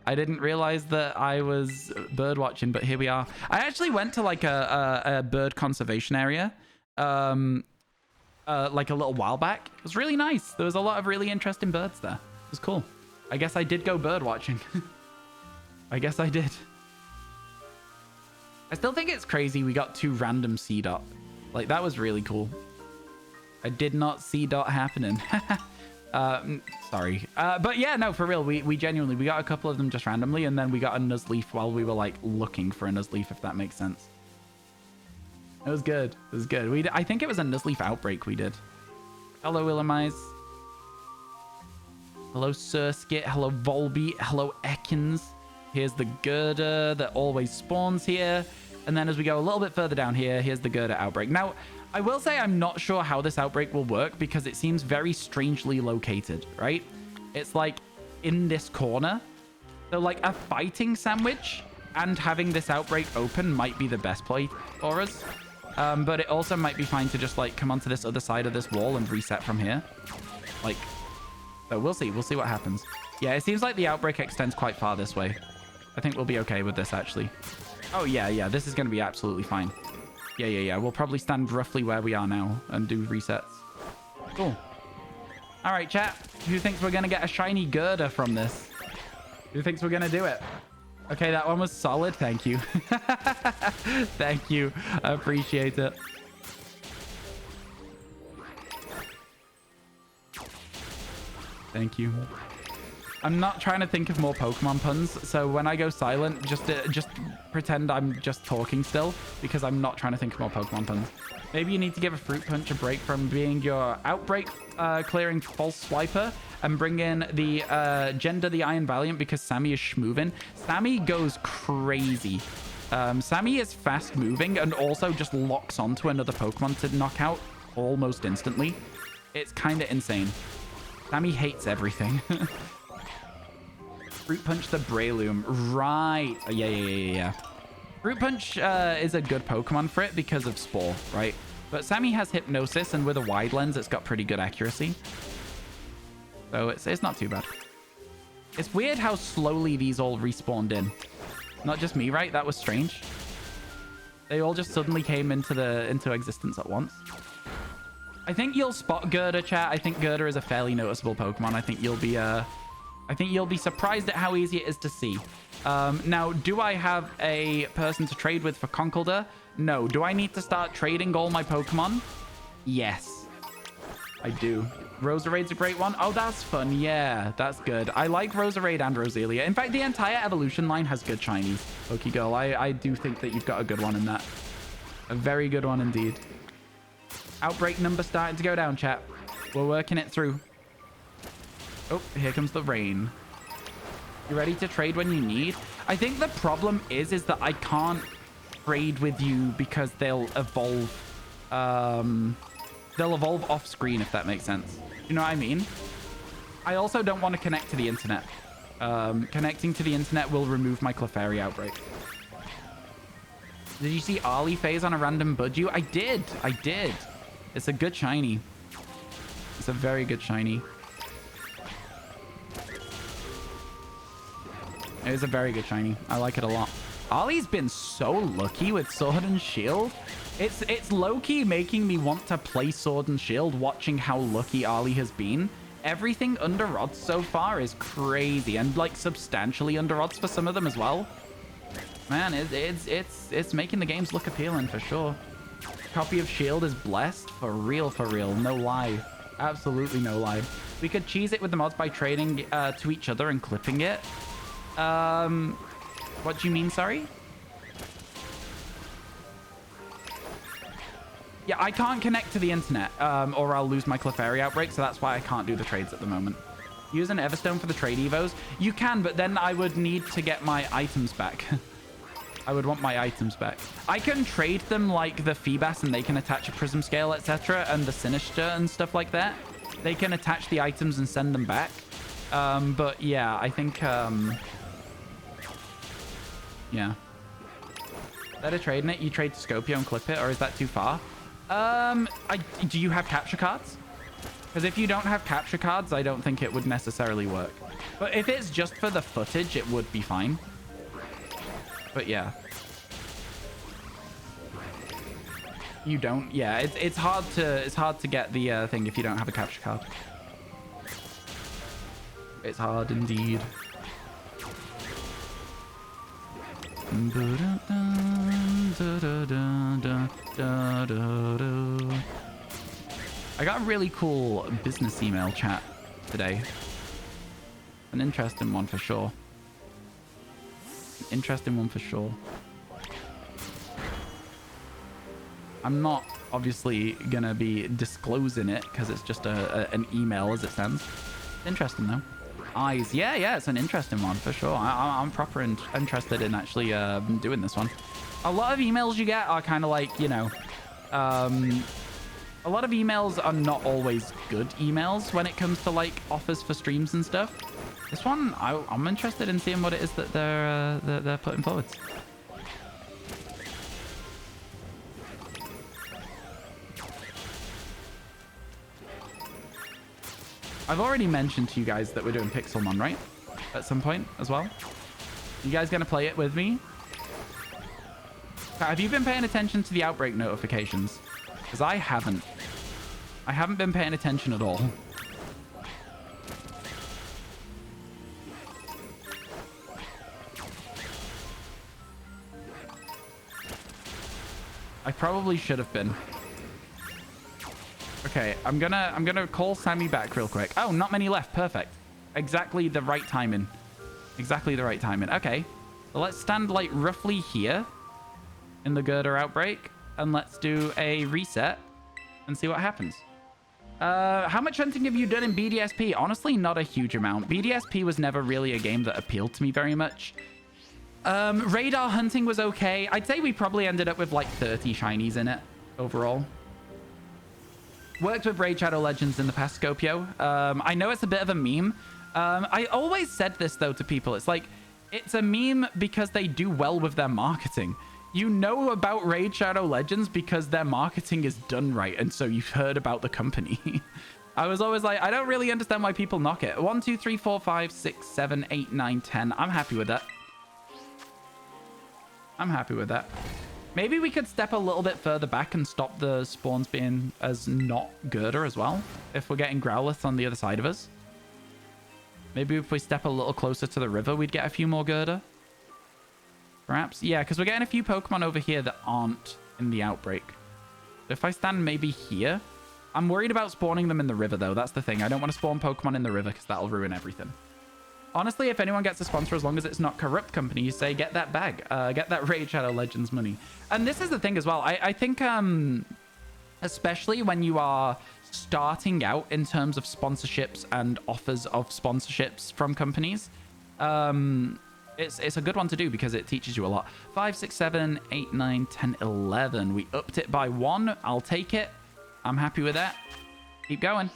I didn't realize that I was bird watching, but here we are. I actually went to like a bird conservation area like a little while back. It was really nice. There was a lot of really interesting birds there. It was cool. I guess I did go bird watching. I guess I did. I still think it's crazy we got 2 random C dot. Like, that was really cool. I did not see dot happening. Sorry. But yeah, no, for real. We genuinely, we got a couple of them just randomly, and then we got a Nuzleaf while we were like looking for a Nuzleaf, if that makes sense. It was good. It was good. I think it was a Nuzleaf outbreak we did. Hello, Willamize. Hello, Surskit. Hello, Volbeat. Hello, Ekans. Here's the Gerda that always spawns here. And then as we go a little bit further down here, here's the Gerda outbreak. Now, I will say I'm not sure how this outbreak will work because it seems very strangely located, right? It's like in this corner. So like a fighting sandwich and having this outbreak open might be the best play for us. But it also might be fine to just like come onto this other side of this wall and reset from here. Like, so we'll see. We'll see what happens. Yeah, it seems like the outbreak extends quite far this way. I think we'll be okay with this actually. Oh yeah. This is going to be absolutely fine. Yeah. We'll probably stand roughly where we are now and do resets. Cool. All right, chat. Who thinks we're going to get a shiny Gerda from this? Who thinks we're going to do it? Okay, that one was solid. Thank you. Thank you. I appreciate it. Thank you. I'm not trying to think of more Pokemon puns, so when I go silent, just pretend I'm just talking still, because I'm not trying to think of more Pokemon puns. Maybe you need to give a Fruit Punch a break from being your outbreak clearing false swiper and bring in the Gender the Iron Valiant because Sammy is schmoving. Sammy goes crazy. Sammy is fast moving and also just locks onto another Pokemon to knock out almost instantly. It's kind of insane. Sammy hates everything. Fruit Punch the Breloom. Right. Yeah. Fruit Punch is a good Pokemon for it because of Spore, right? But Sammy has Hypnosis, and with a wide lens, it's got pretty good accuracy. So it's not too bad. It's weird how slowly these all respawned in. Not just me, right? That was strange. They all just suddenly came into existence at once. I think you'll spot Gerda, chat. I think Gerda is a fairly noticeable Pokemon. I think you'll be surprised at how easy it is to see. Now, do I have a person to trade with for Conkeldurr? No. Do I need to start trading all my Pokemon? Yes, I do. Roserade's a great one. Oh, that's fun. Yeah, that's good. I like Roserade and Roselia. In fact, the entire evolution line has good shinies. Pokegirl, I do think that you've got a good one in that. A very good one indeed. Outbreak number starting to go down, chat. We're working it through. Oh, here comes the rain. You ready to trade when you need? I think the problem is that I can't trade with you because they'll evolve. They'll evolve off screen, if that makes sense. You know what I mean? I also don't want to connect to the internet. Connecting to the internet will remove my Clefairy outbreak. Did you see Arlie phase on a random Budju? I did. It's a good shiny. It's a very good shiny. It is a very good shiny. I like it a lot. Ollie's been so lucky with Sword and Shield. It's low-key making me want to play Sword and Shield, watching how lucky Ollie has been. Everything under odds so far is crazy, and like substantially under odds for some of them as well. Man, it's making the games look appealing for sure. Copy of Shield is blessed for real, no lie. Absolutely no lie. We could cheese it with the mods by trading to each other and clipping it. What do you mean, sorry? Yeah, I can't connect to the internet or I'll lose my Clefairy outbreak, so that's why I can't do the trades at the moment. Use an Everstone for the trade evos. You can, but then I would need to get my items back. I would want my items back. I can trade them like the Feebas and they can attach a Prism Scale, etc. and the Sinister and stuff like that. They can attach the items and send them back. But yeah, I think... yeah. Better trading it. You trade to Scopio and clip it, or is that too far? Do you have capture cards? Because if you don't have capture cards, I don't think it would necessarily work. But if it's just for the footage, it would be fine. But yeah. You don't? Yeah, it's hard to get the thing if you don't have a capture card. It's hard indeed. I got a really cool business email chat today. An interesting one for sure. Interesting one for sure. I'm not obviously gonna be disclosing it because it's just an email as it stands. Interesting though. Eyes, yeah, it's an interesting one for sure. I'm proper interested in actually doing this one. A lot of emails you get are kind of like, you know, a lot of emails are not always good emails when it comes to like offers for streams and stuff. This one, I'm interested in seeing what it is that they're putting forward. I've already mentioned to you guys that we're doing Pixelmon, right? At some point as well. You guys gonna play it with me? Have you been paying attention to the outbreak notifications? Because I haven't. I haven't been paying attention at all. I probably should have been. Okay, I'm gonna call Sammy back real quick. Oh, not many left. Perfect. Exactly the right timing. Exactly the right timing. Okay. So let's stand like roughly here in the girder outbreak and let's do a reset and see what happens. How much hunting have you done in BDSP? Honestly, not a huge amount. BDSP was never really a game that appealed to me very much. Radar hunting was okay. I'd say we probably ended up with like 30 shinies in it overall. Worked with Raid Shadow Legends in the past, Scopio. I know it's a bit of a meme. I always said this, though, to people. It's like, it's a meme because they do well with their marketing. You know about Raid Shadow Legends because their marketing is done right, and so you've heard about the company. I was always like, I don't really understand why people knock it. 1, 2, 3, 4, 5, 6, 7, 8, 9, 10. I'm happy with that. I'm happy with that. Maybe we could step a little bit further back and stop the spawns being as not girder as well. If we're getting Growlithe on the other side of us. Maybe if we step a little closer to the river, we'd get a few more girder. Perhaps. Yeah, because we're getting a few Pokemon over here that aren't in the outbreak. If I stand maybe here. I'm worried about spawning them in the river, though. That's the thing. I don't want to spawn Pokemon in the river because that'll ruin everything. Honestly, if anyone gets a sponsor, as long as it's not Corrupt Company, you say, get that bag. Get that Raid Shadow Legends money. And this is the thing as well. I think, especially when you are starting out in terms of sponsorships and offers of sponsorships from companies, it's a good one to do because it teaches you a lot. 5, 6, 7, 8, 9, 10, 11. We upped it by 1. I'll take it. I'm happy with that. Keep going.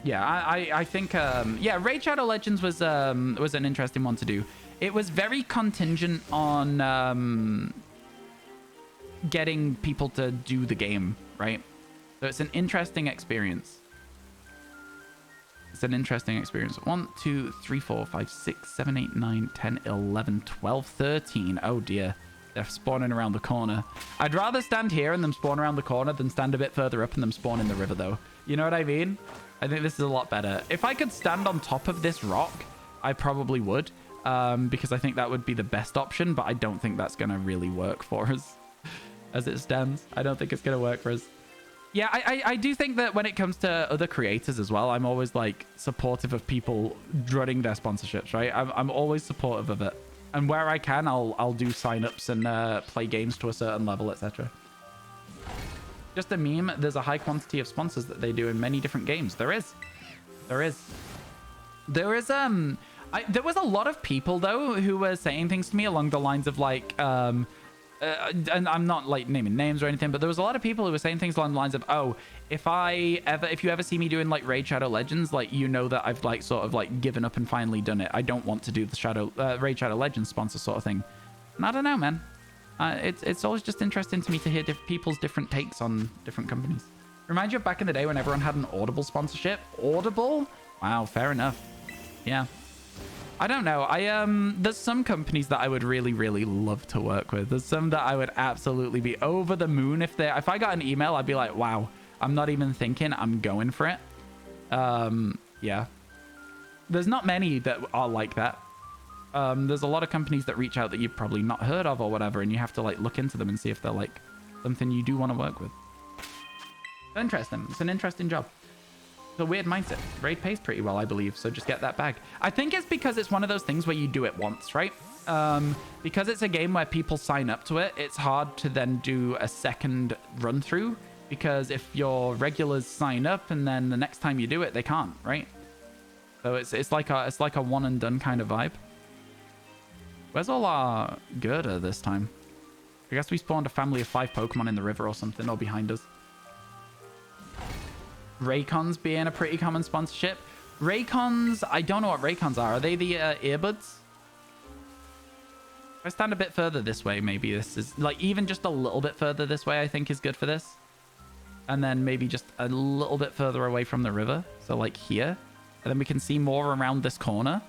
Yeah, I think, yeah, Raid Shadow Legends was an interesting one to do. It was very contingent on getting people to do the game, right? So it's an interesting experience. It's an interesting experience. 1, 2, 3, 4, 5, 6, 7, 8, 9, 10, 11, 12, 13. Oh, dear. They're spawning around the corner. I'd rather stand here and them spawn around the corner than stand a bit further up and them spawn in the river, though. You know what I mean? I think this is a lot better. If I could stand on top of this rock, I probably would. Because I think that would be the best option, but I don't think that's going to really work for us as it stands. I don't think it's going to work for us. Yeah, I do think that when it comes to other creators as well, I'm always like supportive of people running their sponsorships, right? I'm always supportive of it. And where I can, I'll do signups and play games to a certain level, etc. just a meme. There's a high quantity of sponsors that they do in many different games. There is. There is. There is, there was a lot of people, though, who were saying things to me along the lines of, like, and I'm not, like, naming names or anything, but there was a lot of people who were saying things along the lines of, oh, if you ever see me doing, like, Raid Shadow Legends, like, you know that I've, like, sort of, like, given up and finally done it. I don't want to do the Raid Shadow Legends sponsor sort of thing. And I don't know, man. It's always just interesting to me to hear people's different takes on different companies. Reminds you of back in the day when everyone had an Audible sponsorship? Audible? Wow, fair enough. Yeah. I don't know. There's some companies that I would really, really love to work with. There's some that I would absolutely be over the moon if I got an email, I'd be like, wow, I'm not even thinking, I'm going for it. Yeah. There's not many that are like that. There's a lot of companies that reach out that you've probably not heard of or whatever, and you have to like look into them and see if they're like something you do want to work with. Interesting. It's an interesting job. It's a weird mindset. Raid pays pretty well, I believe, so just get that bag. I think it's because it's one of those things where you do it once, right? Because it's a game where people sign up to it, it's hard to then do a second run through, because if your regulars sign up and then the next time you do it, they can't, right? So it's like a one and done kind of vibe. Where's all our Gerda this time? I guess we spawned a family of 5 Pokemon in the river or something, or behind us. Raycons being a pretty common sponsorship. Raycons, I don't know what Raycons are. Are they the earbuds? If I stand a bit further this way, maybe this is like even just a little bit further this way, I think is good for this. And then maybe just a little bit further away from the river. So like here. And then we can see more around this corner.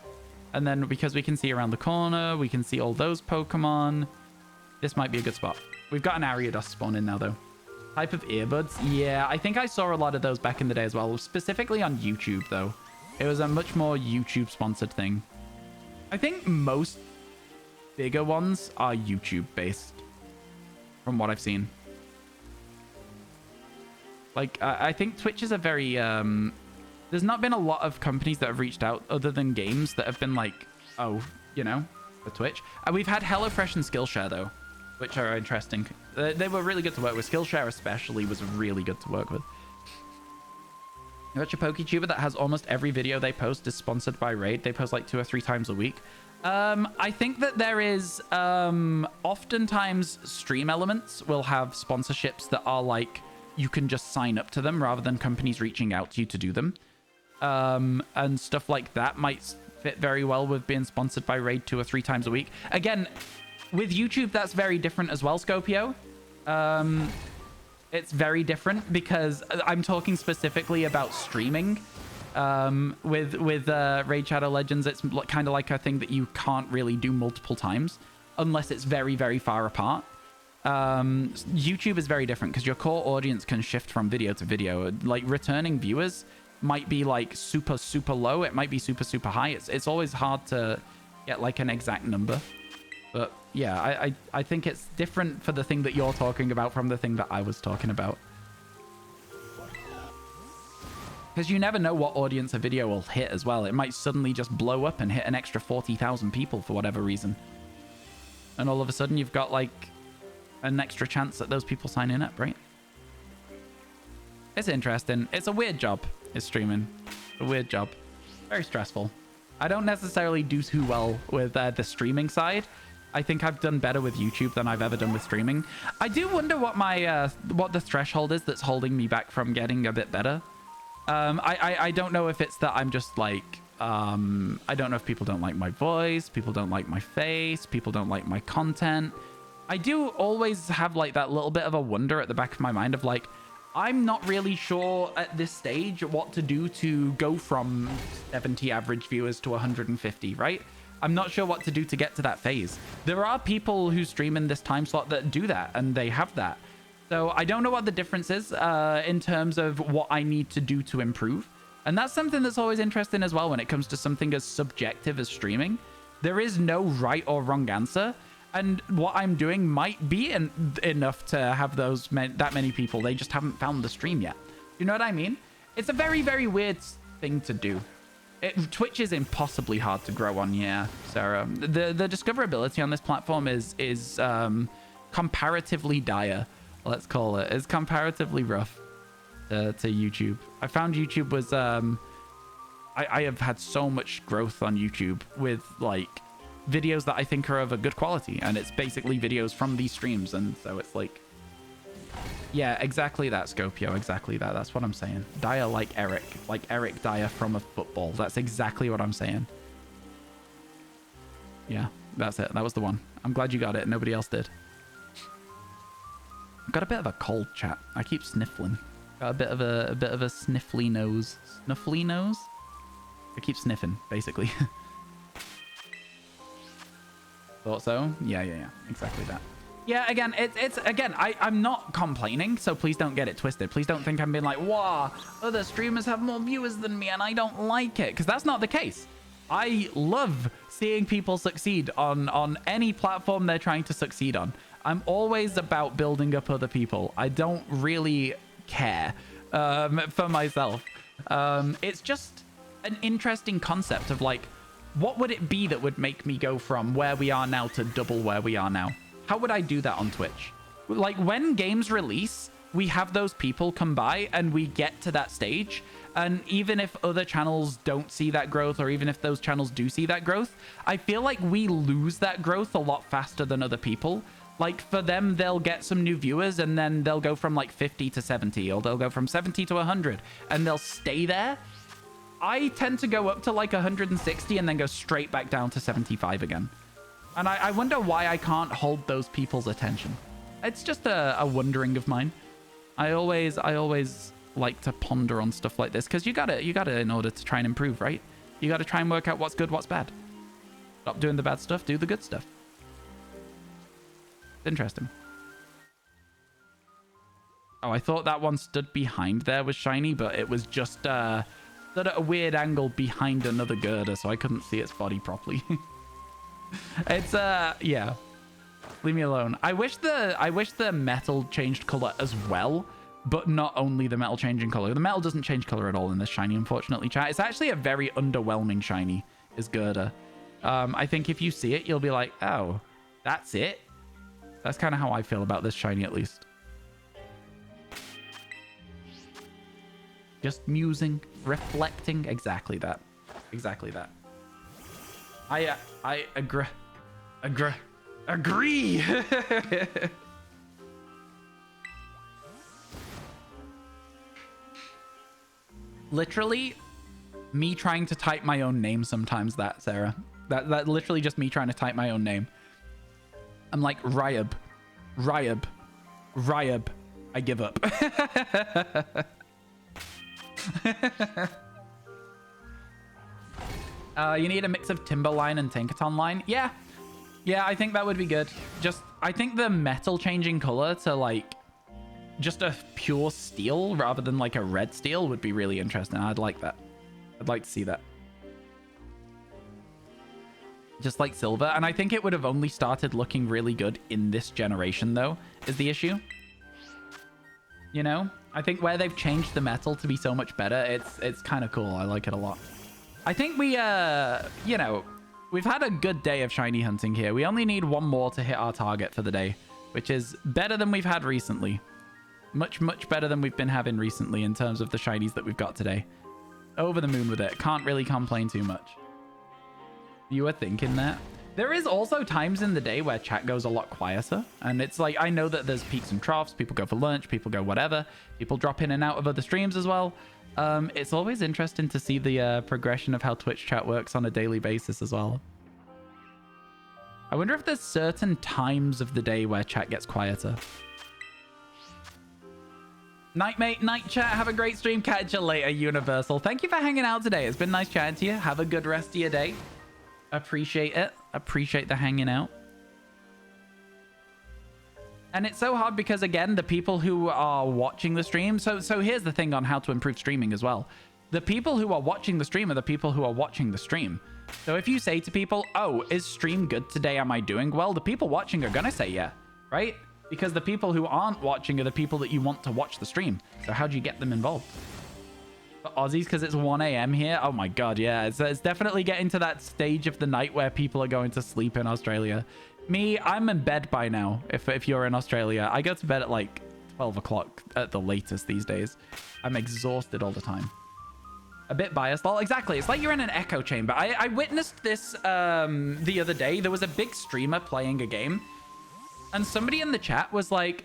And then because we can see around the corner, we can see all those Pokemon. This might be a good spot. We've got an Ariados spawn in now, though. Type of earbuds? Yeah, I think I saw a lot of those back in the day as well. Specifically on YouTube, though. It was a much more YouTube-sponsored thing. I think most bigger ones are YouTube-based, from what I've seen. Like, I think Twitch is a very... there's not been a lot of companies that have reached out other than games that have been like, oh, you know, for Twitch. We've had HelloFresh and Skillshare, though, which are interesting. They were really good to work with. Skillshare especially was really good to work with. Watch a PokeTuber that has almost every video they post is sponsored by Raid. They post like 2 or 3 times a week. I think that there is oftentimes stream elements will have sponsorships that are like you can just sign up to them rather than companies reaching out to you to do them. And stuff like that might fit very well with being sponsored by Raid 2 or 3 times a week. Again, with YouTube, that's very different as well, Scopio. It's very different because I'm talking specifically about streaming. With Raid Shadow Legends, it's kind of like a thing that you can't really do multiple times unless it's very, very far apart. YouTube is very different because your core audience can shift from video to video. Like returning viewers might be like super, super low. It might be super, super high. It's always hard to get like an exact number. But yeah, I think it's different for the thing that you're talking about from the thing that I was talking about. Because you never know what audience a video will hit as well. It might suddenly just blow up and hit an extra 40,000 people for whatever reason. And all of a sudden you've got like an extra chance that those people sign in up, right? It's interesting. It's a weird job, is streaming. It's a weird job. Very stressful. I don't necessarily do too well with the streaming side. I think I've done better with YouTube than I've ever done with streaming. I do wonder what my what the threshold is that's holding me back from getting a bit better. I don't know if it's that I'm just like I don't know if people don't like my voice, people don't like my face, people don't like my content. I do always have like that little bit of a wonder at the back of my mind of like, I'm not really sure at this stage what to do to go from 70 average viewers to 150, right? I'm not sure what to do to get to that phase. There are people who stream in this time slot that do that, and they have that. So I don't know what the difference is in terms of what I need to do to improve. And that's something that's always interesting as well when it comes to something as subjective as streaming. There is no right or wrong answer. And what I'm doing might be enough to have that many people. They just haven't found the stream yet. You know what I mean? It's a very, very weird thing to do. Twitch is impossibly hard to grow on, yeah, Sarah. The discoverability on this platform is comparatively dire. Let's call it. It's comparatively rough to YouTube. I found YouTube was I have had so much growth on YouTube with like videos that I think are of a good quality, and it's basically videos from these streams, and so it's like, yeah, exactly that, Scopio, exactly that. That's what I'm saying. Dyer like Eric Dyer from a football. That's exactly what I'm saying. Yeah, that's it. That was the one. I'm glad you got it. Nobody else did. I've got a bit of a cold, chat. I keep sniffling. Got a bit of a sniffly nose. Snuffly nose? I keep sniffing, basically. Thought so? Yeah. Exactly that. Yeah, again, I'm not complaining, so please don't get it twisted. Please don't think I'm being like, wow, other streamers have more viewers than me and I don't like it, because that's not the case. I love seeing people succeed on any platform they're trying to succeed on. I'm always about building up other people. I don't really care for myself. It's just an interesting concept of like, what would it be that would make me go from where we are now to double where we are now? How would I do that on Twitch? Like, when games release, we have those people come by and we get to that stage. And even if other channels don't see that growth, or even if those channels do see that growth, I feel like we lose that growth a lot faster than other people. Like, for them, they'll get some new viewers and then they'll go from like 50 to 70, or they'll go from 70 to 100 and they'll stay there. I tend to go up to like 160 and then go straight back down to 75 again. And I wonder why I can't hold those people's attention. It's just a wondering of mine. I always like to ponder on stuff like this, because you gotta in order to try and improve, right? You gotta try and work out what's good, what's bad. Stop doing the bad stuff, do the good stuff. It's interesting. Oh, I thought that one stood behind there was shiny, but it was just stood at a weird angle behind another girder, so I couldn't see its body properly. It's yeah. Leave me alone. I wish the metal changed color as well, but not only the metal changing color. The metal doesn't change color at all in this shiny, unfortunately, chat. It's actually a very underwhelming shiny, is Gerda. I think if you see it, you'll be like, oh, that's it? That's kind of how I feel about this shiny, at least. Just musing, reflecting. Exactly that. Exactly that. I agree. Literally, me trying to type my own name sometimes, that, Sarah. That literally just me trying to type my own name. I'm like, Ryab. I give up. You need a mix of Timberline and Tinkaton line. Yeah, I think that would be good. I think the metal changing color to like just a pure steel rather than like a red steel would be really interesting. I'd like that. I'd like to see that. Just like silver. And I think it would have only started looking really good in this generation, though, is the issue. You know? I think where they've changed the metal to be so much better, it's kind of cool. I like it a lot. I think we, you know, we've had a good day of shiny hunting here. We only need one more to hit our target for the day, which is better than we've had recently. Much, much better than we've been having recently in terms of the shinies that we've got today. Over the moon with it. Can't really complain too much. You were thinking that? There is also times in the day where chat goes a lot quieter. And it's like, I know that there's peaks and troughs. People go for lunch. People go whatever. People drop in and out of other streams as well. It's always interesting to see the progression of how Twitch chat works on a daily basis as well. I wonder if there's certain times of the day where chat gets quieter. Night, mate. Night, chat. Have a great stream. Catch you later, Universal. Thank you for hanging out today. It's been nice chatting to you. Have a good rest of your day. Appreciate it. Appreciate the hanging out. And it's so hard because, again, the people who are watching the stream... So here's the thing on how to improve streaming as well. The people who are watching the stream are the people who are watching the stream. So if you say to people, oh, is stream good today? Am I doing well? The people watching are going to say yeah, right? Because the people who aren't watching are the people that you want to watch the stream. So how do you get them involved? For Aussies, because it's 1 a.m. here? Oh my god, yeah. It's definitely getting to that stage of the night where people are going to sleep in Australia. Me, I'm in bed by now, if you're in Australia. I go to bed at like 12 o'clock at the latest these days. I'm exhausted all the time. A bit biased. Well, exactly. It's like you're in an echo chamber. I witnessed this the other day. There was a big streamer playing a game, and somebody in the chat was like,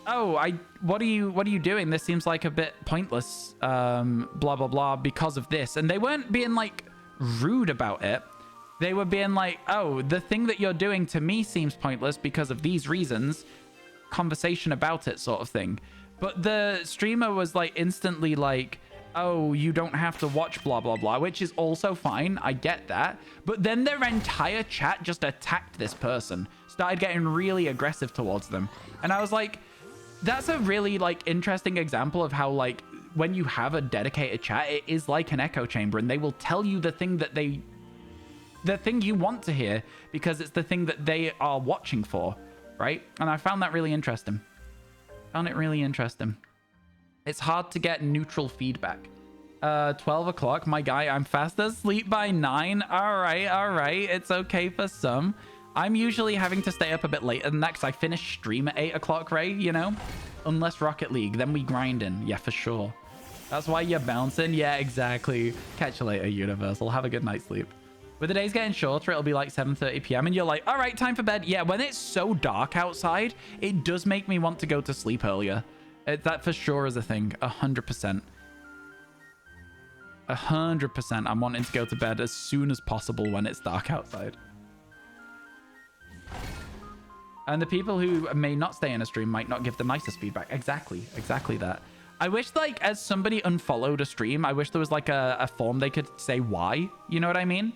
"Oh, what are you doing? This seems like a bit pointless. Blah blah blah because of this." And they weren't being like rude about it. They were being like, "Oh, the thing that you're doing to me seems pointless because of these reasons. Conversation about it," sort of thing. But the streamer was like instantly like, "Oh, you don't have to watch blah blah blah," which is also fine. I get that. But then their entire chat just attacked this person, started getting really aggressive towards them. And I was like, that's a really like interesting example of how like when you have a dedicated chat, it is like an echo chamber, and they will tell you the thing you want to hear because it's the thing that they are watching for, right? And I found that really interesting. Found it really interesting. It's hard to get neutral feedback. 12 o'clock, my guy. I'm fast asleep by 9. All right. It's okay for some. I'm usually having to stay up a bit later than that because I finish stream at 8 o'clock, Ray, you know? Unless Rocket League, then we grinding. Yeah, for sure. That's why you're bouncing. Yeah, exactly. Catch you later, Universal. Have a good night's sleep. With the days getting shorter, it'll be like 7:30 p.m. and you're like, all right, time for bed. Yeah, when it's so dark outside, it does make me want to go to sleep earlier. That for sure is a thing. 100%. 100%. I'm wanting to go to bed as soon as possible when it's dark outside. And the people who may not stay in a stream might not give the nicest feedback. Exactly that. I wish, like, as somebody unfollowed a stream, I wish there was like a form they could say why. You know what I mean?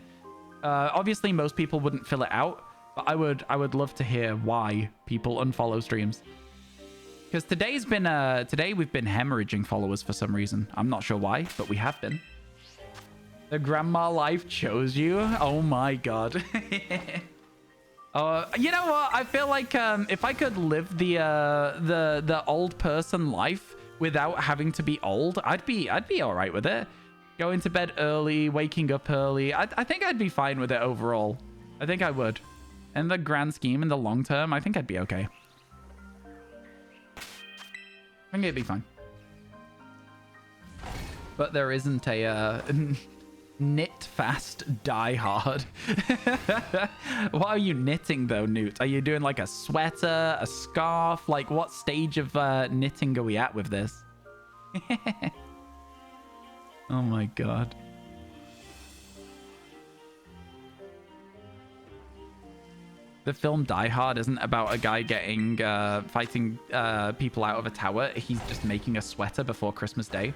Obviously, most people wouldn't fill it out, but I would love to hear why people unfollow streams. Because today we've been hemorrhaging followers for some reason. I'm not sure why, but we have been. The grandma life chose you. Oh my god. You know what? I feel like if I could live the old person life without having to be old, I'd be all right with it. Going to bed early, waking up early. I think I'd be fine with it overall. I think I would. In the grand scheme, in the long term, I think I'd be okay. I think it'd be fine. But there isn't a knit fast, die hard. What are you knitting though, Newt? Are you doing like a sweater, a scarf? Like what stage of knitting are we at with this? Oh my god. The film Die Hard isn't about a guy getting fighting people out of a tower. He's just making a sweater before Christmas Day.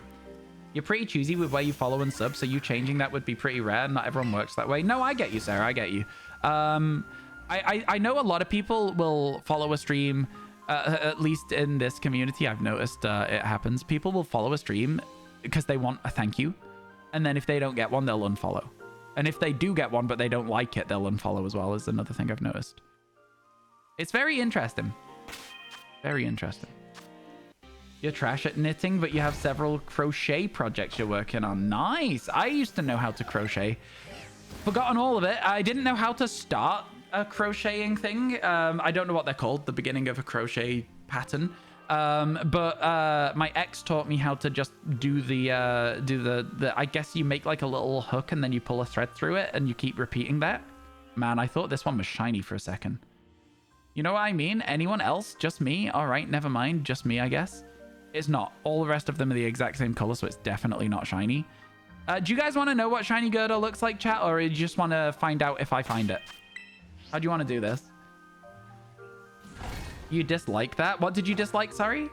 You're pretty choosy with where you follow and sub, so you changing that would be pretty rare. Not everyone works that way. No, I get you, Sarah. I get you. I know a lot of people will follow a stream, at least in this community. I've noticed it happens. People will follow a stream because they want a thank you. And then if they don't get one, they'll unfollow. And if they do get one, but they don't like it, they'll unfollow as well, is another thing I've noticed. It's very interesting. Very interesting. You're trash at knitting, but you have several crochet projects you're working on. Nice. I used to know how to crochet. Forgotten all of it. I didn't know how to start a crocheting thing. I don't know what they're called, the beginning of a crochet pattern. But my ex taught me how to just do the I guess you make like a little hook and then you pull a thread through it and you keep repeating that. Man, I thought this one was shiny for a second. You know what I mean? Anyone else? Just me? All right, never mind. Just me, I guess. It's not. All the rest of them are the exact same color, so it's definitely not shiny. Do you guys want to know what shiny girdle looks like, chat? Or do you just want to find out if I find it? How do you want to do this? You dislike that? What did you dislike? Sorry?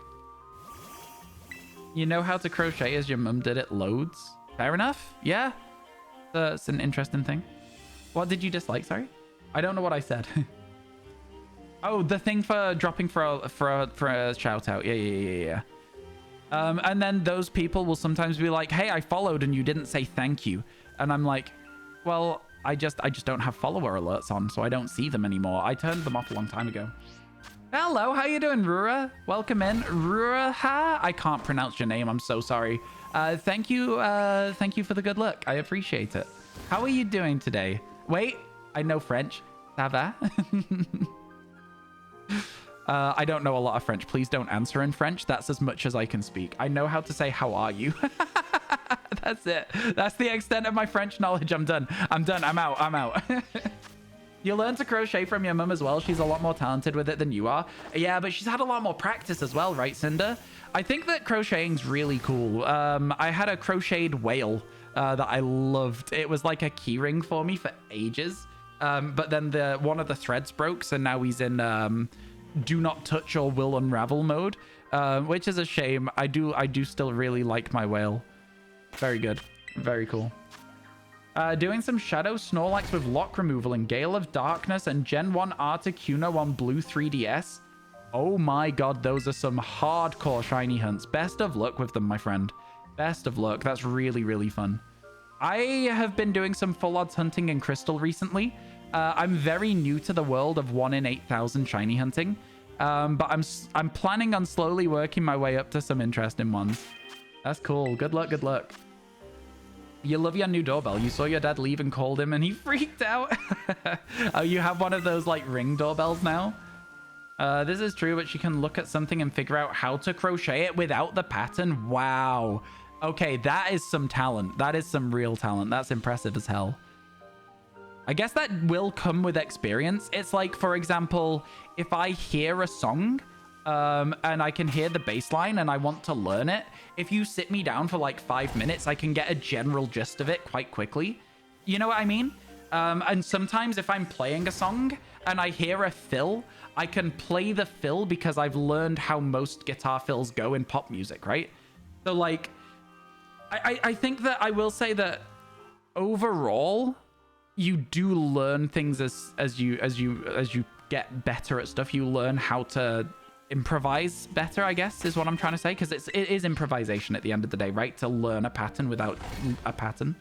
You know how to crochet as your mum did it loads? Fair enough. Yeah. It's an interesting thing. What did you dislike? Sorry? I don't know what I said. Oh, the thing for dropping for a shout out. Yeah. And then those people will sometimes be like, hey, I followed and you didn't say thank you. And I'm like, well, I just don't have follower alerts on, so I don't see them anymore. I turned them off a long time ago. Hello, how you doing, Rura? Welcome in. Rura-ha? I can't pronounce your name. I'm so sorry. Thank you for the good look. I appreciate it. How are you doing today? Wait, I know French. Ça va? I don't know a lot of French. Please don't answer in French. That's as much as I can speak. I know how to say, how are you? That's it. That's the extent of my French knowledge. I'm done. I'm done. I'm out. I'm out. You learn to crochet from your mum as well. She's a lot more talented with it than you are. Yeah, but she's had a lot more practice as well, right, Cinder? I think that crocheting's really cool. I had a crocheted whale that I loved. It was like a keyring for me for ages. But then one of the threads broke, so now he's in do not touch or will unravel mode, which is a shame. I do still really like my whale. Very good. Very cool. Doing some Shadow Snorlax with lock removal in Gale of Darkness and Gen 1 Articuno on Blue 3DS. Oh my god, those are some hardcore shiny hunts. Best of luck with them, my friend. Best of luck. That's really, really fun. I have been doing some full odds hunting in Crystal recently. I'm very new to the world of 1 in 8,000 shiny hunting. But I'm planning on slowly working my way up to some interesting ones. That's cool. Good luck, good luck. You love your new doorbell. You saw your dad leave and called him and he freaked out. Oh, you have one of those like ring doorbells now? This is true, but she can look at something and figure out how to crochet it without the pattern. Wow. Okay, that is some talent. That is some real talent. That's impressive as hell. I guess that will come with experience. It's like, for example, if I hear a song and I can hear the bass line and I want to learn it, if you sit me down for like 5 minutes, I can get a general gist of it quite quickly. You know what I mean? And sometimes if I'm playing a song and I hear a fill, I can play the fill because I've learned how most guitar fills go in pop music, right? So like, I think that I will say that overall, you do learn things as you get better at stuff. You learn how to improvise better, I guess, is what I'm trying to say, because it is improvisation at the end of the day, right? To learn a pattern without a pattern.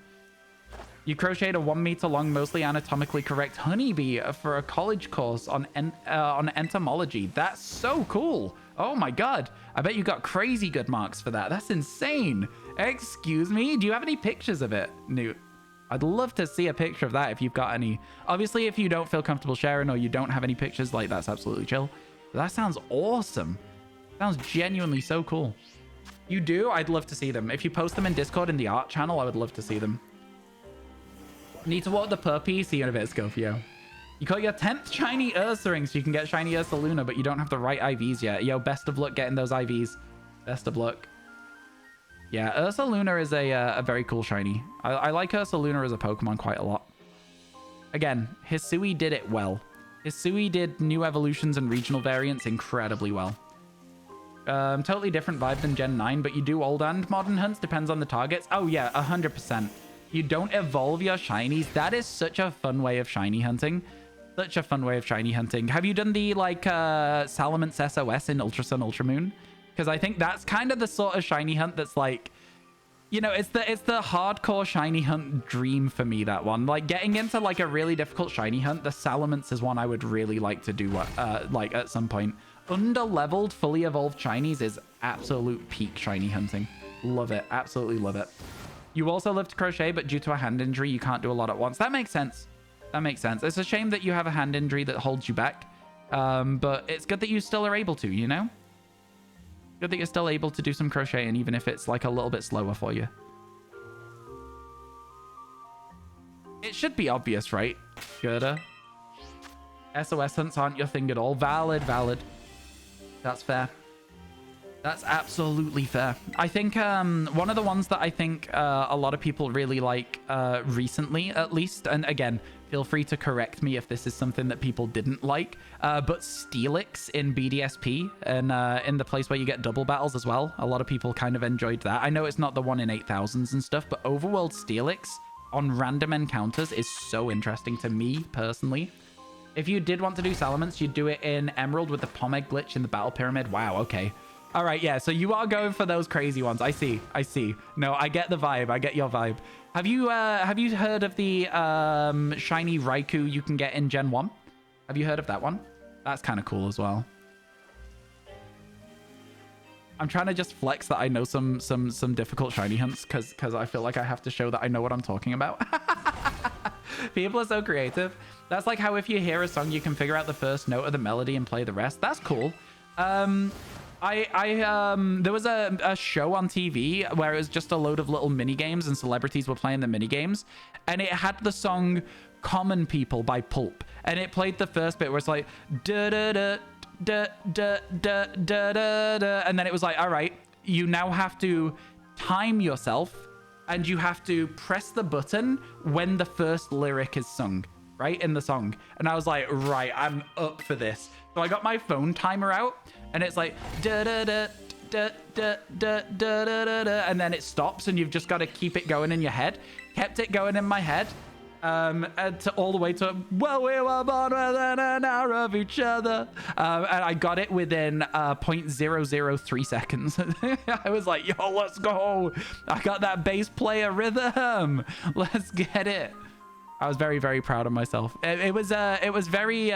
You crocheted a 1 meter long, mostly anatomically correct honeybee for a college course on entomology. That's so cool. Oh my god. I bet you got crazy good marks for that. That's insane. Excuse me. Do you have any pictures of it, Newt? I'd love to see a picture of that if you've got any. Obviously, if you don't feel comfortable sharing or you don't have any pictures, like, that's absolutely chill. But that sounds awesome. Sounds genuinely so cool. You do? I'd love to see them. If you post them in Discord in the art channel, I would love to see them. Need to walk the puppy. See you in a bit, Scorpio. You got your 10th shiny Ursa ring, so you can get shiny Ursa Luna, but you don't have the right IVs yet. Yo, best of luck getting those IVs. Best of luck. Yeah, Ursa Luna is a very cool shiny. I like Ursa Luna as a Pokemon quite a lot. Again, Hisui did it well. Hisui did new evolutions and regional variants incredibly well. Totally different vibe than Gen 9, but you do old and modern hunts, depends on the targets. Oh yeah, 100%. You don't evolve your shinies. That is such a fun way of shiny hunting. Such a fun way of shiny hunting. Have you done the like Salamence SOS in Ultra Sun, Ultra Moon? Because I think that's kind of the sort of shiny hunt that's like, you know, it's the hardcore shiny hunt dream for me, that one. Like getting into like a really difficult shiny hunt, the Salamence is one I would really like to do like at some point. Under-leveled, fully evolved shinies is absolute peak shiny hunting. Love it. Absolutely love it. You also love to crochet, but due to a hand injury, you can't do a lot at once. That makes sense. That makes sense. It's a shame that you have a hand injury that holds you back. But it's good that you still are able to, you know? Good that you're still able to do some crocheting, even if it's like a little bit slower for you. It should be obvious, right? Gerda. SOS hunts aren't your thing at all. Valid, valid. That's fair. That's absolutely fair. I think one of the ones that I think a lot of people really like recently, at least, and again, feel free to correct me if this is something that people didn't like, but Steelix in BDSP and in the place where you get double battles as well. A lot of people kind of enjoyed that. I know it's not the 1 in 8,000s and stuff, but Overworld Steelix on random encounters is so interesting to me personally. If you did want to do Salamence, you'd do it in Emerald with the Pomeg glitch in the Battle Pyramid. Wow, okay. All right, yeah, so you are going for those crazy ones. I see. I see. No, I get the vibe. I get your vibe. Have you heard of the shiny Raikou you can get in Gen 1? Have you heard of that one? That's kind of cool as well. I'm trying to just flex that I know some difficult shiny hunts because I feel like I have to show that I know what I'm talking about. People are so creative. That's like how if you hear a song, you can figure out the first note of the melody and play the rest. That's cool. There was a show on TV where it was just a load of little mini games and celebrities were playing the mini games, and it had the song "Common People" by Pulp, and it played the first bit where it's like da da da da da da da da, and then it was like, all right, you now have to time yourself, and you have to press the button when the first lyric is sung, right, in the song. And I was like, right, I'm up for this. So I got my phone timer out, and it's like da da da da da da da da da, and then it stops, and you've just got to keep it going in your head. Kept it going in my head, and all the way to, well, we were born within an hour of each other, and I got it within 0.003 seconds. I was like, yo, let's go. I got that bass player rhythm. Let's get it. I was very, very proud of myself. It was very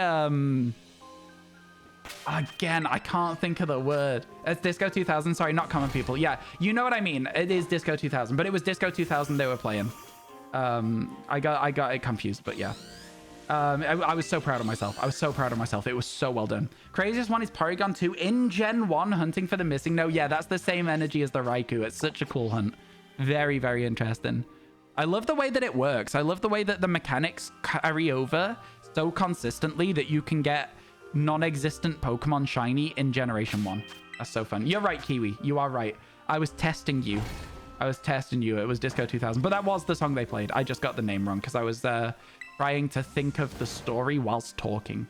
again, I can't think of the word. It's Disco 2000. Sorry, not Common People. Yeah, you know what I mean. It is Disco 2000, but it was Disco 2000 they were playing. I got it confused, but yeah. I was so proud of myself. I was so proud of myself. It was so well done. Craziest one is Porygon 2 in Gen 1, hunting for the missing. No, yeah, that's the same energy as the Raikou. It's such a cool hunt. Very, very interesting. I love the way that it works. I love the way that the mechanics carry over so consistently that you can get non-existent Pokemon shiny in Generation 1. That's so fun. You're right, Kiwi. You are right. I was testing you. I was testing you. It was Disco 2000. But that was the song they played. I just got the name wrong because I was trying to think of the story whilst talking.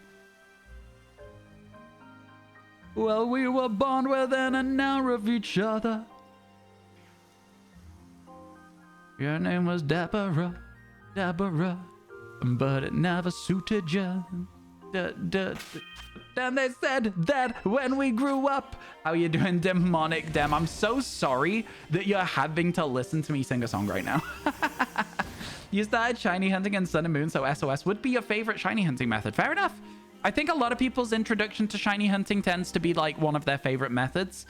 Well, we were born within an hour of each other. Your name was Deborah, Deborah, but it never suited you. Then they said that when we grew up. How you doing, Demonic Dem? I'm so sorry that you're having to listen to me sing a song right now. You started shiny hunting in Sun and Moon, so SOS would be your favorite shiny hunting method. Fair enough. I think a lot of people's introduction to shiny hunting tends to be like one of their favorite methods.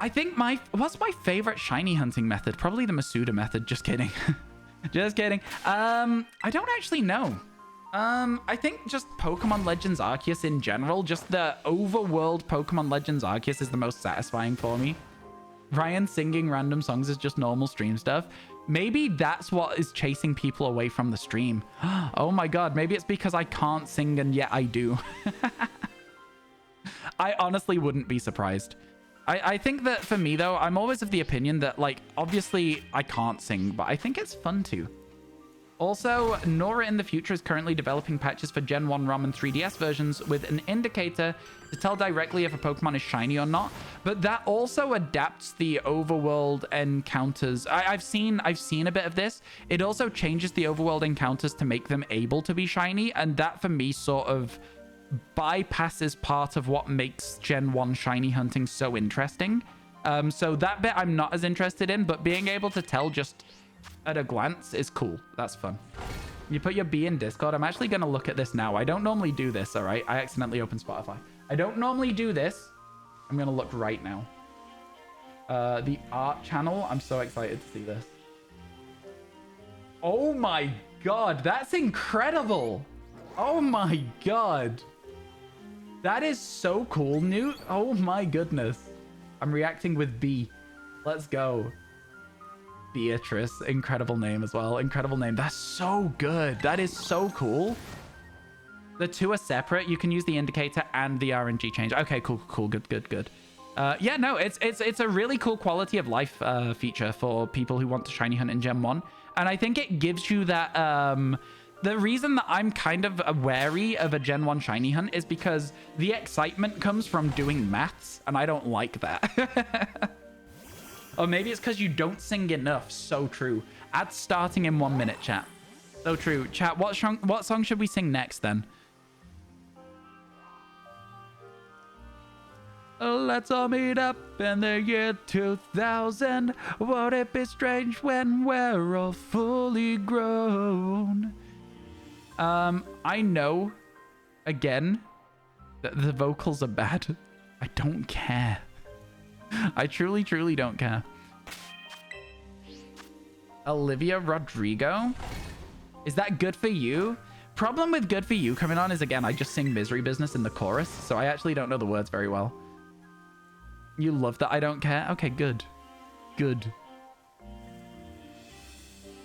I think what's my favorite shiny hunting method? Probably the Masuda method. Just kidding. Just kidding. I don't actually know. I think just Pokemon Legends Arceus in general, just the overworld Pokemon Legends Arceus is the most satisfying for me. Ryan singing random songs is just normal stream stuff. Maybe that's what is chasing people away from the stream. Oh my god, maybe it's because I can't sing and yet I do. I honestly wouldn't be surprised. I think that for me though, I'm always of the opinion that, like, obviously I can't sing, but I think it's fun too. Also, Nora in the future is currently developing patches for Gen 1 ROM and 3DS versions with an indicator to tell directly if a Pokemon is shiny or not. But that also adapts the overworld encounters. I've seen a bit of this. It also changes the overworld encounters to make them able to be shiny, and that for me sort of bypasses part of what makes Gen 1 shiny hunting so interesting. So that bit I'm not as interested in, but being able to tell just at a glance is cool. That's fun. You put your B in Discord. I'm actually going to look at this now. I don't normally do this, all right? I accidentally opened Spotify. I don't normally do this. I'm going to look right now. The art channel. I'm so excited to see this. Oh my god. That's incredible. Oh my god. That is so cool, Newt. Oh my goodness. I'm reacting with B. Let's go. Beatrice, incredible name as well. Incredible name. That's so good. That is so cool. The two are separate. You can use the indicator and the RNG change. Okay, cool. Good. Yeah, no, it's a really cool quality of life feature for people who want to shiny hunt in Gen 1. And I think it gives you that... the reason that I'm kind of wary of a Gen 1 shiny hunt is because the excitement comes from doing maths, and I don't like that. Or maybe it's because you don't sing enough. So true. Ads starting in 1 minute, chat. So true. Chat, what song should we sing next then? Let's all meet up in the year 2000. Won't it be strange when we're all fully grown? I know, again, that the vocals are bad. I don't care. I truly don't care. Olivia Rodrigo? Is that good for you? Problem with good for you coming on is, again, I just sing Misery Business in the chorus, so I actually don't know the words very well. You love that I don't care? Okay, good. Good.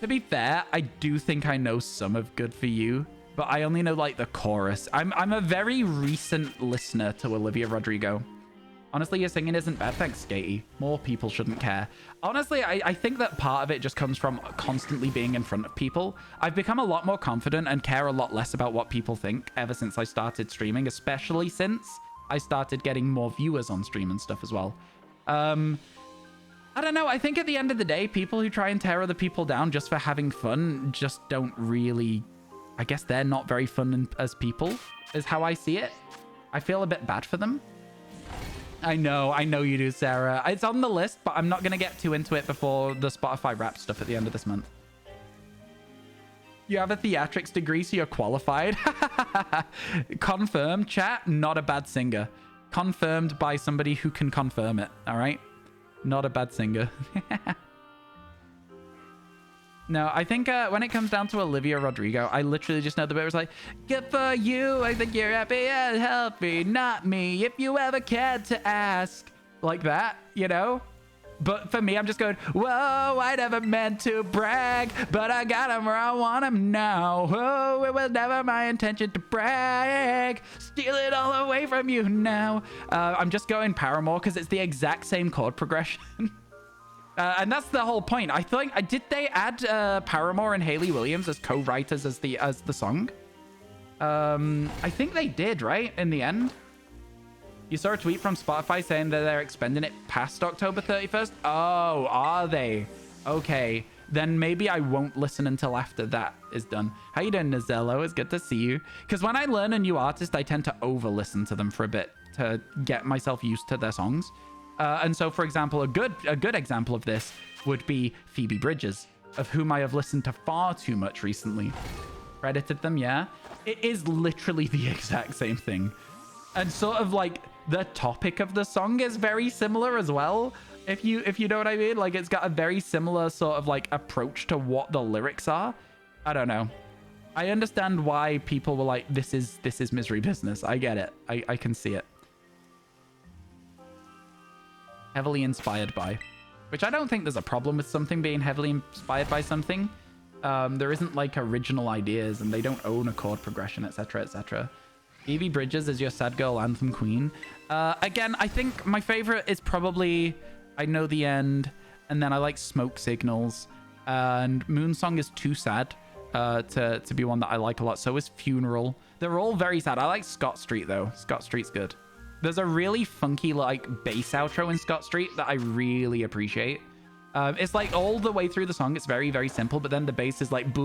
To be fair, I do think I know some of Good For You, but I only know, like, the chorus. I'm a very recent listener to Olivia Rodrigo. Honestly, your singing isn't bad. Thanks, Skatey. More people shouldn't care. Honestly, I think that part of it just comes from constantly being in front of people. I've become a lot more confident and care a lot less about what people think ever since I started streaming, especially since I started getting more viewers on stream and stuff as well. I don't know. I think at the end of the day, people who try and tear other people down just for having fun just don't really... I guess they're not very fun as people, is how I see it. I feel a bit bad for them. I know you do, Sarah. It's on the list, but I'm not going to get too into it before the Spotify Wrapped stuff at the end of this month. You have a theatrics degree, so you're qualified. Confirmed, chat. Not a bad singer. Confirmed by somebody who can confirm it, all right? Not a bad singer. No, I think when it comes down to Olivia Rodrigo, I literally just know the bit was like, good for you, I think you're happy and healthy, not me, if you ever cared to ask. Like that, you know? But for me, I'm just going, whoa, I never meant to brag, but I got him where I want him now. Oh, it was never my intention to brag, steal it all away from you now. I'm just going Paramore because it's the exact same chord progression. And that's the whole point. I think did they add Paramore and Hayley Williams as co-writers as the song? I think they did, right? In the end. You saw a tweet from Spotify saying that they're expending it past October 31st. Oh, are they? Okay. Then maybe I won't listen until after that is done. How you doing, Nazello? It's good to see you. Because when I learn a new artist, I tend to over-listen to them for a bit to get myself used to their songs. And so, for example, a good example of this would be Phoebe Bridgers, of whom I have listened to far too much recently. Credited them, yeah. It is literally the exact same thing. And sort of like the topic of the song is very similar as well. If you know what I mean, like it's got a very similar sort of like approach to what the lyrics are. I don't know. I understand why people were like, this is Misery Business. I get it. I can see it. Heavily inspired by, which I don't think there's a problem with something being heavily inspired by something. There isn't like original ideas and they don't own a chord progression, etc, etc. Phoebe Bridgers is your sad girl anthem queen. Again, I think my favorite is probably I Know the End, and then I like Smoke Signals, and Moonsong is too sad to be one that I like a lot. So is Funeral. They're all very sad. I like Scott Street though. Scott Street's good. There's a really funky like bass outro in Scott Street that I really appreciate. It's like all the way through the song, it's very, very simple, but then the bass is like and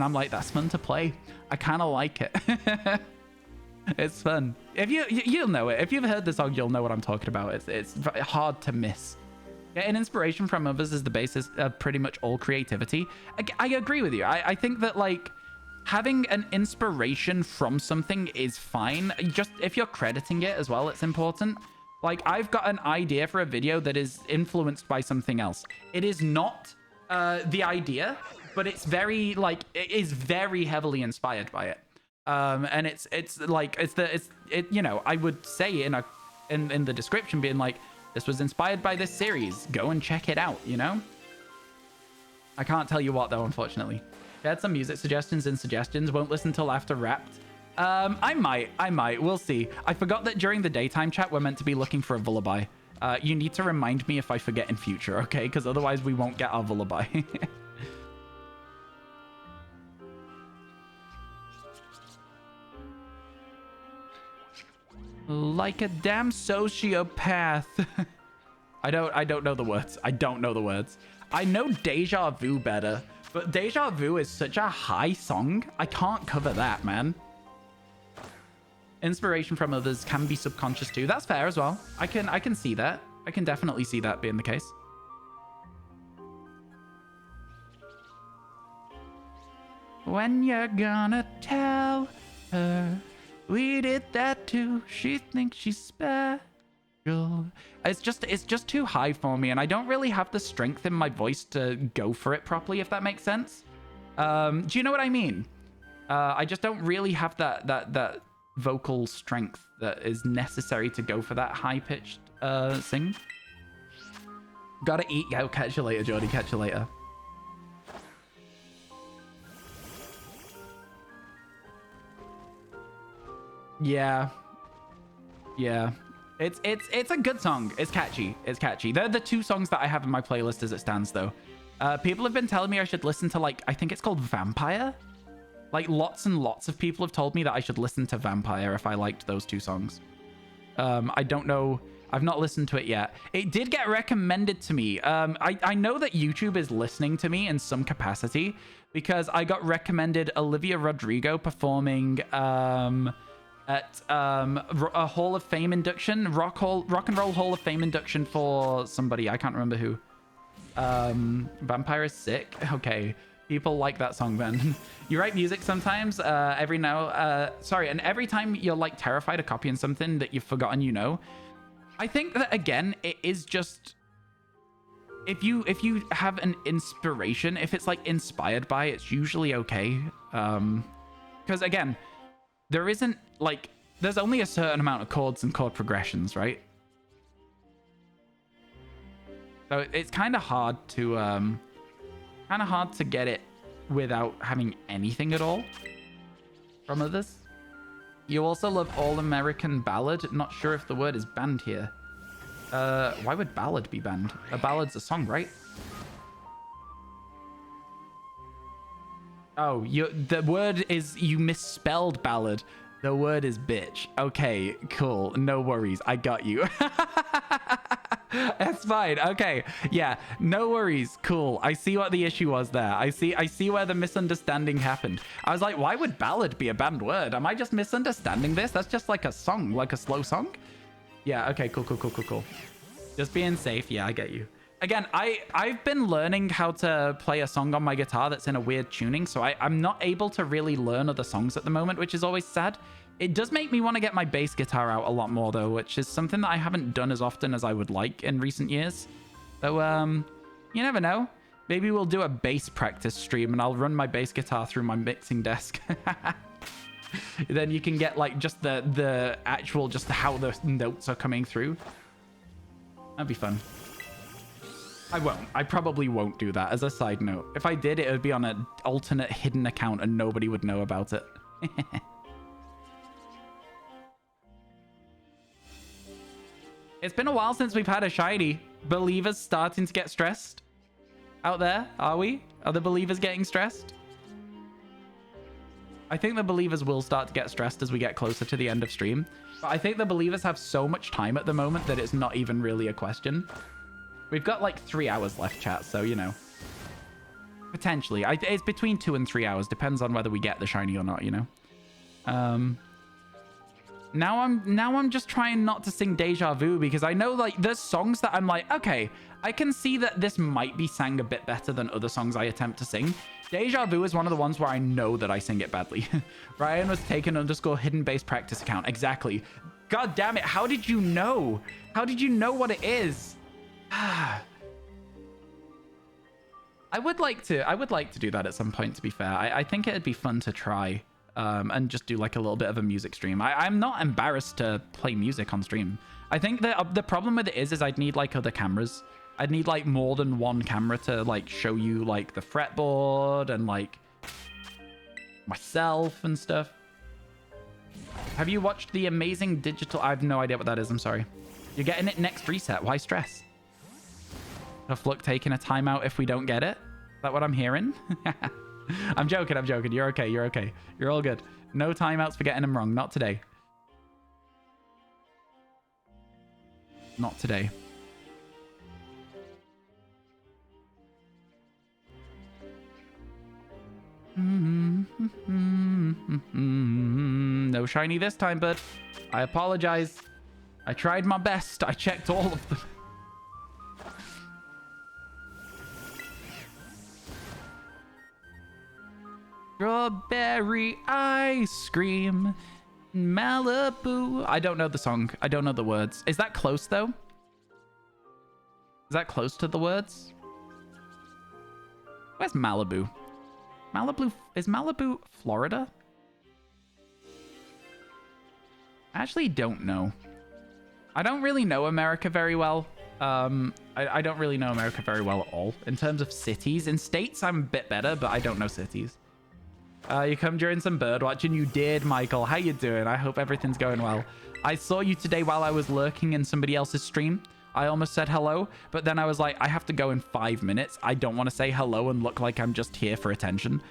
I'm like, that's fun to play. I kind of like it. It's fun. If you'll know it. If you've heard the song, you'll know what I'm talking about. It's hard to miss. Getting inspiration from others is the basis of pretty much all creativity. I agree with you. I think that like having an inspiration from something is fine. Just if you're crediting it as well, it's important. Like I've got an idea for a video that is influenced by something else. It is not the idea, but it's very like it is very heavily inspired by it. And it's you know, I would say in the description being like, this was inspired by this series. Go and check it out, you know? I can't tell you what though, unfortunately. Shared some music suggestions in suggestions. Won't listen till after Wrapped. I might. We'll see. I forgot that during the daytime chat, we're meant to be looking for a Vullaby. You need to remind me if I forget in future, okay? Because otherwise we won't get our Vullaby. Like a damn sociopath. I don't know the words. I don't know the words. I know Deja Vu better, but Deja Vu is such a high song. I can't cover that, man. Inspiration from others can be subconscious too. That's fair as well. I can see that. I can definitely see that being the case. When you're gonna tell her we did that too, she thinks she's special. It's just too high for me, and I don't really have the strength in my voice to go for it properly, if that makes sense. Do you know what I mean? I just don't really have that vocal strength that is necessary to go for that high-pitched sing. Gotta eat. I'll catch you later, Jordy. Catch you later. Yeah. Yeah. It's a good song. It's catchy. It's catchy. They're the two songs that I have in my playlist as it stands, though. People have been telling me I should listen to, like, I think it's called Vampire. Like, lots and lots of people have told me that I should listen to Vampire if I liked those two songs. I don't know. I've not listened to it yet. It did get recommended to me. I know that YouTube is listening to me in some capacity because I got recommended Olivia Rodrigo performing at a Hall of Fame induction, Rock and Roll Hall of Fame induction for somebody. I can't remember who. Vampire is sick. Okay. People like that song, then. You write music sometimes, every time you're like terrified of copying something that you've forgotten, you know. I think that, again, it is just, if you have an inspiration, if it's like inspired by, it's usually okay. Because again, there isn't like, there's only a certain amount of chords and chord progressions, right? So it's kind of hard to get it without having anything at all from others. You also love All American Ballad. Not sure if the word is banned here. Why would ballad be banned? A ballad's a song, right? Oh, the word is, you misspelled ballad. The word is bitch. Okay, cool. No worries. I got you. That's fine. Okay. Yeah, no worries. Cool. I see what the issue was there. I see where the misunderstanding happened. I was like, why would ballad be a banned word? Am I just misunderstanding this? That's just like a song, like a slow song. Yeah, okay, cool. Just being safe. Yeah, I get you. Again, I've been learning how to play a song on my guitar that's in a weird tuning, so I'm not able to really learn other songs at the moment, which is always sad. It does make me want to get my bass guitar out a lot more, though, which is something that I haven't done as often as I would like in recent years. So, you never know. Maybe we'll do a bass practice stream, and I'll run my bass guitar through my mixing desk. Then you can get, like, just the actual, just how the notes are coming through. That'd be fun. I won't. I probably won't do that, as a side note. If I did, it would be on an alternate hidden account, and nobody would know about it. It's been a while since we've had a shiny. Believers starting to get stressed out there, are we? Are the believers getting stressed? I think the believers will start to get stressed as we get closer to the end of stream. But I think the believers have so much time at the moment that it's not even really a question. We've got like 3 hours left, chat, so, you know. Potentially. It's between 2 and 3 hours. Depends on whether we get the shiny or not, you know. Now I'm just trying not to sing Deja Vu because I know, like, there's songs that I'm like, okay, I can see that this might be sang a bit better than other songs I attempt to sing. Deja Vu is one of the ones where I know that I sing it badly. RyanWasTaken _ hidden bass practice account. Exactly. God damn it. How did you know? How did you know what it is? I would like to do that at some point, to be fair. I think it'd be fun to try. And just do like a little bit of a music stream. I'm not embarrassed to play music on stream. I think that the problem with it is I'd need like other cameras. I'd need like more than one camera to like show you like the fretboard and like myself and stuff. Have you watched the amazing digital? I have no idea what that is. I'm sorry. You're getting it next reset. Why stress? Tough luck taking a timeout if we don't get it. Is that what I'm hearing? I'm joking. You're okay. You're all good. No timeouts for getting them wrong. Not today. Not today. No shiny this time, bud. I apologize. I tried my best. I checked all of them. Strawberry ice cream Malibu. I don't know the song. I don't know the words. Is that close though? Is that close to the words? Where's Malibu? Malibu, is Malibu Florida? I actually don't know. I don't really know America very well. I don't really know America very well at all. In terms of cities, in states I'm a bit better, but I don't know cities. You come during some bird watching. You did, Michael. How you doing? I hope everything's going well. I saw you today while I was lurking in somebody else's stream. I almost said hello, but then I was like, I have to go in 5 minutes. I don't want to say hello and look like I'm just here for attention.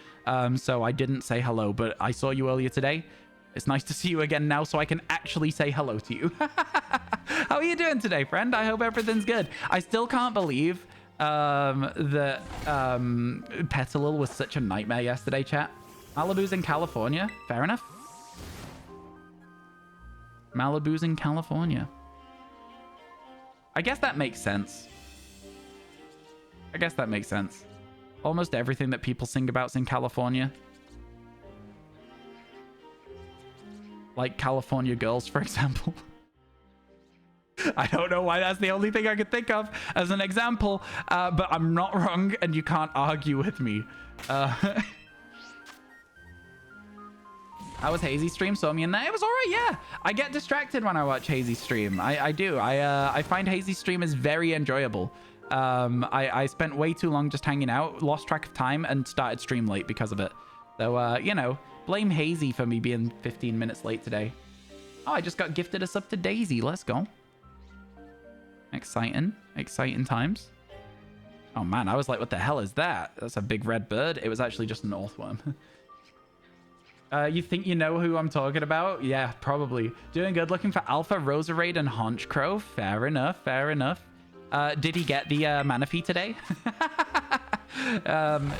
So I didn't say hello, but I saw you earlier today. It's nice to see you again now so I can actually say hello to you. How are you doing today, friend? I hope everything's good. I still can't believe that Petalil was such a nightmare yesterday, chat. Malibu's in California. Fair enough. Malibu's in California. I guess that makes sense. I guess that makes sense. Almost everything that people sing about's in California. Like California Girls, for example. I don't know why that's the only thing I could think of as an example, but I'm not wrong and you can't argue with me. How was Hazy stream? Saw me in there. It was all right, yeah. I get distracted when I watch Hazy stream. I do. I find Hazy stream is very enjoyable. I spent way too long just hanging out, lost track of time, and started stream late because of it. So, you know, blame Hazy for me being 15 minutes late today. Oh, I just got gifted a sub to Daisy. Let's go. Exciting. Exciting times. Oh, man. I was like, what the hell is that? That's a big red bird. It was actually just an earthworm. You think you know who I'm talking about? Yeah, probably. Doing good. Looking for Alpha, Roserade, and Honchcrow. Fair enough. Fair enough. Did he get the Manaphy today?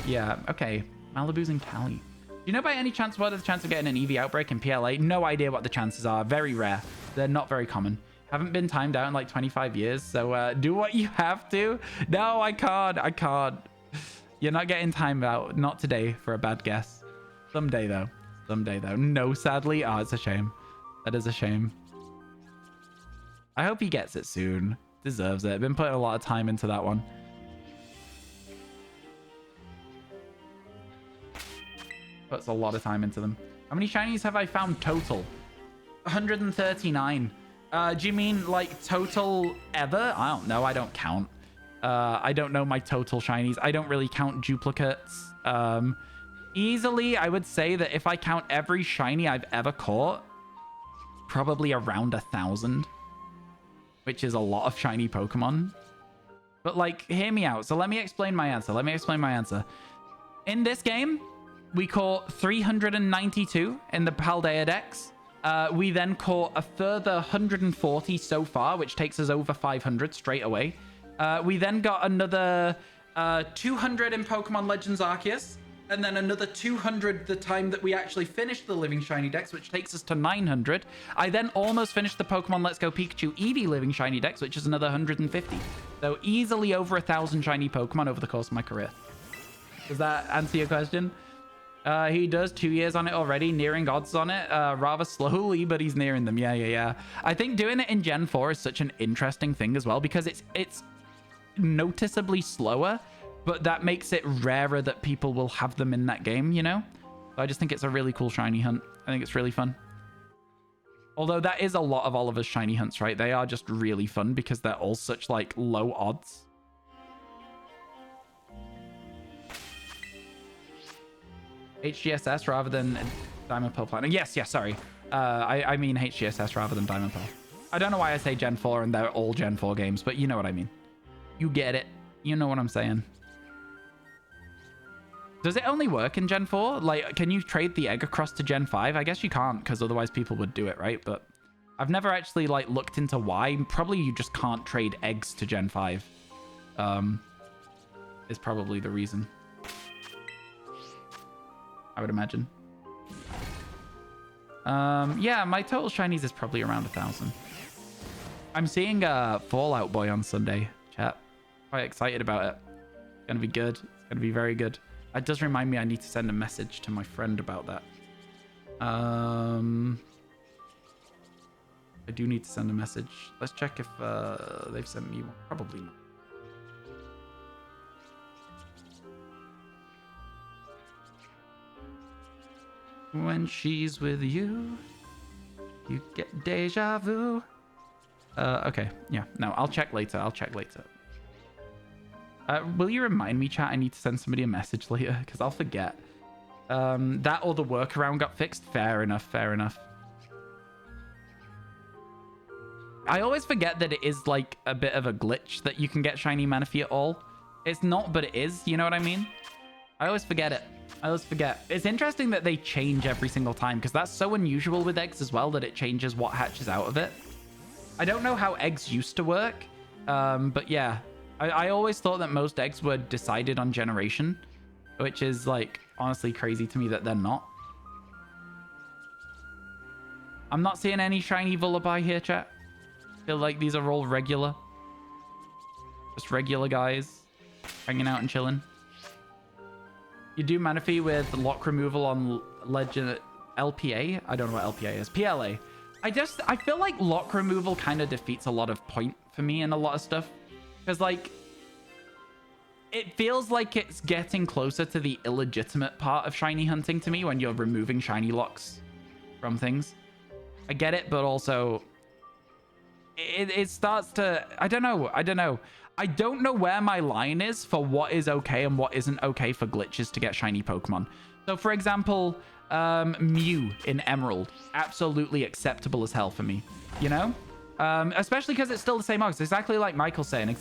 Yeah. Okay. Malibu's in Cali. Do you know by any chance what are the chances of getting an EV outbreak in PLA? No idea what the chances are. Very rare. They're not very common. Haven't been timed out in like 25 years. So do what you have to. No, I can't. I can't. You're not getting timed out. Not today for a bad guess. Someday, though. Someday, though. No, sadly. Oh, it's a shame. That is a shame. I hope he gets it soon. Deserves it. Been putting a lot of time into that one. Puts a lot of time into them. How many shinies have I found total? 139. Do you mean like total ever? I don't know. I don't count. I don't know my total shinies. I don't really count duplicates. Easily, I would say that if I count every shiny I've ever caught, probably around 1,000, which is a lot of shiny Pokemon. But like, hear me out. So let me explain my answer. In this game, we caught 392 in the Paldea Dex. We then caught a further 140 so far, which takes us over 500 straight away. We then got another 200 in Pokemon Legends Arceus. And then another 200 the time that we actually finished the Living Shiny Dex, which takes us to 900. I then almost finished the Pokemon Let's Go Pikachu Eevee Living Shiny Dex, which is another 150. So easily over 1,000 shiny Pokemon over the course of my career. Does that answer your question? He does 2 years on it already, nearing odds on it, rather slowly, but he's nearing them. Yeah. I think doing it in Gen 4 is such an interesting thing as well, because it's noticeably slower, but that makes it rarer that people will have them in that game, you know? So I just think it's a really cool shiny hunt. I think it's really fun. Although that is a lot of Oliver's shiny hunts, right? They are just really fun because they're all such like low odds. HGSS rather than Diamond Pearl Platinum. Yes, sorry. I mean HGSS rather than Diamond Pearl. I don't know why I say Gen 4 and they're all Gen 4 games, but you know what I mean. You get it. You know what I'm saying. Does it only work in Gen 4? Like, can you trade the egg across to Gen 5? I guess you can't, because otherwise people would do it, right? But I've never actually, like, looked into why. Probably you just can't trade eggs to Gen 5. Is probably the reason. I would imagine. Yeah, my total shinies is probably around 1,000. I'm seeing Fallout Boy on Sunday, chat. Quite excited about it. It's going to be good. It's going to be very good. It does remind me I need to send a message to my friend about that. I do need to send a message. Let's check if they've sent me one. Probably not. When she's with you, you get deja vu. Okay. Yeah. No, I'll check later. I'll check later. Will you remind me, chat? I need to send somebody a message later because I'll forget. That or the workaround got fixed. Fair enough. Fair enough. I always forget that it is like a bit of a glitch that you can get shiny Manaphy at all. It's not, but it is. You know what I mean? I always forget it. I always forget. It's interesting that they change every single time because that's so unusual with eggs as well that it changes what hatches out of it. I don't know how eggs used to work, but yeah. I always thought that most eggs were decided on generation, which is like honestly crazy to me that they're not. I'm not seeing any shiny Vullaby here, chat. I feel like these are all regular. Just regular guys hanging out and chilling. You do Manaphy with lock removal on Legend LPA. I don't know what LPA is. PLA. I feel like lock removal kind of defeats a lot of point for me in a lot of stuff. Because, like, it feels like it's getting closer to the illegitimate part of shiny hunting to me when you're removing shiny locks from things. I get it, but also it starts to... I don't know. I don't know where my line is for what is okay and what isn't okay for glitches to get shiny Pokemon. So, for example, Mew in Emerald. Absolutely acceptable as hell for me. You know? Especially because it's still the same odds. Exactly like Michael's saying.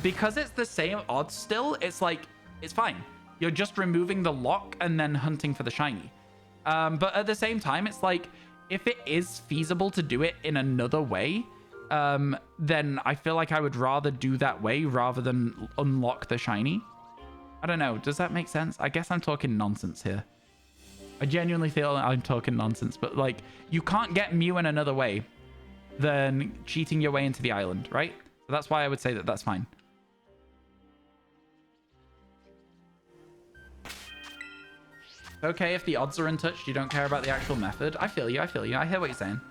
Because it's the same odds still, it's like, it's fine. You're just removing the lock and then hunting for the shiny. But at the same time, it's like, if it is feasible to do it in another way, then I feel like I would rather do that way rather than unlock the shiny. I don't know. Does that make sense? I guess I'm talking nonsense here. I genuinely feel I'm talking nonsense, but like, you can't get Mew in another way than cheating your way into the island, right? So that's why I would say that that's fine. Okay, if the odds are untouched, you don't care about the actual method. I feel you. I hear what you're saying.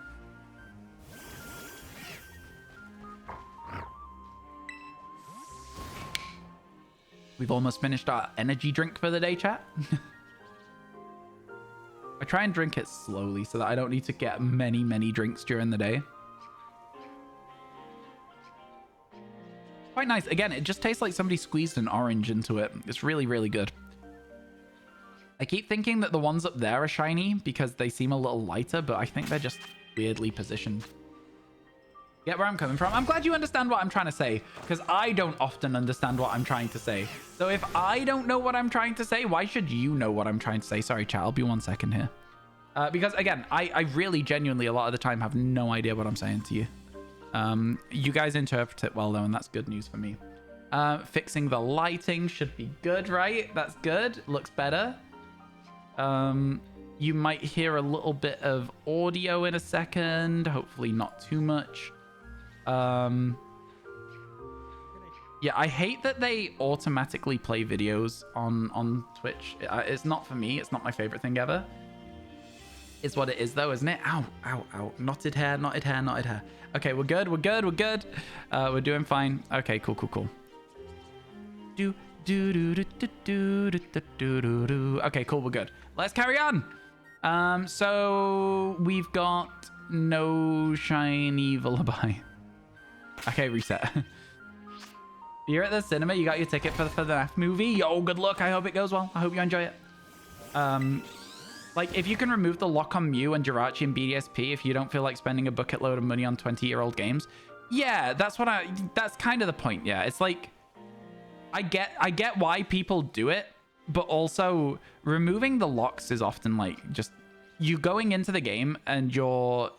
We've almost finished our energy drink for the day, chat. I try and drink it slowly so that I don't need to get many drinks during the day. Quite nice. Again, it just tastes like somebody squeezed an orange into it. It's really, really good. I keep thinking that the ones up there are shiny because they seem a little lighter, but I think they're just weirdly positioned. Get where I'm coming from? I'm glad you understand what I'm trying to say, because I don't often understand what I'm trying to say. So if I don't know what I'm trying to say, why should you know what I'm trying to say? Sorry, chat. I'll be 1 second here. Because, again, I really genuinely a lot of the time have no idea what I'm saying to you. You guys interpret it well, though, and that's good news for me. Fixing the lighting should be good, right? That's good. Looks better. You might hear a little bit of audio in a second. Hopefully not too much. Yeah, I hate that they automatically play videos on Twitch. It's not for me. It's not my favorite thing ever. Is what it is, though, isn't it? Ow, ow, ow. Knotted hair, knotted hair, knotted hair. Okay, we're good. We're good. We're good. We're doing fine. Okay, cool, cool, cool. Okay, cool. We're good. Let's carry on. So we've got no shiny Vullaby. Okay, reset. You're at the cinema. You got your ticket for the FNAF movie. Yo, good luck. I hope it goes well. I hope you enjoy it. Like, if you can remove the lock on Mew and Jirachi and BDSP if you don't feel like spending a bucket load of money on 20-year-old games. Yeah, that's kind of the point. Yeah, it's like, I get why people do it, but also removing the locks is often like just you going into the game and you're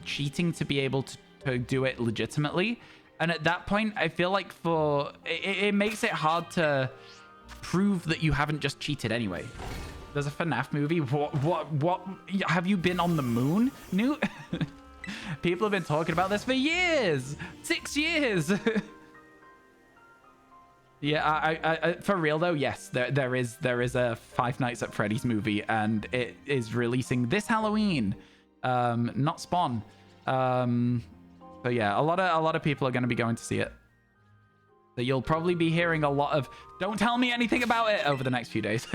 cheating to be able to do it legitimately. And at that point, I feel like it makes it hard to prove that you haven't just cheated anyway. There's a FNAF movie. What? Have you been on the moon, Newt? People have been talking about this for years. 6 years. Yeah, I for real though, yes, there is a Five Nights at Freddy's movie, and it is releasing this Halloween. not spawn. So yeah, a lot of people are going to be going to see it. So you'll probably be hearing a lot of "don't tell me anything about it" over the next few days.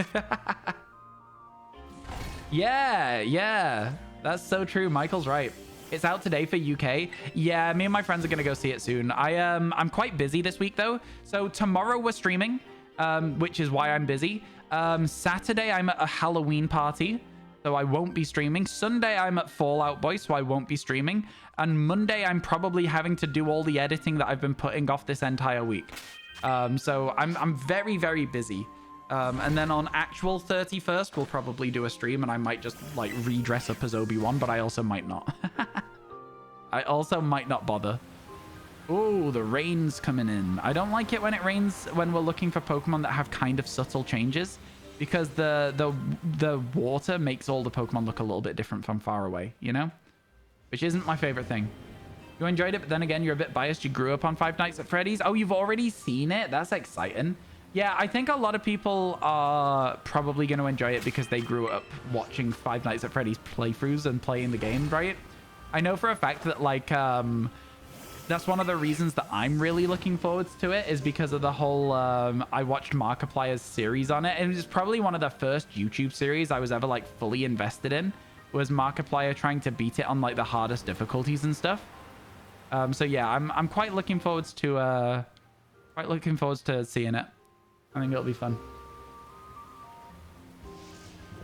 Yeah, that's so true. Michael's right. It's out today for UK. Yeah, me and my friends are gonna go see it soon. I'm quite busy this week though. So tomorrow we're streaming, which is why I'm busy. Saturday I'm at a Halloween party, so I won't be streaming. Sunday I'm at Fallout Boy, so I won't be streaming. And Monday I'm probably having to do all the editing that I've been putting off this entire week. So I'm very, very busy. And then on actual 31st, we'll probably do a stream, and I might just like redress up as Obi-Wan, but I also might not. I also might not bother. Oh, the rain's coming in. I don't like it when it rains when we're looking for Pokemon that have kind of subtle changes, because the water makes all the Pokemon look a little bit different from far away, you know? Which isn't my favorite thing. You enjoyed it, but then again, you're a bit biased. You grew up on Five Nights at Freddy's. Oh, you've already seen it? That's exciting. Yeah, I think a lot of people are probably going to enjoy it because they grew up watching Five Nights at Freddy's playthroughs and playing the game, right? I know for a fact that, like, that's one of the reasons that I'm really looking forward to it, is because of the whole, I watched Markiplier's series on it, and it's probably one of the first YouTube series I was ever, like, fully invested in, was Markiplier trying to beat it on, like, the hardest difficulties and stuff. So yeah, I'm quite looking forward to, seeing it. I think it'll be fun.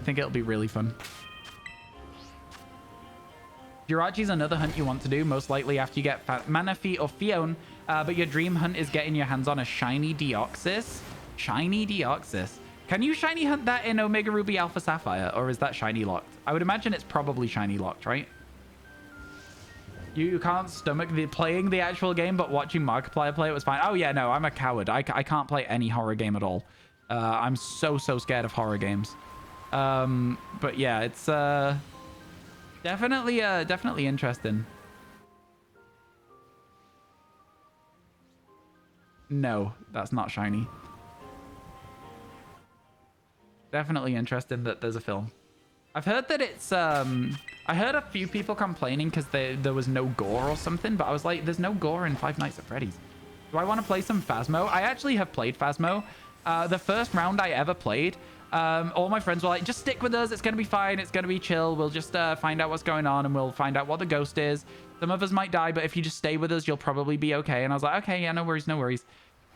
I think it'll be really fun. Jirachi's another hunt you want to do, most likely after you get Manaphy or Fion, but your dream hunt is getting your hands on a shiny Deoxys. Shiny Deoxys. Can you shiny hunt that in Omega Ruby Alpha Sapphire, or is that shiny locked? I would imagine it's probably shiny locked, right? You can't stomach playing the actual game, but watching Markiplier play it was fine. Oh, yeah, no, I'm a coward. I can't play any horror game at all. I'm so scared of horror games. But yeah, it's definitely interesting. No, that's not shiny. Definitely interesting that there's a film. I've heard that it's, I heard a few people complaining because there was no gore or something, but I was like, there's no gore in Five Nights at Freddy's. Do I want to play some Phasmo? I actually have played Phasmo. The first round I ever played, all my friends were like, just stick with us. It's going to be fine. It's going to be chill. We'll just find out what's going on, and we'll find out what the ghost is. Some of us might die, but if you just stay with us, you'll probably be okay. And I was like, okay, yeah, no worries, no worries.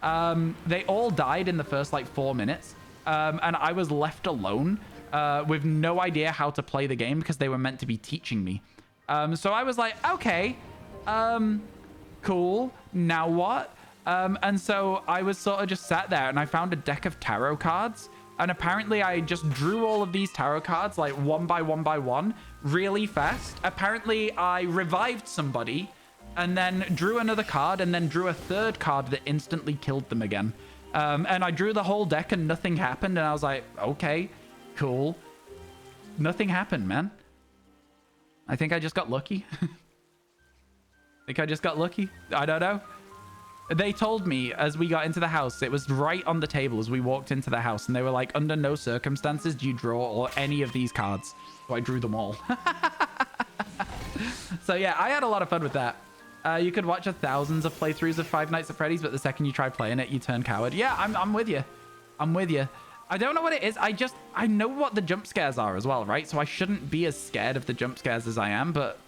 They all died in the first, like, 4 minutes. And I was left alone. With no idea how to play the game because they were meant to be teaching me. So I was like, okay, cool. Now what? And so I was sort of just sat there, and I found a deck of tarot cards. And apparently I just drew all of these tarot cards, like one by one, really fast. Apparently I revived somebody and then drew another card and then drew a third card that instantly killed them again. And I drew the whole deck and nothing happened. And I was like, okay. Cool. Nothing happened, man. I think I just got lucky. I don't know. They told me as we got into the house, it was right on the table as we walked into the house, and they were like, under no circumstances do you draw or any of these cards. So I drew them all. So yeah, I had a lot of fun with that. You could watch thousands of playthroughs of Five Nights at Freddy's, but the second you try playing it, you turn coward. Yeah, I'm with you. I'm with you. I don't know what it is. I know what the jump scares are as well, right? So I shouldn't be as scared of the jump scares as I am, but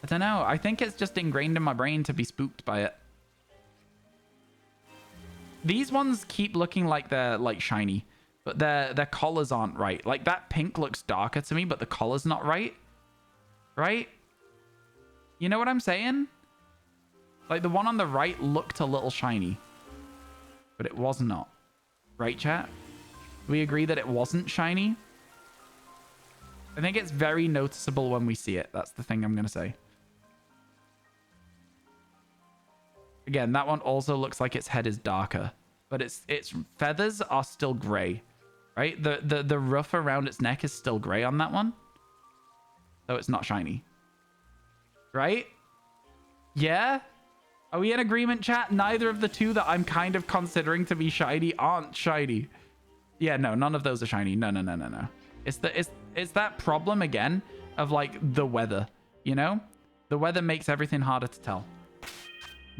I don't know. I think it's just ingrained in my brain to be spooked by it. These ones keep looking like they're like shiny, but their collars aren't right. Like that pink looks darker to me, but the collar's not right. Right? You know what I'm saying? Like the one on the right looked a little shiny, but it was not. Right, chat? We agree that it wasn't shiny. I think it's very noticeable when we see it. That's the thing I'm going to say. Again, that one also looks like its head is darker, but its feathers are still gray, right? The ruff around its neck is still gray on that one. So it's not shiny. Right? Yeah? Are we in agreement, chat? Neither of the two that I'm kind of considering to be shiny aren't shiny. Yeah, no, none of those are shiny. No. It's that problem again of like the weather. you know? The weather makes everything harder to tell.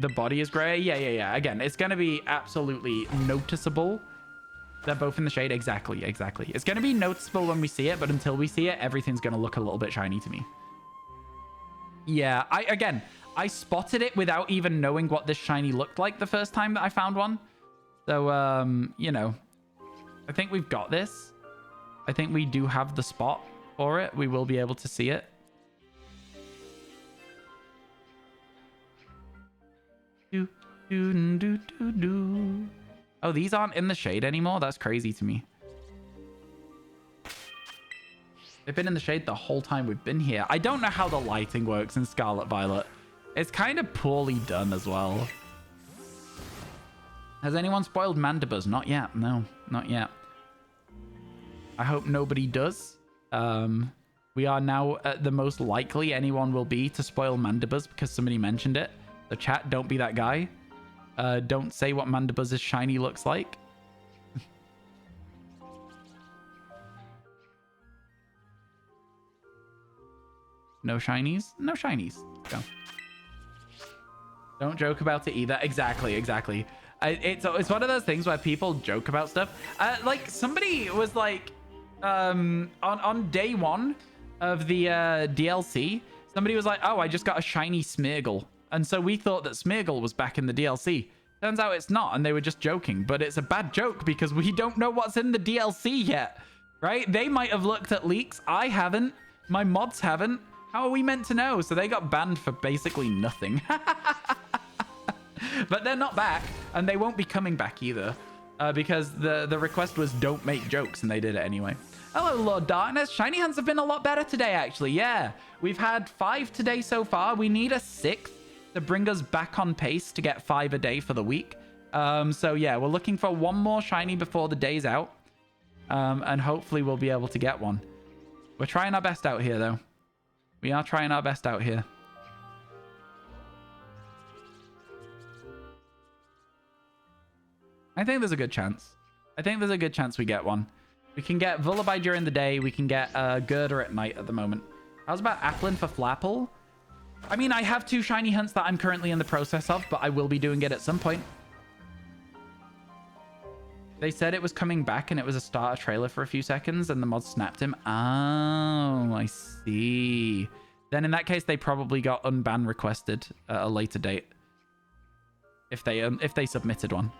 The body is gray. Yeah. Again, it's going to be absolutely noticeable. They're both in the shade. Exactly. It's going to be noticeable when we see it, but until we see it, everything's going to look a little bit shiny to me. Yeah, I spotted it without even knowing what this shiny looked like the first time that I found one. So, you know, I think we've got this. I think we do have the spot for it. We will be able to see it. Oh, these aren't in the shade anymore? That's crazy to me. They've been in the shade the whole time we've been here. I don't know how the lighting works in Scarlet Violet. It's kind of poorly done as well. Has anyone spoiled Mandibas? Not yet. No, not yet. I hope nobody does. We are now at the most likely anyone will be to spoil Mandibas because somebody mentioned it. The chat, don't be that guy. Don't say what Mandibas' shiny looks like. No shinies? No shinies. Go. Don't joke about it either. Exactly. It's one of those things where people joke about stuff. Like somebody was like, on day one of the DLC, somebody was like, oh, I just got a shiny Smeargle. And so we thought that Smeargle was back in the DLC. Turns out it's not, and they were just joking. But it's a bad joke because we don't know what's in the DLC yet, right? They might have looked at leaks. I haven't. My mods haven't. How are we meant to know? So they got banned for basically nothing. But they're not back, and they won't be coming back either, because the request was don't make jokes, and they did it anyway. Hello, Lord Darkness. Shiny hunts have been a lot better today, actually. Yeah, we've had 5 today so far. We need a 6th to bring us back on pace to get 5 a day for the week. So yeah, we're looking for 1 more shiny before the day's out, and hopefully we'll be able to get one. We're trying our best out here, though. We are trying our best out here. I think there's a good chance. I think there's a good chance we get one. We can get Lullaby during the day. We can get Girder at night at the moment. How's about Applin for Flapple? I mean, I have 2 shiny hunts that I'm currently in the process of, but I will be doing it at some point. They said it was coming back and it was a starter trailer for a few seconds and the mod snapped him. Oh, I see. Then in that case, they probably got unban requested at a later date. If they submitted one.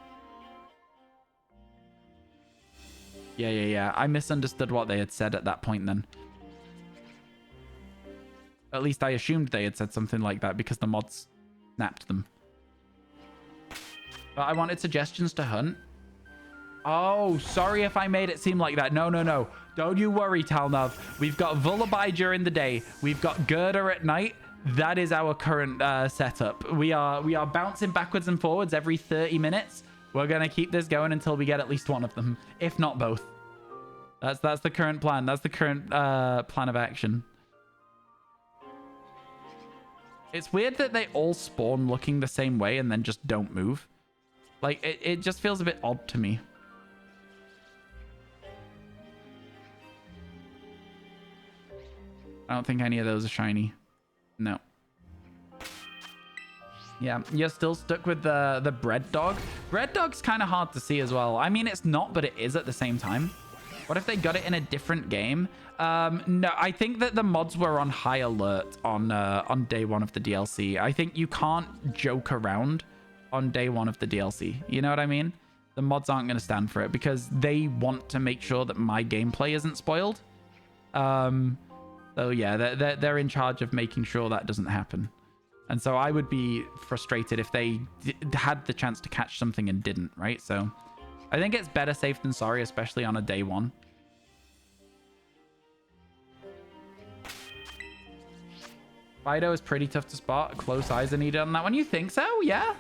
Yeah. I misunderstood what they had said at that point then. At least I assumed they had said something like that because the mods snapped them. But I wanted suggestions to hunt. Oh, sorry if I made it seem like that. No. Don't you worry, Talnov. We've got Lullaby during the day. We've got Girder at night. That is our current setup. We are bouncing backwards and forwards every 30 minutes. We're going to keep this going until we get at least one of them, if not both. That's the current plan. That's the current plan of action. It's weird that they all spawn looking the same way and then just don't move. Like, it just feels a bit odd to me. I don't think any of those are shiny. No. Yeah, you're still stuck with the bread dog. Bread dog's kind of hard to see as well. I mean, it's not, but it is at the same time. What if they got it in a different game? No, I think that the mods were on high alert on day 1 of the DLC. I think you can't joke around on day 1 of the DLC. You know what I mean? The mods aren't going to stand for it because they want to make sure that my gameplay isn't spoiled. So yeah, they're in charge of making sure that doesn't happen. And so I would be frustrated if they had the chance to catch something and didn't, right? So I think it's better safe than sorry, especially on a day 1. Fido is pretty tough to spot. Close eyes are needed on that one. You think so? Yeah.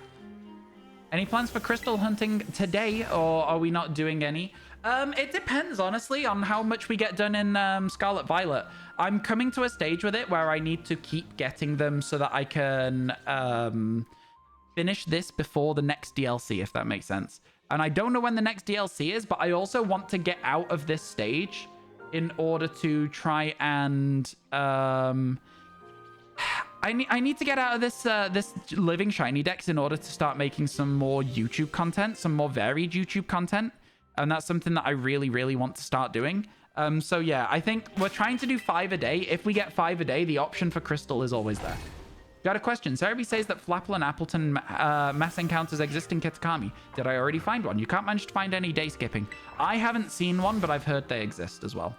Any plans for crystal hunting today, or are we not doing any? It depends, honestly, on how much we get done in Scarlet Violet. I'm coming to a stage with it where I need to keep getting them so that I can finish this before the next DLC, if that makes sense. And I don't know when the next DLC is, but I also want to get out of this stage in order to try and I need to get out of this this living shiny decks in order to start making some more YouTube content, some more varied YouTube content. And that's something that I really, really want to start doing. So yeah, I think we're trying to do 5 a day. If we get 5 a day, the option for Crystal is always there. Got a question. Cerebi says that Flapple and Appleton mass encounters exist in Kitakami. Did I already find one? You can't manage to find any day skipping. I haven't seen one, but I've heard they exist as well.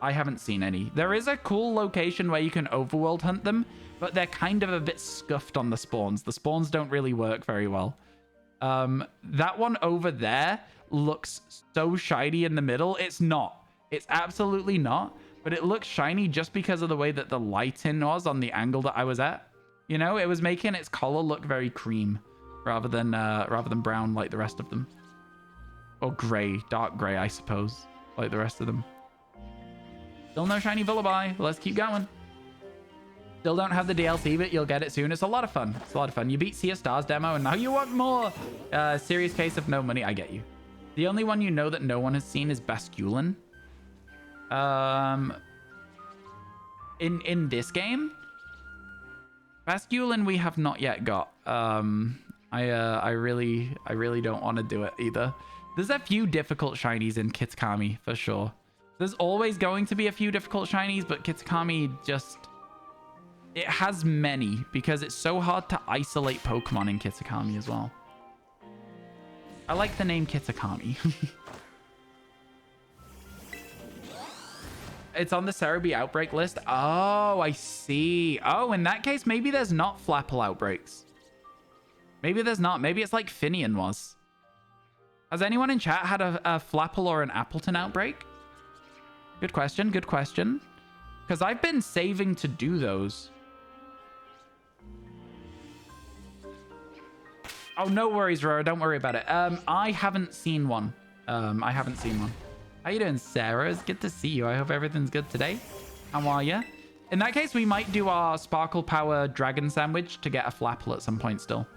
I haven't seen any. There is a cool location where you can overworld hunt them, but they're kind of a bit scuffed on the spawns. The spawns don't really work very well. That one over there looks so shiny in the middle. It's not. It's absolutely not. But it looks shiny just because of the way that the lighting was on the angle that I was at. You know, it was making its color look very cream rather than brown like the rest of them. Or gray, dark gray, I suppose, like the rest of them. Still no shiny Vullaby. Let's keep going. Still don't have the DLC, but you'll get it soon. It's a lot of fun. It's a lot of fun. You beat Sea of Stars demo, and now you want more. Serious case of no money. I get you. The only one you know that no one has seen is Basculin. In this game, Basculin we have not yet got. I really don't want to do it either. There's a few difficult shinies in Kitakami for sure. There's always going to be a few difficult shinies, but Kitakami just... It has many because it's so hard to isolate Pokemon in Kitakami as well. I like the name Kitakami. It's on the Cerebi outbreak list. Oh, I see. Oh, in that case, maybe there's not Flapple outbreaks. Maybe there's not. Maybe it's like Finian was. Has anyone in chat had a Flapple or an Appleton outbreak? Good question. Good question. Because I've been saving to do those. Oh, no worries, Rora. Don't worry about it. I haven't seen one. I haven't seen one. How you doing, Sarah? It's good to see you. I hope everything's good today. How are you? In that case, we might do our Sparkle Power Dragon Sandwich to get a Flapple at some point still.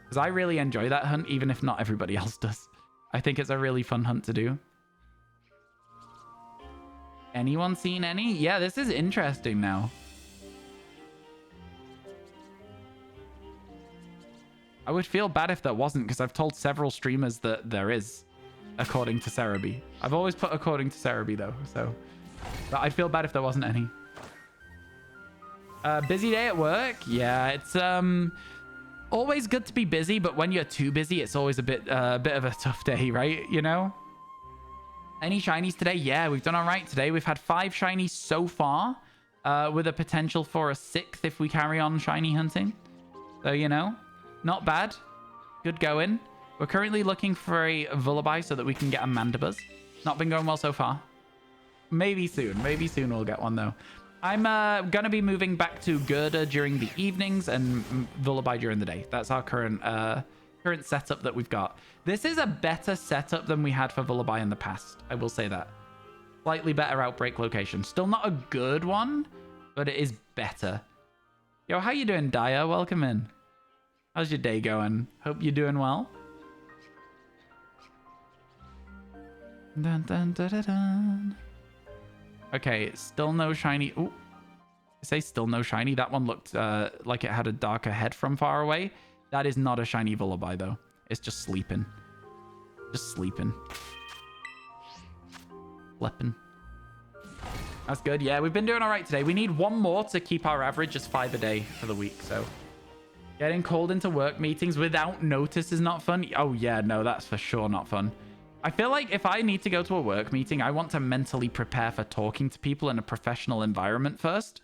Because I really enjoy that hunt, even if not everybody else does. I think it's a really fun hunt to do. Anyone seen any? Yeah, this is interesting now. I would feel bad if there wasn't, because I've told several streamers that there is, according to Cerebi. I've always put according to Cerebi, though, so... But I'd feel bad if there wasn't any. Busy day at work? Yeah, it's always good to be busy, but when you're too busy, it's always a bit of a tough day, right? You know? Any shinies today? Yeah, we've done all right today. We've had 5 shinies so far, with a potential for a 6th if we carry on shiny hunting. So, you know, not bad. Good going. We're currently looking for a Vullaby so that we can get a Mandibuzz. Not been going well so far. Maybe soon. Maybe soon we'll get one, though. I'm going to be moving back to Gerda during the evenings and Vullaby during the day. That's our current setup that we've got. This is a better setup than we had for Vullaby in the past. I will say that. Slightly better outbreak location. Still not a good one, but it is better. Yo, how you doing, Daya? Welcome in. How's your day going? Hope you're doing well. Dun, dun, dun, dun, dun. Okay, still no shiny. Ooh, I say still no shiny. That one looked like it had a darker head from far away. That is not a shiny Vullaby, though. It's just sleeping. Just sleeping. Flipping. That's good. Yeah, we've been doing all right today. We need one more to keep our average just 5 a day for the week, so... Getting called into work meetings without notice is not fun. Oh, yeah, no, that's for sure not fun. I feel like if I need to go to a work meeting, I want to mentally prepare for talking to people in a professional environment first.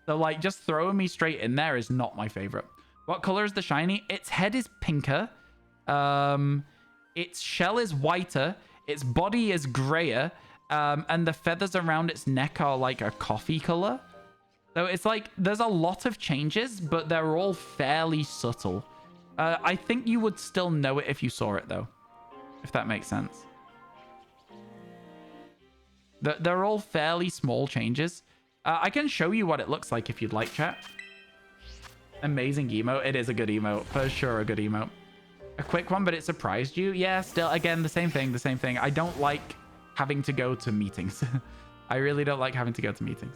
So, like, just throwing me straight in there is not my favorite. What color is the shiny? Its head is pinker. Its shell is whiter. Its body is grayer. And the feathers around its neck are like a coffee color. So it's like, there's a lot of changes, but they're all fairly subtle. I think you would still know it if you saw it, though. If that makes sense. They're all fairly small changes. I can show you what it looks like if you'd like, chat. Amazing emote. It is a good emote. For sure a good emote. A quick one, but it surprised you? Yeah, still, again, the same thing, the same thing. I don't like having to go to meetings. I really don't like having to go to meetings.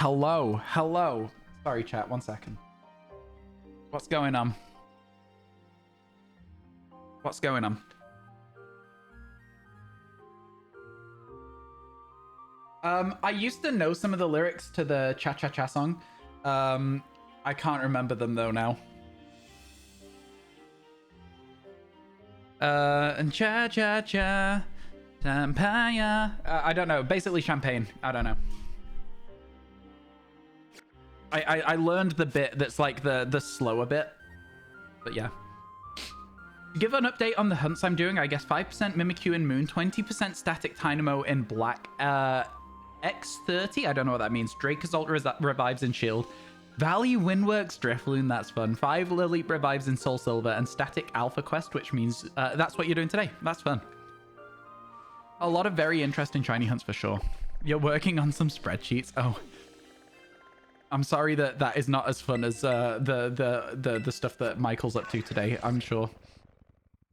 Hello, hello. Sorry, chat, 1 second. What's going on? What's going on? I used to know some of the lyrics to the Cha-Cha-Cha song. I can't remember them though now. And Cha-Cha-Cha, Champagne. I don't know. Basically champagne. I don't know. I learned the bit that's like the slower bit. But yeah. Give an update on the hunts I'm doing. I guess 5% Mimikyu in Moon, 20% Static Dynamo in Black. X30, I don't know what that means. Drake Assault revives in Shield. Valley Windworks Drifloon, that's fun. 5 Lily revives in Soul Silver. And Static Alpha Quest, which means that's what you're doing today. That's fun. A lot of very interesting shiny hunts for sure. You're working on some spreadsheets. Oh. I'm sorry that is not as fun as the stuff that Michael's up to today, I'm sure.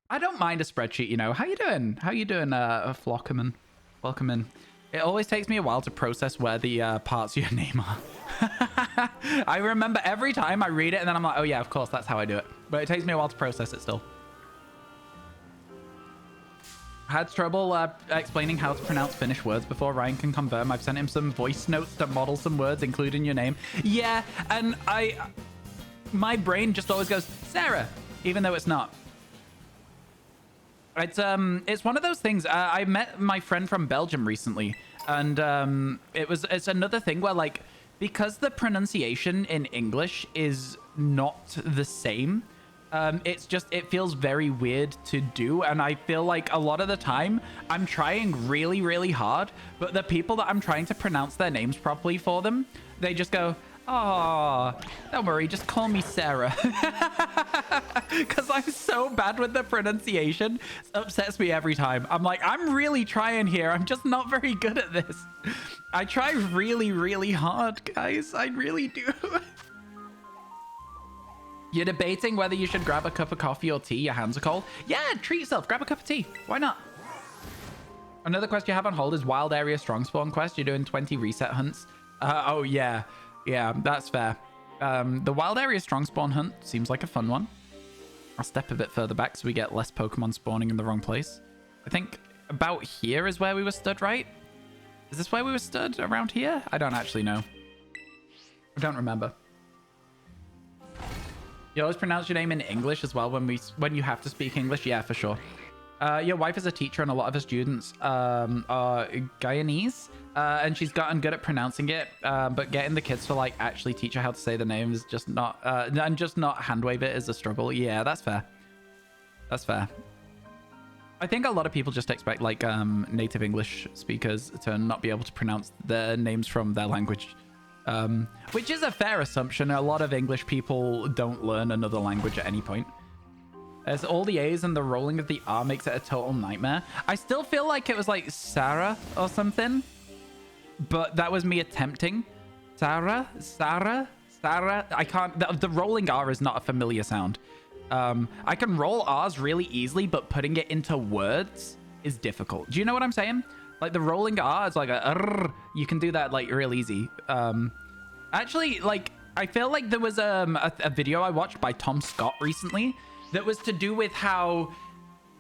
I don't mind a spreadsheet, you know. How you doing? How you doing, Flockerman? Welcome in. It always takes me a while to process where the parts of your name are. I remember every time I read it and then I'm like, oh yeah, of course, that's how I do it. But it takes me a while to process it still. Had trouble explaining how to pronounce Finnish words before. Ryan can confirm. I've sent him some voice notes to model some words, including your name. Yeah, and my brain just always goes, Sarah, even though it's not. It's one of those things. I met my friend from Belgium recently, and it's another thing where, like, because the pronunciation in English is not the same, it feels very weird to do, and I feel like a lot of the time I'm trying really, really hard, but the people that I'm trying to pronounce their names properly for them, they just go, oh, don't worry, just call me Sarah. Because I'm so bad with the pronunciation. It upsets me every time. I'm like, I'm really trying here. I'm just not very good at this. I try really, really hard, guys. I really do. You're debating whether you should grab a cup of coffee or tea. Your hands are cold. Yeah, treat yourself. Grab a cup of tea. Why not? Another quest you have on hold is Wild Area Strong Spawn quest. You're doing 20 reset hunts. Oh, yeah. Yeah, that's fair. The Wild Area Strong Spawn hunt seems like a fun one. I'll step a bit further back so we get less Pokemon spawning in the wrong place. I think about here is where we were stood, right? Is this where we were stood? Around here? I don't actually know. I don't remember. You always pronounce your name in English as well when you have to speak English? Yeah, for sure. Your wife is a teacher and a lot of her students are Guyanese. And she's gotten good at pronouncing it, but getting the kids to like actually teach her how to say the name is just not, and just not hand wave it is a struggle. Yeah, that's fair. That's fair. I think a lot of people just expect like native English speakers to not be able to pronounce their names from their language, which is a fair assumption. A lot of English people don't learn another language at any point. As all the A's and the rolling of the R makes it a total nightmare. I still feel like it was like Sarah or something. But that was me attempting. Sarah. I can't. The rolling R is not a familiar sound. I can roll R's really easily, but putting it into words is difficult. Do you know what I'm saying? Like the rolling R is like a. You can do that like real easy. Actually, like I feel like there was a video I watched by Tom Scott recently that was to do with how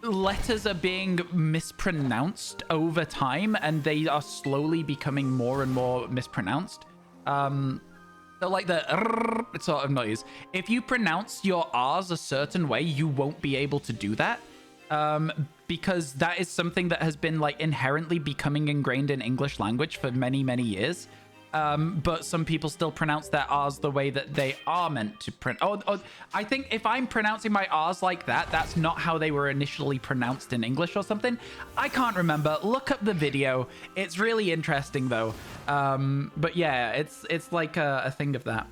letters are being mispronounced over time and they are slowly becoming more and more mispronounced. So like the sort of noise, if you pronounce your R's a certain way, you won't be able to do that, because that is something that has been like inherently becoming ingrained in English language for many, many years. But some people still pronounce their R's the way that they are meant to print. Oh, I think if I'm pronouncing my R's like that, that's not how they were initially pronounced in English or something. I can't remember. Look up the video. It's really interesting though. But yeah, it's like a thing of that.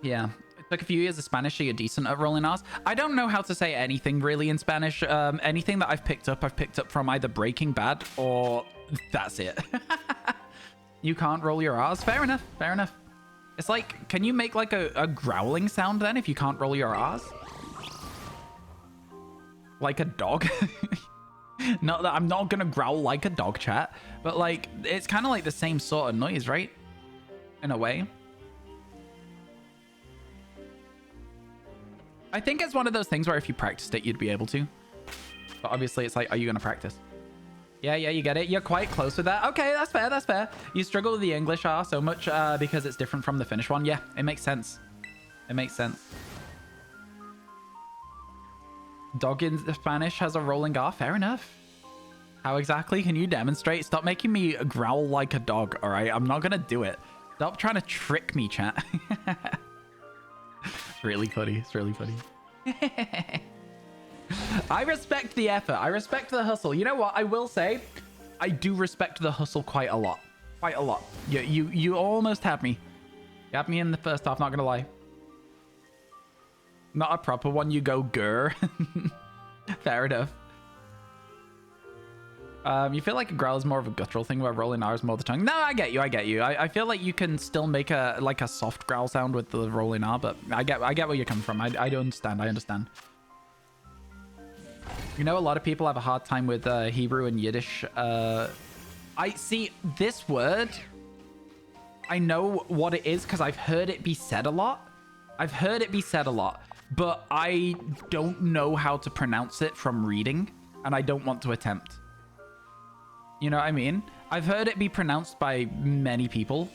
Yeah. It took a few years of Spanish, so you're decent at rolling R's. I don't know how to say anything really in Spanish. Anything that I've picked up from either Breaking Bad or that's it. You can't roll your R's. Fair enough. Fair enough. It's like, can you make like a growling sound then if you can't roll your R's? Like a dog? Not that I'm not gonna growl like a dog, chat, but like it's kind of like the same sort of noise, right? In a way. I think it's one of those things where if you practiced it, you'd be able to. But obviously, it's like, are you gonna practice? Yeah, you get it. You're quite close with that. Okay, that's fair, that's fair. You struggle with the English R so much because it's different from the Finnish one. Yeah, it makes sense. It makes sense. Dog in Spanish has a rolling R. Fair enough. How exactly can you demonstrate? Stop making me growl like a dog, all right? I'm not gonna do it. Stop trying to trick me, chat. It's really funny. It's really funny. I respect the effort. I respect the hustle. You know what? I will say, I do respect the hustle quite a lot. Quite a lot. You almost had me. You had me in the first half, not gonna lie. Not a proper one, you go grr. Fair enough. You feel like a growl is more of a guttural thing where rolling R is more the tongue. No, I get you. I feel like you can still make a soft growl sound with the rolling R, but I get where you're coming from. I understand. I understand. You know, a lot of people have a hard time with Hebrew and Yiddish. I see this word. I know what it is because I've heard it be said a lot. But I don't know how to pronounce it from reading, and I don't want to attempt. You know what I mean? I've heard it be pronounced by many people,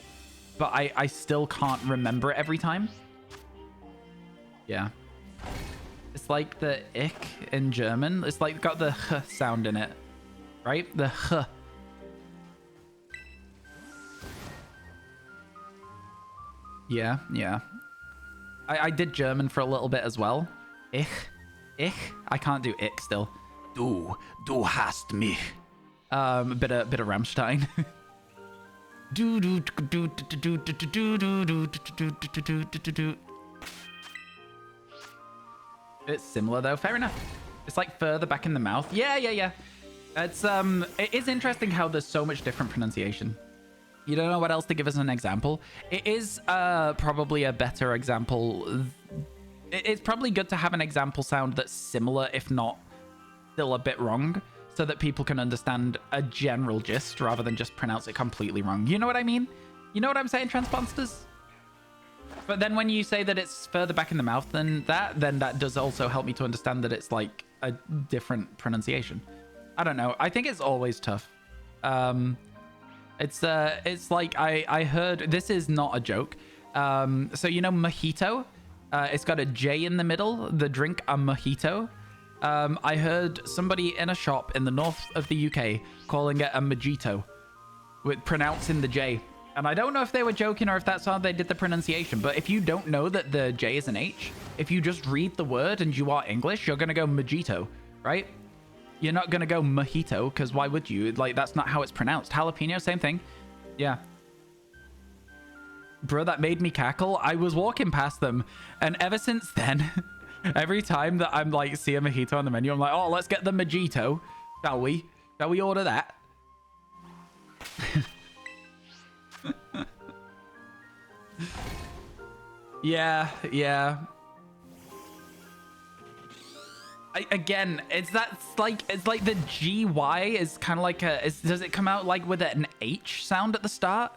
but I still can't remember it every time. Yeah. It's like the ich in German. It's like got the h sound in it, right? The h. Yeah. I did German for a little bit as well. Ich. I can't do ich still. Du hast mich. Bit of Rammstein. It's similar though. Fair enough. It's like further back in the mouth. Yeah. It's it is interesting how there's so much different pronunciation. You don't know what else to give us an example. It is probably a better example. It's probably good to have an example sound that's similar, if not still a bit wrong, so that people can understand a general gist rather than just pronounce it completely wrong. You know what I mean? You know what I'm saying, Transponsters? But then when you say that it's further back in the mouth than that does also help me to understand that it's like a different pronunciation. I don't know. I think it's always tough. It's like I heard, this is not a joke. So you know mojito? It's got a J in the middle, the drink a mojito. I heard somebody in a shop in the north of the UK calling it a mojito, with pronouncing the J. And I don't know if they were joking or if that's how they did the pronunciation, but if you don't know that the J is an H, if you just read the word and you are English, you're going to go mojito, right? You're not going to go mojito, because why would you? Like, that's not how it's pronounced. Jalapeno, same thing. Yeah. Bro, that made me cackle. I was walking past them, and ever since then, every time that I'm like, see a mojito on the menu, I'm like, oh, let's get the mojito. Shall we? Shall we order that? Yeah. Again, it's like the GY is kind of like does it come out like with an H sound at the start?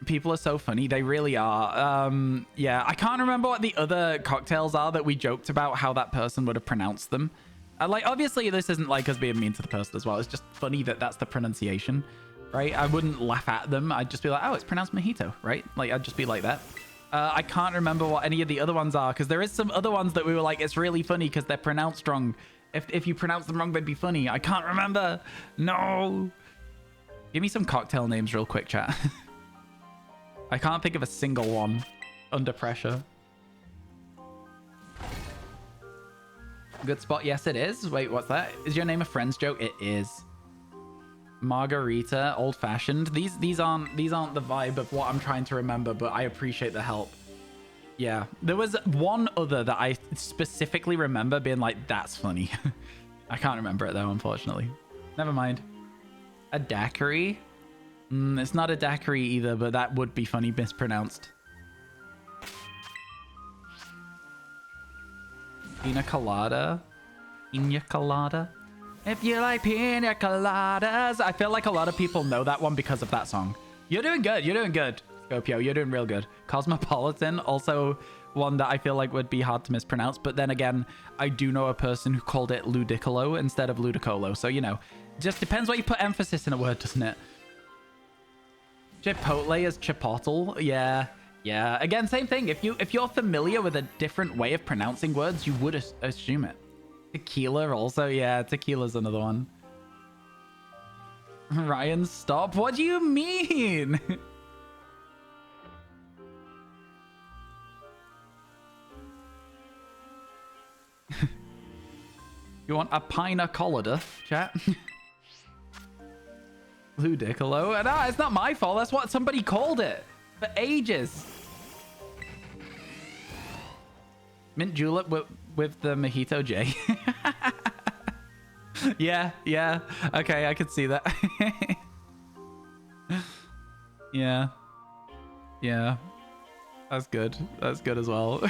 People are so funny. They really are. Yeah, I can't remember what the other cocktails are that we joked about how that person would have pronounced them. Like, obviously, this isn't like us being mean to the person as well. It's just funny that that's the pronunciation, right? I wouldn't laugh at them. I'd just be like, oh, it's pronounced mojito, right? Like, I'd just be like that. I can't remember what any of the other ones are, because there is some other ones that we were like, it's really funny because they're pronounced wrong. If you pronounce them wrong, they'd be funny. I can't remember. No. Give me some cocktail names real quick, chat. I can't think of a single one under pressure. Good spot. Yes, it is. Wait, what's that? Is your name a friend's joke? It is. Margarita, old fashioned. These aren't the vibe of what I'm trying to remember, but I appreciate the help. Yeah, there was one other that I specifically remember being like, that's funny. I can't remember it though, unfortunately. Never mind. A daiquiri? It's not a daiquiri either, but that would be funny mispronounced. Pina colada. Pina colada. If you like pina coladas. I feel like a lot of people know that one because of that song. You're doing good. You're doing good. Scopio, you're doing real good. Cosmopolitan, also one that I feel like would be hard to mispronounce. But then again, I do know a person who called it Ludicolo instead of Ludicolo. So, you know, just depends what you put emphasis in a word, doesn't it? Chipotle is Chipotle. Yeah. Yeah. Again, same thing. If you're familiar with a different way of pronouncing words, you would assume it. Tequila also. Yeah, tequila's another one. Ryan, stop. What do you mean? You want a pina colada, chat? Ludicolo? No, it's not my fault. That's what somebody called it for ages. Mint julep with the mojito J. Yeah, yeah. Okay, I could see that. Yeah. Yeah. That's good. That's good as well.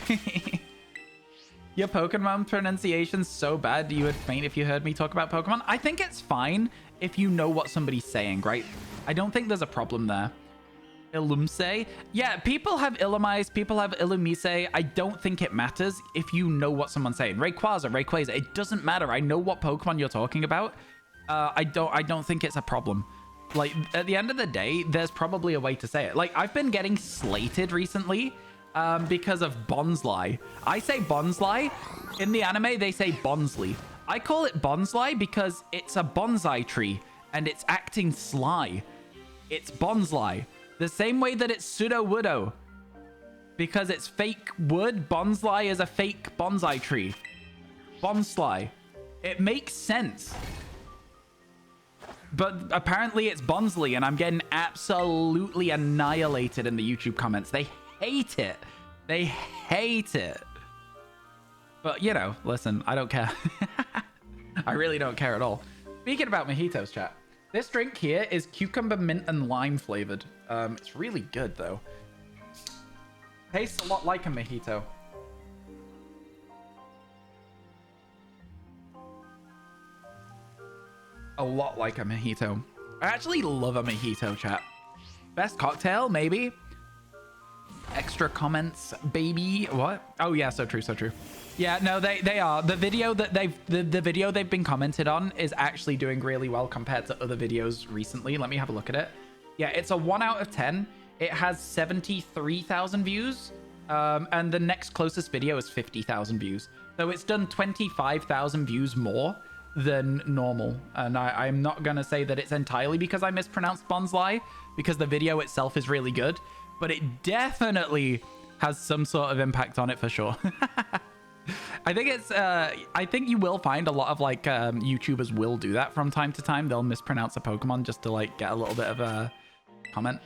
Your Pokemon pronunciation's so bad you would faint if you heard me talk about Pokemon. I think it's fine if you know what somebody's saying, right? I don't think there's a problem there. Illumse? Yeah, people have Illumise, people have Illumise. I don't think it matters if you know what someone's saying. Rayquaza, it doesn't matter. I know what Pokemon you're talking about. I don't think it's a problem. Like, at the end of the day, there's probably a way to say it. Like, I've been getting slated recently because of Bonsly. I say Bonsly. In the anime, they say Bonsley. I call it Bonsly because it's a bonsai tree and it's acting sly. It's Bonsly. The same way that it's Pseudo-Woodo. Because it's fake wood, Bonsly is a fake bonsai tree. Bonsly. It makes sense. But apparently it's Bonsley, and I'm getting absolutely annihilated in the YouTube comments. They hate it. They hate it. But, you know, listen, I don't care. I really don't care at all. Speaking about mojitos, chat. This drink here is cucumber, mint, and lime flavored. It's really good, though. Tastes a lot like a mojito. A lot like a mojito. I actually love a mojito, chat. Best cocktail, maybe? Extra comments, baby. What? Oh, yeah, so true, so true. Yeah, no, they are. The video that the video they've been commented on is actually doing really well compared to other videos recently. Let me have a look at it. Yeah, it's a 1 out of 10. It has 73,000 views. And the next closest video is 50,000 views. So it's done 25,000 views more than normal. And I'm not going to say that it's entirely because I mispronounced Bonsly, because the video itself is really good. But it definitely has some sort of impact on it for sure. I think it's I think you will find a lot of like YouTubers will do that from time to time. They'll mispronounce a Pokemon just to like get a little bit of a comment.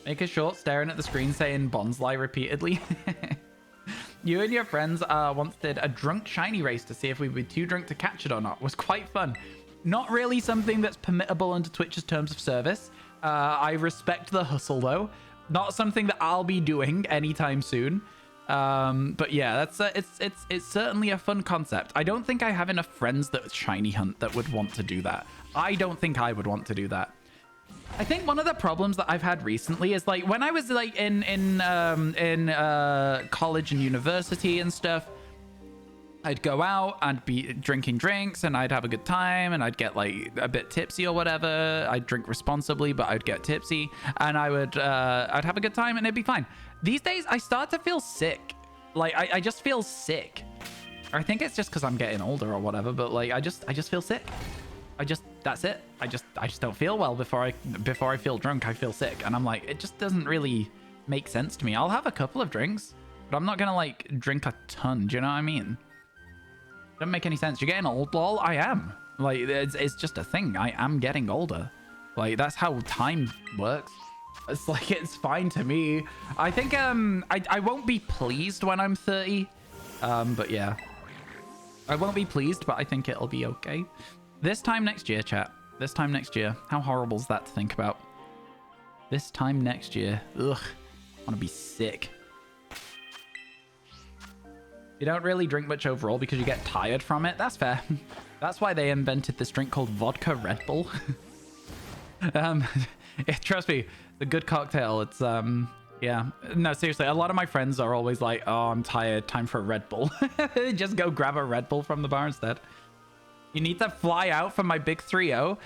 Make a short staring at the screen saying Bonsly repeatedly. You and your friends once did a drunk shiny race to see if we'd be too drunk to catch it or not. It was quite fun. Not really something that's permittable under Twitch's terms of service. I respect the hustle though. Not something that I'll be doing anytime soon. But yeah, that's it's certainly a fun concept. I don't think I have enough friends that shiny hunt that would want to do that. I don't think I would want to do that. I think one of the problems that I've had recently is like when I was like in college and university and stuff, I'd go out, I'd be drinking drinks and I'd have a good time and I'd get like a bit tipsy or whatever. I'd drink responsibly, but I'd get tipsy and I'd have a good time and it'd be fine. These days I start to feel sick. Like I just feel sick. I think it's just because I'm getting older or whatever, but like I just feel sick. That's it. I just don't feel well before I feel drunk. I feel sick and I'm like, it just doesn't really make sense to me. I'll have a couple of drinks, but I'm not gonna like drink a ton. Do you know what I mean? Doesn't make any sense. You're getting old, lol. I am. Like it's just a thing. I am getting older. Like that's how time works. It's like it's fine to me. I think I won't be pleased when I'm 30. But yeah. I won't be pleased, but I think it'll be okay. This time next year, chat. This time next year. How horrible is that to think about? This time next year. Ugh. I want to be sick. You don't really drink much overall because you get tired from it. That's fair. That's why they invented this drink called vodka Red Bull. Trust me, the good cocktail. It's yeah. No, seriously, a lot of my friends are always like, "Oh, I'm tired. Time for a Red Bull." Just go grab a Red Bull from the bar instead. You need to fly out for my big 3-0.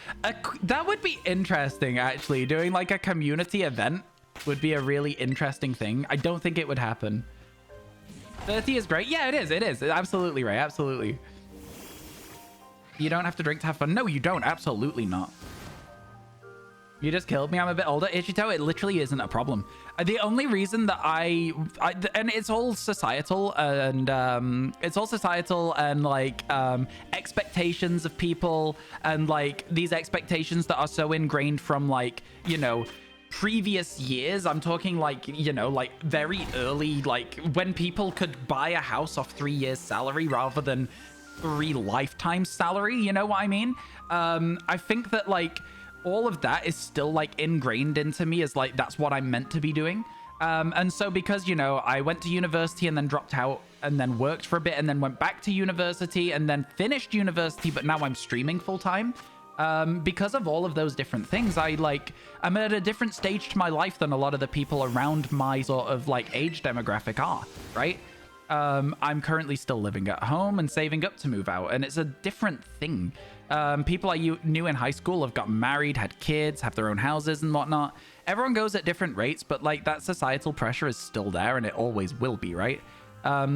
That would be interesting, actually. Doing like a community event would be a really interesting thing. I don't think it would happen. 30 is great. Yeah, it is. It is. Absolutely right. Absolutely. You don't have to drink to have fun. No, you don't. Absolutely not. You just killed me. I'm a bit older. Ichito, it literally isn't a problem. The only reason that and it's all societal and like expectations of people and like these expectations that are so ingrained from like, you know, previous years. I'm talking like, you know, like very early, like when people could buy a house off 3 years salary rather than 3 lifetime salary. You know what I mean? I think that like all of that is still like ingrained into me as like that's what I'm meant to be doing. And so because, you know, I went to university and then dropped out and then worked for a bit and then went back to university and then finished university, but now I'm streaming full time. Because of all of those different things, I'm at a different stage to my life than a lot of the people around my sort of like age demographic are, right? I'm currently still living at home and saving up to move out, and it's a different thing. People I knew in high school have gotten married, had kids, have their own houses and whatnot. Everyone goes at different rates, but like that societal pressure is still there and it always will be, right?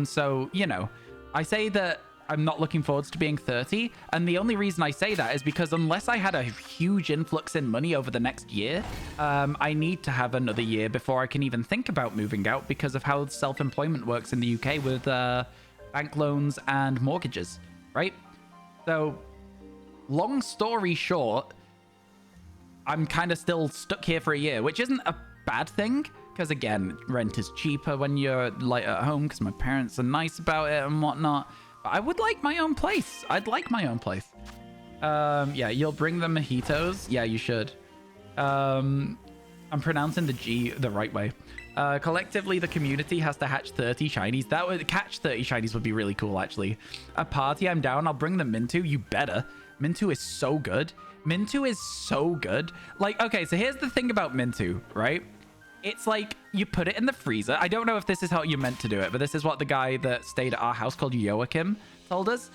So, you know, I say that I'm not looking forward to being 30. And the only reason I say that is because unless I had a huge influx in money over the next year, I need to have another year before I can even think about moving out because of how self-employment works in the UK with bank loans and mortgages, right? So long story short, I'm kind of still stuck here for a year, which isn't a bad thing. Because again, rent is cheaper when you're like at home because my parents are nice about it and whatnot. I would like my own place. I'd like my own place. Yeah, you'll bring the mojitos. Yeah, you should. I'm pronouncing the G the right way. Collectively, the community has to hatch 30 shinies. That would catch 30 shinies would be really cool, actually. A party, I'm down. I'll bring the Mintu. You better. Mintu is so good. Mintu is so good. Like, okay, so here's the thing about Mintu, right? It's like you put it in the freezer. I don't know if this is how you're meant to do it, but this is what the guy that stayed at our house called Joachim told us.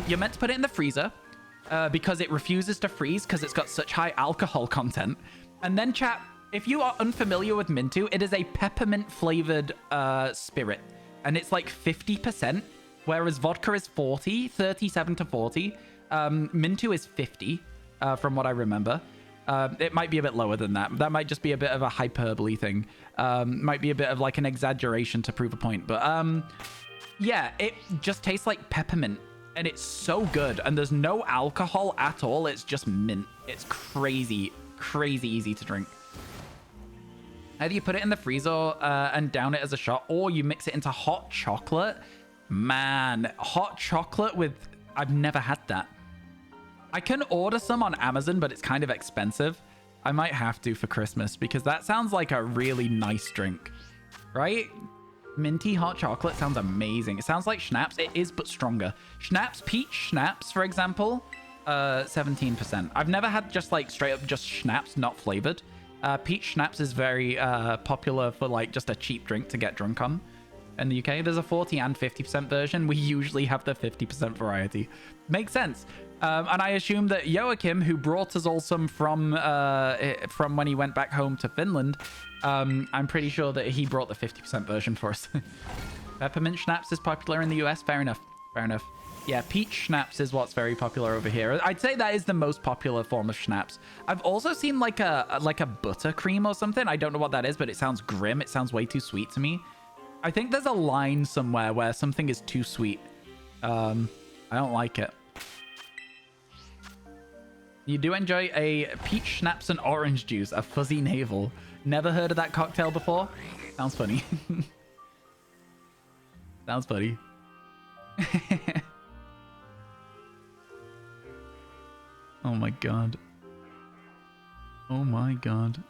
You're meant to put it in the freezer because it refuses to freeze because it's got such high alcohol content. And then chat, if you are unfamiliar with Mintu, it is a peppermint flavored spirit. And it's like 50%, whereas vodka is 37 to 40. Mintu is 50 from what I remember. It might be a bit lower than that. That might just be a bit of a hyperbole thing. Might be a bit of like an exaggeration to prove a point. But yeah, it just tastes like peppermint. And it's so good. And there's no alcohol at all. It's just mint. It's crazy, crazy easy to drink. Either you put it in the freezer and down it as a shot, or you mix it into hot chocolate. Man, hot chocolate with... I've never had that. I can order some on Amazon, but it's kind of expensive. I might have to for Christmas because that sounds like a really nice drink, right? Minty hot chocolate sounds amazing. It sounds like schnapps. It is, but stronger. Schnapps, peach schnapps, for example, 17%. I've never had just like straight up just schnapps, not flavored. Peach schnapps is very popular for like just a cheap drink to get drunk on. In the UK, there's a 40 and 50% version. We usually have the 50% variety. Makes sense. And I assume that Joachim, who brought us all some from when he went back home to Finland, I'm pretty sure that he brought the 50% version for us. Peppermint schnapps is popular in the US. Fair enough. Fair enough. Yeah, peach schnapps is what's very popular over here. I'd say that is the most popular form of schnapps. I've also seen like a buttercream or something. I don't know what that is, but it sounds grim. It sounds way too sweet to me. I think there's a line somewhere where something is too sweet. I don't like it. You do enjoy a peach schnapps and orange juice, a fuzzy navel. Never heard of that cocktail before? Sounds funny. Sounds funny. Oh my god. Oh my god.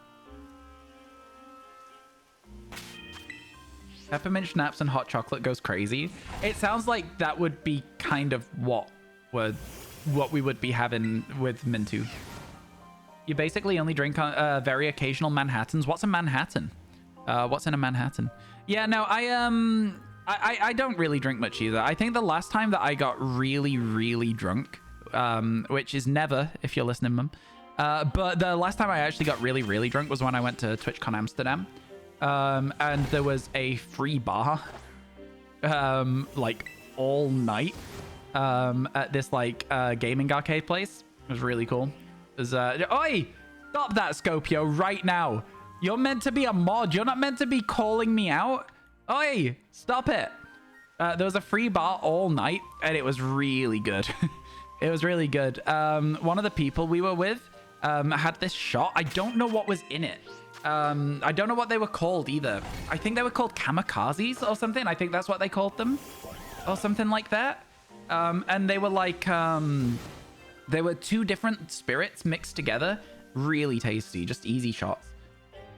Peppermint schnapps and hot chocolate goes crazy. It sounds like that would be kind of what we would be having with Mintu. You basically only drink very occasional Manhattans. What's a Manhattan? What's in a Manhattan? Yeah, no, I don't really drink much either. I think the last time that I got really, really drunk, which is never, if you're listening, Mum. But the last time I actually got really, really drunk was when I went to TwitchCon Amsterdam. And there was a free bar, like all night, at this like gaming arcade place. It was really cool. There's oi, stop that, Scopio, right now. You're meant to be a mod. You're not meant to be calling me out. Oi, stop it. There was a free bar all night, and it was really good. It was really good. One of the people we were with had this shot. I don't know what was in it. I don't know what they were called either. I think they were called kamikazes or something. I think that's what they called them or something like that. And they were like, they were two different spirits mixed together. Really tasty, just easy shots.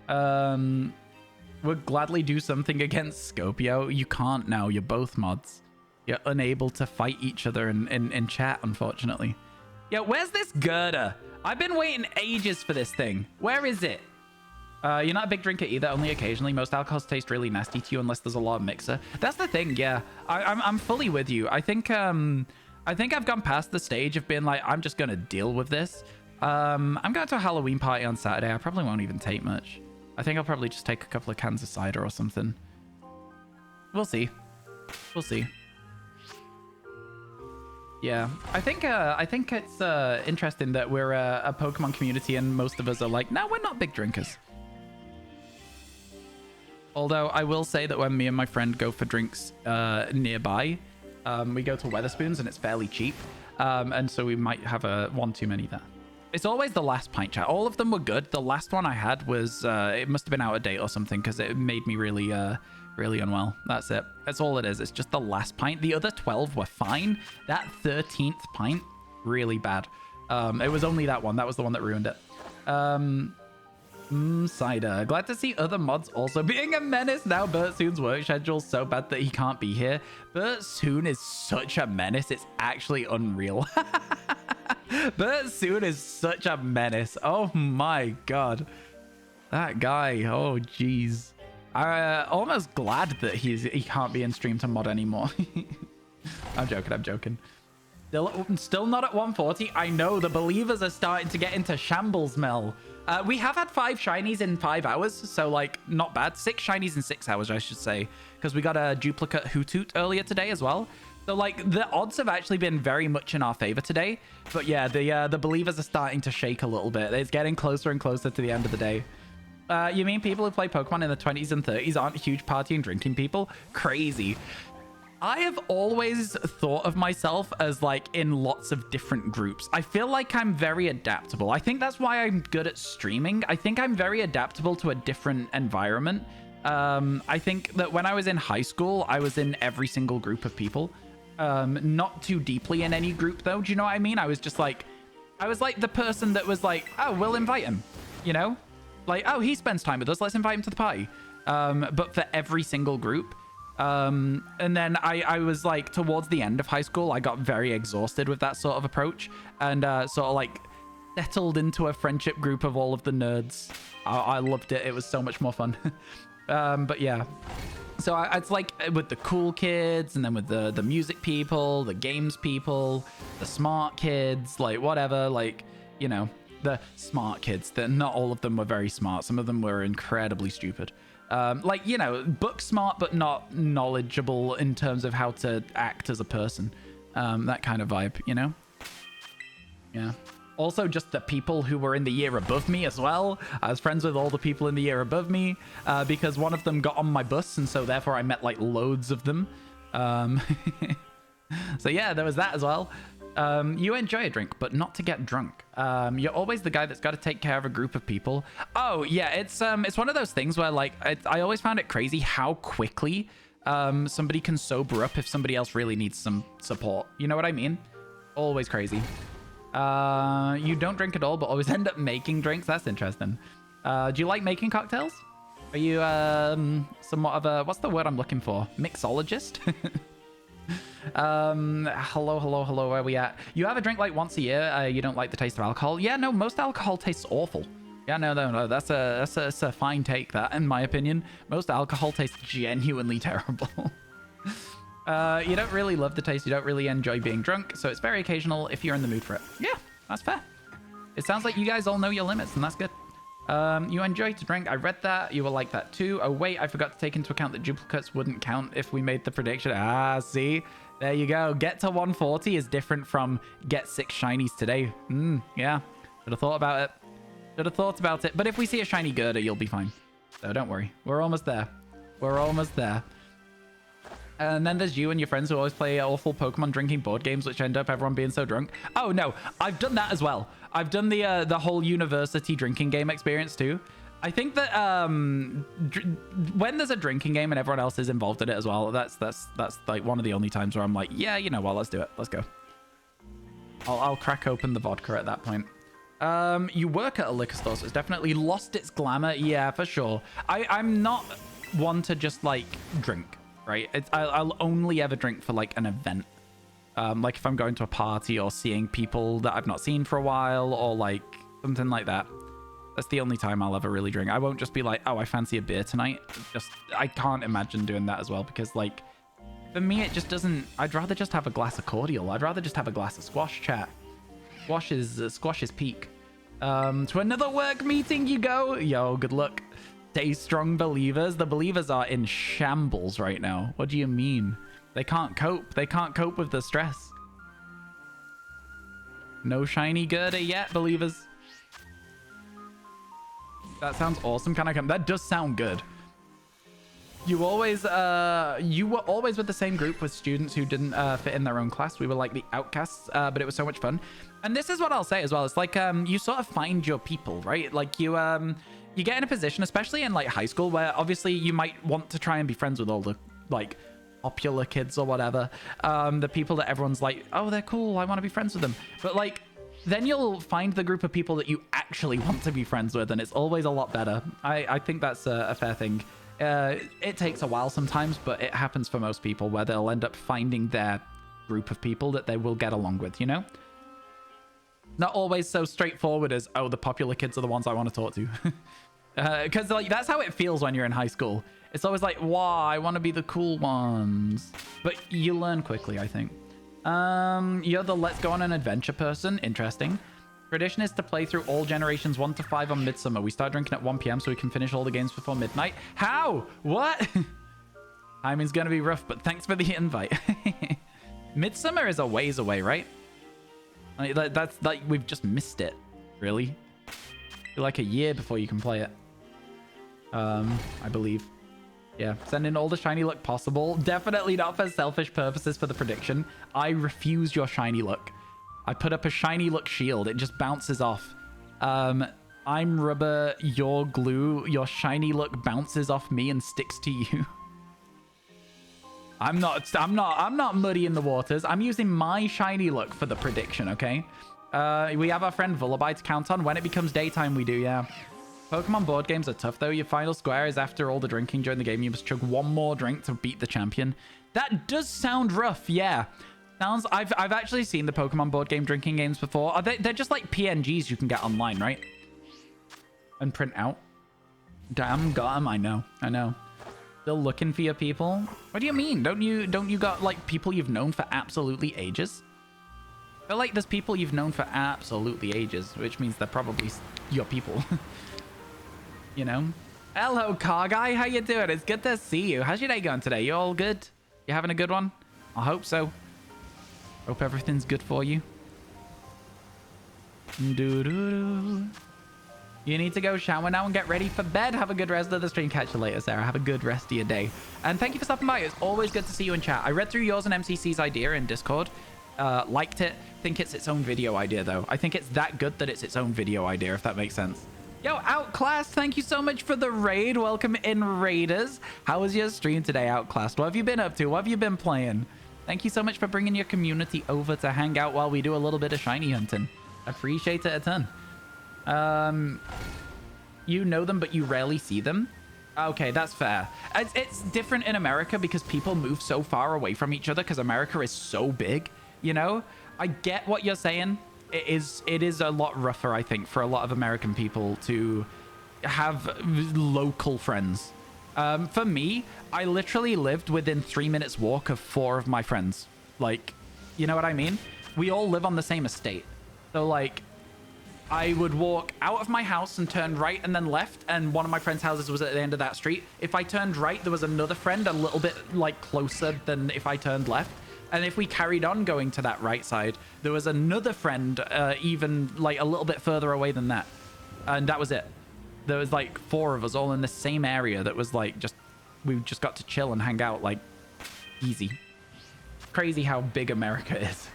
Would gladly do something against Scopio. You can't now. You're both mods. You're unable to fight each other in chat, unfortunately. Yeah, where's this girder? I've been waiting ages for this thing. Where is it? You're not a big drinker either, only occasionally. Most alcohols taste really nasty to you unless there's a lot of mixer. That's the thing, yeah. I'm fully with you. I think I've gone past the stage of being like, I'm just gonna deal with this. I'm going to a Halloween party on Saturday. I probably won't even take much. I think I'll probably just take a couple of cans of cider or something. We'll see. We'll see. Yeah, I think it's interesting that we're a Pokemon community and most of us are like, no, we're not big drinkers. Although I will say that when me and my friend go for drinks nearby, we go to Weatherspoons and it's fairly cheap. And so we might have one too many there. It's always the last pint, chat. All of them were good. The last one I had was, it must have been out of date or something because it made me really, really unwell. That's it. That's all it is. It's just the last pint. The other 12 were fine. That 13th pint, really bad. It was only that one. That was the one that ruined it. Cider. Glad to see other mods also being a menace. Now Bertsoon's work schedule's so bad that he can't be here. Bertsoon is such a menace. It's actually unreal. Bertsoon is such a menace. Oh my god. That guy. Oh jeez. I'm almost glad that he can't be in stream to mod anymore. I'm joking. Still not at 140. I know the believers are starting to get into shambles, Mel. We have had 5 shinies in 5 hours, so like not bad. 6 shinies in 6 hours, I should say, because we got a duplicate Hoothoot earlier today as well. So like the odds have actually been very much in our favor today. But yeah, the believers are starting to shake a little bit. It's getting closer and closer to the end of the day. You mean people who play Pokemon in the 20s and 30s aren't huge party and drinking people? Crazy. I have always thought of myself as like in lots of different groups. I feel like I'm very adaptable. I think that's why I'm good at streaming. I think I'm very adaptable to a different environment. I think that when I was in high school, I was in every single group of people. Not too deeply in any group though. Do you know what I mean? I was like the person that was like, oh, we'll invite him, you know? Like, oh, he spends time with us. Let's invite him to the party. But for every single group. And then I was like, towards the end of high school, I got very exhausted with that sort of approach and sort of like settled into a friendship group of all of the nerds. I loved it. It was so much more fun. But yeah. So it's like with the cool kids and then with the music people, the games people, the smart kids, like whatever, like, you know, the smart kids. That not all of them were very smart. Some of them were incredibly stupid. Like, you know, book smart, but not knowledgeable in terms of how to act as a person. That kind of vibe, you know? Yeah. Also, just the people who were in the year above me as well. I was friends with all the people in the year above me because one of them got on my bus. And so therefore I met like loads of them. So yeah, there was that as well. You enjoy a drink, but not to get drunk. You're always the guy that's got to take care of a group of people. Oh yeah, it's one of those things where like I always found it crazy how quickly somebody can sober up if somebody else really needs some support. You know what I mean? Always crazy. You don't drink at all, but always end up making drinks. That's interesting. Do you like making cocktails? Are you somewhat of a, what's the word I'm looking for? Mixologist? Hello, where are we at? You have a drink like once a year, you don't like the taste of alcohol? Yeah, no, most alcohol tastes awful. Yeah, no, that's a fine take, that, in my opinion. Most alcohol tastes genuinely terrible. You don't really love the taste, you don't really enjoy being drunk, so it's very occasional if you're in the mood for it. Yeah, that's fair. It sounds like you guys all know your limits, and that's good. You enjoy to drink. I read that. You will like that too. Oh, wait, I forgot to take into account that duplicates wouldn't count if we made the prediction. Ah, see? There you go. Get to 140 is different from get 6 shinies today. Yeah. Should have thought about it. Should have thought about it. But if we see a shiny girder, you'll be fine. So don't worry. We're almost there. We're almost there. And then there's you and your friends who always play awful Pokemon drinking board games, which end up everyone being so drunk. Oh, no. I've done that as well. I've done the whole university drinking game experience too. I think that when there's a drinking game and everyone else is involved in it as well, that's like one of the only times where I'm like, yeah, you know what, let's do it. Let's go. I'll crack open the vodka at that point. You work at a liquor store, so it's definitely lost its glamour. Yeah, for sure. I'm not one to just like drink, right? I'll only ever drink for like an event. Like if I'm going to a party or seeing people that I've not seen for a while or like something like that. That's the only time I'll ever really drink. I won't just be like, oh, I fancy a beer tonight. I can't imagine doing that as well because like, for me, it just doesn't, I'd rather just have a glass of cordial. I'd rather just have a glass of squash, chat. Squash is peak. To another work meeting you go. Yo, good luck. Stay strong, believers. The believers are in shambles right now. What do you mean? They can't cope. They can't cope with the stress. No shiny girder yet, believers. That sounds awesome. Can I come? That does sound good. You were always with the same group with students who didn't fit in their own class. We were like the outcasts, but it was so much fun. And this is what I'll say as well. It's like you sort of find your people, right? Like you get in a position, especially in like high school, where obviously you might want to try and be friends with all the like popular kids or whatever. The people that everyone's like, oh, they're cool, I want to be friends with them. But like, then you'll find the group of people that you actually want to be friends with, and it's always a lot better. I think that's a fair thing. It takes a while sometimes, but it happens for most people where they'll end up finding their group of people that they will get along with, you know? Not always so straightforward as, oh, the popular kids are the ones I want to talk to. Because like that's how it feels when you're in high school. It's always like, wow, I want to be the cool ones. But you learn quickly, I think. You're the let's go on an adventure person. Interesting. Tradition is to play through all generations 1 to 5 on Midsummer. We start drinking at 1 p.m. so we can finish all the games before midnight. How? What? Timing's gonna be rough, but thanks for the invite. Midsummer is a ways away, right? Like, that's like we've just missed it, really. You're like a year before you can play it. I believe. Yeah, send in all the shiny luck possible. Definitely not for selfish purposes for the prediction. I refuse your shiny luck. I put up a shiny luck shield. It just bounces off. I'm rubber, you're glue. Your shiny luck bounces off me and sticks to you. I'm not muddying the waters. I'm using my shiny luck for the prediction, okay? We have our friend Vullaby to count on. When it becomes daytime, we do, yeah. Pokemon board games are tough, though. Your final square is after all the drinking during the game. You must chug one more drink to beat the champion. That does sound rough, yeah. Sounds. I've actually seen the Pokemon board game drinking games before. They're just like PNGs you can get online, right? And print out. Damn, got 'em. I know. Still looking for your people? What do you mean? Don't you got like people you've known for absolutely ages? I feel like there's people you've known for absolutely ages, which means they're probably your people. You know? Hello, car guy. How you doing? It's good to see you. How's your day going today? You all good? You having a good one? I hope so. Hope everything's good for you. Doo-doo-doo. You need to go shower now and get ready for bed. Have a good rest of the stream. Catch you later, Sarah. Have a good rest of your day. And thank you for stopping by. It's always good to see you in chat. I read through yours and MCC's idea in Discord. Liked it. Think it's its own video idea, though. I think it's that good that it's its own video idea, if that makes sense. Yo, Outclass, thank you so much for the raid. Welcome in, Raiders. How was your stream today, Outclass? What have you been up to? What have you been playing? Thank you so much for bringing your community over to hang out while we do a little bit of shiny hunting. Appreciate it a ton. You know them, but you rarely see them. Okay, that's fair. It's different in America because people move so far away from each other because America is so big, you know? I get what you're saying. It is a lot rougher, I think, for a lot of American people to have local friends. For me, I literally lived within 3 minutes walk of 4 of my friends. Like, you know what I mean? We all live on the same estate. So, like, I would walk out of my house and turn right and then left, and one of my friends' houses was at the end of that street. If I turned right, there was another friend a little bit, like, closer than if I turned left. And if we carried on going to that right side, there was another friend even, like, a little bit further away than that. And that was it. There was, like, 4 of us all in the same area that was, like, just... We just got to chill and hang out, like, easy. Crazy how big America is.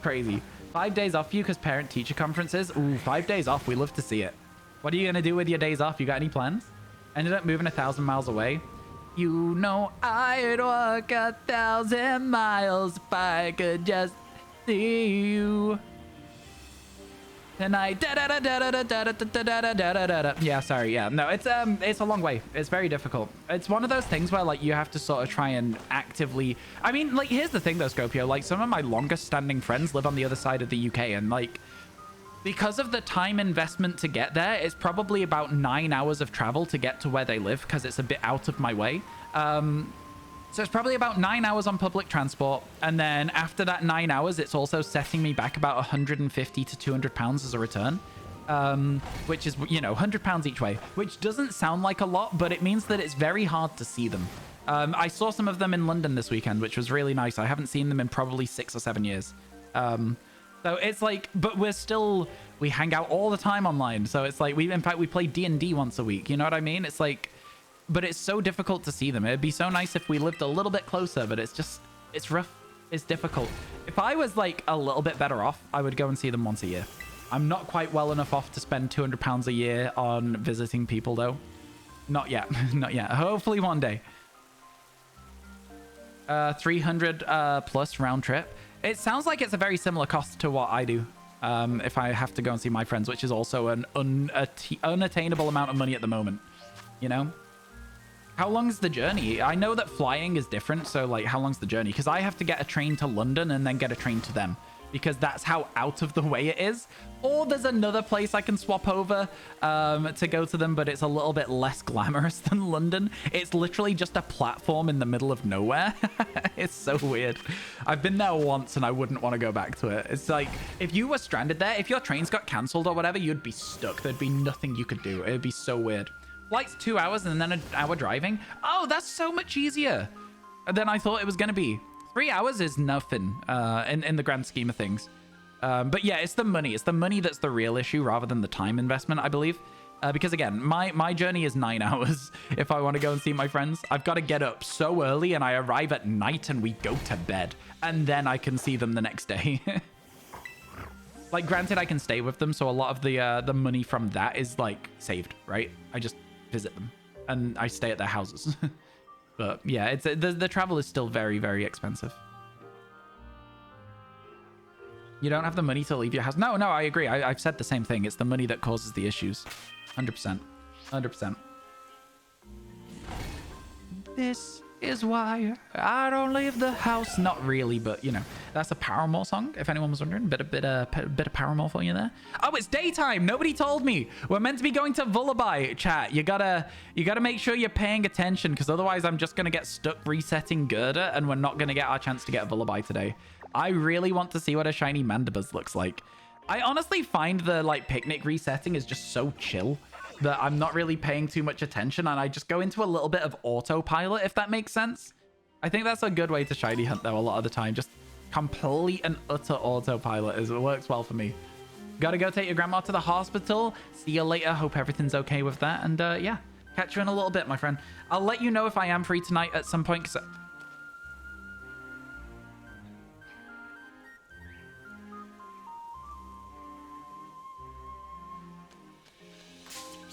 Crazy. 5 days off for you because parent-teacher conferences. Ooh, 5 days off. We love to see it. What are you going to do with your days off? You got any plans? Ended up moving 1,000 miles away. You know I'd walk 1,000 miles if I could just see you tonight. Yeah, sorry. Yeah, no, it's a long way. It's very difficult. It's one of those things where, like, you have to sort of try and actively... I mean, like, here's the thing though, Scopio. Like, some of my longest standing friends live on the other side of the UK, and, like, because of the time investment to get there, it's probably about 9 hours of travel to get to where they live because it's a bit out of my way. So it's probably about 9 hours on public transport. And then after that 9 hours, it's also setting me back about 150 to 200 pounds as a return, which is, you know, 100 pounds each way, which doesn't sound like a lot, but it means that it's very hard to see them. I saw some of them in London this weekend, which was really nice. I haven't seen them in probably 6 or 7 years. So it's like, but we hang out all the time online. So it's like, in fact, we play D&D once a week. You know what I mean? It's like, but it's so difficult to see them. It'd be so nice if we lived a little bit closer, but it's rough. It's difficult. If I was like a little bit better off, I would go and see them once a year. I'm not quite well enough off to spend 200 pounds a year on visiting people though. Not yet. Not yet. Hopefully one day. 300 plus round trip. It sounds like it's a very similar cost to what I do. If I have to go and see my friends, which is also an unattainable amount of money at the moment, you know? How long's the journey? I know that flying is different, so like how long's the journey? Because I have to get a train to London and then get a train to them, because that's how out of the way it is. Or there's another place I can swap over to go to them, but it's a little bit less glamorous than London. It's literally just a platform in the middle of nowhere. It's so weird. I've been there once and I wouldn't want to go back to it. It's like, if you were stranded there, if your trains got cancelled or whatever, you'd be stuck. There'd be nothing you could do. It'd be so weird. Flight's 2 hours and then an hour driving. Oh, that's so much easier than I thought it was going to be. 3 hours is nothing in the grand scheme of things. But yeah, it's the money. It's the money that's the real issue rather than the time investment, I believe. Because again, my journey is 9 hours if I want to go and see my friends. I've got to get up so early and I arrive at night and we go to bed. And then I can see them the next day. Like, granted, I can stay with them, so a lot of the money from that is, like, saved, right? I just visit them and I stay at their houses. But yeah, it's the travel is still very, very expensive. You don't have the money to leave your house. No, I agree. I've said the same thing. It's the money that causes the issues. 100%. 100%. This is why I don't leave the house. Not really, but you know, that's a Paramore song, if anyone was wondering. Bit of Paramore for you there. Oh, it's daytime. Nobody told me. We're meant to be going to Vullaby, chat. You gotta make sure you're paying attention, because otherwise I'm just gonna get stuck resetting Gerda and we're not gonna get our chance to get Vullaby today. I really want to see what a shiny Mandibuzz looks like. I honestly find the like picnic resetting is just so chill that I'm not really paying too much attention, and I just go into a little bit of autopilot, if that makes sense. I think that's a good way to shiny hunt though a lot of the time. Just complete and utter autopilot. It works well for me. Gotta go take your grandma to the hospital. See you later. Hope everything's okay with that. And yeah, catch you in a little bit, my friend. I'll let you know if I am free tonight at some point.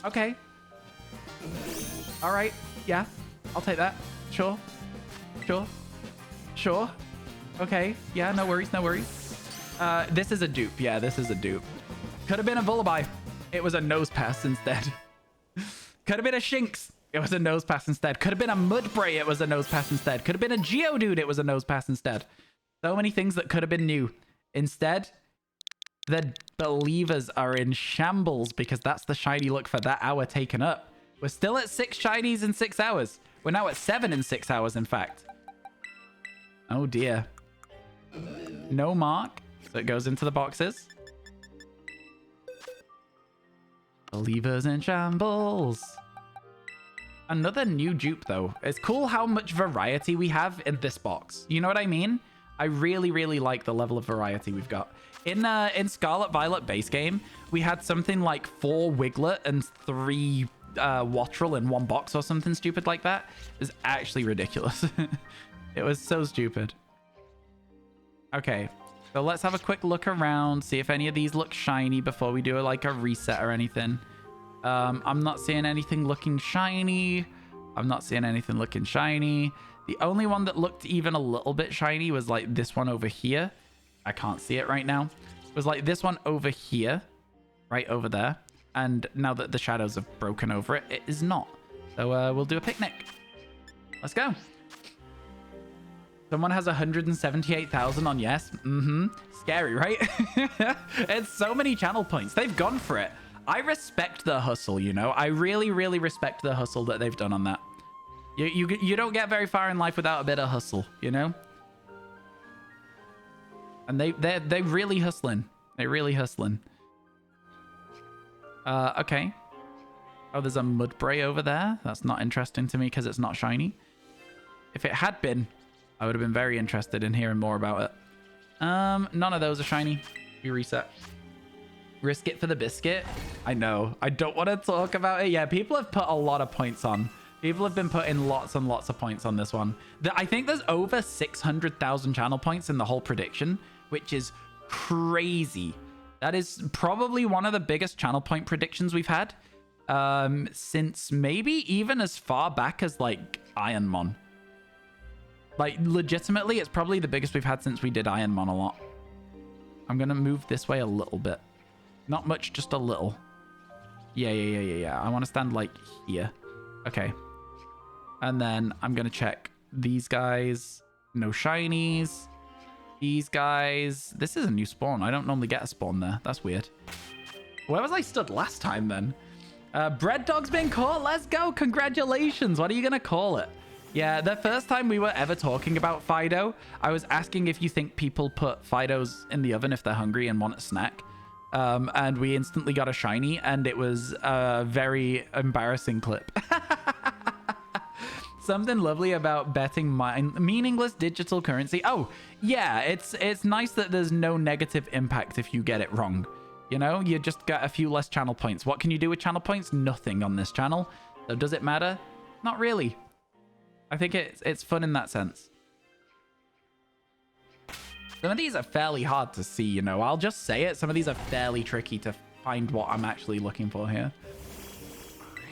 Okay. All right. Yeah. I'll take that. Sure. Okay. Yeah, no worries. This is a dupe. Yeah, this is a dupe. Could have been a Vullaby. It was a nose pass instead. Could have been a Shinx. It was a nose pass instead. Could have been a Mudbray. It was a nose pass instead. Could have been a Geodude. It was a nose pass instead. So many things that could have been new. Instead, the believers are in shambles because that's the shiny look for that hour taken up. We're still at 6 shinies in 6 hours. We're now at 7 in 6 hours, in fact. Oh, dear. No mark. So it goes into the boxes. Believers in shambles. Another new dupe, though. It's cool how much variety we have in this box. You know what I mean? I really, really like the level of variety we've got. In Scarlet Violet base game, we had something like 4 Wiglet and 3 Wattrel in one box or something stupid like that. It was actually ridiculous. It was so stupid. Okay, so let's have a quick look around, see if any of these look shiny before we do like a reset or anything. I'm not seeing anything looking shiny. I'm not seeing anything looking shiny. The only one that looked even a little bit shiny was like this one over here. I can't see it right now. It was like this one over here, right over there. And now that the shadows have broken over it, it is not. So we'll do a picnic. Let's go. Someone has 178,000 on yes. Scary, right? It's so many channel points. They've gone for it. I respect the hustle, you know? I really, really respect the hustle that they've done on that. You don't get very far in life without a bit of hustle, you know? And they're really hustling. They're really hustling. Okay. Oh, there's a Mudbray over there. That's not interesting to me because it's not shiny. If it had been, I would have been very interested in hearing more about it. None of those are shiny. We reset. Risk it for the biscuit. I know. I don't want to talk about it. Yeah, people have put a lot of points on. People have been putting lots and lots of points on this one. I think there's over 600,000 channel points in the whole prediction, which is crazy. That is probably one of the biggest channel point predictions we've had since maybe even as far back as like Ironmon. Like legitimately, it's probably the biggest we've had since we did Ironmon a lot. I'm going to move this way a little bit. Not much, just a little. Yeah. I want to stand like here. Okay. And then I'm going to check these guys. No shinies. These guys. This is a new spawn. I don't normally get a spawn there. That's weird. Where was I stood last time then? Bread Dog's been caught. Let's go. Congratulations. What are you going to call it? Yeah, the first time we were ever talking about Fido, I was asking if you think people put Fidos in the oven if they're hungry and want a snack. And we instantly got a shiny, and it was a very embarrassing clip. Something lovely about betting meaningless digital currency. Oh, yeah, it's nice that there's no negative impact if you get it wrong. You know, you just get a few less channel points. What can you do with channel points? Nothing on this channel. So does it matter? Not really. I think it's fun in that sense. Some of these are fairly hard to see, you know. I'll just say it. Some of these are fairly tricky to find what I'm actually looking for here.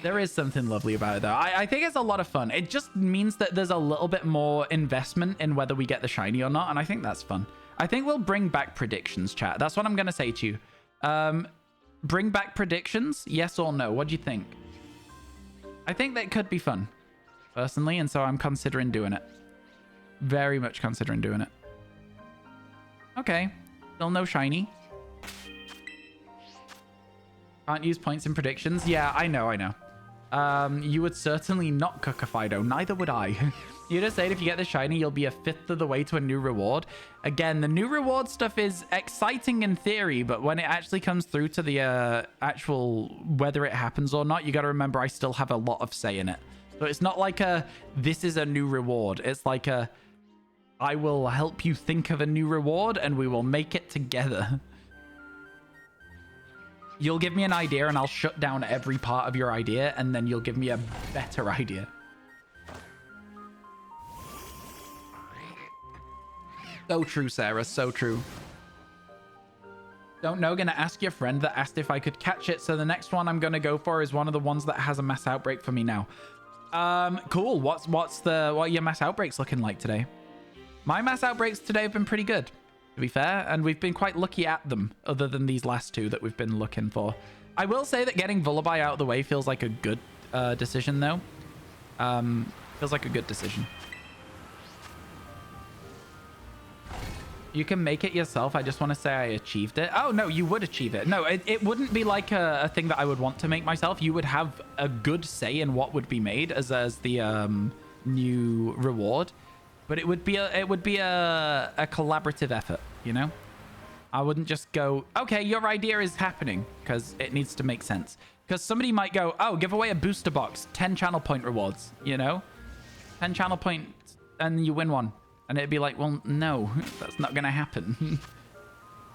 There is something lovely about it, though. I think it's a lot of fun. It just means that there's a little bit more investment in whether we get the shiny or not, and I think that's fun. I think we'll bring back predictions, chat. That's what I'm going to say to you. Bring back predictions? Yes or no? What do you think? I think that could be fun, personally, and so I'm considering doing it. Very much considering doing it. Okay. Still no shiny. Can't use points in predictions. Yeah, I know. You would certainly not cook a Fido. Neither would I. You just said if you get the shiny, you'll be a fifth of the way to a new reward. Again, the new reward stuff is exciting in theory, but when it actually comes through to the actual whether it happens or not, you got to remember I still have a lot of say in it. So it's not like this is a new reward. It's like I will help you think of a new reward and we will make it together. You'll give me an idea and I'll shut down every part of your idea and then you'll give me a better idea. So true, Sarah. So true. Don't know. Gonna ask your friend that asked if I could catch it. So the next one I'm gonna go for is one of the ones that has a mass outbreak for me now. Cool. What are your mass outbreaks looking like today? My mass outbreaks today have been pretty good, to be fair, and we've been quite lucky at them, other than these last two that we've been looking for. I will say that getting Vullaby out of the way feels like a good decision, though. Feels like a good decision. You can make it yourself. I just want to say I achieved it. Oh, no, you would achieve it. No, it wouldn't be like a thing that I would want to make myself. You would have a good say in what would be made as the new reward. But it would be a collaborative effort, you know? I wouldn't just go, okay, your idea is happening, because it needs to make sense. Because somebody might go, oh, give away a booster box, 10 channel point rewards, you know? 10 channel points, and you win one. And it'd be like, well, no, that's not going to happen.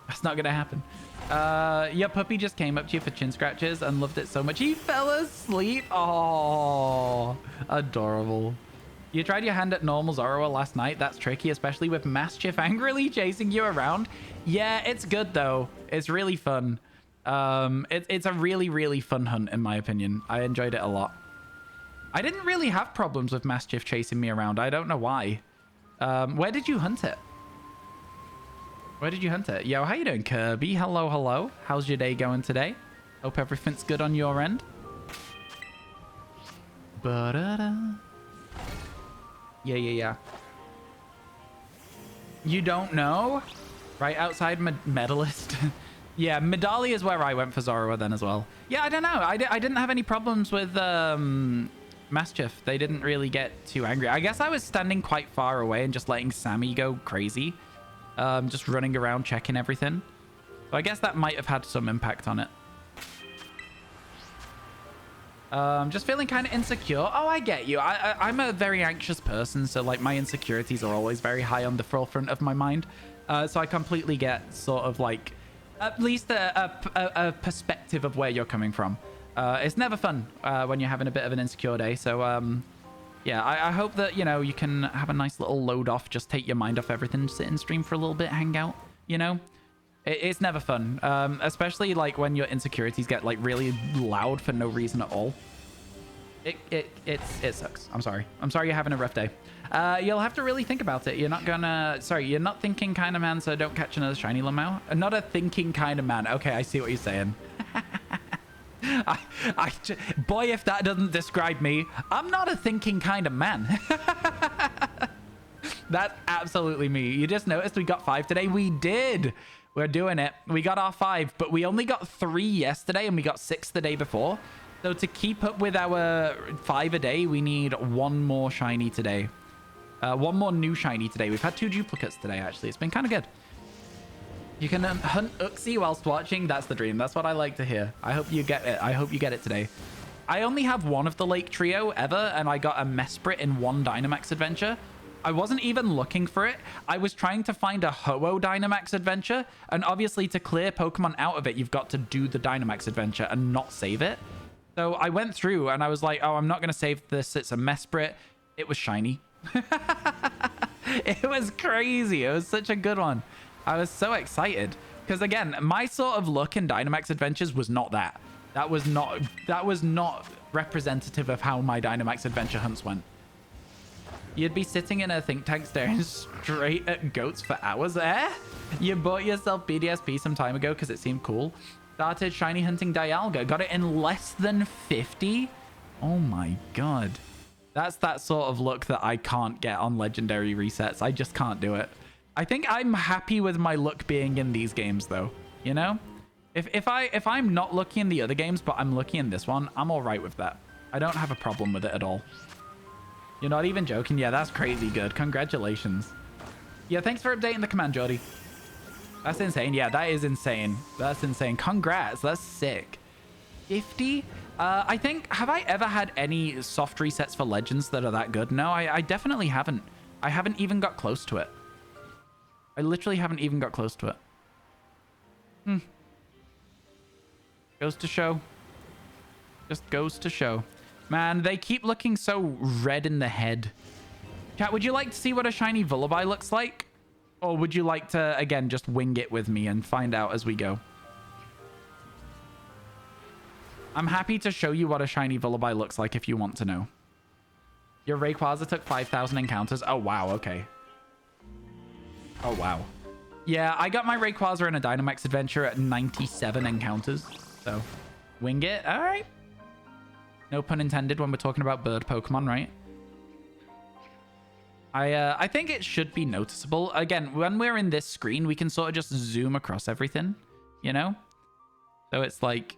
That's not going to happen. Your puppy just came up to you for chin scratches and loved it so much. He fell asleep. Oh, adorable. You tried your hand at normal Zoroa last night. That's tricky, especially with Mischief angrily chasing you around. Yeah, it's good, though. It's really fun. It's a really, really fun hunt, in my opinion. I enjoyed it a lot. I didn't really have problems with Mischief chasing me around. I don't know why. Where did you hunt it? Where did you hunt it? Yo, how you doing, Kirby? Hello, hello. How's your day going today? Hope everything's good on your end. Ba-da-da. Yeah. You don't know? Right outside Medalist. Yeah, Medali is where I went for Zoroa then as well. Yeah, I don't know. I didn't have any problems with Mischief. They didn't really get too angry. I guess I was standing quite far away and just letting Sammy go crazy. Just running around checking everything. So I guess that might have had some impact on it. Just feeling kind of insecure. Oh, I get you. I'm a very anxious person, so like my insecurities are always very high on the forefront of my mind. So I completely get sort of like at least a perspective of where you're coming from. It's never fun when you're having a bit of an insecure day. So yeah, I hope that, you know, you can have a nice little load off, just take your mind off everything, sit and stream for a little bit, hang out, you know? It's never fun, especially like when your insecurities get like really loud for no reason at all. It sucks. I'm sorry you're having a rough day. You'll have to really think about it. You're not thinking kind of man, so don't catch another shiny Lamau. Not a thinking kind of man. Okay, I see what you're saying. Boy, if that doesn't describe me, I'm not a thinking kind of man. That's absolutely me. You just noticed we got 5 today. We did. We're doing it. We got our 5, but we only got 3 yesterday and we got 6 the day before. So to keep up with our 5 a day, we need 1 more shiny today. 1 more new shiny today. We've had 2 duplicates today, actually. It's been kind of good. You can hunt Uxie whilst watching. That's the dream. That's what I like to hear. I hope you get it. I hope you get it today. I only have 1 of the Lake Trio ever, and I got a Mesprit in 1 Dynamax adventure. I wasn't even looking for it. I was trying to find a Ho-Oh Dynamax adventure, and obviously to clear Pokemon out of it, you've got to do the Dynamax adventure and not save it. So I went through and I was like, oh, I'm not going to save this. It's a Mesprit. It was shiny. It was crazy. It was such a good one. I was so excited because, again, my sort of look in Dynamax adventures was not that. That was not representative of how my Dynamax adventure hunts went. You'd be sitting in a think tank staring straight at goats for hours. You bought yourself BDSP some time ago because it seemed cool. Started shiny hunting Dialga. Got it in less than 50. Oh my god. That's that sort of look that I can't get on legendary resets. I just can't do it. I think I'm happy with my luck being in these games though. You know? If I'm not lucky in the other games, but I'm lucky in this one, I'm all right with that. I don't have a problem with it at all. You're not even joking? Yeah, that's crazy good. Congratulations. Yeah, thanks for updating the command, Jordy. That's insane. Yeah, that is insane. That's insane. Congrats. That's sick. 50? I think, have I ever had any soft resets for Legends that are that good? No, I definitely haven't. I haven't even got close to it. I literally haven't even got close to it. Goes to show. Just goes to show. Man, they keep looking so red in the head. Chat, would you like to see what a shiny Vullaby looks like? Or would you like to, again, just wing it with me and find out as we go? I'm happy to show you what a shiny Vullaby looks like if you want to know. Your Rayquaza took 5,000 encounters. Oh, wow. Okay. Oh, wow. Yeah, I got my Rayquaza in a Dynamax adventure at 97 encounters. So, wing it. All right. No pun intended when we're talking about bird Pokemon, right? I think it should be noticeable. Again, when we're in this screen, we can sort of just zoom across everything, you know? So it's like,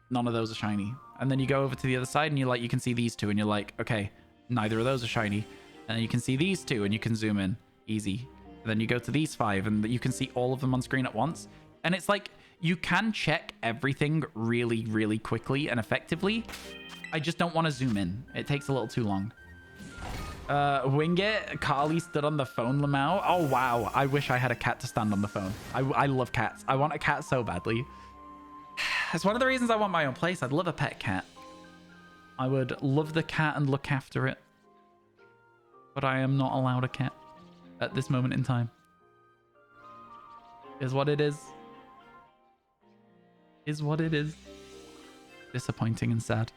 none of those are shiny. And then you go over to the other side and you're like, you can see these two and you're like, okay, neither of those are shiny. And then you can see these two and you can zoom in, easy. And then you go to these 5 and you can see all of them on screen at once. And it's like, you can check everything really, really quickly and effectively. I just don't want to zoom in. It takes a little too long. Wingit, Carly stood on the phone, Lamau. Oh, wow. I wish I had a cat to stand on the phone. I love cats. I want a cat so badly. It's one of the reasons I want my own place. I'd love a pet cat. I would love the cat and look after it. But I am not allowed a cat at this moment in time. Is what it is. Is what it is. Disappointing and sad.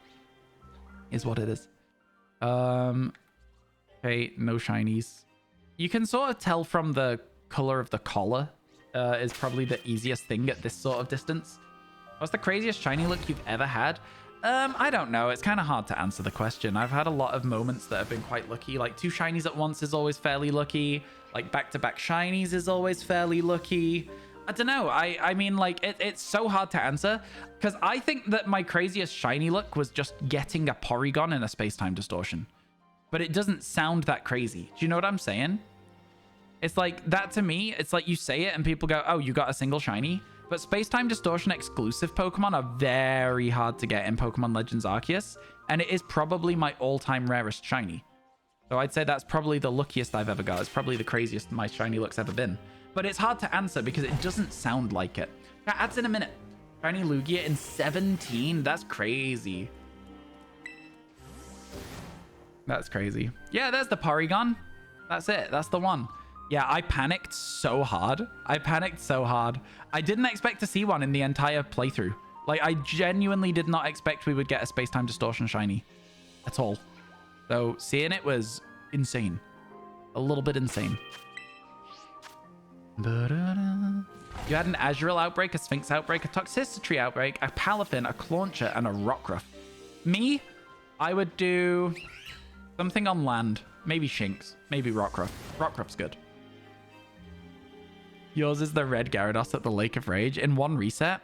Is what it is. Okay, no shinies. You can sort of tell from the color of the collar is probably the easiest thing at this sort of distance. What's the craziest shiny look you've ever had? I don't know. It's kind of hard to answer the question. I've had a lot of moments that have been quite lucky. Like 2 shinies at once is always fairly lucky. Like back-to-back shinies is always fairly lucky. I don't know. I mean, like, it's so hard to answer because I think that my craziest shiny look was just getting a Porygon in a space-time distortion. But it doesn't sound that crazy. Do you know what I'm saying? It's like, that to me, it's like you say it and people go, oh, you got a single shiny. But space-time distortion exclusive Pokemon are very hard to get in Pokemon Legends Arceus. And it is probably my all-time rarest shiny. So I'd say that's probably the luckiest I've ever got. It's probably the craziest my shiny look's ever been. But it's hard to answer because it doesn't sound like it. That adds in a minute. Shiny Lugia in 17? That's crazy. That's crazy. Yeah, there's the Porygon. That's it. That's the one. Yeah, I panicked so hard. I panicked so hard. I didn't expect to see one in the entire playthrough. Like, I genuinely did not expect we would get a space-time distortion shiny at all. So seeing it was insane. A little bit insane. You had an Azurill outbreak, a Sphinx outbreak, a Toxicity outbreak, a Palafin, a Clauncher, and a Rockruff. Me, I would do something on land. Maybe Shinx. Maybe Rockruff. Rockruff's good. Yours is the red Gyarados at the Lake of Rage in one reset.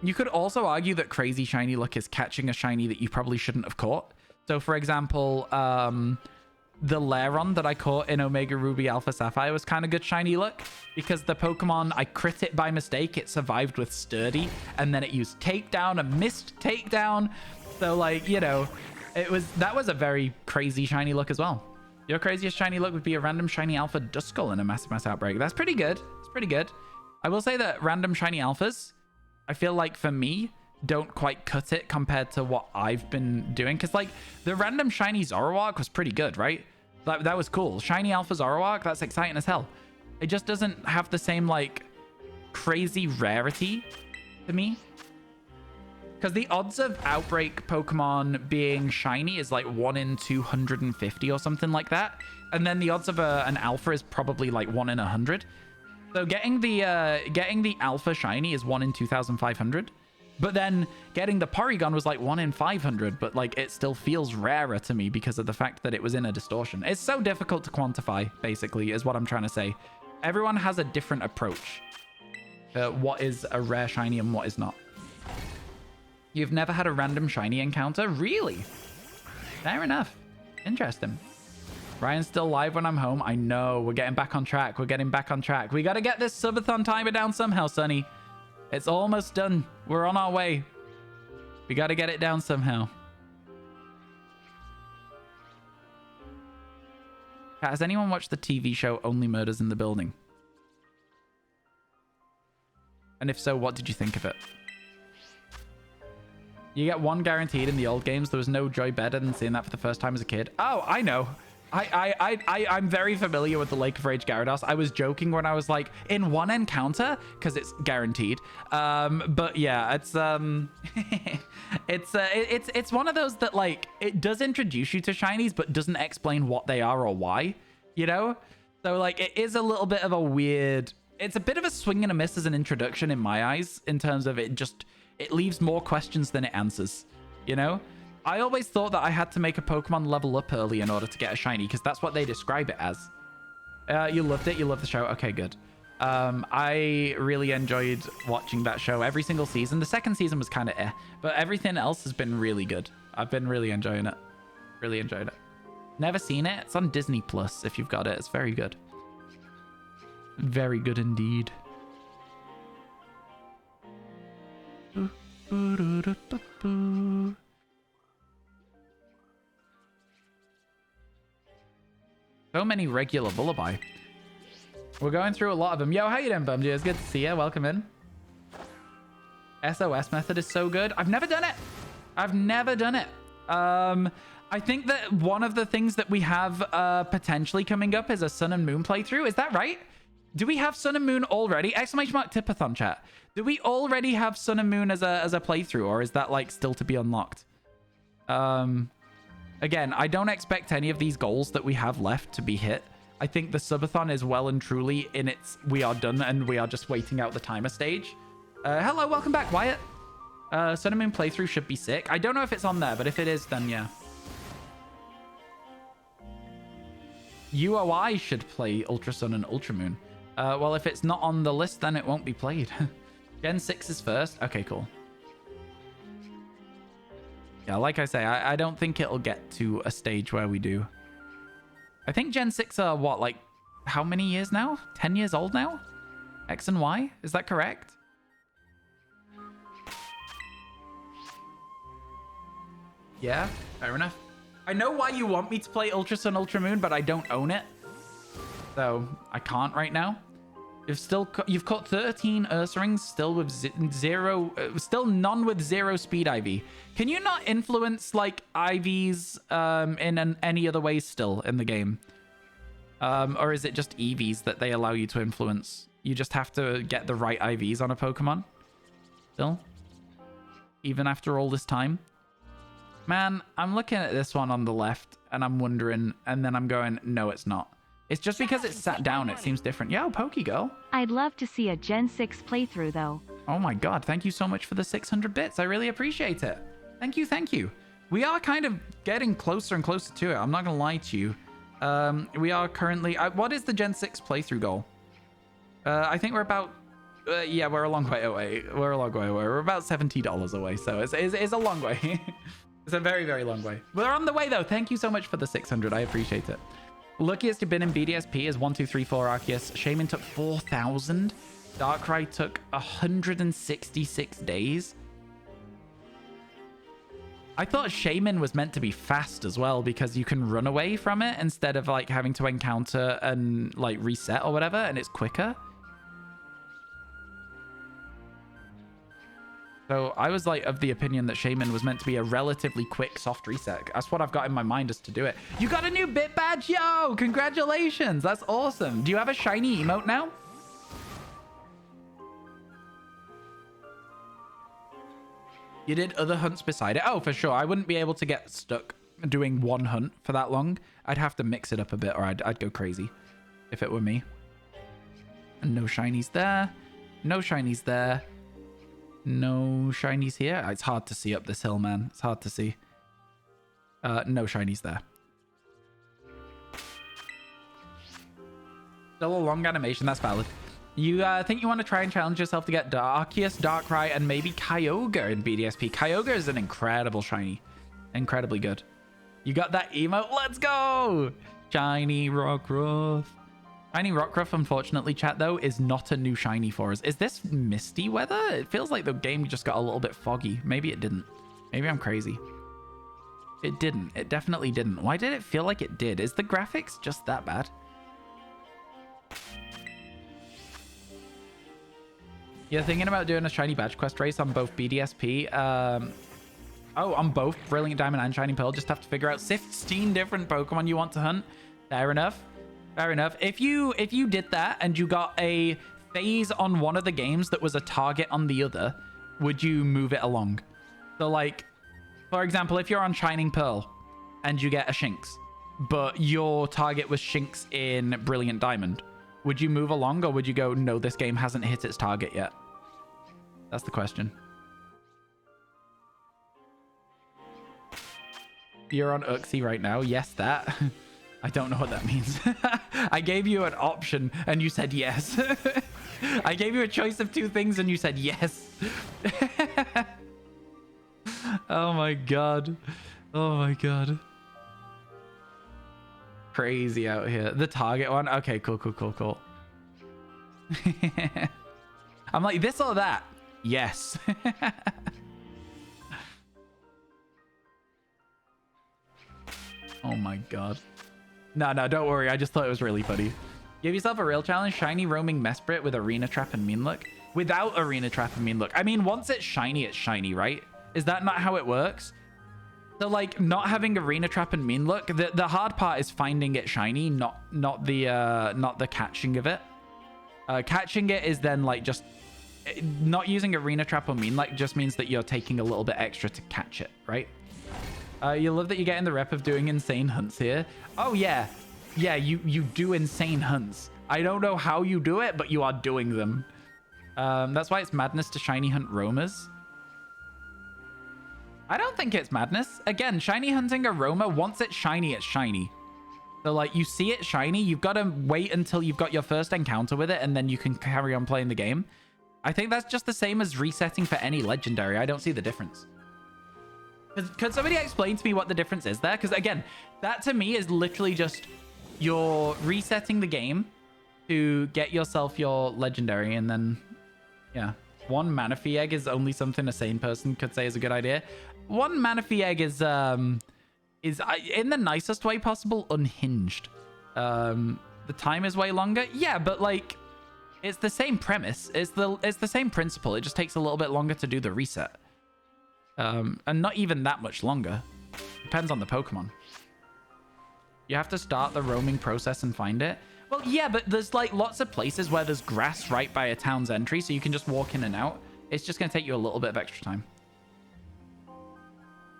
You could also argue that crazy shiny luck is catching a shiny that you probably shouldn't have caught. So, for example, the Lairon that I caught in Omega Ruby Alpha Sapphire was kind of good shiny luck because the Pokemon, I crit it by mistake. It survived with Sturdy, and then it used Takedown, a missed Takedown. So, like, you know, that was a very crazy shiny luck as well. Your craziest shiny luck would be a random shiny Alpha Duskull in a Massive Mass Outbreak. That's pretty good. It's pretty good. I will say that random shiny Alphas, I feel like for me, don't quite cut it compared to what I've been doing. Because, like, the random shiny Zoroark was pretty good, right? That was cool. Shiny Alpha Zoroark, that's exciting as hell. It just doesn't have the same, like, crazy rarity to me. Because the odds of Outbreak Pokemon being shiny is, like, 1 in 250 or something like that. And then the odds of an Alpha is probably, like, 1 in 100. So getting the Alpha shiny is 1 in 2,500. But then getting the Porygon was like 1 in 500, but like it still feels rarer to me because of the fact that it was in a distortion. It's so difficult to quantify, basically, is what I'm trying to say. Everyone has a different approach to what is a rare shiny and what is not. You've never had a random shiny encounter? Really? Fair enough. Interesting. Ryan's still live when I'm home. I know. We're getting back on track. We're getting back on track. We got to get this subathon timer down somehow, Sonny. It's almost done. We're on our way. We got to get it down somehow. Has anyone watched the TV show Only Murders in the Building? And if so, what did you think of it? You get 1 guaranteed in the old games. There was no joy better than seeing that for the first time as a kid. Oh, I know. I'm very familiar with the Lake of Rage Gyarados. I was joking when I was like, in 1 encounter, because it's guaranteed. But yeah, it's it's one of those that, like, it does introduce you to shinies, but doesn't explain what they are or why, you know? So, like, it is a little bit of a weird it's a bit of a swing and a miss as an introduction in my eyes, in terms of it leaves more questions than it answers, you know? I always thought that I had to make a Pokemon level up early in order to get a shiny, because that's what they describe it as. You loved it? You loved the show? Okay, good. I really enjoyed watching that show every single season. The second season was kind of but everything else has been really good. I've been really enjoying it. Really enjoyed it. Never seen it. It's on Disney Plus if you've got it. It's very good. Very good indeed. So many regular Lullaby. We're going through a lot of them. Yo, how you doing, Bumji? It's good to see you. Welcome in. SOS method is so good. I've never done it. I've never done it. I think that one of the things that we have potentially coming up is a Sun and Moon playthrough. Is that right? Do we have Sun and Moon already? Exclamation mark Tipathon chat. Do we already have Sun and Moon as a playthrough, or is that like still to be unlocked? Again, I don't expect any of these goals that we have left to be hit. I think the subathon is well and truly in its we are done and we are just waiting out the timer stage. Hello, welcome back, Wyatt. Sun and Moon playthrough should be sick. I don't know if it's on there, but if it is, then yeah. UOI should play Ultra Sun and Ultra Moon. Well, if it's not on the list, then it won't be played. Gen 6 is first. Okay, cool. Yeah, like I say, I don't think it'll get to a stage where we do. I think Gen 6 are, what, like, how many years now? 10 years old now? X and Y? Is that correct? Yeah, fair enough. I know why you want me to play Ultra Sun, Ultra Moon, but I don't own it. So, I can't right now. You've caught 13 Ursa still with still none with 0 speed IV. Can you not influence like IVs in any other ways still in the game? Or is it just EVs that they allow you to influence? You just have to get the right IVs on a Pokemon? Still? Even after all this time? Man, I'm looking at this one on the left and I'm wondering, and then I'm going, no, it's not. It's just because it's sat down, it seems different. Yo, Pokegirl. I'd love to see a Gen 6 playthrough, though. Oh my god, thank you so much for the 600 bits. I really appreciate it. Thank you, thank you. We are kind of getting closer and closer to it. I'm not going to lie to you. We are currently... what is the Gen 6 playthrough goal? I think we're about... yeah, we're a long way away. We're a long way away. We're about $70 away, so it's a long way. It's a very, very long way. We're on the way, though. Thank you so much for the 600. I appreciate it. Luckiest you've been in BDSP is 1, 2, 3, 4 Arceus. Shaman took 4,000. Darkrai took 166 days. I thought Shaman was meant to be fast as well because you can run away from it instead of like having to encounter and like reset or whatever, and it's quicker. So I was like of the opinion that Shaman was meant to be a relatively quick soft reset. That's what I've got in my mind is to do it. You got a new bit badge, yo! Congratulations! That's awesome. Do you have a shiny emote now? You did other hunts beside it? Oh, for sure. I wouldn't be able to get stuck doing one hunt for that long. I'd have to mix it up a bit or I'd go crazy if it were me. And no shinies there. No shinies there. No shinies here. It's hard to see up this hill, man. It's hard to see. No shinies there. Still a long animation. That's valid. You think you want to try and challenge yourself to get Arceus, Darkrai, and maybe Kyogre in BDSP. Kyogre is an incredible shiny. Incredibly good. You got that emote? Let's go! Shiny Rockruff. Shiny Rockruff, unfortunately, chat, though, is not a new shiny for us. Is this misty weather? It feels like the game just got a little bit foggy. Maybe it didn't. Maybe I'm crazy. It didn't. It definitely didn't. Why did it feel like it did? Is the graphics just that bad? You're thinking about doing a shiny badge quest race on both BDSP? Oh, on both Brilliant Diamond and Shining Pearl. Just have to figure out 16 different Pokemon you want to hunt. Fair enough. Fair enough. If you did that and you got a phase on one of the games that was a target on the other, would you move it along? So like, for example, if you're on Shining Pearl and you get a Shinx, but your target was Shinx in Brilliant Diamond, Would you move along, or would you go, no, this game hasn't hit its target yet? That's the question. You're on Uxie right now. Yes, that. I don't know what that means. I gave you an option and you said yes. I gave you a choice of two things and you said yes. Oh my god. Oh my god. Crazy out here. The target one? Okay, cool. I'm like, this or that? Yes. Oh my god. No, don't worry. I just thought it was really funny. Give yourself a real challenge. Shiny roaming Mesprit with Arena Trap and Mean Look. Without Arena Trap and Mean Look. I mean, once it's shiny, right? Is that not how it works? So, like, not having Arena Trap and Mean Look, the hard part is finding it shiny, not the catching of it. Catching it is then, like, just... Not using Arena Trap or Mean Look just means that you're taking a little bit extra to catch it, right? You love that you're getting the rep of doing insane hunts here. Oh, yeah. Yeah, you do insane hunts. I don't know how you do it, but you are doing them. That's why it's madness to shiny hunt roamers. I don't think it's madness. Again, shiny hunting a roamer, once it's shiny, it's shiny. So, like, you see it shiny, you've got to wait until you've got your first encounter with it, and then you can carry on playing the game. I think that's just the same as resetting for any legendary. I don't see the difference. Could somebody explain to me what the difference is there? Because, again, that to me is literally just you're resetting the game to get yourself your legendary, and then, yeah. One Manaphy egg is only something a sane person could say is a good idea. One Manaphy egg is in the nicest way possible, unhinged. The time is way longer. Yeah, but, like, it's the same premise. It's the same principle. It just takes a little bit longer to do the reset. And not even that much longer. Depends on the Pokemon. You have to start the roaming process and find it. Well, yeah, but there's, like, lots of places where there's grass right by a town's entry, so you can just walk in and out. It's just going to take you a little bit of extra time.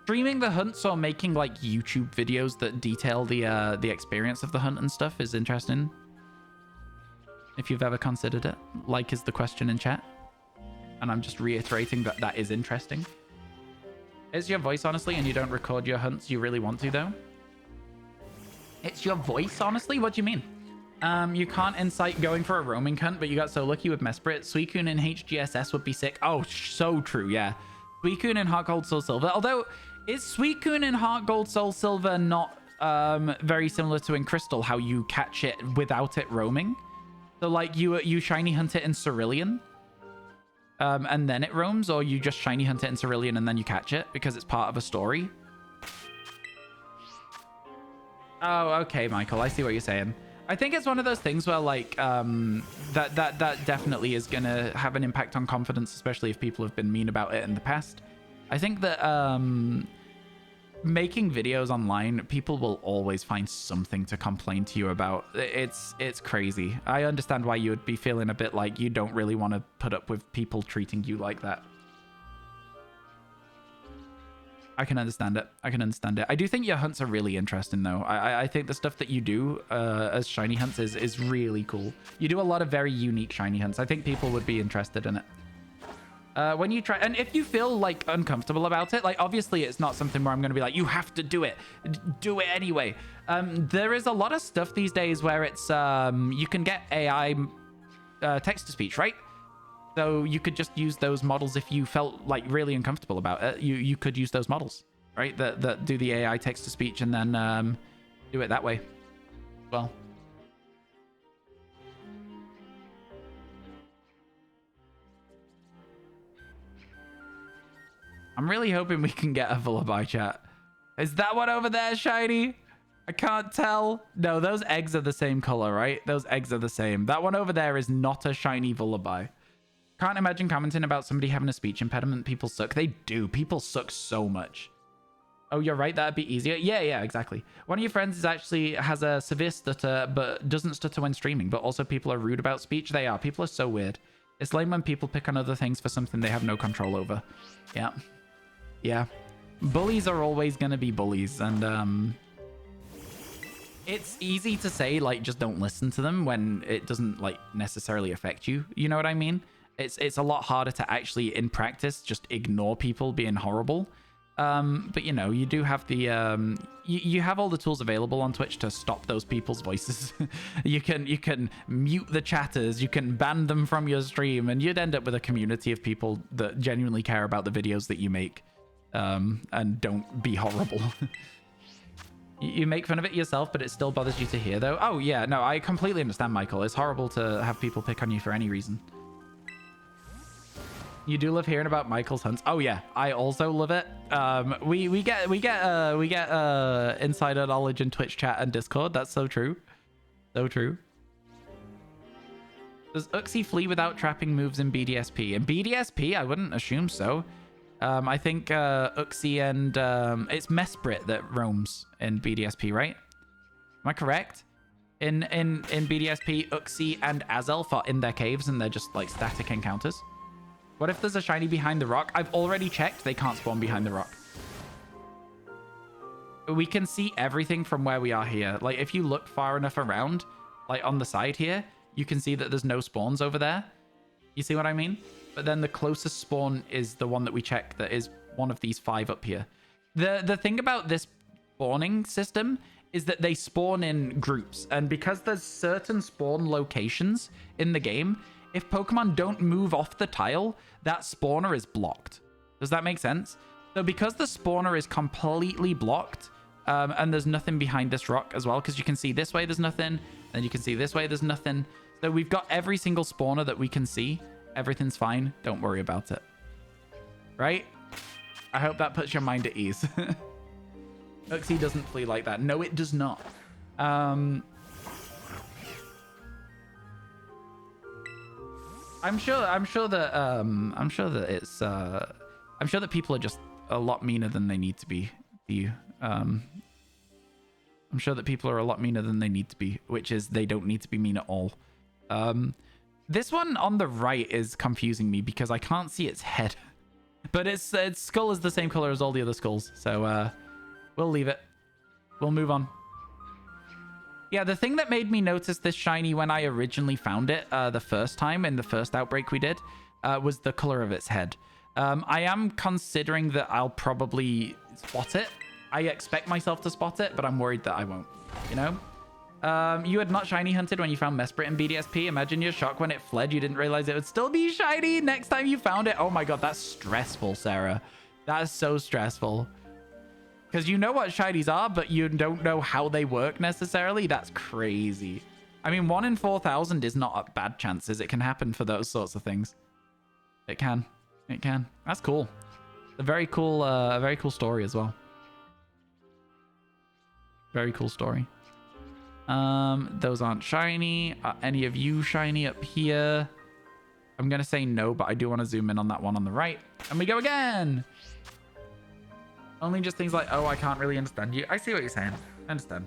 Streaming the hunts or making, like, YouTube videos that detail the experience of the hunt and stuff is interesting. If you've ever considered it. Like is the question in chat. And I'm just reiterating that that is interesting. It's your voice, honestly, and you don't record your hunts. You really want to, though? It's your voice, honestly? What do you mean? You can't incite going for a roaming hunt, but you got so lucky with Mesprit. Suicune in HGSS would be sick. Oh, so true, yeah. Suicune in Heart Gold, Soul Silver. Although, is Suicune in Heart Gold, Soul Silver not very similar to in Crystal, how you catch it without it roaming? So, like, you shiny hunt it in Cerulean, and then it roams, or you just shiny hunt it in Cerulean and then you catch it because it's part of a story? Oh, okay, Michael, I see what you're saying. I think it's one of those things where, like, that definitely is going to have an impact on confidence, especially if people have been mean about it in the past. I think that making videos online, people will always find something to complain to you about. It's crazy. I understand why you would be feeling a bit like you don't really want to put up with people treating you like that. I can understand it. I do think your hunts are really interesting, though. I think the stuff that you do as shiny hunts is really cool. You do a lot of very unique shiny hunts. I think people would be interested in it. When you try, and if you feel, like, uncomfortable about it, like, obviously it's not something where I'm going to be like, you have to do it anyway. There is a lot of stuff these days where it's you can get AI text to speech, right? So you could just use those models if you felt, like, really uncomfortable about it. You could use those models, right? That do the AI text to speech and then do it that way. Well. I'm really hoping we can get a Vullaby, chat. Is that one over there shiny? I can't tell. No, those eggs are the same color, right? Those eggs are the same. That one over there is not a shiny Vullaby. Can't imagine commenting about somebody having a speech impediment. People suck. They do. People suck so much. Oh, you're right. That'd be easier. Yeah, exactly. One of your friends is actually has a severe stutter, but doesn't stutter when streaming. But also people are rude about speech. They are. People are so weird. It's lame when people pick on other things for something they have no control over. Yeah. Bullies are always going to be bullies. And it's easy to say, like, just don't listen to them when it doesn't, like, necessarily affect you. You know what I mean? It's a lot harder to actually, in practice, just ignore people being horrible. But, you know, you do have the... you have all the tools available on Twitch to stop those people's voices. You can mute the chatters. You can ban them from your stream. And you'd end up with a community of people that genuinely care about the videos that you make. And don't be horrible. You make fun of it yourself, but it still bothers you to hear, though. Oh, yeah. No, I completely understand, Michael. It's horrible to have people pick on you for any reason. You do love hearing about Michael's hunts. Oh, yeah. I also love it. We get insider knowledge in Twitch chat and Discord. That's so true. So true. Does Uxie flee without trapping moves in BDSP? In BDSP, I wouldn't assume so. I think Uxie and it's Mesprit that roams in BDSP, right? Am I correct? In BDSP, Uxie and Azelf are in their caves and they're just like static encounters. What if there's a shiny behind the rock? I've already checked. They can't spawn behind the rock. We can see everything from where we are here. Like if you look far enough around, like on the side here, you can see that there's no spawns over there. You see what I mean? But then the closest spawn is the one that we check that is one of these 5 up here. The thing about this spawning system is that they spawn in groups. And because there's certain spawn locations in the game, if Pokemon don't move off the tile, that spawner is blocked. Does that make sense? So because the spawner is completely blocked, and there's nothing behind this rock as well, because you can see this way there's nothing, and you can see this way there's nothing. So we've got every single spawner that we can see. Everything's fine. Don't worry about it. Right? I hope that puts your mind at ease. Uxie doesn't flee like that. No, it does not. I'm sure that people are just a lot meaner than they need to be. I'm sure that people are a lot meaner than they need to be, which is they don't need to be mean at all. This one on the right is confusing me because I can't see its head. But its skull is the same color as all the other skulls. So we'll leave it. We'll move on. Yeah, the thing that made me notice this shiny when I originally found it the first time in the first outbreak we did was the color of its head. I am considering that I'll probably spot it. I expect myself to spot it, but I'm worried that I won't, you know? You had not shiny hunted when you found Mesprit in BDSP. Imagine your shock when it fled. You didn't realize it would still be shiny next time you found it. Oh my god, that's stressful, Sarah. That is so stressful. Because you know what shinies are, but you don't know how they work necessarily. That's crazy. I mean, 1 in 4,000 is not a bad chances. It can happen for those sorts of things. It can. It can. That's cool. A very cool story as well. Very cool story. Those aren't shiny. Are any of you shiny up here? I'm gonna say no, but I do want to zoom in on that one on the right. And we go again. Only just things like, oh, I can't really understand you. I see what you're saying. I understand.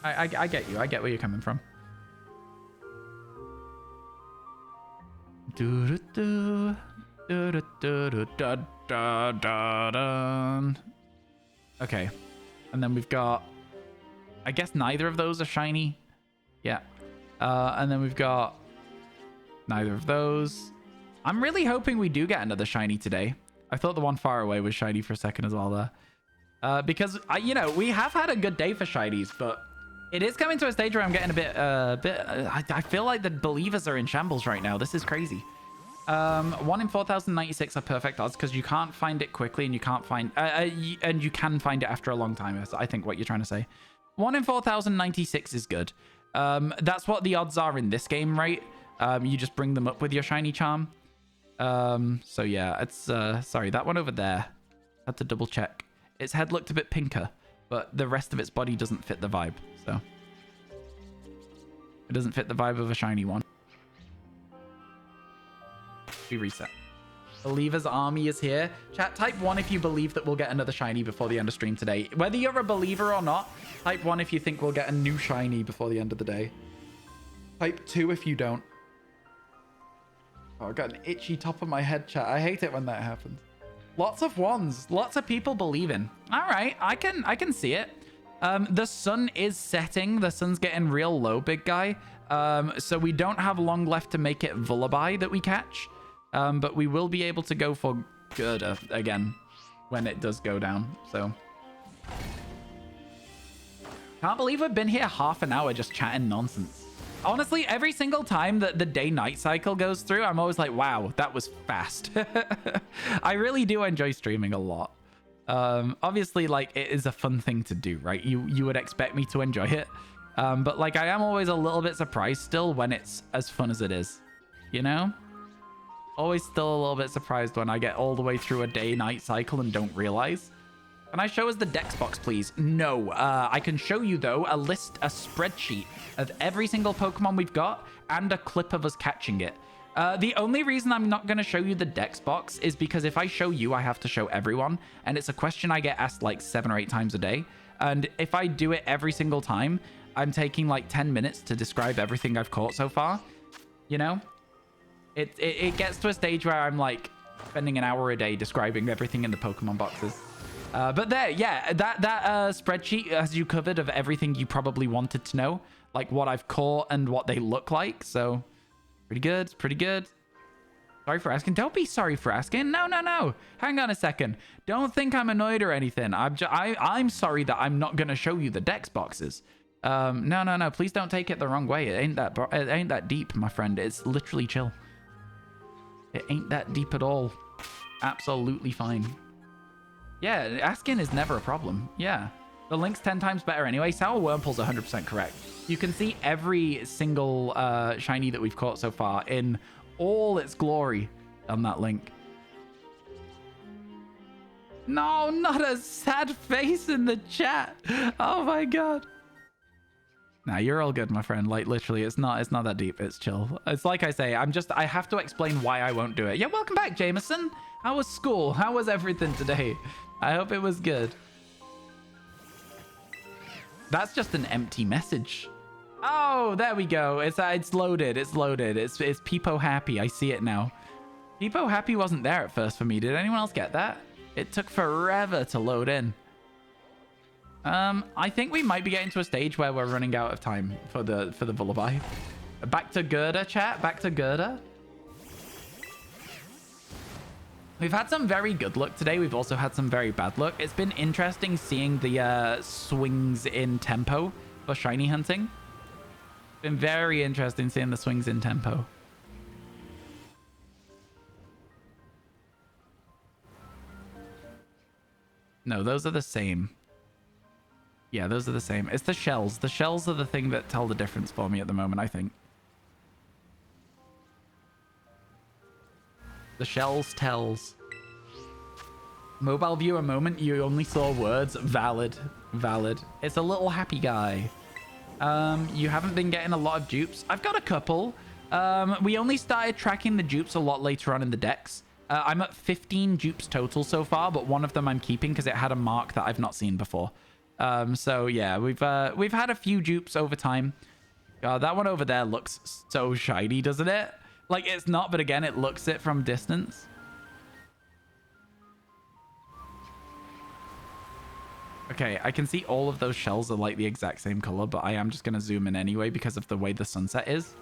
I get you. I get where you're coming from. Okay. And then we've got, I guess neither of those are shiny. Yeah. And then we've got neither of those. I'm really hoping we do get another shiny today. I thought the one far away was shiny for a second as well there. Because, you know, we have had a good day for shinies, but it is coming to a stage where I'm getting a bit, I feel like the believers are in shambles right now. This is crazy. 1 in 4,096 are perfect odds because you can't find it quickly and you can't find, and you can find it after a long time. Is I think what you're trying to say. 1 in 4,096 is good. That's what the odds are in this game, right? You just bring them up with your shiny charm. So yeah, it's, sorry, that one over there. Had to double check. Its head looked a bit pinker, but the rest of its body doesn't fit the vibe, so. It doesn't fit the vibe of a shiny one. We reset. Believer's army is here. Chat, type 1 if you believe that we'll get another shiny before the end of stream today. Whether you're a believer or not, type 1 if you think we'll get a new shiny before the end of the day. Type 2 if you don't. Oh, I got an itchy top of my head, chat. I hate it when that happens. Lots of ones. Lots of people believing. All right, I can see it. The sun is setting. The sun's getting real low, big guy. So we don't have long left to make it Vullaby that we catch. But we will be able to go for Gerda again when it does go down. So can't believe we've been here half an hour just chatting nonsense. Honestly, every single time that the day-night cycle goes through, I'm always like, wow, that was fast. I really do enjoy streaming a lot. Obviously, like, it is a fun thing to do, right? You would expect me to enjoy it. But, like, I am always a little bit surprised still when it's as fun as it is. You know? Always still a little bit surprised when I get all the way through a day-night cycle and don't realize. Can I show us the dex box, please? No. I can show you, though, a spreadsheet of every single Pokemon we've got and a clip of us catching it. The only reason I'm not going to show you the dex box is because if I show you, I have to show everyone. And it's a question I get asked like 7 or 8 times a day. And if I do it every single time, I'm taking like 10 minutes to describe everything I've caught so far. You know? It gets to a stage where I'm like spending an hour a day describing everything in the Pokemon boxes. But there, yeah, that spreadsheet has you covered of everything you probably wanted to know, like what I've caught and what they look like. So pretty good, pretty good. Sorry for asking. Don't be sorry for asking. No. Hang on a second. Don't think I'm annoyed or anything. I'm sorry that I'm not gonna show you the dex boxes. No. Please don't take it the wrong way. It ain't that deep, my friend. It's literally chill. It ain't that deep at all. Absolutely fine. Yeah, asking is never a problem. Yeah. The link's 10 times better anyway. Sour Wurmple's 100% correct. You can see every single shiny that we've caught so far in all its glory on that link. No, not a sad face in the chat. Oh my god. Nah, you're all good, my friend. Like, literally, it's not that deep. It's chill. It's like I say, I have to explain why I won't do it. Yeah, welcome back, Jameson. How was school? How was everything today? I hope it was good. That's just an empty message. Oh, there we go. It's loaded. It's loaded. It's Peepo Happy. I see it now. Peepo Happy wasn't there at first for me. Did anyone else get that? It took forever to load in. I think we might be getting to a stage where we're running out of time for the Vullaby. Back to Gerda, chat. Back to Gerda. We've had some very good luck today. We've also had some very bad luck. It's been interesting seeing the swings in tempo for shiny hunting. It's been very interesting seeing the swings in tempo. No, those are the same. Yeah, those are the same. It's the shells. The shells are the thing that tell the difference for me at the moment, I think. The shells tells. Mobile viewer moment, you only saw words. Valid. Valid. It's a little happy guy. You haven't been getting a lot of dupes. I've got a couple. We only started tracking the dupes a lot later on in the decks. I'm at 15 dupes total so far, but one of them I'm keeping because it had a mark that I've not seen before. So yeah, we've had a few dupes over time. God, that one over there looks so shiny, doesn't it? Like, it's not, but again, it looks it from distance. Okay, I can see all of those shells are like the exact same color, but I am just going to zoom in anyway because of the way the sunset is.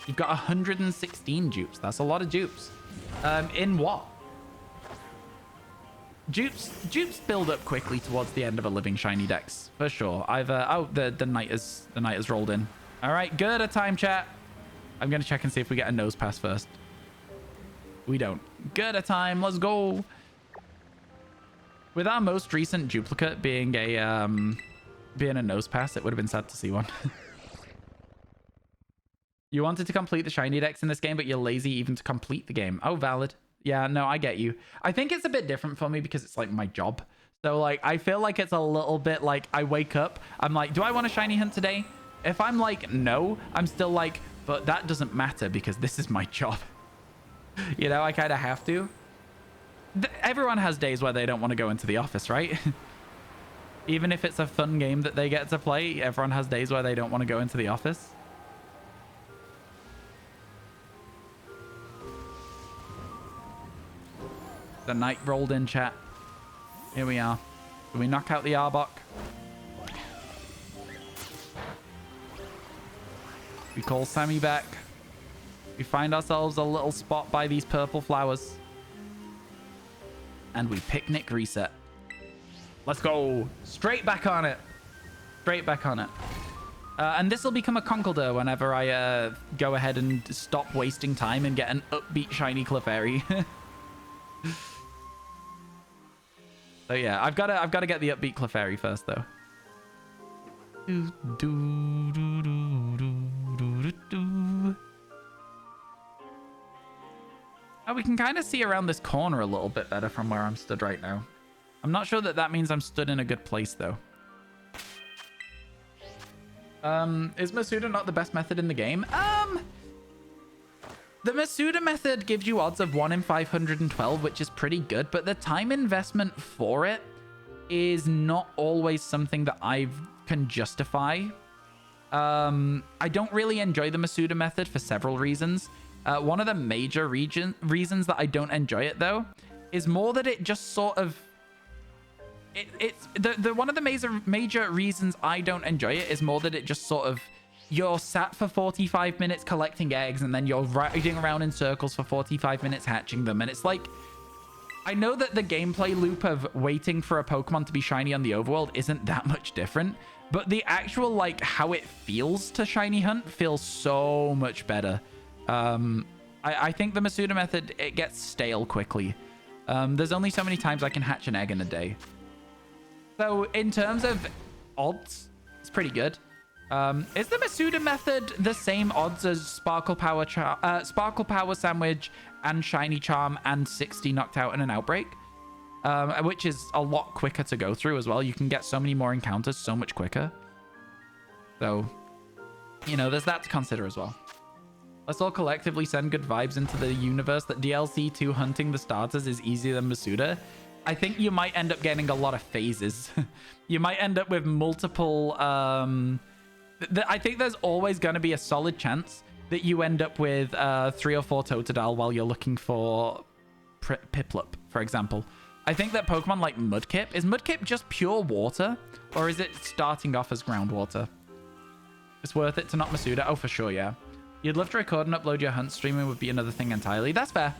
You've got 116 dupes. That's a lot of dupes. In what? Dupes build up quickly towards the end of a living shiny dex, for sure. Oh, the night has rolled in. All right, Gerda time, chat. I'm going to check and see if we get a nose pass first. We don't. Gerda time. Let's go. With our most recent duplicate being a nose pass, it would have been sad to see one. You wanted to complete the shiny decks in this game, but you're lazy even to complete the game. Oh, valid. Yeah, no, I get you. I think it's a bit different for me because it's like my job. So like, I feel like it's a little bit like I wake up, I'm like, do I want a shiny hunt today? If I'm like, no, I'm still like, but that doesn't matter because this is my job. You know, I kind of have to. Everyone has days where they don't want to go into the office, right? Even if it's a fun game that they get to play, everyone has days where they don't want to go into the office. The night rolled in, chat. Here we are. Can we knock out the Arbok? We call Sammy back. We find ourselves a little spot by these purple flowers. And we picnic reset. Let's go. Straight back on it. Straight back on it. And this will become a Conkeldurr whenever I go ahead and stop wasting time and get an upbeat shiny Clefairy. So yeah, I've got to get the upbeat Clefairy first though. Oh, we can kind of see around this corner a little bit better from where I'm stood right now. I'm not sure that means I'm stood in a good place though. Is Masuda not the best method in the game? The Masuda method gives you odds of 1 in 512, which is pretty good, but the time investment for it is not always something that I can justify. I don't really enjoy the Masuda method for several reasons. One of the major reasons that I don't enjoy it, though, is more that it just sort of... One of the major reasons I don't enjoy it is more that it just sort of... You're sat for 45 minutes collecting eggs, and then you're riding around in circles for 45 minutes hatching them. And it's like, I know that the gameplay loop of waiting for a Pokemon to be shiny on the overworld isn't that much different, but the actual, like, how it feels to shiny hunt feels so much better. I think the Masuda method, it gets stale quickly. There's only so many times I can hatch an egg in a day. So in terms of odds, it's pretty good. Is the Masuda method the same odds as Sparkle Power Sandwich and Shiny Charm and 60 knocked out in an Outbreak? Which is a lot quicker to go through as well. You can get so many more encounters so much quicker. So, you know, there's that to consider as well. Let's all collectively send good vibes into the universe that DLC 2 hunting the starters is easier than Masuda. I think you might end up getting a lot of phases. You might end up with multiple... I think there's always going to be a solid chance that you end up with 3 or 4 Totodile while you're looking for Piplup, for example. I think that Pokemon like Mudkip... Is Mudkip just pure water? Or is it starting off as groundwater? It's worth it to not Masuda? Oh, for sure, yeah. You'd love to record and upload your hunt. Streaming would be another thing entirely. That's fair.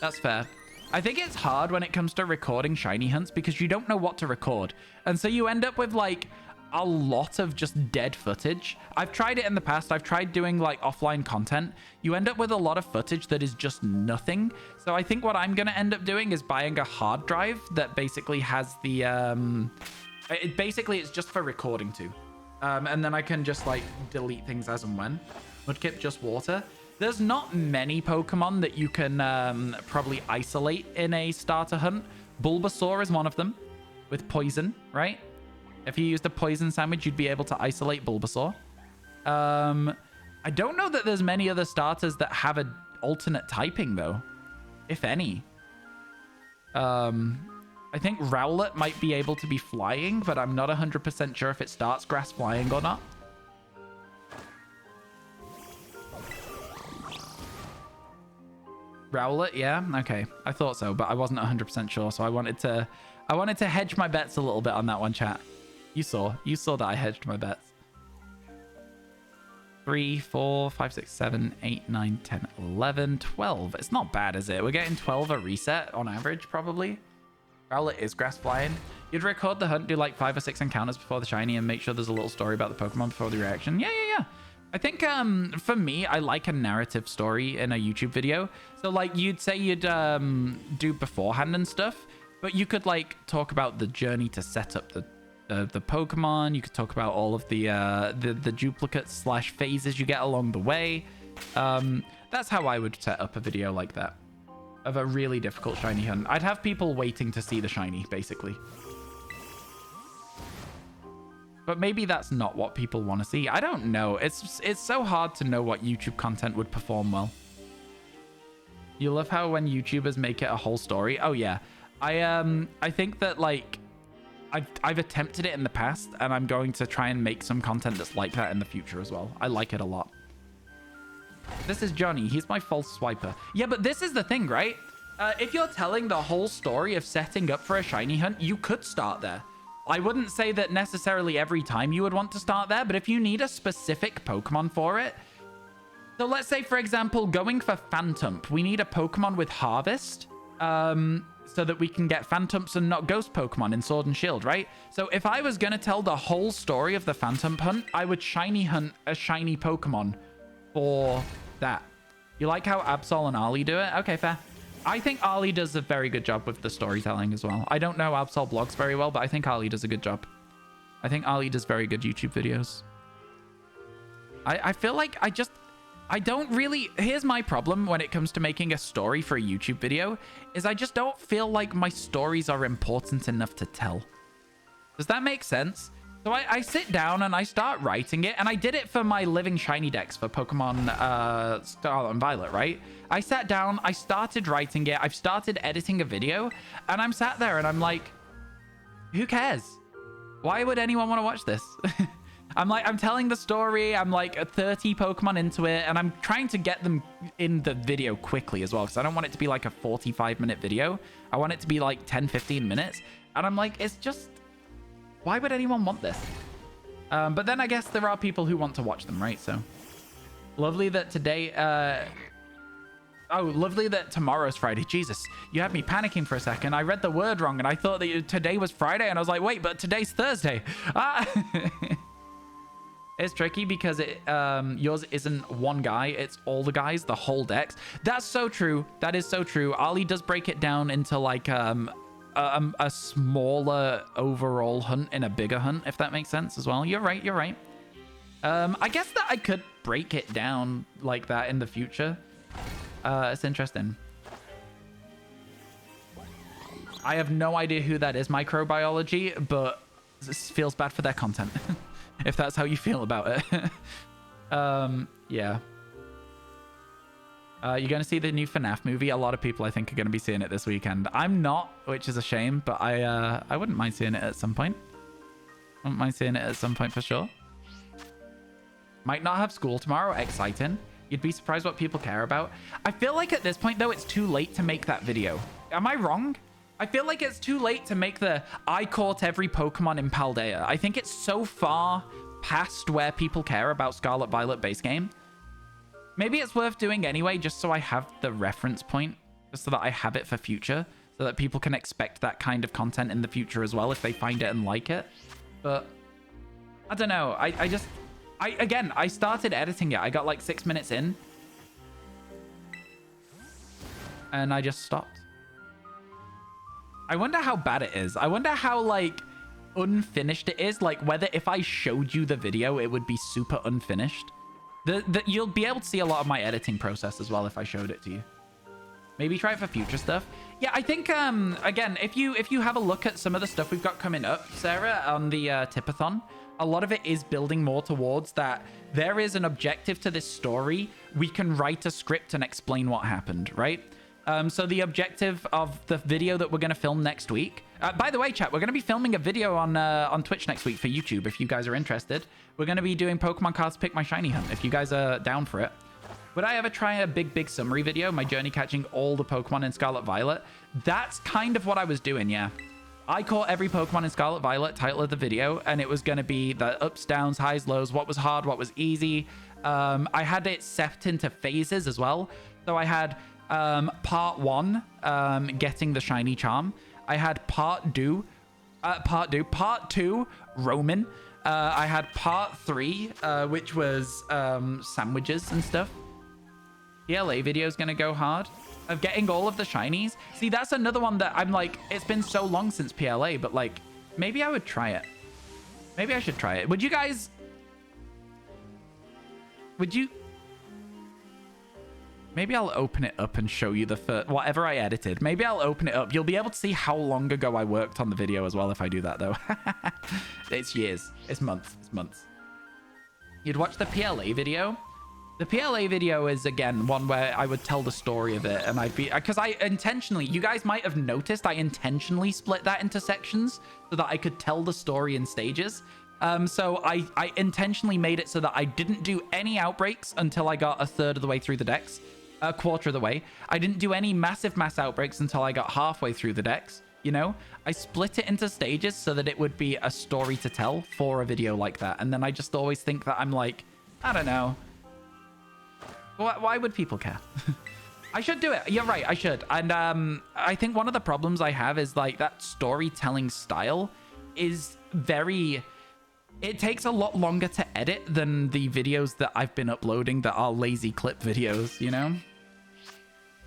That's fair. I think it's hard when it comes to recording shiny hunts because you don't know what to record. And so you end up with, like, a lot of just dead footage. I've tried it in the past. I've tried doing, like, offline content. You end up with a lot of footage that is just nothing. So I think what I'm going to end up doing is buying a hard drive that basically has the... It's just for recording too. And then I can just, like, delete things as and when. Mudkip, just water. There's not many Pokemon that you can probably isolate in a starter hunt. Bulbasaur is one of them with poison, right? If you used a poison sandwich, you'd be able to isolate Bulbasaur. I don't know that there's many other starters that have an alternate typing, though, if any. I think Rowlet might be able to be flying, but I'm not 100% sure if it starts grass flying or not. Rowlet, yeah, okay, I thought so, but I wasn't 100% sure, so I wanted to hedge my bets a little bit on that one, chat. You saw that I hedged my bets. 3, 4, 5, 6, 7, 8, 9, 10, 11, 12. It's not bad, is it? We're getting 12 a reset on average, probably. Rowlet is grass flying. You'd record the hunt, do like 5 or 6 encounters before the shiny, and make sure there's a little story about the Pokemon before the reaction. Yeah. I think for me, I like a narrative story in a YouTube video. So like you'd say you'd do beforehand and stuff, but you could like talk about the journey to set up the Pokemon. You could talk about all of the duplicates / phases you get along the way. That's how I would set up a video like that of a really difficult shiny hunt. I'd have people waiting to see the shiny, basically. But maybe that's not what people want to see. I don't know. It's so hard to know what YouTube content would perform well. You love how when YouTubers make it a whole story. Oh yeah, I think that like I've attempted it in the past, and I'm going to try and make some content that's like that in the future as well. I like it a lot. This is Johnny. He's my false swiper. Yeah, but this is the thing, right? If you're telling the whole story of setting up for a shiny hunt, you could start there. I wouldn't say that necessarily every time you would want to start there, but if you need a specific Pokemon for it. So let's say, for example, going for Phantump, we need a Pokemon with Harvest so that we can get Phantumps and not Ghost Pokemon in Sword and Shield, right? So if I was going to tell the whole story of the Phantump hunt, I would shiny hunt a shiny Pokemon for that. You like how Absol and Ali do it? Okay, fair. I think Ali does a very good job with the storytelling as well. I don't know Absol blogs very well, but I think Ali does a good job. I think Ali does very good YouTube videos. I feel like I don't really... Here's my problem when it comes to making a story for a YouTube video, is I just don't feel like my stories are important enough to tell. Does that make sense? So I sit down and I start writing it, and I did it for my Living Shiny decks for Pokemon Scarlet and Violet, right? I sat down, I started writing it, I've started editing a video, and I'm sat there and I'm like, who cares? Why would anyone want to watch this? I'm telling the story, I'm like 30 Pokemon into it, and I'm trying to get them in the video quickly as well, because I don't want it to be like a 45-minute video. I want it to be like 10-15 minutes, and I'm like, it's just... Why would anyone want this? But then I guess there are people who want to watch them, right? So lovely that today... Oh, lovely that tomorrow's Friday. Jesus, you had me panicking for a second. I read the word wrong, and I thought that today was Friday, and I was like, wait, but today's Thursday. It's tricky because yours isn't one guy. It's all the guys, the whole decks. That's so true. That is so true. Ali does break it down into like... a smaller overall hunt in a bigger hunt, if that makes sense as well. You're right, you're right. I guess that I could break it down like that in the future. It's interesting. I have no idea who that is, Microbiology, but this feels bad for their content. If that's how you feel about it. Yeah. You're going to see the new FNAF movie. A lot of people, I think, are going to be seeing it this weekend. I'm not, which is a shame, but I wouldn't mind seeing it at some point. I wouldn't mind seeing it at some point for sure. Might not have school tomorrow. Exciting. You'd be surprised what people care about. I feel like at this point, though, it's too late to make that video. Am I wrong? I feel like it's too late to make the I caught every Pokemon in Paldea. I think it's so far past where people care about Scarlet Violet base game. Maybe it's worth doing anyway, just so I have the reference point, just so that I have it for future, so that people can expect that kind of content in the future as well if they find it and like it. But I don't know. Again, I started editing it. I got like 6 minutes in, and I just stopped. I wonder how bad it is. I wonder how like unfinished it is. Like whether if I showed you the video, it would be super unfinished. You'll be able to see a lot of my editing process as well if I showed it to you. Maybe try it for future stuff. Yeah, I think, again, if you have a look at some of the stuff we've got coming up, Sarah, on the Tipathon, a lot of it is building more towards that there is an objective to this story. We can write a script and explain what happened, right? So the objective of the video that we're going to film next week... by the way, chat, we're going to be filming a video on Twitch next week for YouTube, if you guys are interested. We're going to be doing Pokemon cards Pick My Shiny Hunt, if you guys are down for it. Would I ever try a big summary video? My journey catching all the Pokemon in Scarlet Violet? That's kind of what I was doing, yeah. I caught every Pokemon in Scarlet Violet, title of the video, and it was going to be the ups, downs, highs, lows, what was hard, what was easy. I had it set into phases as well. So I had part 1, getting the shiny charm. I had part 2, Roman. I had part 3, which was sandwiches and stuff. PLA video is going to go hard. Of getting all of the shinies. See, that's another one that I'm like, it's been so long since PLA, but like, maybe I would try it. Maybe I should try it. Would you guys... Would you... Maybe I'll open it up and show you the first... Whatever I edited. Maybe I'll open it up. You'll be able to see how long ago I worked on the video as well if I do that, though. It's years. It's months. It's months. You'd watch the PLA video. The PLA video is, again, one where I would tell the story of it, and I'd be... Because I intentionally... You guys might have noticed I intentionally split that into sections so that I could tell the story in stages. So I intentionally made it so that I didn't do any outbreaks until I got a third of the way through the decks. a quarter of the way. I didn't do any massive mass outbreaks until I got halfway through the decks. You know, I split it into stages so that it would be a story to tell for a video like that. And then I just always think that I'm like, I don't know. Why would people care? I should do it. You're right, I should. And I think one of the problems I have is like that storytelling style is very... It takes a lot longer to edit than the videos that I've been uploading that are lazy clip videos, you know?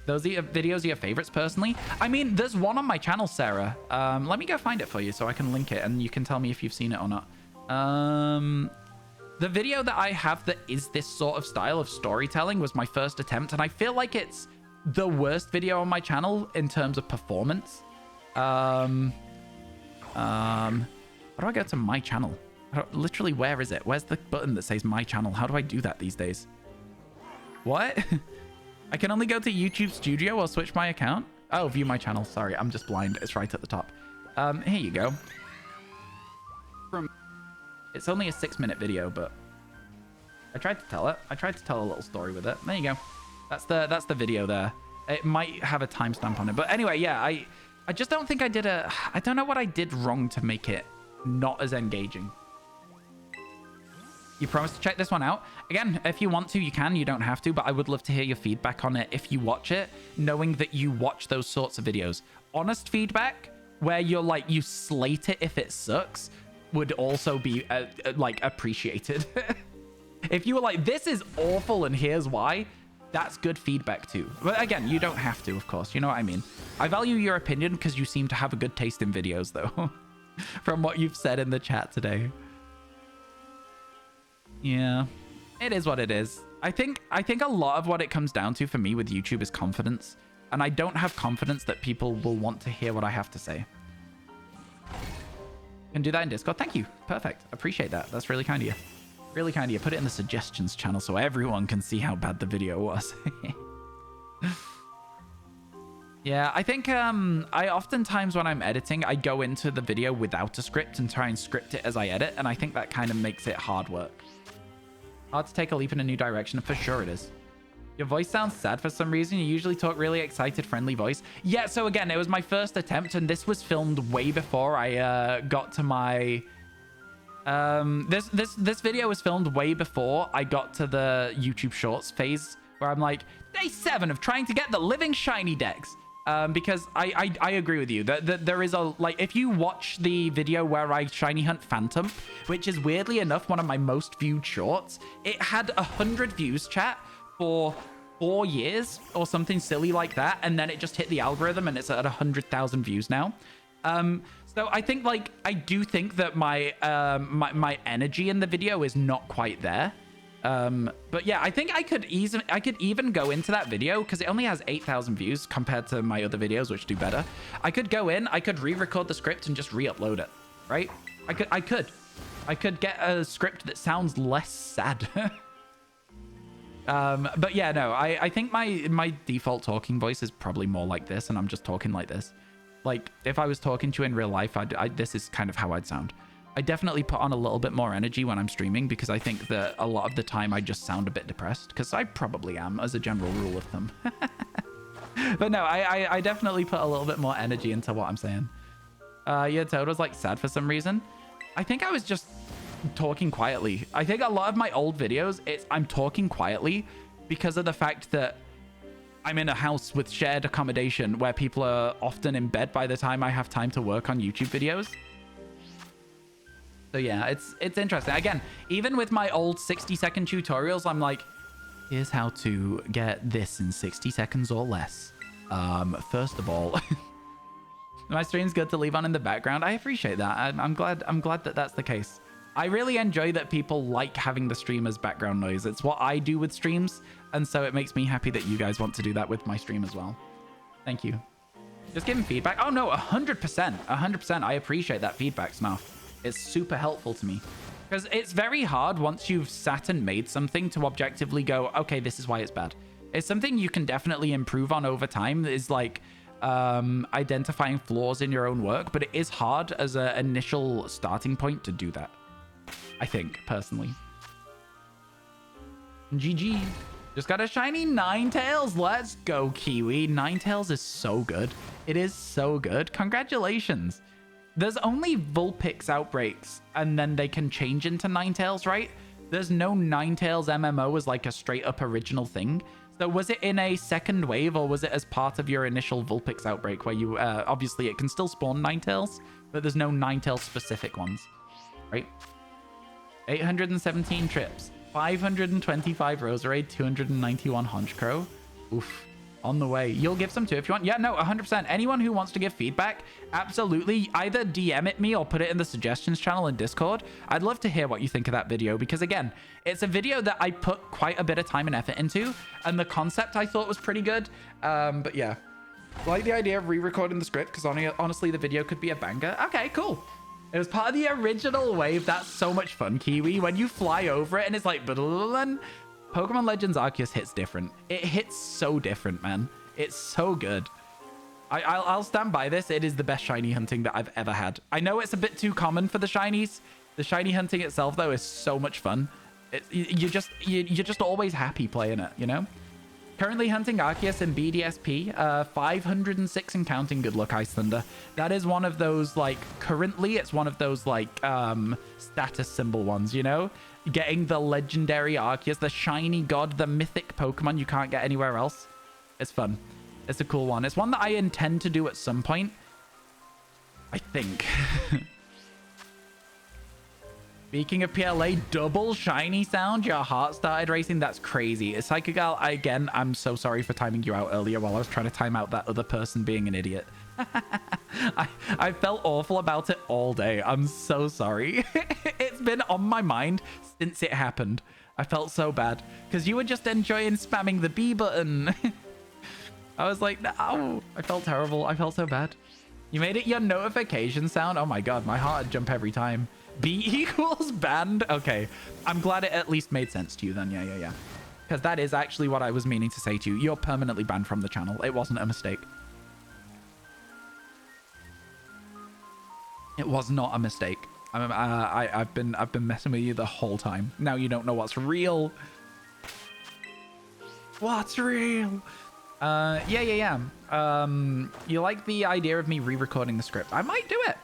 Those are your videos, your favorites personally? I mean, there's one on my channel, Sarah. Let me go find it for you so I can link it and you can tell me if you've seen it or not. The video that I have that is this sort of style of storytelling was my first attempt, and I feel like it's the worst video on my channel in terms of performance. How do I go to my channel? Literally, where is it? Where's the button that says my channel? How do I do that these days? What? I can only go to YouTube Studio or switch my account. Oh, view my channel. Sorry, I'm just blind. It's right at the top. Here you go. It's only a 6-minute video, but I tried to tell it. I tried to tell a little story with it. There you go. That's the video there. It might have a timestamp on it, but anyway, yeah. I just don't think I did I don't know what I did wrong to make it not as engaging. You promised to check this one out. Again, if you want to, you can. You don't have to, but I would love to hear your feedback on it if you watch it, knowing that you watch those sorts of videos. Honest feedback, where you're like, you slate it if it sucks, would also be like appreciated. If you were like, this is awful and here's why, that's good feedback too. But again, you don't have to, of course. You know what I mean? I value your opinion because you seem to have a good taste in videos, though, from what you've said in the chat today. Yeah, it is what it is. I think a lot of what it comes down to for me with YouTube is confidence. And I don't have confidence that people will want to hear what I have to say. Can do that in Discord. Thank you. Perfect. Appreciate that. That's really kind of you. Really kind of you. Put it in the suggestions channel so everyone can see how bad the video was. Yeah, I think I oftentimes when I'm editing, I go into the video without a script and try and script it as I edit. And I think that kind of makes it hard work. Hard to take a leap in a new direction. For sure it is. Your voice sounds sad for some reason. You usually talk really excited, friendly voice. Yeah, so again, it was my first attempt, and this was filmed way before I got to my... This video was filmed way before I got to the YouTube Shorts phase, where I'm like, day 7 of trying to get the living shiny decks. Because I agree with you that there is a, like, if you watch the video where I shiny hunt Phantom, which is weirdly enough one of my most viewed shorts, it had 100 views, chat, for 4 years or something silly like that, and then it just hit the algorithm and it's at 100,000 views now. So I think, like, I do think that my my energy in the video is not quite there. But yeah, I think I could even go into that video because it only has 8,000 views compared to my other videos, which do better. I could go in, I could re-record the script and just re-upload it, right? I could get a script that sounds less sad. But yeah, no, I think my default talking voice is probably more like this, and I'm just talking like this. Like, if I was talking to you in real life, this is kind of how I'd sound. I definitely put on a little bit more energy when I'm streaming because I think that a lot of the time I just sound a bit depressed, because I probably am as a general rule of thumb. But no, I definitely put a little bit more energy into what I'm saying. Yeah, Toad was like sad for some reason. I think I was just talking quietly. I think a lot of my old videos, I'm talking quietly because of the fact that I'm in a house with shared accommodation where people are often in bed by the time I have time to work on YouTube videos. So yeah, it's interesting. Again, even with my old 60-second tutorials, I'm like, here's how to get this in 60 seconds or less. First of all, my stream's good to leave on in the background. I appreciate that. I'm glad that that's the case. I really enjoy that people like having the stream as background noise. It's what I do with streams, and so it makes me happy that you guys want to do that with my stream as well. Thank you. Just giving feedback. Oh no, 100%. 100%. I appreciate that feedback, Snuff. It's super helpful to me. Because it's very hard once you've sat and made something to objectively go, okay, this is why it's bad. It's something you can definitely improve on over time. Is like identifying flaws in your own work, but it is hard as an initial starting point to do that. I think, personally. GG. Just got a shiny Ninetales. Let's go, Kiwi. Ninetales is so good. It is so good. Congratulations. There's only Vulpix outbreaks, and then they can change into Ninetales, right? There's no Ninetales MMO as like a straight up original thing. So was it in a second wave, or was it as part of your initial Vulpix outbreak where you, obviously it can still spawn Ninetales, but there's no Ninetales specific ones, right? 817 trips, 525 Roserade, 291 Honchcrow. Oof. On the way. You'll give some too if you want. Yeah, no, 100%. Anyone who wants to give feedback, absolutely. Either DM it me or put it in the suggestions channel in Discord. I'd love to hear what you think of that video because, again, it's a video that I put quite a bit of time and effort into, and the concept I thought was pretty good. But yeah. Like the idea of re-recording the script because honestly, the video could be a banger. Okay, cool. It was part of the original wave. That's so much fun, Kiwi. When you fly over it and it's like... Pokemon Legends Arceus hits different. It hits so different, man. It's so good. I'll stand by this. It is the best shiny hunting that I've ever had. I know it's a bit too common for the shinies. The shiny hunting itself, though, is so much fun. You're just always happy playing it, you know? Currently hunting Arceus in BDSP, 506 and counting. Good luck, Icelander. That is one of those, like, currently it's one of those, like, status symbol ones, you know? Getting the legendary Arceus, the shiny god, the mythic Pokemon you can't get anywhere else. It's fun. It's a cool one. It's one that I intend to do at some point. I think. Speaking of PLA, double shiny sound. Your heart started racing. That's crazy. Psychogal, again, I'm so sorry for timing you out earlier while I was trying to time out that other person being an idiot. I felt awful about it all day. I'm so sorry. It's been on my mind since it happened. I felt so bad because you were just enjoying spamming the B button. I was like, no. I felt terrible. I felt so bad. You made it your notification sound. Oh my god, my heart would jump every time. B equals banned. Okay, I'm glad it at least made sense to you then. Yeah. Because that is actually what I was meaning to say to you. You're permanently banned from the channel. It wasn't a mistake. It was not a mistake. I've been messing with you the whole time. Now you don't know what's real. What's real? Yeah. You like the idea of me re-recording the script? I might do it.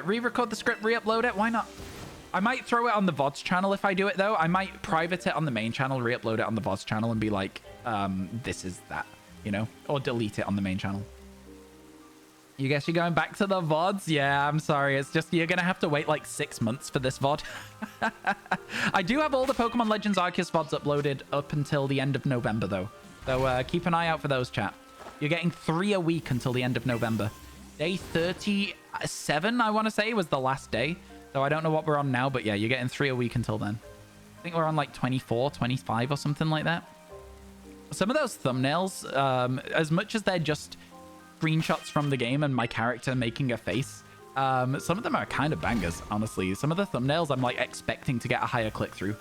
Re-record the script, re-upload it. Why not? I might throw it on the VoDs channel if I do it, though. I might private it on the main channel, re-upload it on the VoDs channel, and be like, this is that, you know? Or delete it on the main channel. You guess you're going back to the VoDs? Yeah, I'm sorry. It's just you're going to have to wait like 6 months for this VoD. I do have all the Pokemon Legends Arceus VoDs uploaded up until the end of November, though. So keep an eye out for those, chat. You're getting 3 a week until the end of November. Day 37, I want to say, was the last day. So I don't know what we're on now, but yeah, you're getting 3 a week until then. I think we're on like 24, 25 or something like that. Some of those thumbnails, as much as they're just screenshots from the game and my character making a face, some of them are kind of bangers, honestly. Some of the thumbnails I'm like expecting to get a higher click-through.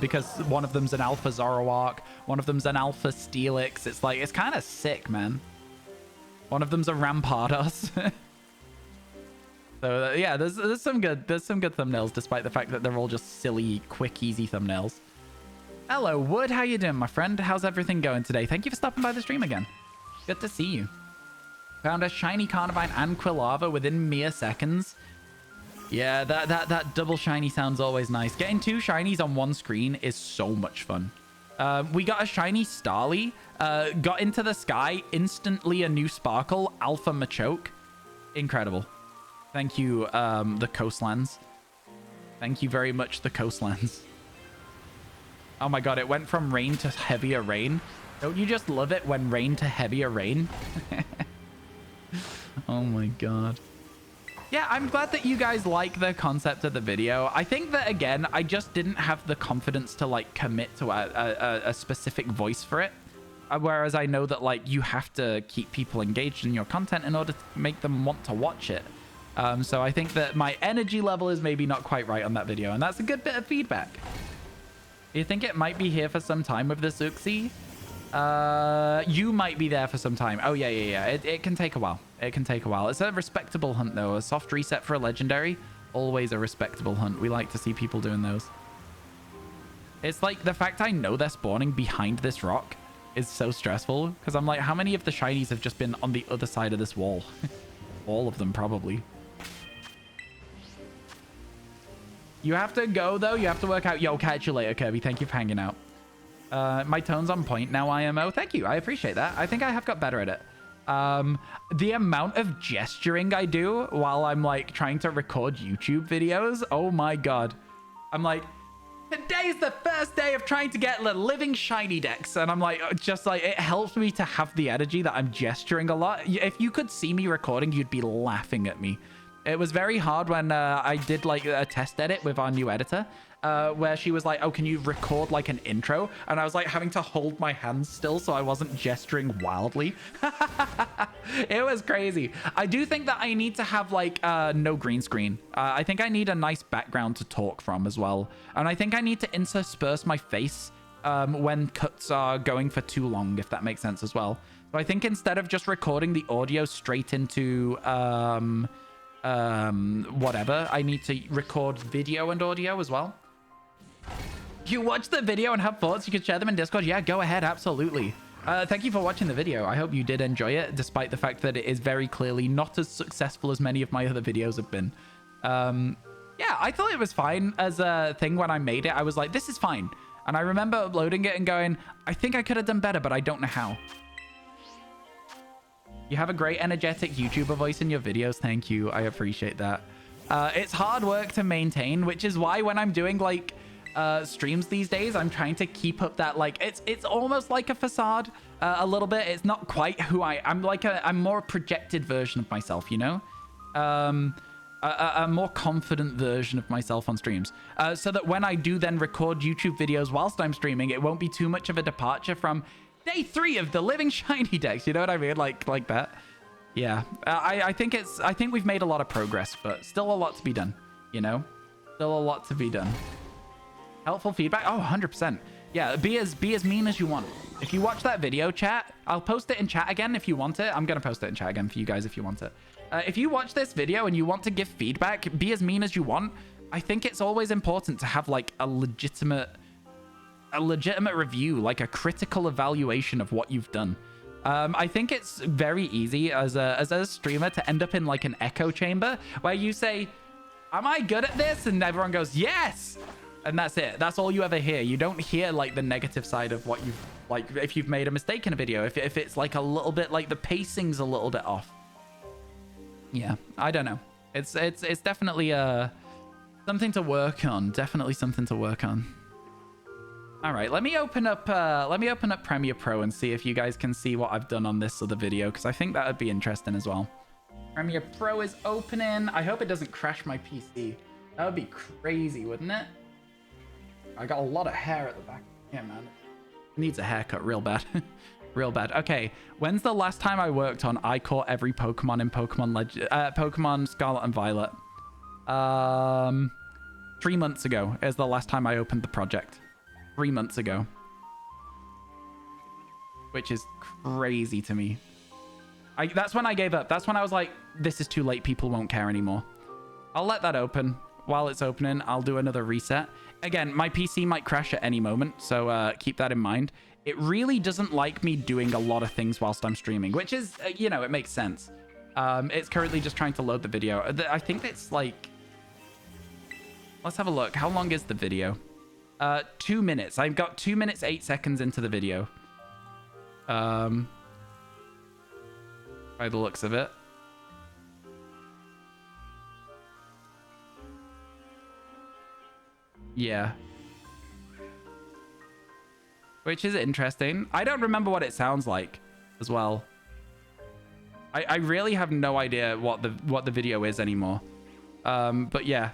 Because one of them's an Alpha Zoroark, one of them's an Alpha Steelix. It's like, it's kind of sick, man. One of them's a Rampardos. So yeah, there's some good thumbnails, despite the fact that they're all just silly, quick, easy thumbnails. Hello, Wood. How you doing, my friend? How's everything going today? Thank you for stopping by the stream again. Good to see you. Found a shiny Carnivine and Quilava within mere seconds. Yeah, that double shiny sounds always nice. Getting 2 shinies on one screen is so much fun. We got a shiny Starly, got into the sky, instantly a new Sparkle, Alpha Machoke. Incredible. Thank you, the Coastlands. Thank you very much, the Coastlands. Oh my god, it went from rain to heavier rain. Don't you just love it when rain to heavier rain? Oh my god. Yeah, I'm glad that you guys like the concept of the video. I think that, again, I just didn't have the confidence to, like, commit to a specific voice for it. Whereas I know that, like, you have to keep people engaged in your content in order to make them want to watch it. So I think that my energy level is maybe not quite right on that video, and that's a good bit of feedback. You think it might be here for some time with this Uxie? You might be there for some time. Oh, yeah. It can take a while. It can take a while. It's a respectable hunt, though. A soft reset for a legendary. Always a respectable hunt. We like to see people doing those. It's like the fact I know they're spawning behind this rock is so stressful because I'm like, how many of the shinies have just been on the other side of this wall? All of them, probably. You have to go, though. You have to work out. Yo, catch you later, Kirby. Thank you for hanging out. My tone's on point now, IMO. Thank you. I appreciate that. I think I have got better at it. The amount of gesturing I do while I'm, like, trying to record YouTube videos. Oh, my God. I'm like, today's the first day of trying to get the living shiny decks. And I'm like, just like, it helps me to have the energy that I'm gesturing a lot. If you could see me recording, you'd be laughing at me. It was very hard when I did like a test edit with our new editor, where she was like, oh, can you record like an intro? And I was like having to hold my hands still so I wasn't gesturing wildly. It was crazy. I do think that I need to have like no green screen. I think I need a nice background to talk from as well. And I think I need to intersperse my face when cuts are going for too long, if that makes sense as well. So I think instead of just recording the audio straight into whatever, I need to record video and audio as well. You watch the video and have thoughts, you can share them in Discord. Yeah, go ahead, absolutely. Thank you for watching the video. I hope you did enjoy it, despite the fact that it is very clearly not as successful as many of my other videos have been. Yeah, I thought it was fine as a thing when I made it. I was like, this is fine. And I remember uploading it and going, I think I could have done better, but I don't know how. You have a great energetic YouTuber voice in your videos. Thank you. I appreciate that. It's hard work to maintain, which is why when I'm doing like streams these days, I'm trying to keep up that like it's almost like a facade a little bit. It's not quite who I'm like I'm more a projected version of myself, you know? A more confident version of myself on streams, so that when I do then record YouTube videos whilst I'm streaming, it won't be too much of a departure from Day 3 of the living shiny decks. You know what I mean? Like that. Yeah. I think we've made a lot of progress, but still a lot to be done. You know? Still a lot to be done. Helpful feedback? Oh, 100%. Yeah, be as mean as you want. If you watch that video, chat, I'll post it in chat again if you want it. I'm going to post it in chat again for you guys if you want it. If you watch this video and you want to give feedback, be as mean as you want. I think it's always important to have like a legitimate review, like a critical evaluation of what you've done. I think it's very easy as a streamer to end up in like an echo chamber where you say, am I good at this? And everyone goes, yes. And that's it. That's all you ever hear. You don't hear like the negative side of what you've like, if you've made a mistake in a video, if it's like a little bit like the pacing's a little bit off. Yeah, I don't know. It's definitely something to work on. Definitely something to work on. All right, let me open up Premiere Pro and see if you guys can see what I've done on this other video, because I think that would be interesting as well. Premiere Pro is opening. I hope it doesn't crash my PC. That would be crazy, wouldn't it? I got a lot of hair at the back. Yeah, man. It needs a haircut real bad. Real bad. Okay, when's the last time I worked on I caught every Pokemon in Pokemon Scarlet and Violet? 3 months ago is the last time I opened the project. 3 months ago. Which is crazy to me. That's when I gave up. That's when I was like, this is too late. People won't care anymore. I'll let that open. While it's opening, I'll do another reset. Again, my PC might crash at any moment, so keep that in mind. It really doesn't like me doing a lot of things whilst I'm streaming, which is, you know, it makes sense. It's currently just trying to load the video. I think it's like... Let's have a look. How long is the video? 2 minutes. I've got 2 minutes, 8 seconds into the video. By the looks of it. Yeah. Which is interesting. I don't remember what it sounds like as well. I really have no idea what the video is anymore. But yeah.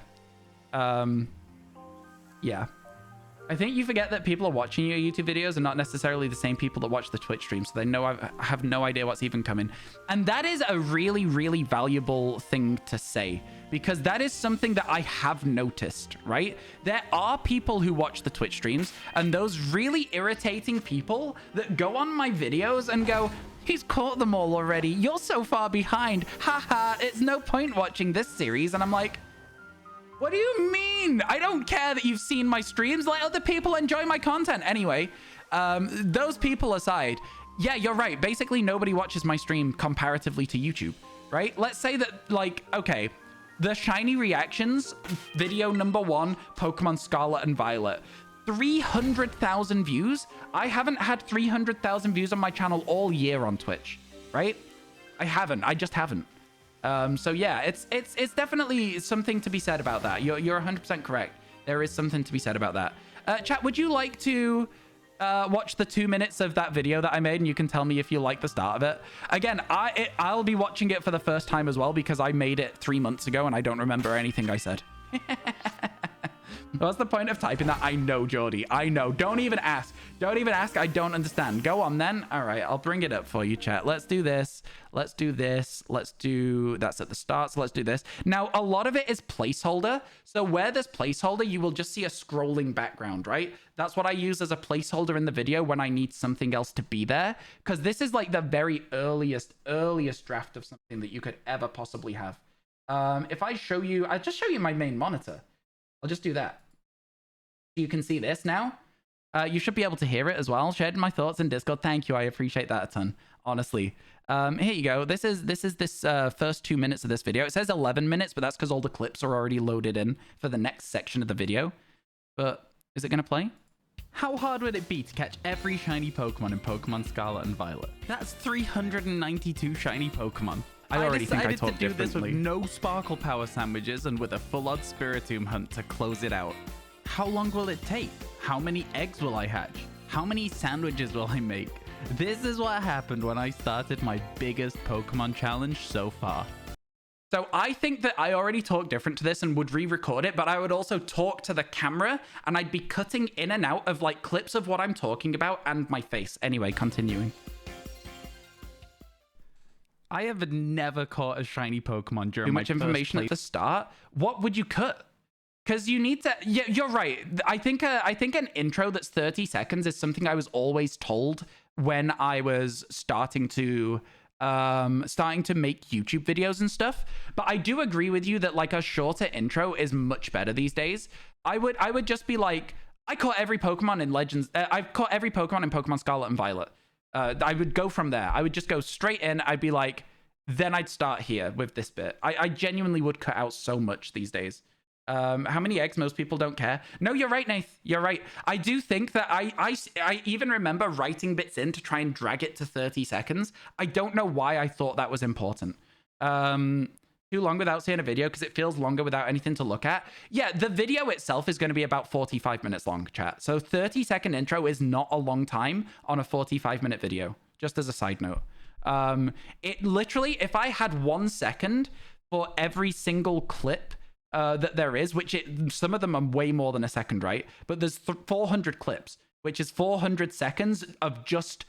Yeah. I think you forget that people are watching your YouTube videos and not necessarily the same people that watch the Twitch stream. So they know I have no idea what's even coming. And that is a really, really valuable thing to say, because that is something that I have noticed, right? There are people who watch the Twitch streams, and those really irritating people that go on my videos and go, he's caught them all already. You're so far behind. Haha, it's no point watching this series. And I'm like, What do you mean? I don't care that you've seen my streams. Let other people enjoy my content. Anyway, those people aside, yeah, you're right. Basically, nobody watches my stream comparatively to YouTube, right? Let's say that, like, okay, the shiny reactions, video number 1, Pokemon Scarlet and Violet. 300,000 views. I haven't had 300,000 views on my channel all year on Twitch, right? I haven't. I just haven't. So yeah, it's definitely something to be said about that. You're 100% correct. There is something to be said about that. Chat, would you like to watch the 2 minutes of that video that I made, and you can tell me if you like the start of it? Again, I'll be watching it for the first time as well because I made it 3 months ago and I don't remember anything I said. What's the point of typing that? I know, Geordie. I know. Don't even ask. Don't even ask. I don't understand. Go on then. All right, I'll bring it up for you, chat. Let's do this. Let's do this. Let's do... That's at the start, so let's do this. Now, a lot of it is placeholder. So where there's placeholder, you will just see a scrolling background, right? That's what I use as a placeholder in the video when I need something else to be there. Because this is like the very earliest draft of something that you could ever possibly have. If I show you... I'll just show you my main monitor. I'll just do that. You can see this now. You should be able to hear it as well. Shared my thoughts in Discord. Thank you. I appreciate that a ton, honestly. Here you go. This is this first 2 minutes of this video. It says 11 minutes, but that's because all the clips are already loaded in for the next section of the video. But is it going to play? How hard would it be to catch every shiny Pokemon in Pokemon Scarlet and Violet? That's 392 shiny Pokemon. I already think I talked differently. I decided to do this with no Sparkle Power sandwiches and with a full-on Spiritomb hunt to close it out. How long will it take? How many eggs will I hatch? How many sandwiches will I make? This is what happened when I started my biggest Pokemon challenge so far. So I think that I already talked different to this and would re-record it, but I would also talk to the camera and I'd be cutting in and out of like clips of what I'm talking about and my face. Anyway, continuing. I have never caught a shiny Pokemon during my information at the start. What would you cut? Because you need to... Yeah, you're right. I think an intro that's 30 seconds is something I was always told when I was starting to make YouTube videos and stuff. But I do agree with you that like a shorter intro is much better these days. I would just be like, I caught every Pokemon in Legends. I've caught every Pokemon in Pokemon Scarlet and Violet. I would go from there. I would just go straight in. I'd be like, then I'd start here with this bit. I genuinely would cut out so much these days. How many eggs? Most people don't care. No, you're right, Nath. You're right. I do think that I even remember writing bits in to try and drag it to 30 seconds. I don't know why I thought that was important. Too long without seeing a video because it feels longer without anything to look at. Yeah, the video itself is going to be about 45 minutes long, chat. So 30-second intro is not a long time on a 45-minute video, just as a side note. It literally, if I had 1 second for every single clip that there is, which some of them are way more than a second, right? But there's 400 clips, which is 400 seconds of just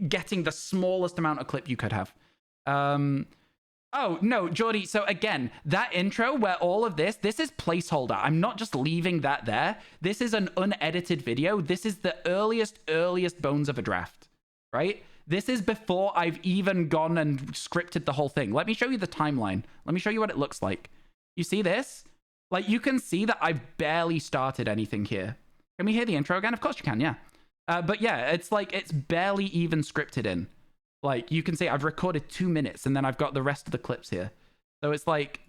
getting the smallest amount of clip you could have. Oh, no, Geordie. So again, that intro where all of this is placeholder. I'm not just leaving that there. This is an unedited video. This is the earliest bones of a draft, right? This is before I've even gone and scripted the whole thing. Let me show you the timeline. Let me show you what it looks like. You see this? Like, you can see that I've barely started anything here. Can we hear the intro again? Of course you can, yeah. But yeah, it's like, it's barely even scripted in. Like, you can see I've recorded 2 minutes and then I've got the rest of the clips here. So it's like,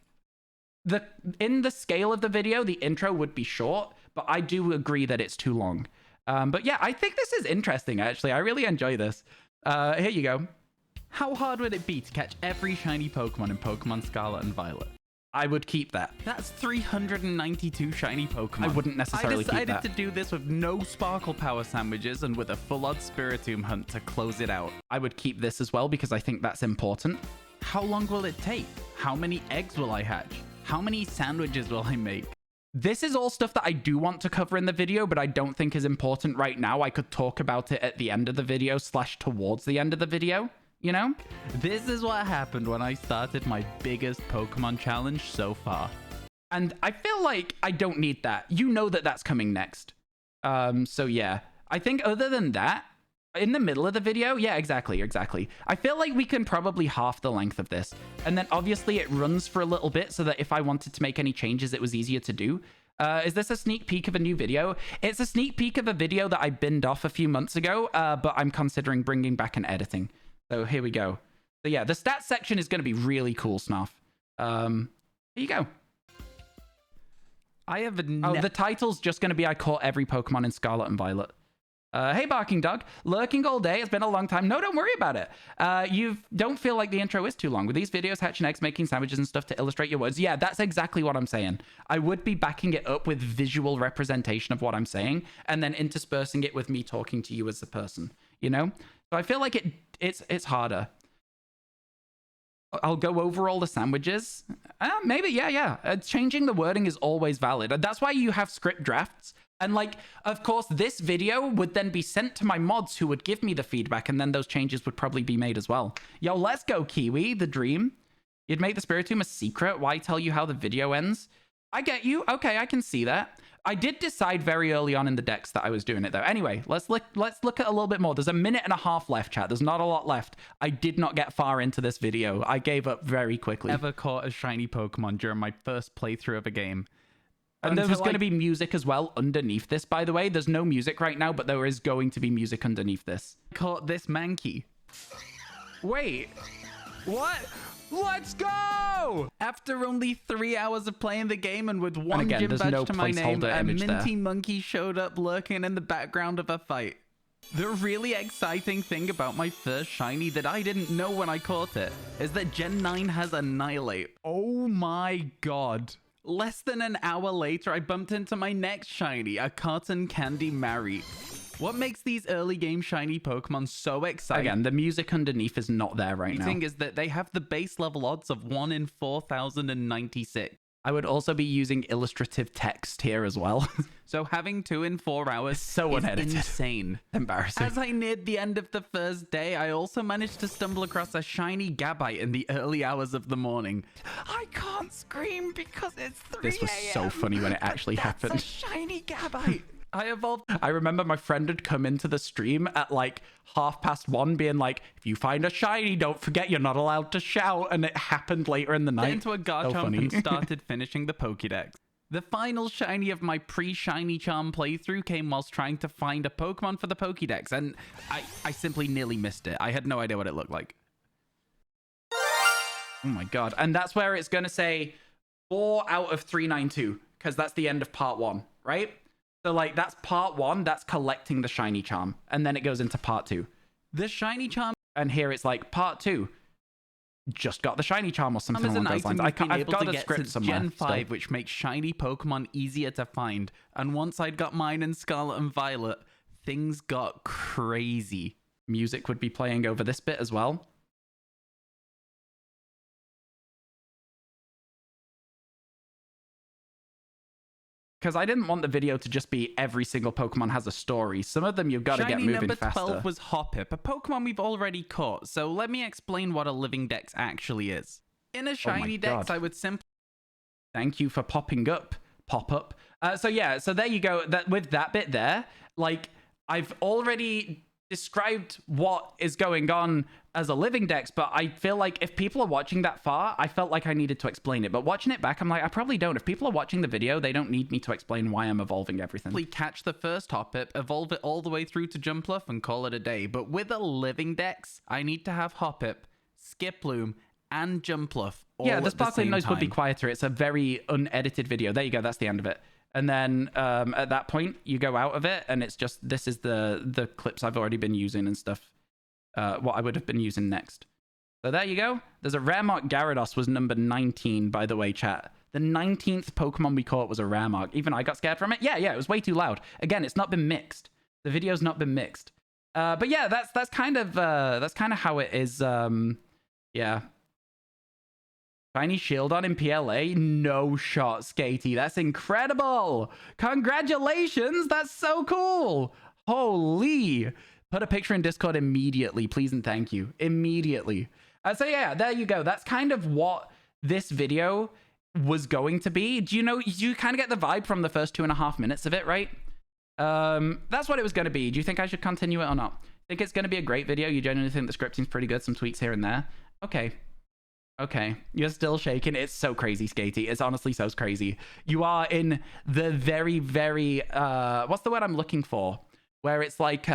in the scale of the video, the intro would be short, but I do agree that it's too long. But yeah, I think this is interesting, actually. I really enjoy this. Here you go. How hard would it be to catch every shiny Pokemon in Pokemon Scarlet and Violet? I would keep that. That's 392 shiny Pokemon. I wouldn't necessarily keep that. I decided to do this with no Sparkle Power sandwiches and with a full-on Spiritomb hunt to close it out. I would keep this as well because I think that's important. How long will it take? How many eggs will I hatch? How many sandwiches will I make? This is all stuff that I do want to cover in the video, but I don't think is important right now. I could talk about it at the end of the video / towards the end of the video. You know? This is what happened when I started my biggest Pokemon challenge so far. And I feel like I don't need that. You know that that's coming next. So yeah. I think other than that, In the middle of the video? Yeah, exactly. I feel like we can probably half the length of this. And then obviously it runs for a little bit so that if I wanted to make any changes, it was easier to do. Is this a sneak peek of a new video? It's a sneak peek of a video that I binned off a few months ago, but I'm considering bringing back and editing. So here we go. So yeah, the stats section is going to be really cool, Snarf. Here you go. I have the title's just going to be I caught every Pokemon in Scarlet and Violet. Hey, Barking Dog. Lurking all day. It's been a long time. No, don't worry about it. You don't feel like the intro is too long. With these videos, hatching eggs, making sandwiches and stuff to illustrate your words. Yeah, that's exactly what I'm saying. I would be backing it up with visual representation of what I'm saying and then interspersing it with me talking to you as a person, you know? So I feel like it's harder. I'll go over all the sandwiches. Maybe, yeah. Changing the wording is always valid. That's why you have script drafts. And like, of course, this video would then be sent to my mods who would give me the feedback, and then those changes would probably be made as well. Yo, let's go, Kiwi, the dream. You'd make the Spiritomb a secret. Why tell you how the video ends? I get you. Okay, I can see that. I did decide very early on in the decks that I was doing it, though. Anyway, let's look at a little bit more. There's a minute and a half left, chat. There's not a lot left. I did not get far into this video. I gave up very quickly. Ever caught a shiny Pokemon during my first playthrough of a game. And there was going to be music as well underneath this, by the way. There's no music right now, but there is going to be music underneath this. Caught this Mankey. Wait. What? Let's go! After only 3 hours of playing the game and with one again, gym badge no to my name, a minty there. monkey showed up lurking in the background of a fight. The really exciting thing about my first shiny that I didn't know when I caught it is that Gen 9 has Annihilate. Oh my god. Less than an hour later, I bumped into my next shiny, a Cotton Candy Mary. What makes these early game shiny Pokemon so exciting? Again, the music underneath is not there right now. The thing is that they have the base level odds of 1 in 4,096. I would also be using illustrative text here as well. So having 2 in 4 hours so is unedited. Insane. Embarrassing. As I neared the end of the first day, I also managed to stumble across a shiny Gabite in the early hours of the morning. I can't scream because it's 3 This was so funny when it actually happened. That's a shiny Gabite. I remember my friend had come into the stream at like 1:30 being like, if you find a shiny, don't forget you're not allowed to shout. And it happened later in the night. Into a Garchomp and started finishing the Pokédex. The final shiny of my pre-shiny charm playthrough came whilst trying to find a Pokemon for the Pokédex. And I simply nearly missed it. I had no idea what it looked like. Oh my god. And that's where it's going to say 4 out of 392. Because that's the end of part 1, right? So, like, that's part 1. That's collecting the shiny charm. And then it goes into part 2. The shiny charm... And here it's like, part 2. Just got the shiny charm or something along those lines. I've got a script somewhere. Gen 5, which makes shiny Pokemon easier to find. And once I'd got mine in Scarlet and Violet, things got crazy. Music would be playing over this bit as well. Because I didn't want the video to just be every single Pokemon has a story. Some of them you've got to get moving faster. Shiny number 12 was Hoppip, a Pokemon we've already caught. So let me explain what a living dex actually is. In a shiny dex, I would simply... Thank you for popping up. Pop up. So yeah, so there you go. With that bit there, like, I've already described what is going on as a living dex, but I feel like if people are watching that far, I felt like I needed to explain it. But watching it back, I'm like, I probably don't. If people are watching the video, they don't need me to explain why I'm evolving everything. We catch the first Hoppip, evolve it all the way through to Jumpluff, and call it a day. But with a living dex, I need to have Hoppip, Skiploom, and Jumpluff all yeah, the at sparkling noise time. would be quieter. It's a very unedited video. There you go. That's the end of it. And then at that point, you go out of it, and it's just, this is the clips I've already been using and stuff. What I would have been using next. So there you go. There's a rare mark. Gyarados was number 19, by the way, chat. The 19th Pokemon we caught was a rare mark. Even I got scared from it. Yeah, it was way too loud. Again, it's not been mixed. The video's not been mixed. But yeah, that's kind of how it is. Yeah. Shiny Shieldon in PLA? No shot, Skatey. That's incredible. Congratulations. That's so cool. Holy. Put a picture in Discord immediately, please and thank you. Immediately. So yeah, there you go. That's kind of what this video was going to be. Do you kind of get the vibe from the first 2.5 minutes of it, right? That's what it was going to be. Do you think I should continue it or not? Think it's going to be a great video? You genuinely think the scripting's pretty good? Some tweaks here and there? Okay. Okay. You're still shaking. It's so crazy, Skatey. It's honestly so crazy. You are in the very, very... what's the word I'm looking for? Where it's like...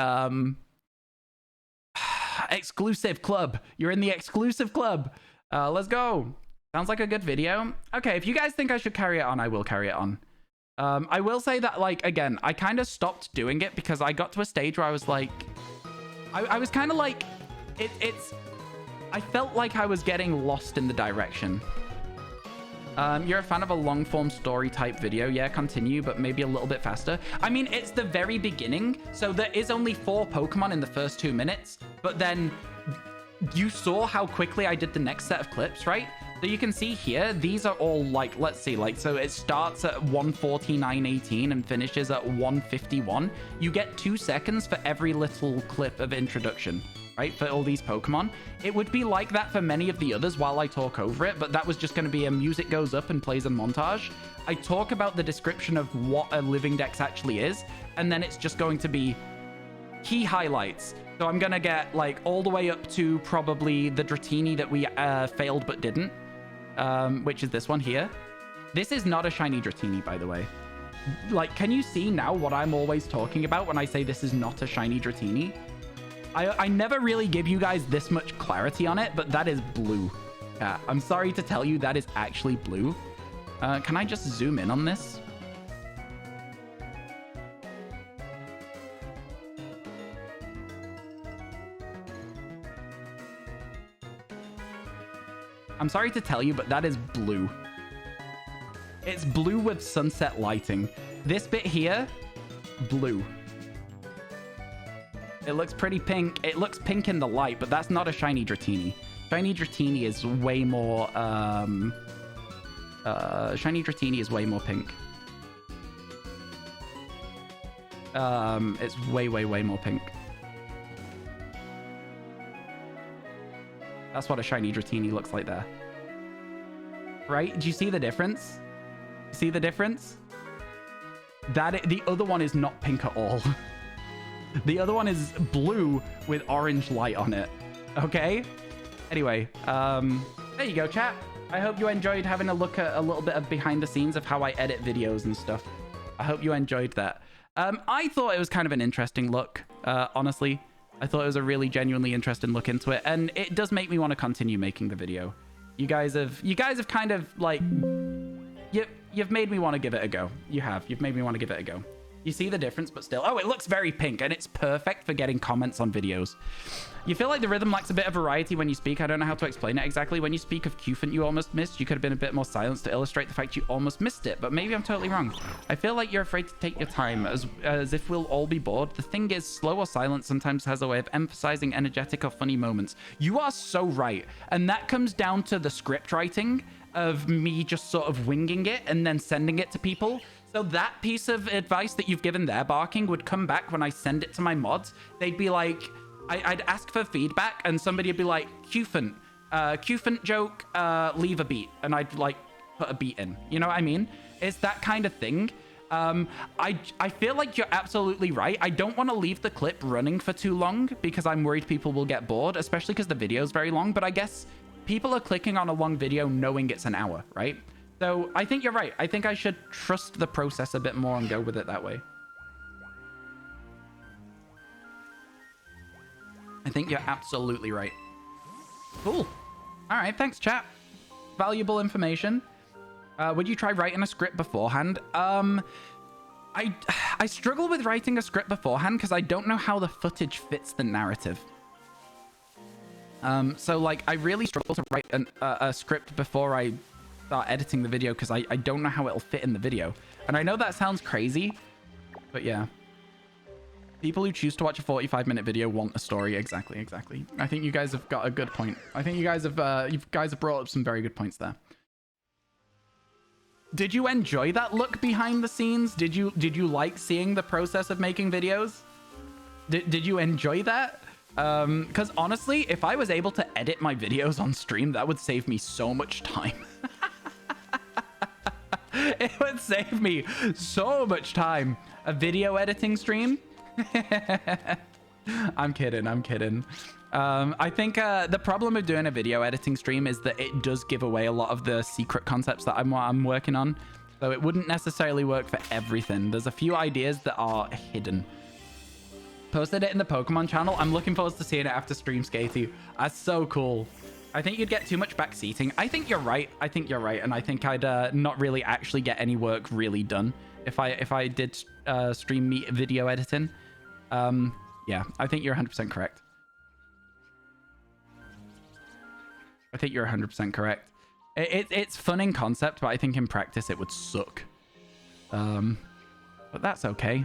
exclusive club. You're in the exclusive club. Let's go. Sounds like a good video. Okay, if you guys think I should carry it on, I will carry it on. I will say that, like, again, I kind of stopped doing it because I got to a stage where I was like... I was kind of like... I felt like I was getting lost in the direction. You're a fan of a long-form story type video. Yeah, continue, but maybe a little bit faster. I mean, it's the very beginning, so there is only 4 Pokemon in the first 2 minutes, but then you saw how quickly I did the next set of clips, right? So you can see here, these are all like, let's see, like, so it starts at 1:49:18 and finishes at 1:51. You get 2 seconds for every little clip of introduction, right? For all these Pokemon. It would be like that for many of the others while I talk over it, but that was just going to be a music goes up and plays a montage. I talk about the description of what a living dex actually is, and then it's just going to be key highlights. So I'm going to get like all the way up to probably the Dratini that we failed but didn't. Which is this one here. This is not a shiny Dratini, by the way. Like, can you see now what I'm always talking about when I say this is not a shiny Dratini? I never really give you guys this much clarity on it, but that is blue. I'm sorry to tell you that is actually blue. Can I just zoom in on this? I'm sorry to tell you, but that is blue. It's blue with sunset lighting. This bit here, blue. It looks pretty pink. It looks pink in the light, but that's not a shiny Dratini. Shiny Dratini is way more, shiny Dratini is way more pink. It's way, way, way more pink. That's what a shiny Dratini looks like there. Right? Do you see the difference? See the difference? The other one is not pink at all. The other one is blue with orange light on it. Okay? Anyway, there you go, chat. I hope you enjoyed having a look at a little bit of behind the scenes of how I edit videos and stuff. I hope you enjoyed that. I thought it was kind of an interesting look, honestly. I thought it was a really genuinely interesting look into it, and it does make me want to continue making the video. You guys have kind of like, you've made me want to give it a go. You've made me want to give it a go. You see the difference, but still, oh, it looks very pink, and it's perfect for getting comments on videos. You feel like the rhythm lacks a bit of variety when you speak. I don't know how to explain it exactly. When you speak of Qfant you almost missed, you could have been a bit more silence to illustrate the fact you almost missed it, but maybe I'm totally wrong. I feel like you're afraid to take your time, as if we'll all be bored. The thing is, slow or silent sometimes has a way of emphasizing energetic or funny moments. You are so right, and that comes down to the script writing of me just sort of winging it and then sending it to people. So that piece of advice that you've given there, Barking, would come back when I send it to my mods. They'd be like, I'd ask for feedback, and somebody would be like, Qfant joke, leave a beat. And I'd like put a beat in. You know what I mean? It's that kind of thing. I feel like you're absolutely right. I don't want to leave the clip running for too long because I'm worried people will get bored, especially because the video is very long. But I guess people are clicking on a long video knowing it's an hour, right? So I think you're right. I think I should trust the process a bit more and go with it that way. I think you're absolutely right. Cool. All right. Thanks, chat. Valuable information. Would you try writing a script beforehand? I struggle with writing a script beforehand because I don't know how the footage fits the narrative. So like I really struggle to write a script before I start editing the video because I don't know how it'll fit in the video. And I know that sounds crazy, but yeah. People who choose to watch a 45-minute video want a story. Exactly. I think you guys have got a good point. I think you guys have brought up some very good points there. Did you enjoy that look behind the scenes? Did you like seeing the process of making videos? Did you enjoy that? Because honestly, if I was able to edit my videos on stream, that would save me so much time. It would save me so much time. A video editing stream? I'm kidding. I'm kidding. I think the problem of doing a video editing stream is that it does give away a lot of the secret concepts that I'm working on. So it wouldn't necessarily work for everything. There's a few ideas that are hidden. Posted it in the Pokemon channel. I'm looking forward to seeing it after stream, Skatey. That's so cool. I think you'd get too much backseating. I think you're right. I think you're right. And I think I'd not really actually get any work really done if I did stream meet video editing. Yeah, I think you're 100% correct. I think you're 100% correct. It's fun in concept, but I think in practice it would suck. But that's okay.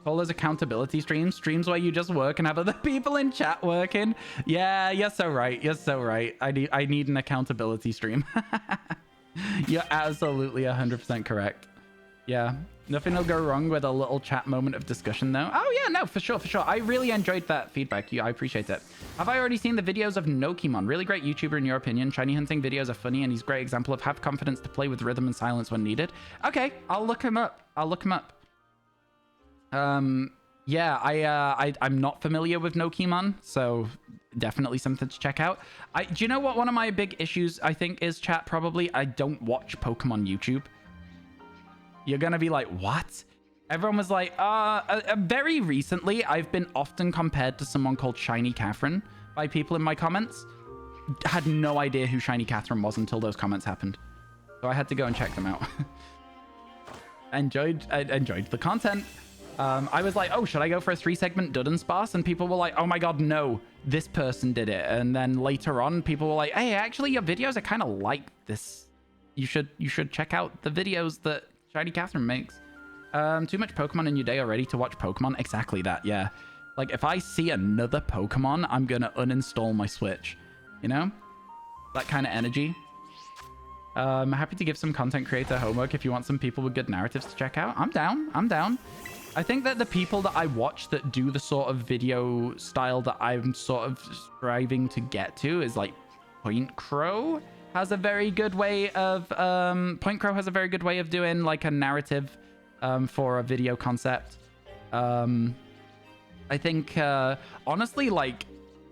All those accountability streams where you just work and have other people in chat working. Yeah, you're so right. You're so right. I need an accountability stream. You're absolutely 100% correct. Yeah, nothing will go wrong with a little chat moment of discussion though. Oh yeah, no, for sure, for sure. I really enjoyed that feedback. I appreciate it. Have I already seen the videos of Nokimon? Really great YouTuber in your opinion. Shiny hunting videos are funny and he's a great example of have confidence to play with rhythm and silence when needed. Okay, I'll look him up. I'll look him up. Yeah, I'm not familiar with Nokimon, so definitely something to check out. Do you know what one of my big issues I think is, chat? Probably I don't watch Pokemon YouTube. You're gonna be like, what? Everyone was like, very recently, I've been often compared to someone called Shiny Catherine by people in my comments. Had no idea who Shiny Catherine was until those comments happened. So I had to go and check them out. I enjoyed the content. I was like, oh, should I go for a 3-segment Duddensparse? And people were like, oh my god, no, this person did it. And then later on, people were like, hey, actually, your videos are kind of like this. You should check out the videos that Shiny Catherine makes. Too much Pokemon in your day already to watch Pokemon? Exactly that, yeah. Like, if I see another Pokemon, I'm gonna uninstall my Switch. You know? That kind of energy. I'm happy to give some content creator homework if you want some people with good narratives to check out. I'm down. I'm down. I think that the people that I watch that do the sort of video style that I'm sort of striving to get to is like Point Crow has a very good way of doing like a narrative for a video concept. I think honestly, like,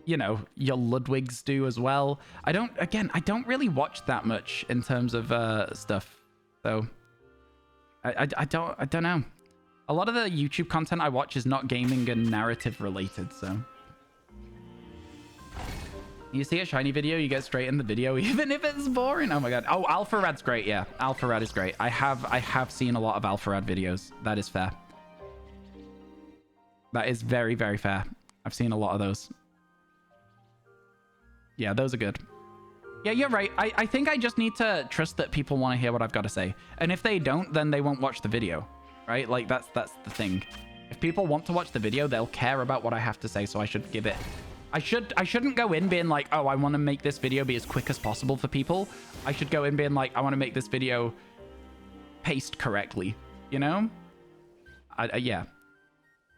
you know, your Ludwigs do as well. I don't really watch that much in terms of stuff, so I don't know. A lot of the YouTube content I watch is not gaming and narrative related, so. You see a shiny video, you get straight in the video, even if it's boring. Oh my god. Oh, Alpharad's great, yeah. Alpharad is great. I have seen a lot of Alpharad videos. That is fair. That is very, very fair. I've seen a lot of those. Yeah, those are good. Yeah, you're right. I think I just need to trust that people want to hear what I've got to say. And if they don't, then they won't watch the video. Right? Like, that's the thing. If people want to watch the video, they'll care about what I have to say, so I should give it... I shouldn't go in being like, oh, I want to make this video be as quick as possible for people. I should go in being like, I want to make this video paced correctly, you know? Yeah.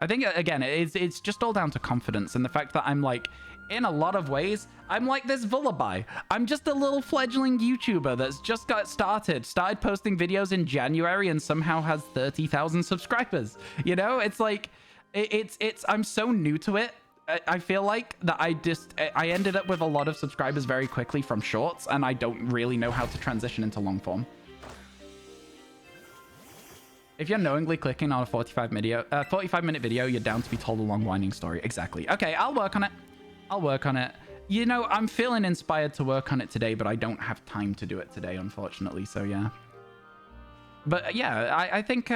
I think, again, it's just all down to confidence and the fact that I'm like... In a lot of ways, I'm like this Vullaby. I'm just a little fledgling YouTuber that's just got started posting videos in January and somehow has 30,000 subscribers. You know, it's like, I'm so new to it. I feel like that I ended up with a lot of subscribers very quickly from shorts and I don't really know how to transition into long form. If you're knowingly clicking on a 45-minute video, you're down to be told a long winding story. Exactly. Okay, I'll work on it. I'll work on it. You know, I'm feeling inspired to work on it today, but I don't have time to do it today, unfortunately. So, yeah. But, yeah, I think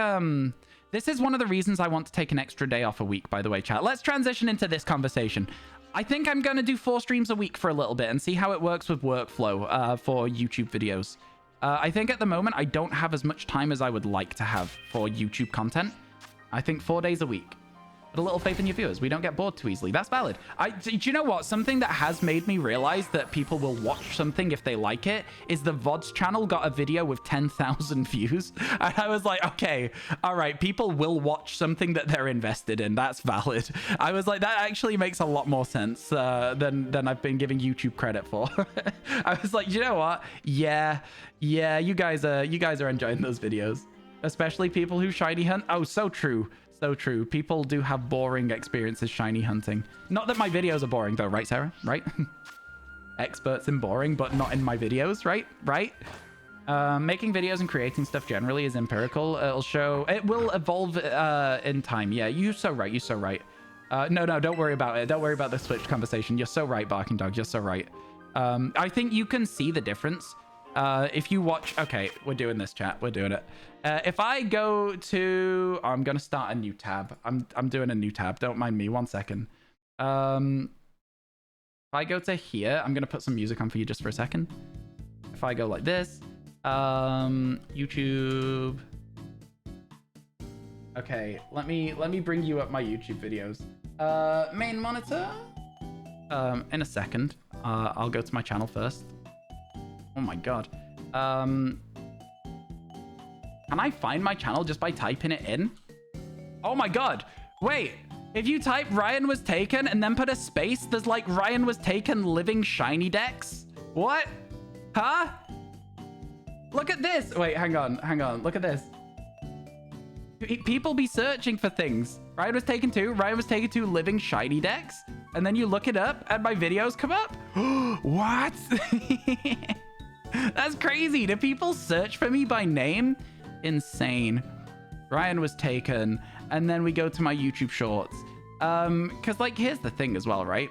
this is one of the reasons I want to take an extra day off a week, by the way, chat. Let's transition into this conversation. I think I'm going to do 4 streams a week for a little bit and see how it works with workflow for YouTube videos. I think at the moment, I don't have as much time as I would like to have for YouTube content. I think 4 days a week. Put a little faith in your viewers. We don't get bored too easily. That's valid. Do you know what? Something that has made me realize that people will watch something if they like it is the VoDs channel got a video with 10,000 views. And I was like, okay, all right, people will watch something that they're invested in. That's valid. I was like, that actually makes a lot more sense than I've been giving YouTube credit for. I was like, you know what? Yeah, you guys are enjoying those videos. Especially people who shiny hunt. Oh, so true. So true. People do have boring experiences shiny hunting. Not that my videos are boring though, right, Sarah? Right? Experts in boring, but not in my videos, right? Right? Making videos and creating stuff generally is empirical. It will evolve in time. Yeah, you're so right. You're so right. No, don't worry about it. Don't worry about the Switch conversation. You're so right, Barking Dog. You're so right. I think you can see the difference. If you watch... Okay, we're doing this, chat. We're doing it. If I go to... Oh, I'm going to start a new tab. I'm doing a new tab. Don't mind me. 1 second. If I go to here, I'm going to put some music on for you just for a second. If I go like this... YouTube... Okay, let me bring you up my YouTube videos. Main monitor? In a second. I'll go to my channel first. Oh my god. Can I find my channel just by typing it in? Oh my god. Wait. If you type RyanWasTaken and then put a space, there's like RyanWasTaken living shiny decks? What? Huh? Look at this. Wait, hang on. Look at this. People be searching for things. RyanWasTaken 2, RyanWasTaken 2 living shiny decks. And then you look it up and my videos come up. What? That's crazy. Do people search for me by name? Insane. RyanWasTaken. And then we go to my YouTube shorts. Because like, here's the thing as well, right?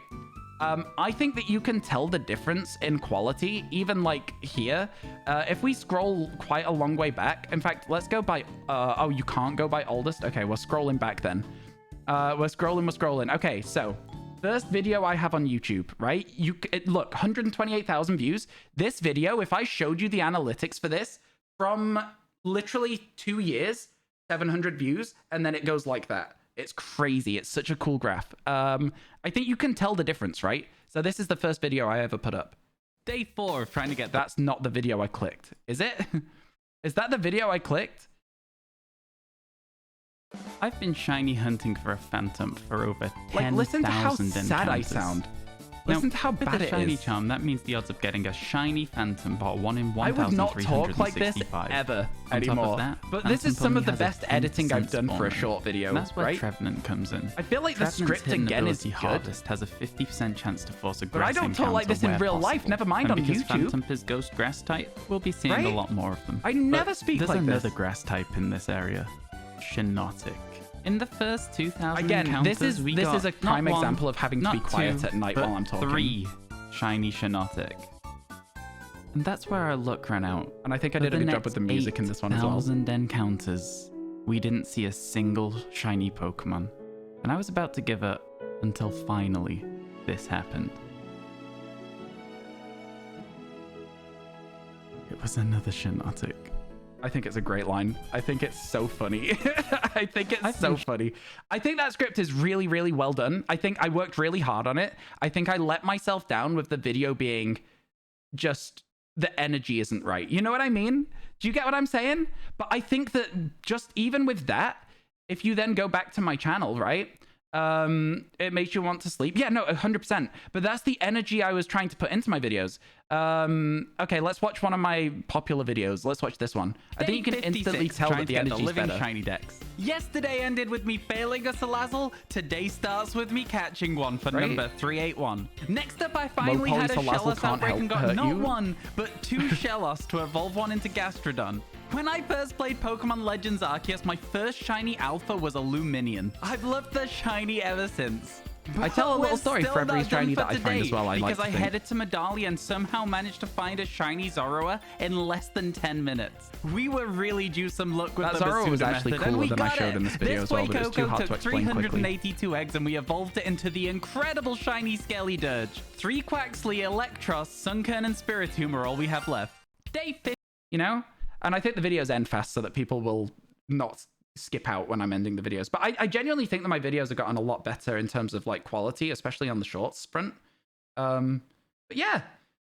I think that you can tell the difference in quality, even like here. If we scroll quite a long way back, in fact, let's go by, oh, you can't go by oldest? Okay, we're scrolling back then. We're scrolling. Okay, so first video I have on YouTube, right? Look, 128,000 views. This video, if I showed you the analytics for this from literally 2 years, 700 views, and then it goes like that. It's crazy. It's such a cool graph. I think you can tell the difference, right? So this is the first video I ever put up. Day 4 of trying to get... That's not the video I clicked. Is it? Is that the video I clicked? I've been shiny hunting for a phantom for over 10,000 Like, listen to how encounters. sad I sound. Listen to how with bad the it shiny is. charm, that means the odds of getting a shiny phantom are 1 in 1,365. I would not talk like this ever anymore. That, but this is some of the best editing I've done for a spawning. short video, And that's where right? Trevenant comes in. I feel like the Trevenant's script hidden again is ability good. Harvest has a 50% chance to force a But grass I don't talk like encounter this in where real life, possible. never mind And on because YouTube. Phantom is ghost grass type, we'll be seeing Right? a lot more of them. I never But speak there's like another this. grass type in this area. Shinotic. In the first 2,000 Again, encounters, this is a prime not one, example of having to be not quiet two, at night but while I'm talking. 3 shiny Shinotic. And that's where our luck ran out. And I think I did a good job with the music in this one as well. 8,000 encounters, we didn't see a single shiny Pokemon. And I was about to give up until finally this happened. It was another Shinotic. I think it's a great line. I think it's so funny. I think it's so funny. I think that script is really, really well done. I think I worked really hard on it. I think I let myself down with the video being just the energy isn't right. You know what I mean? Do you get what I'm saying? But I think that just even with that, if you then go back to my channel, right? It makes you want to sleep. Yeah, no, 100%. But that's the energy I was trying to put into my videos. Okay, let's watch one of my popular videos. Let's watch this one. I think you can instantly tell that the energy's better. Shiny decks. Yesterday ended with me failing a Salazzle. Today starts with me catching one for number 381. Next up, I finally had a Shellos outbreak and got not one, but 2 Shellos to evolve one into Gastrodon. When I first played Pokemon Legends Arceus, my first shiny alpha was a Luminion. I've loved the shiny ever since. I tell a little story for every shiny that I find as well. Because I headed to Medali and somehow managed to find a shiny Zorua in less than 10 minutes. We were really due some luck with the Zorua was Basuda actually method, and cooler we than I got showed it. in this video as well, but it's too hard to explain quickly. 382 eggs and we evolved it into the incredible shiny Scaly Dirge. 3 Quaxly, Electros, Sunkern, and Spiritomb are all we have left. Day 50. You know? And I think the videos end fast so that people will not skip out when I'm ending the videos. But I genuinely think that my videos have gotten a lot better in terms of like quality, especially on the short sprint. But yeah,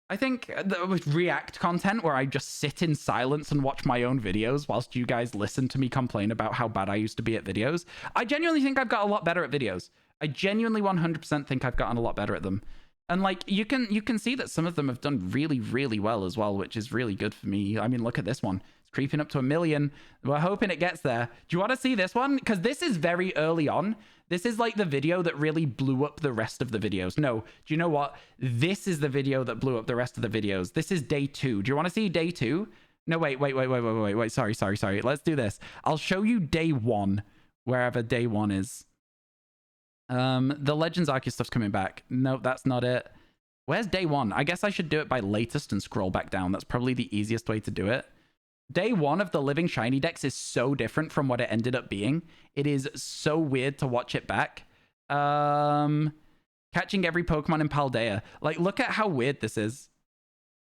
I think with React content where I just sit in silence and watch my own videos whilst you guys listen to me complain about how bad I used to be at videos, I genuinely think I've got a lot better at videos. I genuinely 100% think I've gotten a lot better at them. And like you can see that some of them have done really, really well as well, which is really good for me. I mean, look at this one. It's creeping up to 1 million. We're hoping it gets there. Do you want to see this one? Because this is very early on. This is like the video that really blew up the rest of the videos. No, do you know what? This is the video that blew up the rest of the videos. This is day 2. Do you want to see day 2? No, wait. Sorry. Let's do this. I'll show you day 1, wherever day 1 is. The Legends Arceus stuff's coming back. No, that's not it. Where's day 1? I guess I should do it by latest and scroll back down. That's probably the easiest way to do it. Day 1 of the Living Shiny Dex is so different from what it ended up being. It is so weird to watch it back. Catching every Pokemon in Paldea. Like, look at how weird this is.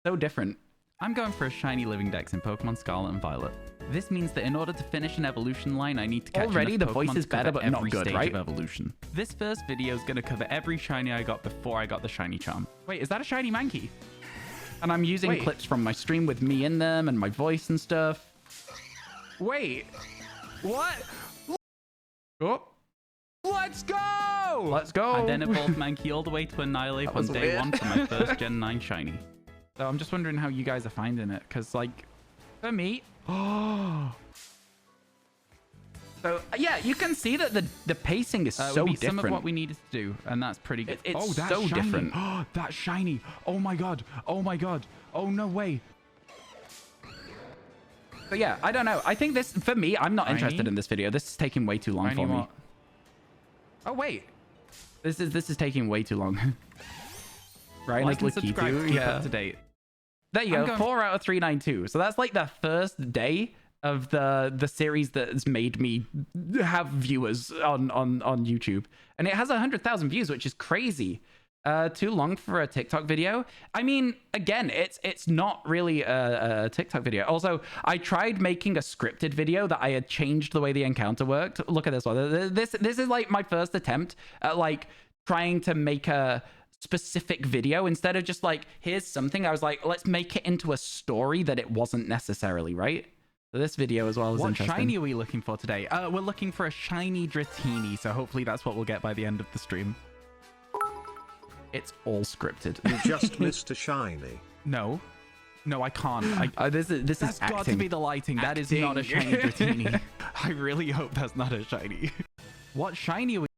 So different. I'm going for a shiny Living Dex in Pokemon Scarlet and Violet. This means that in order to finish an evolution line, I need to catch already the enough voice Pokemon is to cover better, but not every good, stage right? of evolution. This first video is going to cover every shiny I got before I got the shiny charm. Wait, is that a shiny Mankey? And I'm using clips from my stream with me in them and my voice and stuff. Wait, what? Oh. Let's go! Let's go! I then evolved Mankey all the way to Annihilate on day 1 for my first Gen 9 shiny. So I'm just wondering how you guys are finding it, because like, for me, so yeah, you can see that the pacing is so different. Some of what we needed to do, and that's pretty good. It's that's so shiny. different. That's shiny. Oh my god. Oh my god. Oh no way. So yeah, I don't know. I think this, for me, I'm not interested in this video. This is taking way too long for me. Oh wait, this is taking way too long. Ryan Like and subscribe to keep yeah. up to date. There you go. 4 out of 392. So that's like the first day of the series that has made me have viewers on YouTube, and it has 100,000 views, which is crazy. Too long for a TikTok video. I mean, again, it's not really a TikTok video. Also, I tried making a scripted video that I had changed the way the encounter worked. Look at this one. This is like my first attempt at like trying to make a specific video instead of just like, here's something. I was like, let's make it into a story that it wasn't necessarily, right? So this video as well is interesting. What shiny are we looking for today? We're looking for a shiny Dratini, so hopefully that's what we'll get by the end of the stream. It's all scripted. You just missed a shiny. No, I can't. This is that's acting. got to be the lighting. That is not a shiny Dratini. I really hope that's not a shiny. What shiny are we?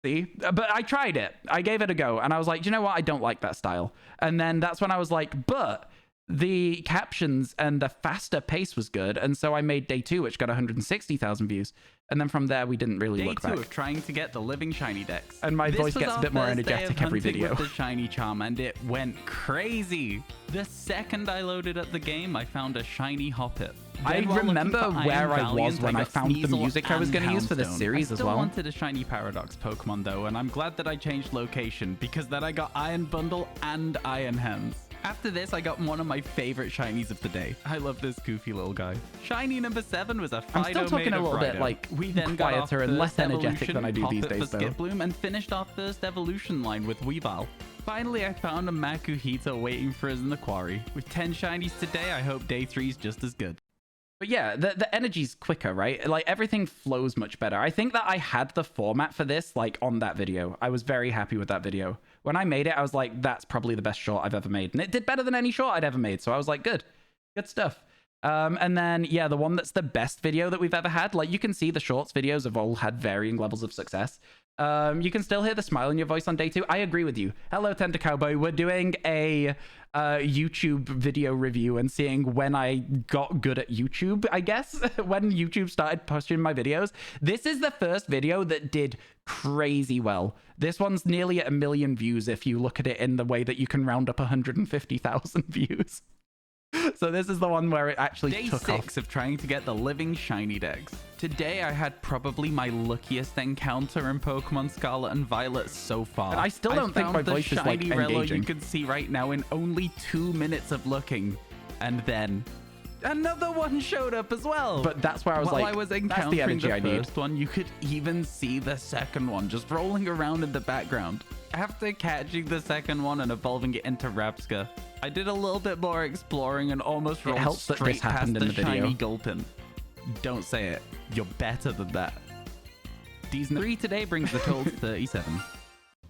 See, but I tried it. I gave it a go, and I was like, you know what? I don't like that style. And then that's when I was like, but the captions and the faster pace was good, and so I made day 2, which got 160,000 views. And then from there, we didn't really look back. Day 2 of trying to get the Living Shiny Dex. And my voice gets a bit more energetic every video. With the shiny charm, and it went crazy. The second I loaded up the game, I found a shiny Hoppip. I remember where I was when I found the music I was going to use for this series as well. I still wanted a shiny Paradox Pokemon though, and I'm glad that I changed location, because then I got Iron Bundle and Iron Hands. After this, I got one of my favorite shinies of the day. I love this goofy little guy. Shiny number 7 was a Fido. I'm still talking a little bit like we then quieter and less energetic than I do these days, though. Skiploom, and finished our first evolution line with Weavile. Finally, I found a Makuhita waiting for us in the quarry. With 10 shinies today, I hope day 3 is just as good. But yeah, the energy's quicker, right? Like everything flows much better. I think that I had the format for this like on that video. I was very happy with that video. When I made it, I was like, that's probably the best short I've ever made. And it did better than any short I'd ever made. So I was like, good stuff. And then, yeah, the one that's the best video that we've ever had, like you can see the shorts videos have all had varying levels of success. You can still hear the smile in your voice on day 2. I agree with you. Hello, Tender Cowboy. We're doing a YouTube video review and seeing when I got good at YouTube, I guess, when YouTube started posting my videos. This is the first video that did crazy well. This one's nearly at 1 million views if you look at it in the way that you can round up 150,000 views. So this is the one where it actually took off. Day 6 of trying to get the Living Shiny Dex. Today I had probably my luckiest encounter in Pokemon Scarlet and Violet so far. And I still don't think my voice is like engaging. You can see right now in only 2 minutes of looking, and then another one showed up as well. But that's where I was While like, I was that's the energy I need. First one, you could even see the second one just rolling around in the background. After catching the second one and evolving it into Rapska, I did a little bit more exploring and almost rolled straight past the shiny Gulpin. Don't say it. You're better than that. D3 today brings the total to 37.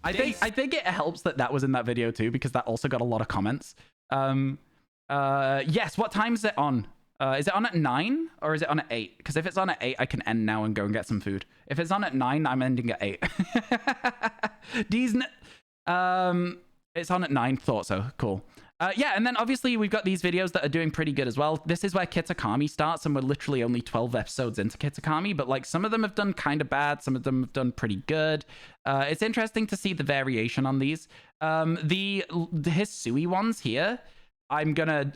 I think it helps that was in that video too, because that also got a lot of comments. Yes, what time is it on? Is it on at 9 or is it on at 8? Because if it's on at 8, I can end now and go and get some food. If it's on at 9, I'm ending at 8. It's on at 9. Thought so. Cool. Yeah, and then obviously we've got these videos that are doing pretty good as well. This is where Kitakami starts, and we're literally only 12 episodes into Kitakami, but like some of them have done kind of bad, some of them have done pretty good. It's interesting to see the variation on these. The Hisui ones here, I'm gonna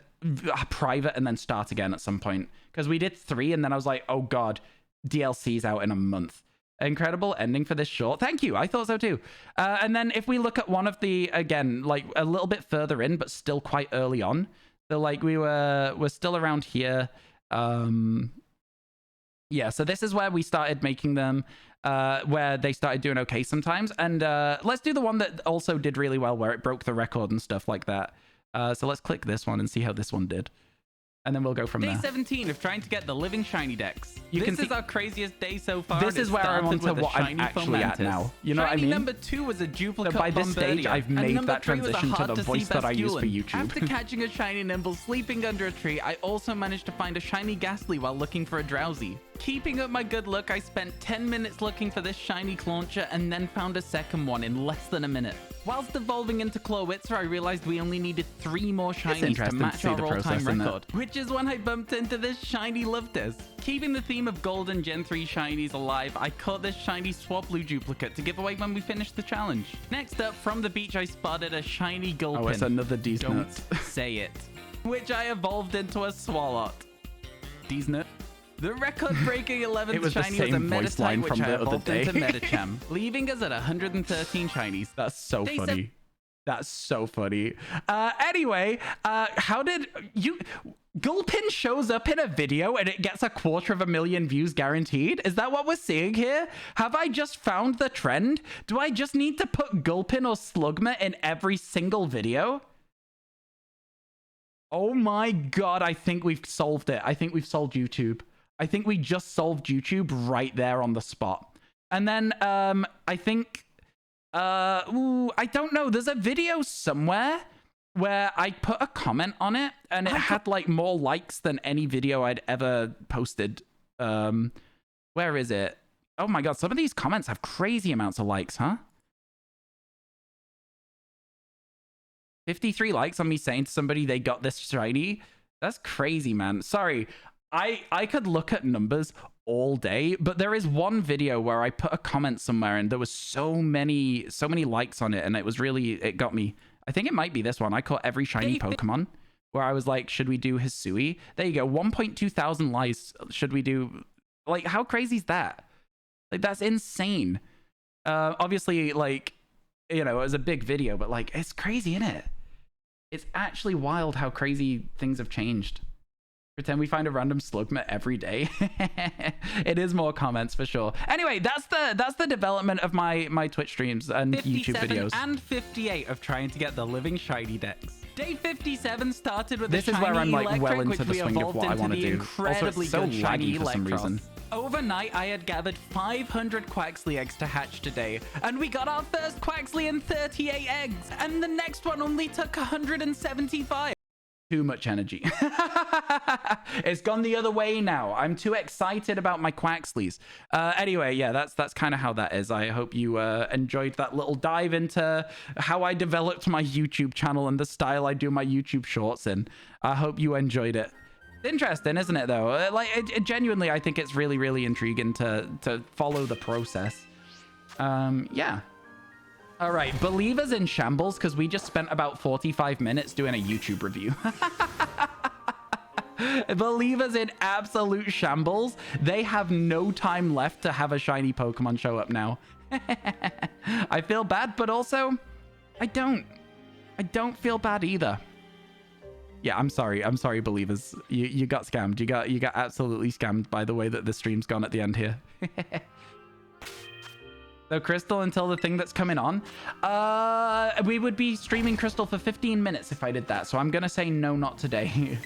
private and then start again at some point, because we did 3 and then I was like, oh god, DLC's out in a month. Incredible ending for this short. Thank you. I thought so too. And then if we look at one of the, again, like a little bit further in, but still quite early on. So like we're still around here. Yeah, so this is where we started making them, where they started doing okay sometimes. And let's do the one that also did really well, where it broke the record and stuff like that. So let's click this one and see how this one did. And then we'll go from there. Day 17 of trying to get the living shiny decks. This is our craziest day so far. This is where I'm on to what I'm actually at now. You know what I mean? Number 2 was a duplicate. So by this stage, I've made that transition to the voice that I use for YouTube. After catching a shiny Nimble sleeping under a tree, I also managed to find a shiny Ghastly while looking for a Drowsy. Keeping up my good luck, I spent 10 minutes looking for this shiny Clauncher and then found a second one in less than a minute. Whilst evolving into Clawitzer, I realized we only needed 3 more shinies to match our all-time record, which is when I bumped into this shiny Loftus. Keeping the theme of golden Gen 3 shinies alive, I caught this shiny Swablu duplicate to give away when we finished the challenge. Next up, from the beach, I spotted a shiny Gulpin. Oh, it's another D's Don't nut. say it. Which I evolved into a Swalot. D's nut. The record-breaking 11th shiny was a Metatype, which I evolved into Metacham, leaving us at 113 shinies. That's so funny. That's so funny. Anyway, how did you... Gulpin shows up in a video and it gets 250,000 views guaranteed? Is that what we're seeing here? Have I just found the trend? Do I just need to put Gulpin or Slugma in every single video? Oh my god, I think we've solved it. I think we've solved YouTube. I think we just solved YouTube right there on the spot. And then I think I don't know, there's a video somewhere where I put a comment on it and it had like more likes than any video I'd ever posted. Where is it? Oh my god, some of these comments have crazy amounts of likes, huh? 53 likes on me saying to somebody they got this shiny. That's crazy, man. Sorry. I could look at numbers all day, but there is one video where I put a comment somewhere and there was so many likes on it, and it got me. I think it might be this one. I caught every shiny Pokemon, where I was like, should we do Hisui? There you go, 1.2 thousand likes. Should we do, like, how crazy is that? Like, that's insane. Obviously, like, you know, it was a big video, but like, it's crazy, isn't it? It's actually wild how crazy things have changed. Pretend we find a random Slugma every day. It is more comments for sure. Anyway, that's the development of my Twitch streams and YouTube videos. And 58 of trying to get the living shiny decks. Day 57 started with this the is where I'm like Electric, well into the swing of what I want to do. Also, it's so laggy for some reason. Overnight, I had gathered 500 Quaxly eggs to hatch today, and we got our first Quaxly in 38 eggs, and the next one only took 175. Too much energy. It's gone the other way now. I'm too excited about my Quaxleys. Anyway, yeah, that's kind of how that is. I hope you enjoyed that little dive into how I developed my YouTube channel and the style I do my YouTube shorts in. I hope you enjoyed it. It's interesting, isn't it, though? Like, genuinely, I think it's really, really intriguing to follow the process. Yeah. All right, Believers in Shambles, because we just spent about 45 minutes doing a YouTube review. Believers in absolute shambles. They have no time left to have a shiny Pokemon show up now. I feel bad, but also, I don't feel bad either. Yeah, I'm sorry, Believers. You got scammed. You got absolutely scammed by the way that the stream's gone at the end here. So Crystal until the thing that's coming on. We would be streaming Crystal for 15 minutes if I did that. So I'm going to say no, not today.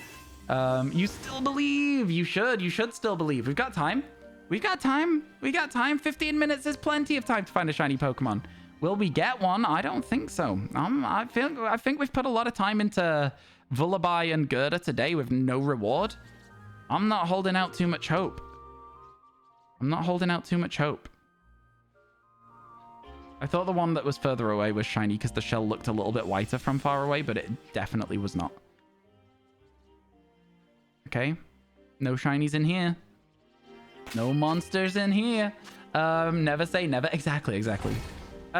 You still believe. You should still believe. We've got time. We got time. 15 minutes is plenty of time to find a shiny Pokemon. Will we get one? I don't think so. I think we've put a lot of time into Vullaby and Gerda today with no reward. I'm not holding out too much hope. I'm not holding out too much hope. I thought the one that was further away was shiny because the shell looked a little bit whiter from far away, but it definitely was not. Okay. No shinies in here. No monsters in here. Never say never. Exactly.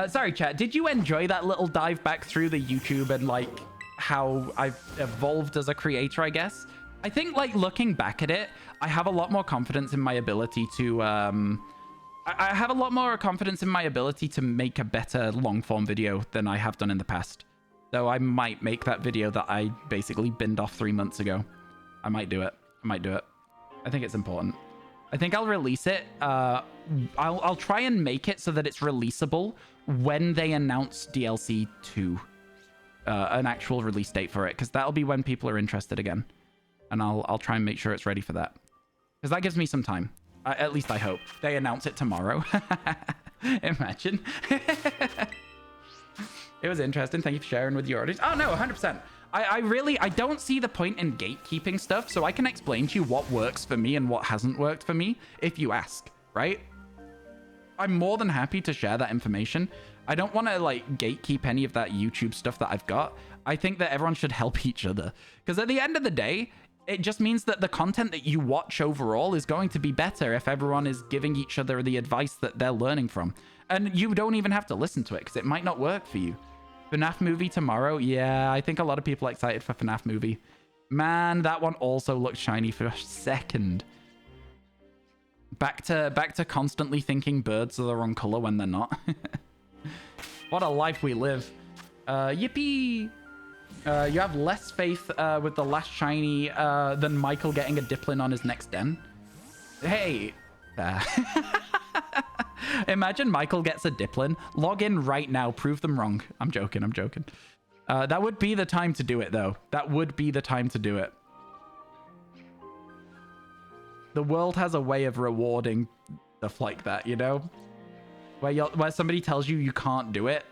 Sorry, chat. Did you enjoy that little dive back through the YouTube and like how I've evolved as a creator, I guess? I think like looking back at it, I have a lot more confidence in my ability to I have a lot more confidence in my ability to make a better long form video than I have done in the past. So I might make that video that I basically binned off 3 months ago. I might do it. I think it's important. I think I'll release it. I'll try and make it so that it's releasable when they announce DLC 2. An actual release date for it, because that'll be when people are interested again. And I'll try and make sure it's ready for that. Because that gives me some time. At least I hope. They announce it tomorrow. Imagine. It was interesting. Thank you for sharing with your audience. Oh, no, 100%. I don't see the point in gatekeeping stuff, so I can explain to you what works for me and what hasn't worked for me if you ask, right? I'm more than happy to share that information. I don't want to, like, gatekeep any of that YouTube stuff that I've got. I think that everyone should help each other. Because at the end of the day, it just means that the content that you watch overall is going to be better if everyone is giving each other the advice that they're learning from. And you don't even have to listen to it because it might not work for you. FNAF movie tomorrow. Yeah, I think a lot of people are excited for FNAF movie. Man, that one also looked shiny for a second. Back to constantly thinking birds are the wrong color when they're not. What a life we live. Yippee! You have less faith with the last shiny than Michael getting a Diplin on his next den. Hey! Imagine Michael gets a Diplin. Log in right now. Prove them wrong. I'm joking. That would be the time to do it, though. That would be the time to do it. The world has a way of rewarding stuff like that, you know? Where somebody tells you can't do it,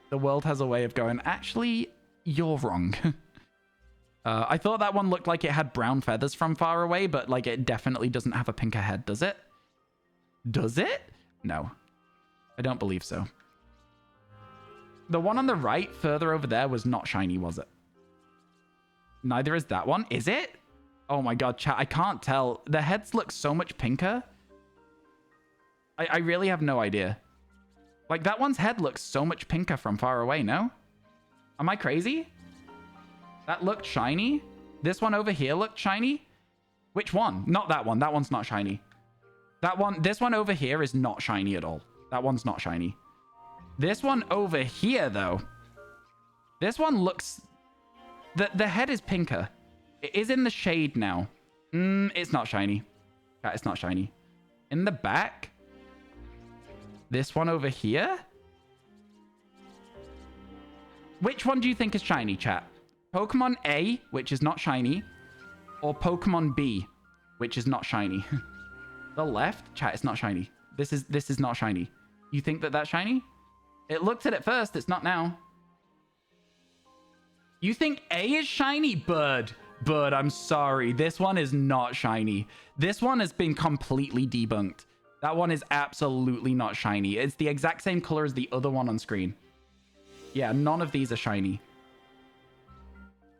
the world has a way of going, actually, you're wrong. I thought that one looked like it had brown feathers from far away, but like it definitely doesn't have a pinker head, does it? Does it? No. I don't believe so. The one on the right, further over there, was not shiny, was it? Neither is that one. Is it? Oh my god, chat, I can't tell. The heads look so much pinker. I really have no idea. Like, that one's head looks so much pinker from far away, no? Am I crazy? That looked shiny? This one over here looked shiny? Which one? Not that one. That one's not shiny. This one over here is not shiny at all. That one's not shiny. This one over here, though. This one looks... The head is pinker. It is in the shade now. It's not shiny. It's not shiny. In the back... This one over here? Which one do you think is shiny, chat? Pokemon A, which is not shiny, or Pokemon B, which is not shiny? The left? Chat, it's not shiny. This is not shiny. You think that that's shiny? It looked at it first. It's not now. You think A is shiny? Bird, I'm sorry. This one is not shiny. This one has been completely debunked. That one is absolutely not shiny. It's the exact same color as the other one on screen. Yeah, none of these are shiny.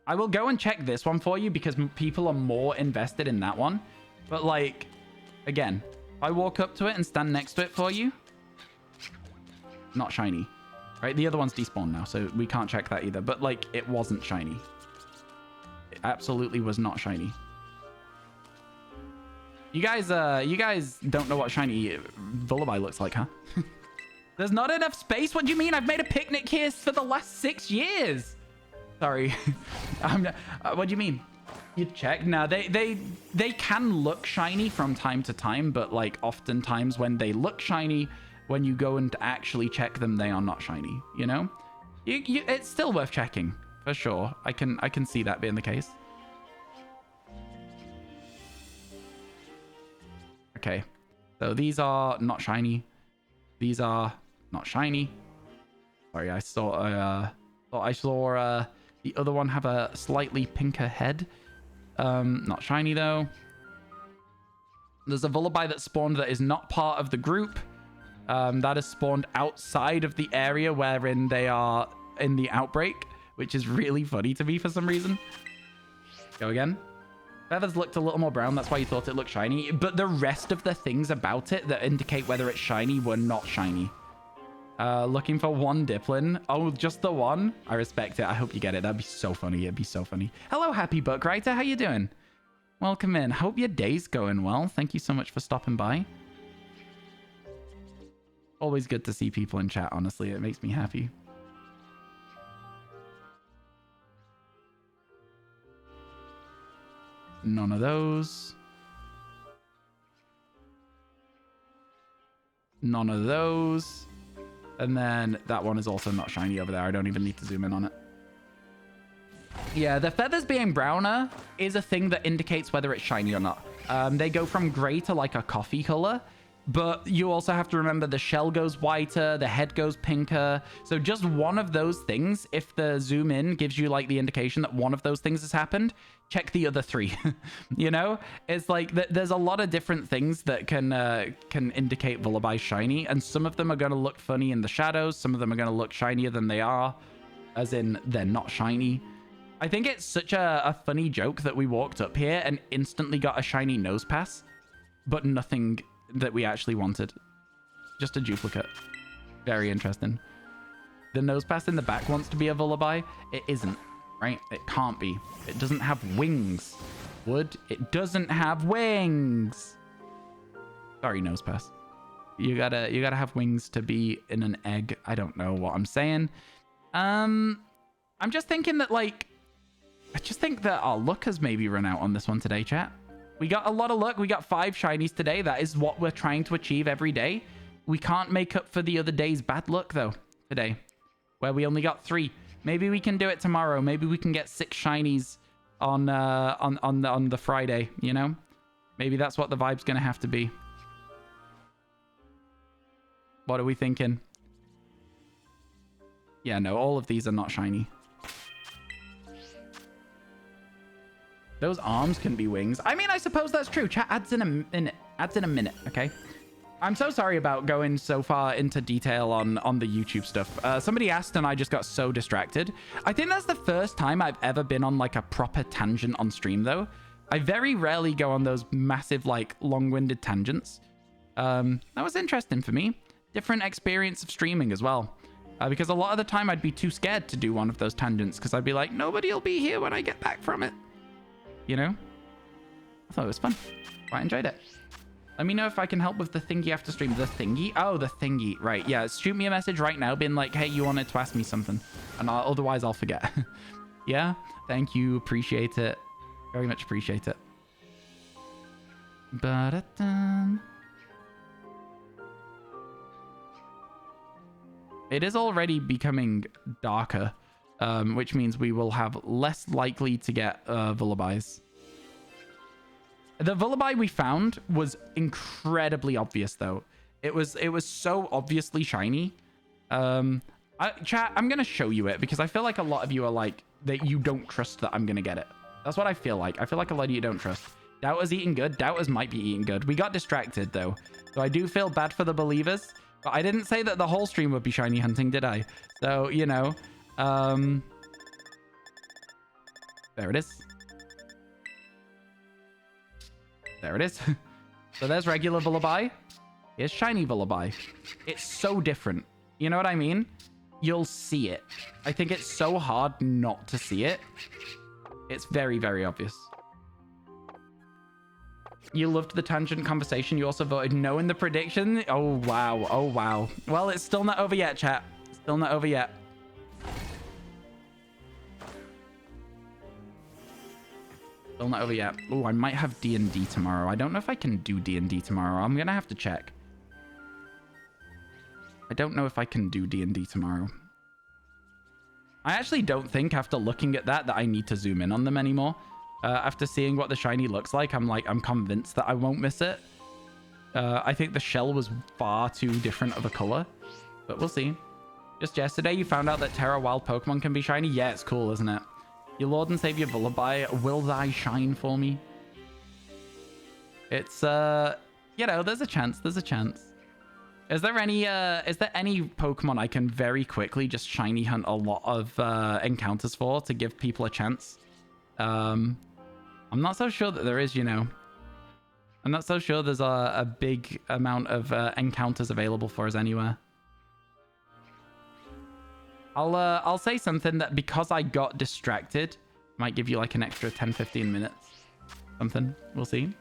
I will go and check this one for you because people are more invested in that one. But like, again, if I walk up to it and stand next to it for you, not shiny. Right? The other one's despawned now, so we can't check that either. But like, it wasn't shiny. It absolutely was not shiny. You guys don't know what shiny Lullaby looks like, huh? There's not enough space? What do you mean? I've made a picnic here for the last 6 years. Sorry. What do you mean? You check? No, they can look shiny from time to time, but like oftentimes when they look shiny, when you go and actually check them, they are not shiny, you know? It's still worth checking, for sure. I can see that being the case. Okay, so these are not shiny. These are not shiny. Sorry, I thought I saw the other one have a slightly pinker head. Not shiny though. There's a Vullaby that spawned that is not part of the group. That is spawned outside of the area wherein they are in the outbreak, which is really funny to me for some reason. Go again. Feathers looked a little more brown. That's why you thought it looked shiny. But the rest of the things about it that indicate whether it's shiny were not shiny. Looking for one Diplin. Oh, just the one? I respect it. I hope you get it. That'd be so funny. It'd be so funny. Hello, Happy Book Writer. How you doing? Welcome in. Hope your day's going well. Thank you so much for stopping by. Always good to see people in chat, honestly. It makes me happy. None of those. None of those. And then that one is also not shiny over there. I don't even need to zoom in on it. Yeah, the feathers being browner is a thing that indicates whether it's shiny or not. They go from gray to like a coffee color. But you also have to remember the shell goes whiter, the head goes pinker. So just one of those things, if the zoom in gives you like the indication that one of those things has happened, check the other three. You know, it's like there's a lot of different things that can indicate Vullaby shiny, and some of them are going to look funny in the shadows. Some of them are going to look shinier than they are, as in they're not shiny. I think it's such a funny joke that we walked up here and instantly got a shiny nose pass, but nothing that we actually wanted. Just a duplicate. Very interesting. The nose pass in the back wants to be a Vullaby. It isn't, right? It can't be. It doesn't have wings. It doesn't have wings. Sorry, nose pass. You gotta have wings to be in an egg. I don't know what I'm saying. I'm just thinking that like, I just think that our luck has maybe run out on this one today, chat. We got a lot of luck. We got 5 shinies today. That is what we're trying to achieve every day. We can't make up for the other day's bad luck, though, today, where we only got 3. Maybe we can do it tomorrow. Maybe we can get 6 shinies on the Friday, you know? Maybe that's what the vibe's going to have to be. What are we thinking? Yeah, no, all of these are not shiny. Those arms can be wings. I mean, I suppose that's true. Chat adds in a minute, okay? I'm so sorry about going so far into detail on the YouTube stuff. Somebody asked and I just got so distracted. I think that's the first time I've ever been on like a proper tangent on stream though. I very rarely go on those massive like long-winded tangents. That was interesting for me. Different experience of streaming as well. Because a lot of the time I'd be too scared to do one of those tangents because I'd be like, nobody will be here when I get back from it. You know? I thought it was fun. Quite enjoyed it. Let me know if I can help with the thingy after stream. The thingy? Oh, the thingy. Right. Yeah. Shoot me a message right now being like, hey, you wanted to ask me something. And otherwise I'll forget. Yeah. Thank you. Appreciate it. Very much appreciate it. Ba-da-dun. It is already becoming darker. Which means we will have less likely to get Vullabys. The Vullaby we found was incredibly obvious, though. It was so obviously shiny. Chat, I'm gonna show you it because I feel like a lot of you are like that you don't trust that I'm gonna get it. That's what I feel like. I feel like a lot of you don't trust. Doubters eating good. Doubters might be eating good. We got distracted though, so I do feel bad for the believers. But I didn't say that the whole stream would be shiny hunting, did I? So you know. There it is. There it is. So there's regular Vullaby. Here's shiny Vullaby. It's so different. You know what I mean? You'll see it. I think it's so hard not to see it. It's very, very obvious. You loved the tangent conversation. You also voted no in the prediction. Oh, wow. Oh, wow. Well, it's still not over yet, chat. Still not over yet. Still not over yet. Oh, I might have D&D tomorrow. I don't know if I can do D&D tomorrow. I'm going to have to check. I don't know if I can do D&D tomorrow. I actually don't think after looking at that I need to zoom in on them anymore. After seeing what the shiny looks like, I'm convinced that I won't miss it. I think the shell was far too different of a color, but we'll see. Just yesterday, you found out that Terra Wild Pokemon can be shiny? Yeah, it's cool, isn't it? Your Lord and Savior Vullaby, will thy shine for me? It's, you know, there's a chance. There's a chance. Is there any Pokemon I can very quickly just shiny hunt a lot of encounters for to give people a chance? I'm not so sure that there is, you know. I'm not so sure there's a big amount of encounters available for us anywhere. I'll say something that because I got distracted, might give you like an extra 10-15 minutes. Something. We'll see.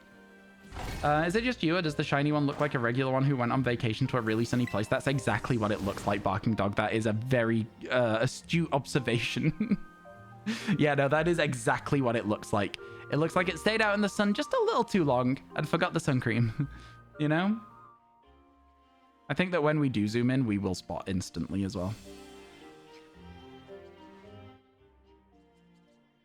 Is it just you, or does the shiny one look like a regular one who went on vacation to a really sunny place? That's exactly what it looks like, Barking Dog. That is a very astute observation. Yeah, no, that is exactly what it looks like. It looks like it stayed out in the sun just a little too long and forgot the sun cream. You know? I think that when we do zoom in, we will spot instantly as well.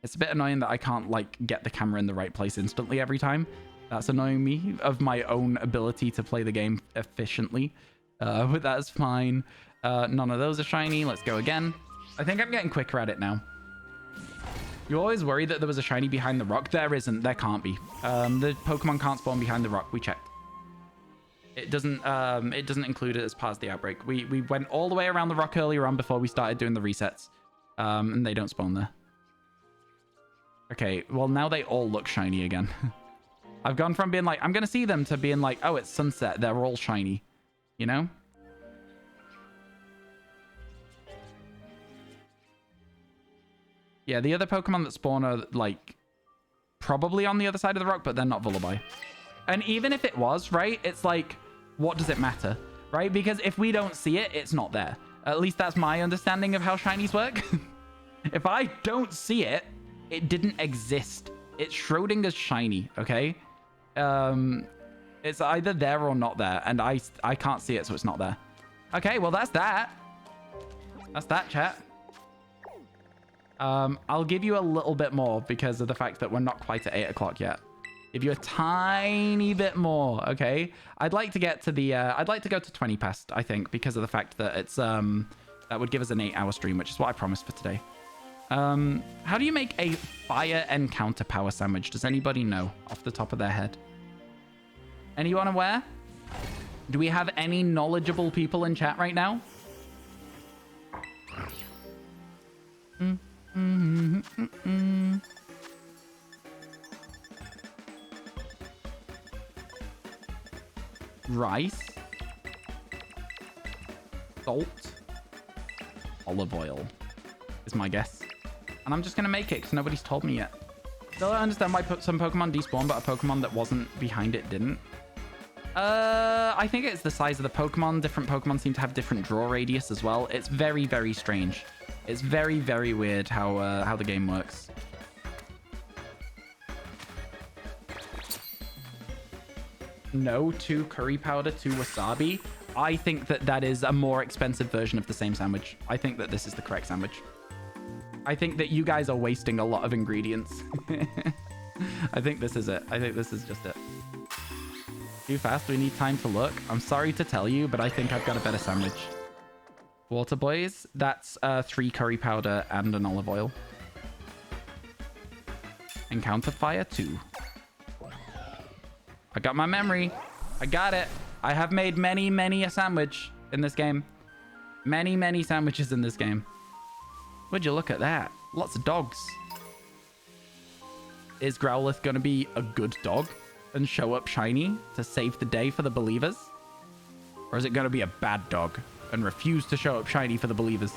It's a bit annoying that I can't, like, get the camera in the right place instantly every time. That's annoying me of my own ability to play the game efficiently. But that's fine. None of those are shiny. Let's go again. I think I'm getting quicker at it now. You always worry that there was a shiny behind the rock. There isn't. There can't be. The Pokemon can't spawn behind the rock. We checked. It doesn't include it as part of the outbreak. We went all the way around the rock earlier on before we started doing the resets. And they don't spawn there. Okay, well, now they all look shiny again. I've gone from being like, I'm going to see them, to being like, oh, it's sunset. They're all shiny. You know? Yeah, the other Pokemon that spawn are, like, probably on the other side of the rock, but they're not Vullaby. And even if it was, right, it's like, what does it matter, right? Because if we don't see it, it's not there. At least that's my understanding of how shinies work. If I don't see it, it didn't exist. It's Schrodinger's shiny, okay? It's either there or not there, and I can't see it, so it's not there. Okay, well, that's that. That's that, chat. I'll give you a little bit more because of the fact that we're not quite at 8 o'clock yet. Give you a tiny bit more, okay? I'd like to get to the, I'd like to go to 20 past, I think, because of the fact that it's, that would give us an 8-hour stream, which is what I promised for today. How do you make a fire encounter power sandwich? Does anybody know off the top of their head? Anyone aware? Do we have any knowledgeable people in chat right now? Rice, salt, olive oil is my guess. And I'm just going to make it because nobody's told me yet. Still don't understand why some Pokemon despawn, but a Pokemon that wasn't behind it didn't. I think it's the size of the Pokemon. Different Pokemon seem to have different draw radius as well. It's very, very strange. It's very, very weird how the game works. No to curry powder, to wasabi. I think that that is a more expensive version of the same sandwich. I think that this is the correct sandwich. I think that you guys are wasting a lot of ingredients. I think this is it. I think this is just it. Too fast. We need time to look. I'm sorry to tell you, but I think I've got a better sandwich. Water boys, that's 3 curry powder and an olive oil. Encounter fire 2. I got my memory. I got it. I have made many, many a sandwich in this game. Many, many sandwiches in this game. Would you look at that? Lots of dogs. Is Growlithe going to be a good dog and show up shiny to save the day for the believers? Or is it going to be a bad dog and refuse to show up shiny for the believers?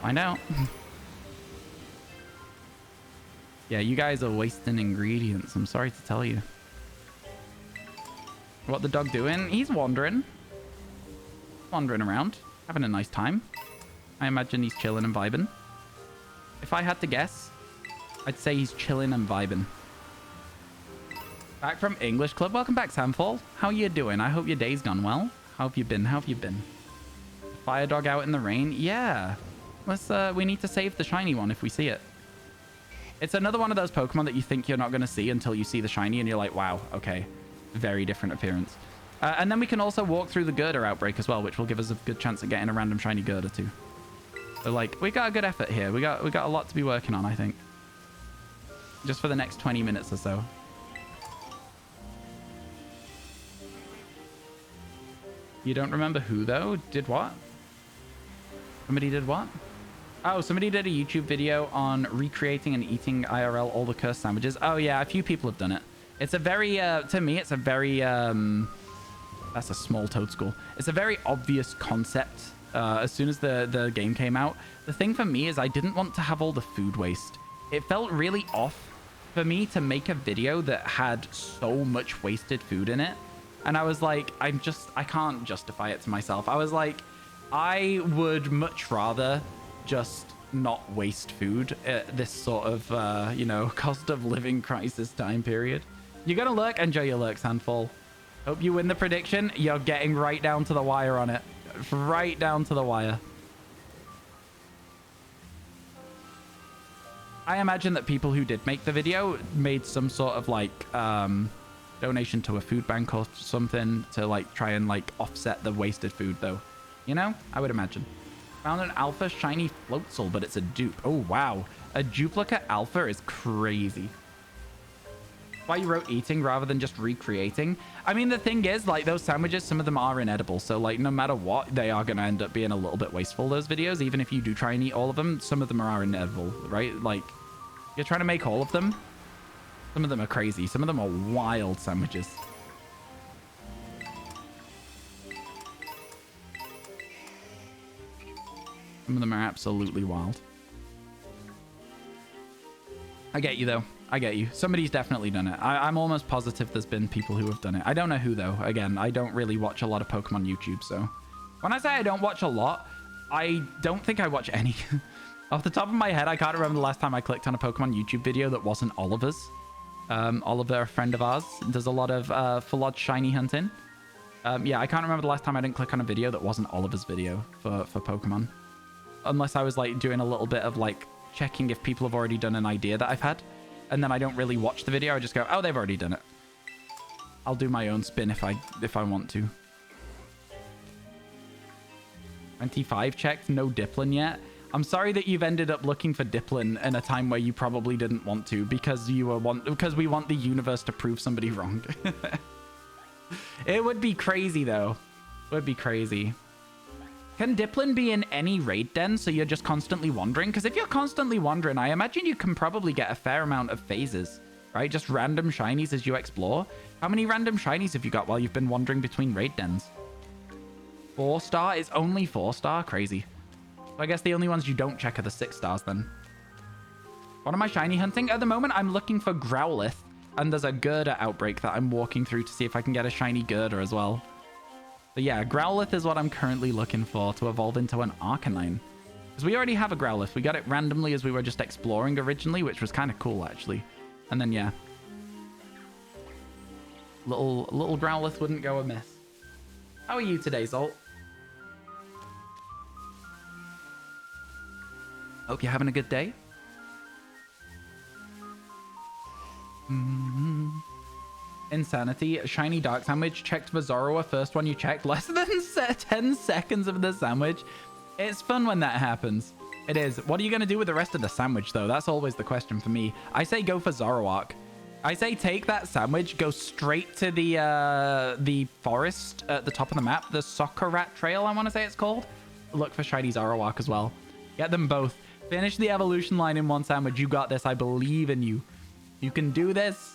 Find out. Yeah, you guys are wasting ingredients. I'm sorry to tell you. What the dog doing? He's wandering. Wandering around. Having a nice time. I imagine he's chilling and vibing. If I had to guess, I'd say he's chilling and vibing. Back from English Club. Welcome back, Samfall. How you doing? I hope your day's gone well. How have you been? How have you been? Fire dog out in the rain? Yeah. Let's, we need to save the shiny one if we see it. It's another one of those Pokemon that you think you're not going to see until you see the shiny and you're like, wow, okay. Very different appearance. And then we can also walk through the Girder outbreak as well, which will give us a good chance of getting a random shiny Girder too. So like, we got a good effort here. We got a lot to be working on, I think. Just for the next 20 minutes or so. You don't remember who, though? Did what? Somebody did what? Oh, somebody did a YouTube video on recreating and eating IRL all the cursed sandwiches. Oh, yeah, a few people have done it. It's a very, to me, it's a very, that's a small toad school. It's a very obvious concept as soon as the game came out. The thing for me is I didn't want to have all the food waste. It felt really off for me to make a video that had so much wasted food in it. And I was like, I can't justify it to myself. I was like, I would much rather just not waste food at this sort of, you know, cost of living crisis time period. You're gonna lurk? Enjoy your lurks, handful. Hope you win the prediction. You're getting right down to the wire on it. Right down to the wire. I imagine that people who did make the video made some sort of like donation to a food bank or something to like try and like offset the wasted food though. You know, I would imagine. Found an alpha shiny floatzel, but it's a dupe. Oh, wow. A duplicate alpha is crazy. Why you wrote eating rather than just recreating? I mean, the thing is, like, those sandwiches, some of them are inedible. So, like, no matter what, they are going to end up being a little bit wasteful, those videos. Even if you do try and eat all of them, some of them are inedible, right? Like, you're trying to make all of them. Some of them are crazy. Some of them are wild sandwiches. Some of them are absolutely wild. I get you, though. I get you. Somebody's definitely done it. I'm almost positive there's been people who have done it. I don't know who, though. Again, I don't really watch a lot of Pokemon YouTube, so... When I say I don't watch a lot, I don't think I watch any. Off the top of my head, I can't remember the last time I clicked on a Pokemon YouTube video that wasn't Oliver's. Oliver, a friend of ours, does a lot of full-on shiny hunting. Yeah, I can't remember the last time I didn't click on a video that wasn't Oliver's video for Pokemon. Unless I was, like, doing a little bit of, like, checking if people have already done an idea that I've had. And then I don't really watch the video. I just go, oh, they've already done it. I'll do my own spin if I want to. 25 checked, no Dipplin yet. I'm sorry that you've ended up looking for Dipplin in a time where you probably didn't want to because we want the universe to prove somebody wrong. It would be crazy though. It would be crazy. Can Dipplin be in any raid den so you're just constantly wandering? Because if you're constantly wandering, I imagine you can probably get a fair amount of phases, right? Just random shinies as you explore. How many random shinies have you got while you've been wandering between raid dens? 4-star? It's only 4-star? Crazy. So I guess the only ones you don't check are the 6 stars then. What am I shiny hunting? At the moment, I'm looking for Growlithe. And there's a Girder outbreak that I'm walking through to see if I can get a shiny Girder as well. But yeah, Growlithe is what I'm currently looking for to evolve into an Arcanine. Because we already have a Growlithe. We got it randomly as we were just exploring originally, which was kind of cool, actually. And then, yeah. Little Growlithe wouldn't go amiss. How are you today, Zolt? Hope you're having a good day. Insanity. Shiny Dark Sandwich. Checked for Zoroark. First one you checked. Less than 10 seconds of the sandwich. It's fun when that happens. It is. What are you going to do with the rest of the sandwich, though? That's always the question for me. I say go for Zoroark. I say take that sandwich, go straight to the forest at the top of the map. The Soccer Trail, I want to say it's called. Look for shiny Zoroark as well. Get them both. Finish the evolution line in one sandwich. You got this. I believe in you. You can do this.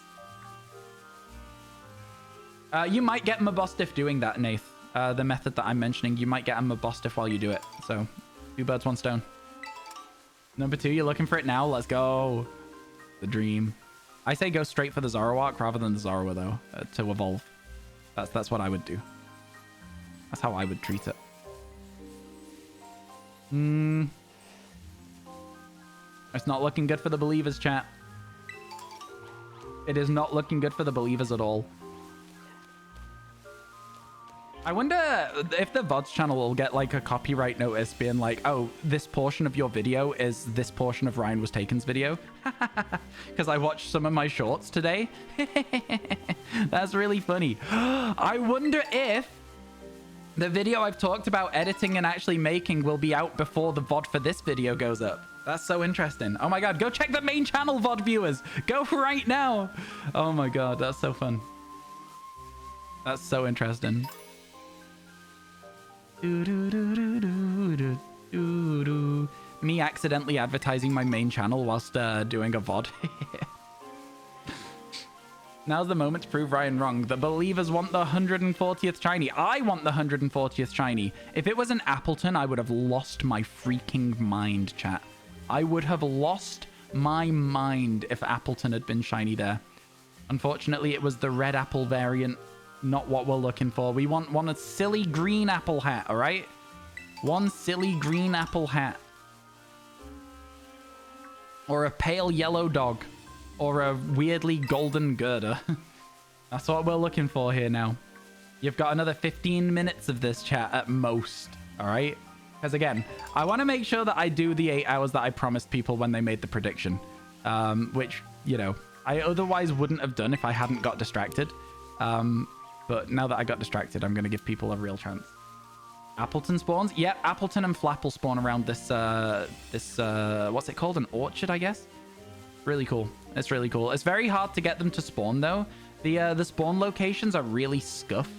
You might get Mabostiff doing that, Nath. The method that I'm mentioning, you might get a Mabostiff while you do it. So, 2 birds, 1 stone. Number 2, you're looking for it now. Let's go. The dream. I say go straight for the Zoroark rather than the Zoroark, though, to evolve. That's what I would do. That's how I would treat it. It's not looking good for the believers, chat. It is not looking good for the believers at all. I wonder if the VoDs channel will get like a copyright notice being like, oh, this portion of your video is this portion of RyanWasTaken's video. Because I watched some of my shorts today. That's really funny. I wonder if the video I've talked about editing and actually making will be out before the VoD for this video goes up. That's so interesting. Oh my god, go check the main channel, VoD viewers. Go right now. Oh my god, that's so fun. That's so interesting. Me accidentally advertising my main channel whilst doing a VOD. Now's the moment to prove Ryan wrong. The believers want the 140th shiny. I want the 140th shiny. If it was an Appleton, I would have lost my freaking mind, chat. I would have lost my mind if Appleton had been shiny there. Unfortunately, it was the red apple variant. Not what we're looking for. We want one a silly green apple hat, all right? One silly green apple hat. Or a pale yellow dog. Or a weirdly golden girder. That's what we're looking for here now. You've got another 15 minutes of this chat at most, all right? Because again, I want to make sure that I do the 8 hours that I promised people when they made the prediction. Which, you know, I otherwise wouldn't have done if I hadn't got distracted. But now that I got distracted, I'm going to give people a real chance. Appleton spawns? Yep, Appleton and Flapple spawn around this, what's it called? An orchard, I guess? Really cool. It's really cool. It's very hard to get them to spawn, though. The spawn locations are really scuffed.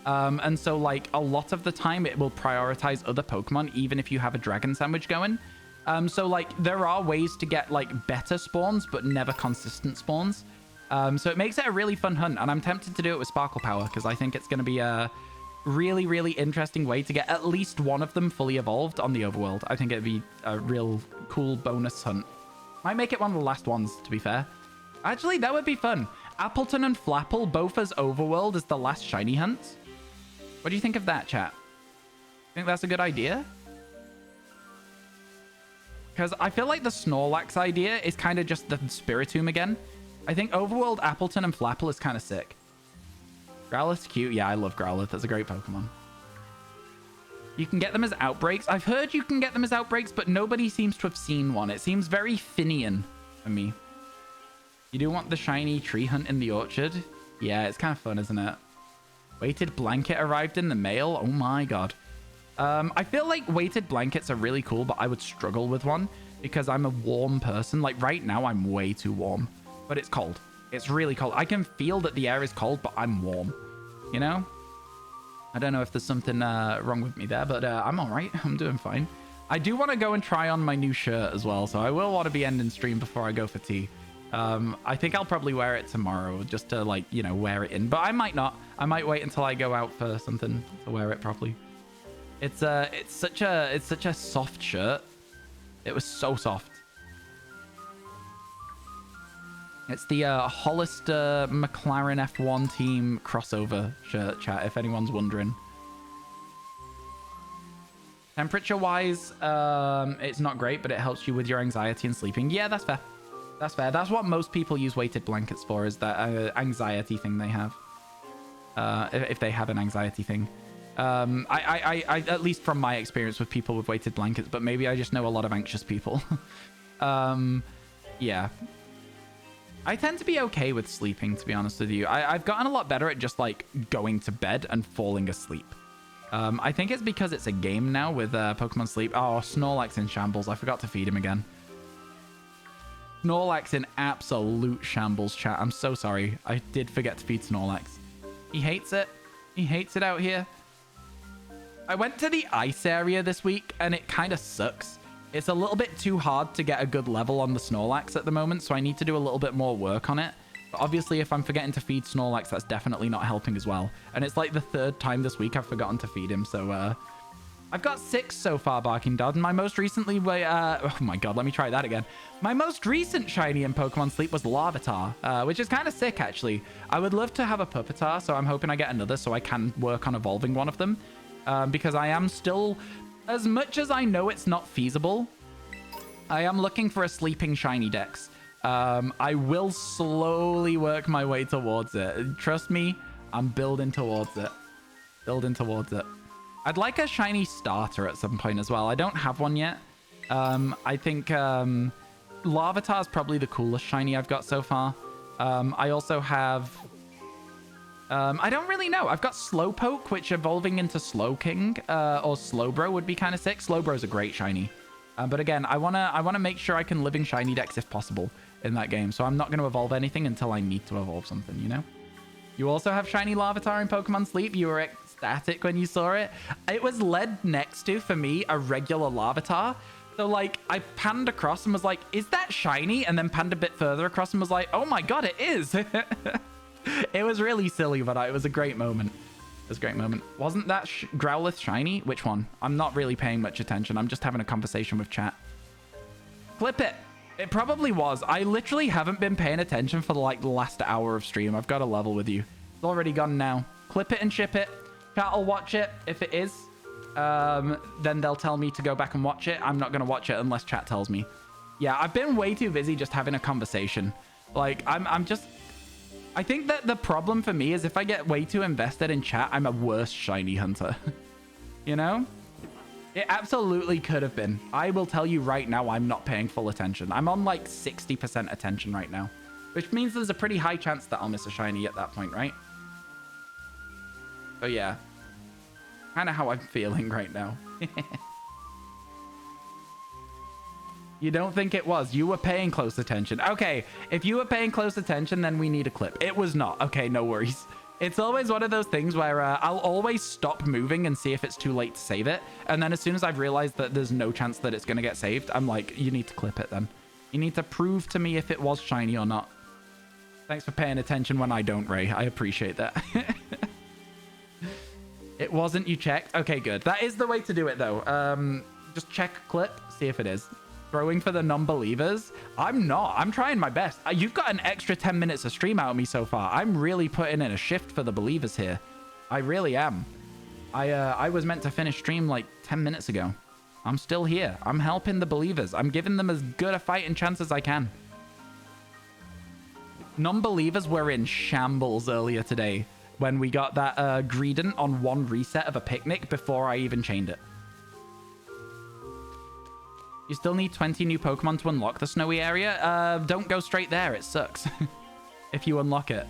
And so, like, a lot of the time, it will prioritize other Pokemon, even if you have a Dragon Sandwich going. So, like, there are ways to get, like, better spawns, but never consistent spawns. So it makes it a really fun hunt, and I'm tempted to do it with Sparkle Power, because I think it's going to be a really, really interesting way to get at least one of them fully evolved on the overworld. I think it'd be a real cool bonus hunt. Might make it one of the last ones, to be fair. Actually, that would be fun. Appleton and Flapple, both as overworld as the last shiny hunts. What do you think of that, chat? Think that's a good idea? Because I feel like the Snorlax idea is kind of just the Spiritomb again. I think overworld Appleton and Flapple is kind of sick. Growlithe's cute. Yeah, I love Growlithe. That's a great Pokemon. You can get them as outbreaks. I've heard you can get them as outbreaks, but nobody seems to have seen one. It seems very Finian for me. You do want the shiny tree hunt in the orchard? Yeah, it's kind of fun, isn't it? Weighted blanket arrived in the mail. Oh my god. I feel like weighted blankets are really cool, but I would struggle with one because I'm a warm person. Like right now, I'm way too warm, but it's cold. It's really cold. I can feel that the air is cold, but I'm warm, you know? I don't know if there's something wrong with me there, but I'm all right. I'm doing fine. I do want to go and try on my new shirt as well, so I will want to be ending stream before I go for tea. I think I'll probably wear it tomorrow just to, like, you know, wear it in, but I might not. I might wait until I go out for something to wear it properly. It's such a soft shirt. It was so soft. It's the Hollister McLaren F1 team crossover shirt, chat, if anyone's wondering. Temperature-wise, it's not great, but it helps you with your anxiety and sleeping. Yeah, that's fair. That's fair. That's what most people use weighted blankets for, is that anxiety thing they have. If they have an anxiety thing. I at least from my experience with people with weighted blankets, but maybe I just know a lot of anxious people. Yeah. I tend to be okay with sleeping, to be honest with you. I've gotten a lot better at just, like, going to bed and falling asleep. I think it's because it's a game now with Pokemon Sleep. Oh, Snorlax in shambles. I forgot to feed him again. Snorlax in absolute shambles, chat. I'm so sorry. I did forget to feed Snorlax. He hates it. He hates it out here. I went to the ice area this week, and it kind of sucks. It's a little bit too hard to get a good level on the Snorlax at the moment, so I need to do a little bit more work on it. But obviously, if I'm forgetting to feed Snorlax, that's definitely not helping as well. And it's like the 3rd time this week I've forgotten to feed him, so I've got 6 so far, Barking Dad, and my most recently... oh my god, let me try that again. My most recent shiny in Pokemon Sleep was Larvitar, which is kind of sick, actually. I would love to have a Pupitar, so I'm hoping I get another so I can work on evolving one of them. Because I am still... As much as I know it's not feasible, I am looking for a sleeping shiny dex. I will slowly work my way towards it. Trust me, I'm building towards it. Building towards it. I'd like a shiny starter at some point as well. I don't have one yet. I think Larvitar is probably the coolest shiny I've got so far. I also have... I don't really know. I've got Slowpoke, which evolving into Slowking or Slowbro would be kind of sick. Slowbro's a great shiny. But again, I wanna make sure I can living shiny dex if possible in that game. So I'm not going to evolve anything until I need to evolve something, you know? You also have shiny Larvitar in Pokemon Sleep. You were ecstatic when you saw it. It was led next to, for me, a regular Larvitar. So, like, I panned across and was like, is that shiny? And then panned a bit further across and was like, oh my god, it is. It was really silly, but it was a great moment. It was a great moment. Wasn't that Growlithe shiny? Which one? I'm not really paying much attention. I'm just having a conversation with chat. Clip it. It probably was. I literally haven't been paying attention for like the last hour of stream. I've got a level with you. It's already gone now. Clip it and ship it. Chat will watch it. If it is, then they'll tell me to go back and watch it. I'm not going to watch it unless chat tells me. Yeah, I've been way too busy just having a conversation. Like, I'm just... I think that the problem for me is if I get way too invested in chat, I'm a worse shiny hunter. You know? It absolutely could have been. I will tell you right now, I'm not paying full attention. I'm on like 60% attention right now, which means there's a pretty high chance that I'll miss a shiny at that point, right? So yeah, kind of how I'm feeling right now. You don't think it was? You were paying close attention. Okay, if you were paying close attention, then we need a clip. It was not. Okay, no worries. It's always one of those things where I'll always stop moving and see if it's too late to save it. And then as soon as I've realized that there's no chance that it's going to get saved, I'm like, you need to clip it then. You need to prove to me if it was shiny or not. Thanks for paying attention when I don't, Ray. I appreciate that. It wasn't, you checked? Okay, good. That is the way to do it, though. Just check clip, see if it is. Throwing for the non-believers? I'm not. I'm trying my best. You've got an extra 10 minutes of stream out of me so far. I'm really putting in a shift for the believers here. I really am. I was meant to finish stream like 10 minutes ago. I'm still here. I'm helping the believers. I'm giving them as good a fighting chance as I can. Non-believers were in shambles earlier today when we got that Greedent on one reset of a picnic before I even chained it. You still need 20 new Pokemon to unlock the snowy area. Don't go straight there. It sucks if you unlock it.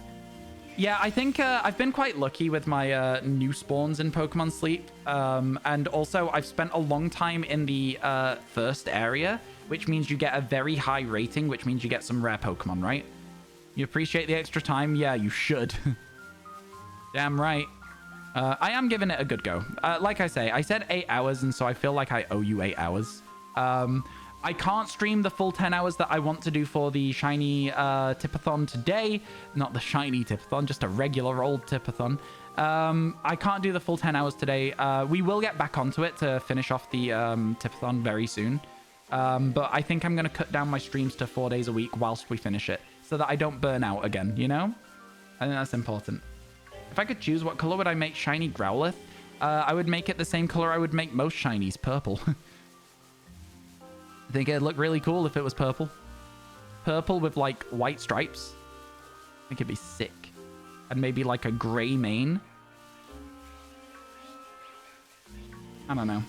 Yeah, I think I've been quite lucky with my new spawns in Pokemon Sleep. And also, I've spent a long time in the first area, which means you get a very high rating, which means you get some rare Pokemon, right? You appreciate the extra time? Yeah, you should. Damn right. I am giving it a good go. Like I say, I said 8 hours, and so I feel like I owe you 8 hours. I can't stream the full 10 hours that I want to do for the shiny Tipathon today. Not the shiny Tipathon, just a regular old Tipathon. I can't do the full 10 hours today. We will get back onto it to finish off the Tipathon very soon. But I think I'm going to cut down my streams to 4 days a week whilst we finish it so that I don't burn out again, you know? I think that's important. If I could choose, what color would I make shiny Growlithe? I would make it the same color I would make most shinies, purple. I think it'd look really cool if it was purple. Purple with, like, white stripes. I think it'd be sick. And maybe, like, a gray mane. I don't know.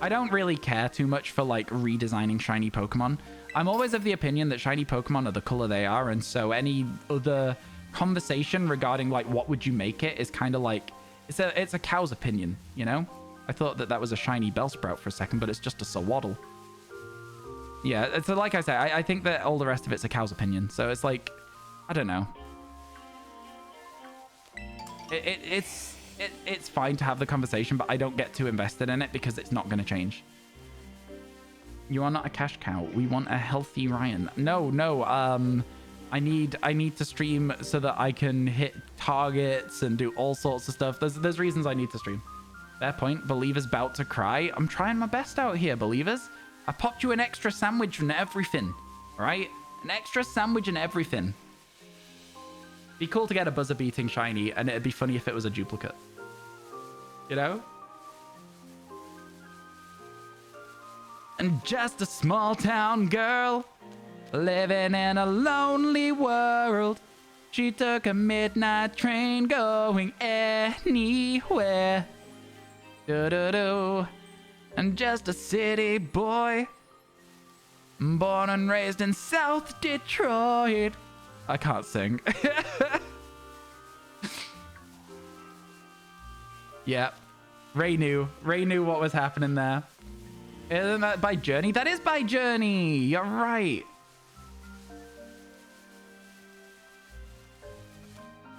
I don't really care too much for, like, redesigning shiny Pokemon. I'm always of the opinion that shiny Pokemon are the color they are, and so any other conversation regarding, like, what would you make it is kind of like... It's a cow's opinion, you know? I thought that was a shiny Bellsprout for a second, but it's just a Sawaddle. Yeah, so like I say, I think that all the rest of it's a cow's opinion. So it's like, I don't know. It's fine to have the conversation, but I don't get too invested in it because it's not going to change. You are not a cash cow. We want a healthy Ryan. No. I need to stream so that I can hit targets and do all sorts of stuff. There's reasons I need to stream. Fair point. Believers about to cry. I'm trying my best out here, believers. I popped you an extra sandwich and everything, right? An extra sandwich and everything. Be cool to get a buzzer-beating shiny, and it'd be funny if it was a duplicate. You know? And just a small-town girl living in a lonely world. She took a midnight train going anywhere. Do-do-do. And just a city boy, born and raised in South Detroit. I can't sing. Yeah, Ray knew what was happening there. Isn't that by Journey? That is by Journey. You're right.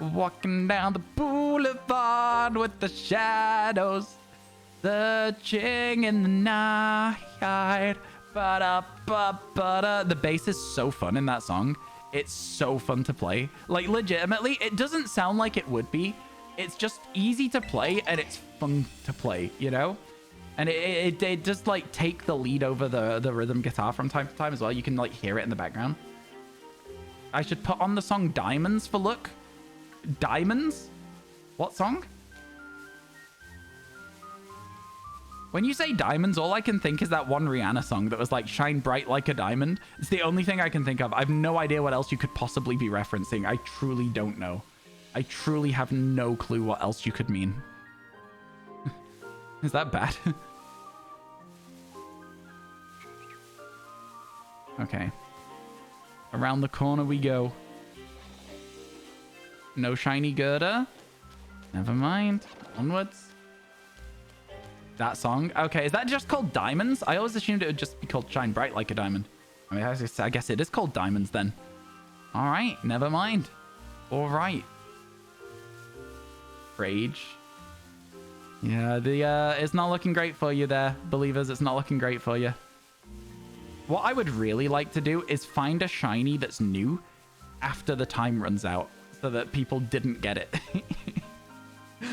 Walking down the boulevard with the shadows, searching in the night. Ba-da-ba-ba-da. The bass is so fun in that song. It's so fun to play. Like, legitimately, it doesn't sound like it would be. It's just easy to play, and it's fun to play, you know? And it does, like, take the lead over the rhythm guitar from time to time as well. You can, like, hear it in the background. I should put on the song Diamonds for Look. Diamonds? What song? When you say diamonds, all I can think is that one Rihanna song that was like Shine Bright Like a Diamond. It's the only thing I can think of. I have no idea what else you could possibly be referencing. I truly don't know. I truly have no clue what else you could mean. Is that bad? Okay. Around the corner we go. No shiny girder. Never mind. Onwards. That song. Okay, is that just called Diamonds? I always assumed it would just be called Shine Bright Like a Diamond. I mean, I guess it is called Diamonds then. All right, never mind. All right. Rage. Yeah, it's not looking great for you there, believers. It's not looking great for you. What I would really like to do is find a shiny that's new after the time runs out so that people didn't get it.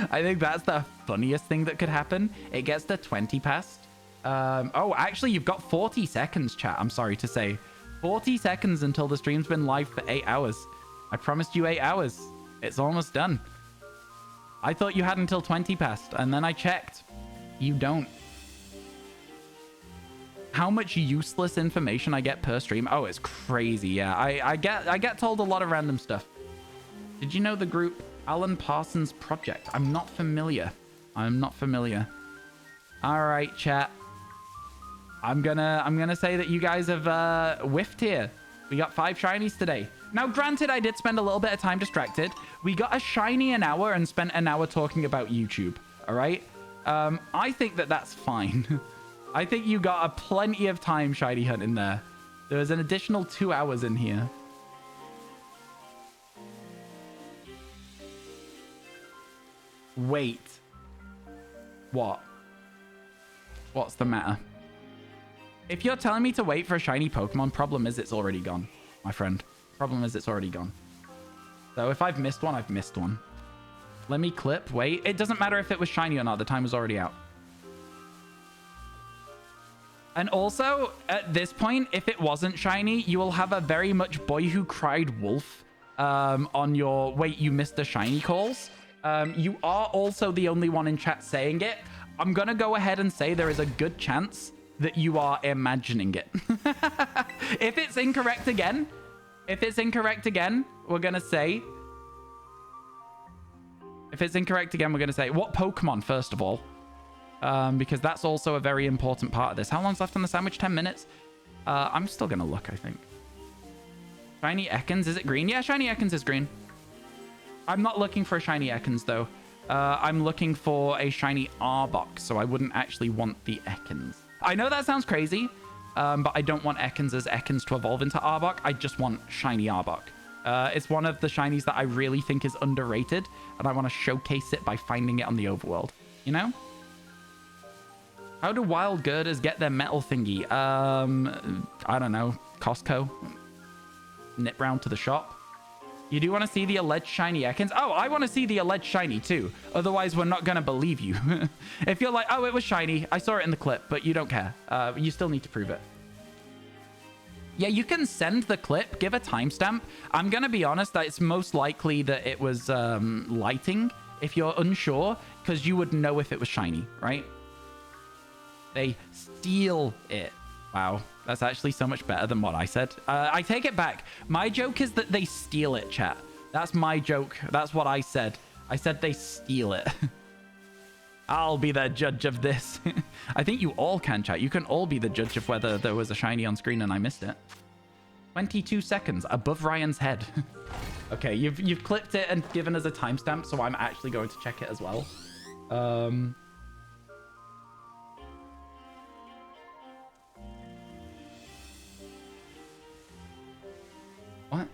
I think that's the funniest thing that could happen. It gets to 20 past. Oh, actually, you've got 40 seconds, chat. I'm sorry to say. 40 seconds until the stream's been live for 8 hours. I promised you 8 hours. It's almost done. I thought you had until 20 past, and then I checked. You don't. How much useless information I get per stream? Oh, it's crazy. Yeah, I get told a lot of random stuff. Did you know the group Alan Parsons Project? I'm not familiar. I'm not familiar. All right, chat. I'm gonna say that you guys have whiffed here. We got 5 shinies today. Now, granted, I did spend a little bit of time distracted. We got a shiny an hour and spent an hour talking about YouTube. All right. I think that that's fine. I think you got a plenty of time shiny hunt in there. There was an additional 2 hours in here. Wait. What? What's the matter? If you're telling me to wait for a shiny Pokemon, problem is it's already gone, my friend. Problem is it's already gone. So if I've missed one, I've missed one. Let me clip. Wait. It doesn't matter if it was shiny or not. The time was already out. And also, at this point, if it wasn't shiny, you will have a very much Boy Who Cried Wolf on your... Wait, you missed the shiny calls? You are also the only one in chat saying it. I'm going to go ahead and say there is a good chance that you are imagining it. If it's incorrect again, we're going to say... If it's incorrect again, we're going to say... What Pokemon, first of all? Because that's also a very important part of this. How long's left on the sandwich? 10 minutes? I'm still going to look, I think. Shiny Ekans, is it green? Yeah, Shiny Ekans is green. I'm not looking for a Shiny Ekans, though. I'm looking for a Shiny Arbok, so I wouldn't actually want the Ekans. I know that sounds crazy, but I don't want Ekans as Ekans to evolve into Arbok. I just want Shiny Arbok. It's one of the Shinies that I really think is underrated, and I want to showcase it by finding it on the overworld. You know? How do wild girders get their metal thingy? I don't know. Costco? Nip round to the shop? You do want to see the alleged shiny Ekans? Oh, I want to see the alleged shiny too. Otherwise, we're not going to believe you. If you're like, oh, it was shiny. I saw it in the clip, but you don't care. You still need to prove it. Yeah, you can send the clip, give a timestamp. I'm going to be honest that it's most likely that it was lighting if you're unsure, because you would know if it was shiny, right? They steal it. Wow, that's actually so much better than what I said. I take it back. My joke is that they steal it, chat. That's my joke. That's what I said. I said they steal it. I'll be the judge of this. I think you all can, chat. You can all be the judge of whether there was a shiny on screen and I missed it. 22 seconds above Ryan's head. Okay, you've clipped it and given us a timestamp, so I'm actually going to check it as well. What?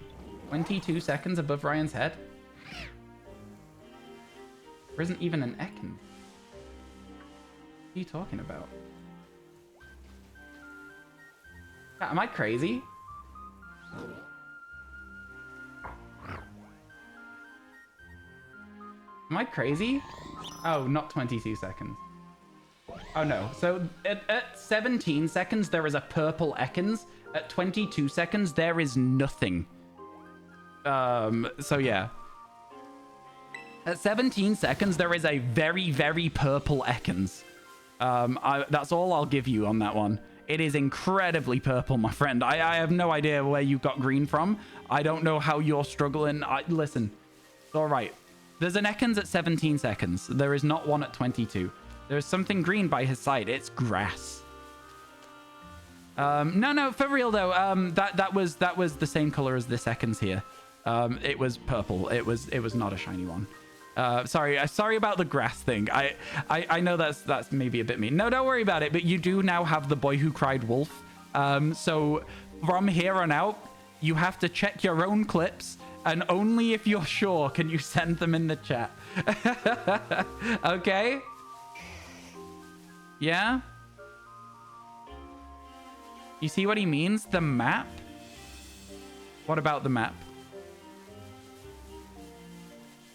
22 seconds above Ryan's head? There isn't even an Ekin. What are you talking about? Am I crazy? Am I crazy? Oh, not 22 seconds. Oh no. So at 17 seconds, there is a purple Ekans. At 22 seconds, there is nothing. So yeah. At 17 seconds, there is a very, very purple Ekans. That's all I'll give you on that one. It is incredibly purple, my friend. I have no idea where you got green from. I don't know how you're struggling. Listen, it's all right. There's an Ekans at 17 seconds. There is not one at 22. There's something green by his side. It's grass. No, for real though. That was the same color as this Ekans here. It was purple. It was not a shiny one. Sorry about the grass thing. I know that's maybe a bit mean. No, don't worry about it. But you do now have the boy who cried wolf. So from here on out, you have to check your own clips, and only if you're sure can you send them in the chat. Okay? Yeah? You see what he means? The map? What about the map?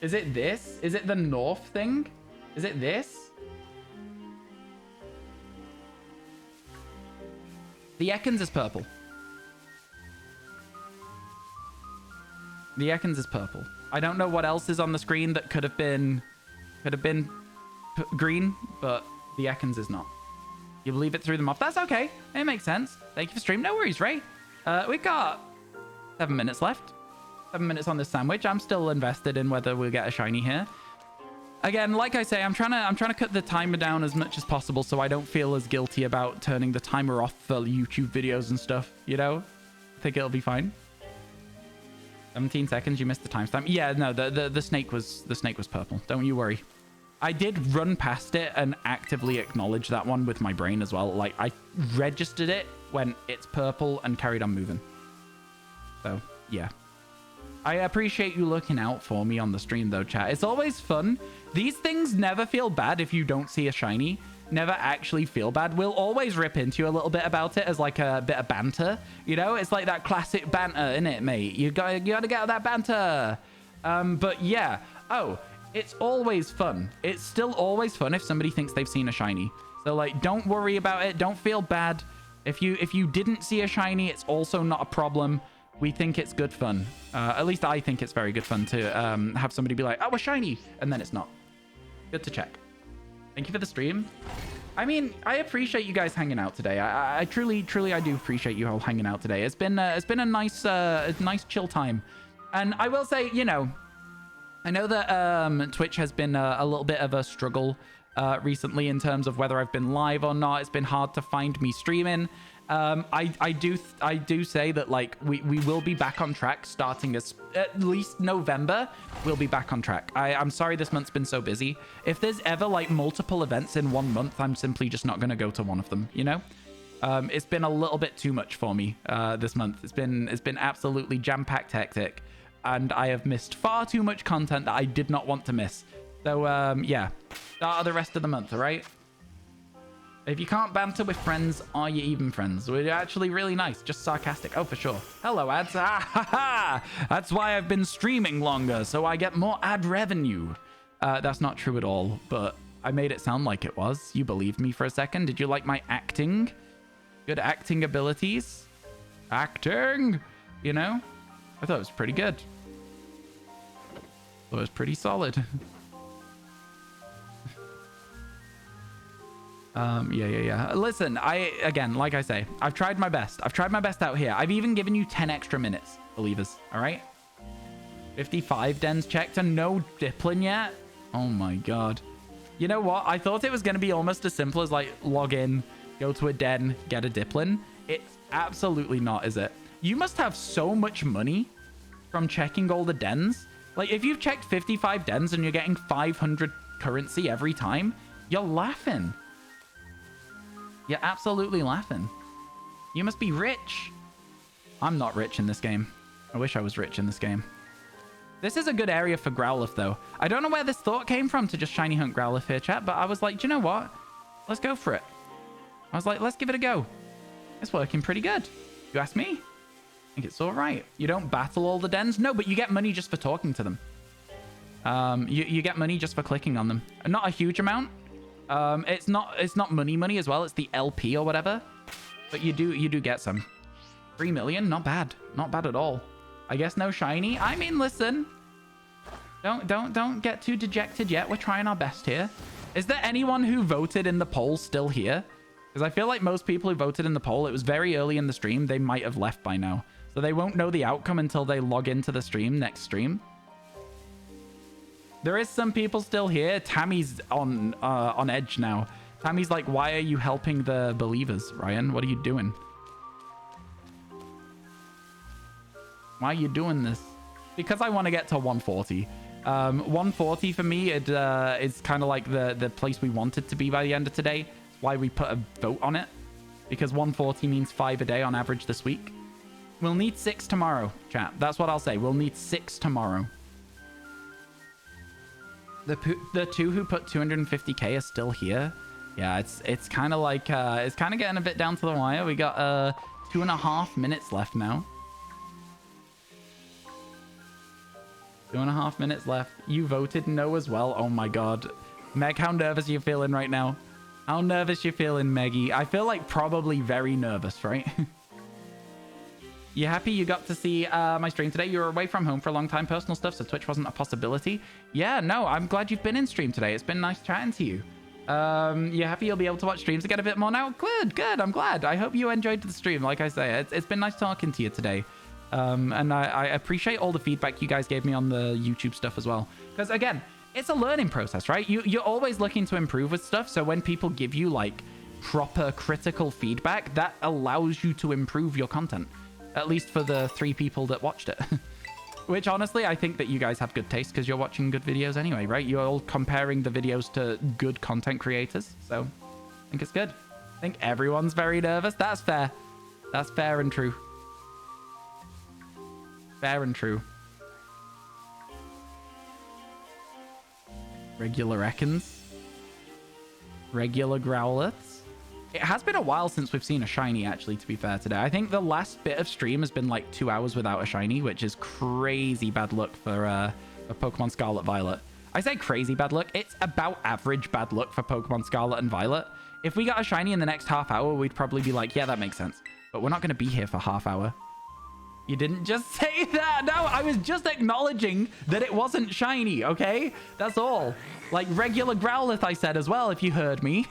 Is it this? Is it the north thing? Is it this? The Ekans is purple. The Ekans is purple. I don't know what else is on the screen that could have been green, but the Ekans is not. You believe it threw them off. That's okay. It makes sense. Thank you for stream. No worries, Ray. We got 7 minutes left. 7 minutes on this sandwich. I'm still invested in whether we'll get a shiny here. Again, like I say, I'm trying to cut the timer down as much as possible so I don't feel as guilty about turning the timer off for YouTube videos and stuff, you know? I think it'll be fine. 17 seconds, you missed the timestamp. Yeah, no, the snake was purple. Don't you worry. I did run past it and actively acknowledge that one with my brain as well. Like, I registered it when it's purple and carried on moving. So, yeah. I appreciate you looking out for me on the stream, though, chat. It's always fun. These things never feel bad if you don't see a shiny. Never actually feel bad. We'll always rip into you a little bit about it as like a bit of banter. You know, it's like that classic banter, innit, mate? You gotta get out that banter. But yeah. Oh, it's always fun. It's still always fun if somebody thinks they've seen a shiny. So like, don't worry about it. Don't feel bad. If you didn't see a shiny, it's also not a problem. We think it's good fun. At least I think it's very good fun to have somebody be like, oh, a shiny, and then it's not. Good to check. Thank you for the stream. I mean, I appreciate you guys hanging out today. I truly I do appreciate you all hanging out today. It's been a nice chill time. And I will say, you know, I know that Twitch has been a little bit of a struggle recently in terms of whether I've been live or not. It's been hard to find me streaming. I do say that like we will be back on track starting at least November. We'll be back on track. I'm sorry this month's been so busy. If there's ever like multiple events in 1 month, I'm simply just not going to go to one of them, you know? It's been a little bit too much for me this month. It's been absolutely jam-packed hectic, and I have missed far too much content that I did not want to miss. So yeah, start of the rest of the month, all right? If you can't banter with friends, are you even friends? We're actually really nice, just sarcastic. Oh, for sure. Hello, ads. Ah, ha, ha. That's why I've been streaming longer, so I get more ad revenue. That's not true at all, but I made it sound like it was. You believed me for a second. Did you like my acting? Good acting abilities? Acting! You know? I thought it was pretty good. Thought it was pretty solid. Yeah. Listen, again, like I say, I've tried my best. I've tried my best out here. I've even given you 10 extra minutes, believers. All right? 55 dens checked and no Diplin yet? Oh my god. You know what? I thought it was going to be almost as simple as like log in, go to a den, get a Diplin. It's absolutely not, is it? You must have so much money from checking all the dens. Like if you've checked 55 dens and you're getting 500 currency every time, you're laughing. You're absolutely laughing. You must be rich. I'm not rich in this game. I wish I was rich in this game. This is a good area for Growlithe, though. I don't know where this thought came from to just shiny hunt Growlithe here, chat, but I was like, do you know what? Let's go for it. I was like, let's give it a go. It's working pretty good. You ask me? I think it's all right. You don't battle all the dens? No, but you get money just for talking to them. You get money just for clicking on them. Not a huge amount. It's not money as well. It's the LP or whatever. But you do get some. 3 million? Not bad. Not bad at all. I guess no shiny. I mean, listen. Don't get too dejected yet. We're trying our best here. Is there anyone who voted in the poll still here? Because I feel like most people who voted in the poll, it was very early in the stream. They might have left by now. So they won't know the outcome until they log into the stream next stream. There is some people still here. Tammy's on edge now. Tammy's like, why are you helping the believers, Ryan? What are you doing? Why are you doing this? Because I want to get to 140. 140 for me, it is kind of like the place we want it to be by the end of today. That's why we put a vote on it. Because 140 means 5 a day on average this week. We'll need 6 tomorrow, chat. That's what I'll say. We'll need 6 tomorrow. The 2 who put 250k are still here. Yeah, it's kind of like it's kind of getting a bit down to the wire. We got 2.5 minutes left now. 2.5 minutes left. You voted no as well. Oh my god. Meg, how nervous are you feeling right now? How nervous you feeling, Meggy? I feel like probably very nervous, right? You happy you got to see my stream today? You were away from home for a long time, personal stuff, so Twitch wasn't a possibility. Yeah, no, I'm glad you've been in stream today. It's been nice chatting to you. You happy you'll be able to watch streams again a bit more now? Good. I'm glad. I hope you enjoyed the stream. Like I say, it's been nice talking to you today. And I appreciate all the feedback you guys gave me on the YouTube stuff as well. Because again, it's a learning process, right? You're always looking to improve with stuff. So when people give you like proper critical feedback, that allows you to improve your content. At least for the 3 people that watched it. Which honestly, I think that you guys have good taste because you're watching good videos anyway, right? You're all comparing the videos to good content creators. So I think it's good. I think everyone's very nervous. That's fair. That's fair and true. Fair and true. Regular Ekans. Regular Growliths. It has been a while since we've seen a shiny, actually, to be fair today. I think the last bit of stream has been like 2 hours without a shiny, which is crazy bad luck for Pokemon Scarlet Violet. I say crazy bad luck. It's about average bad luck for Pokemon Scarlet and Violet. If we got a shiny in the next half hour, we'd probably be like, yeah, that makes sense. But we're not going to be here for half hour. You didn't just say that. No, I was just acknowledging that it wasn't shiny, okay? That's all. Like regular Growlithe, I said as well, if you heard me.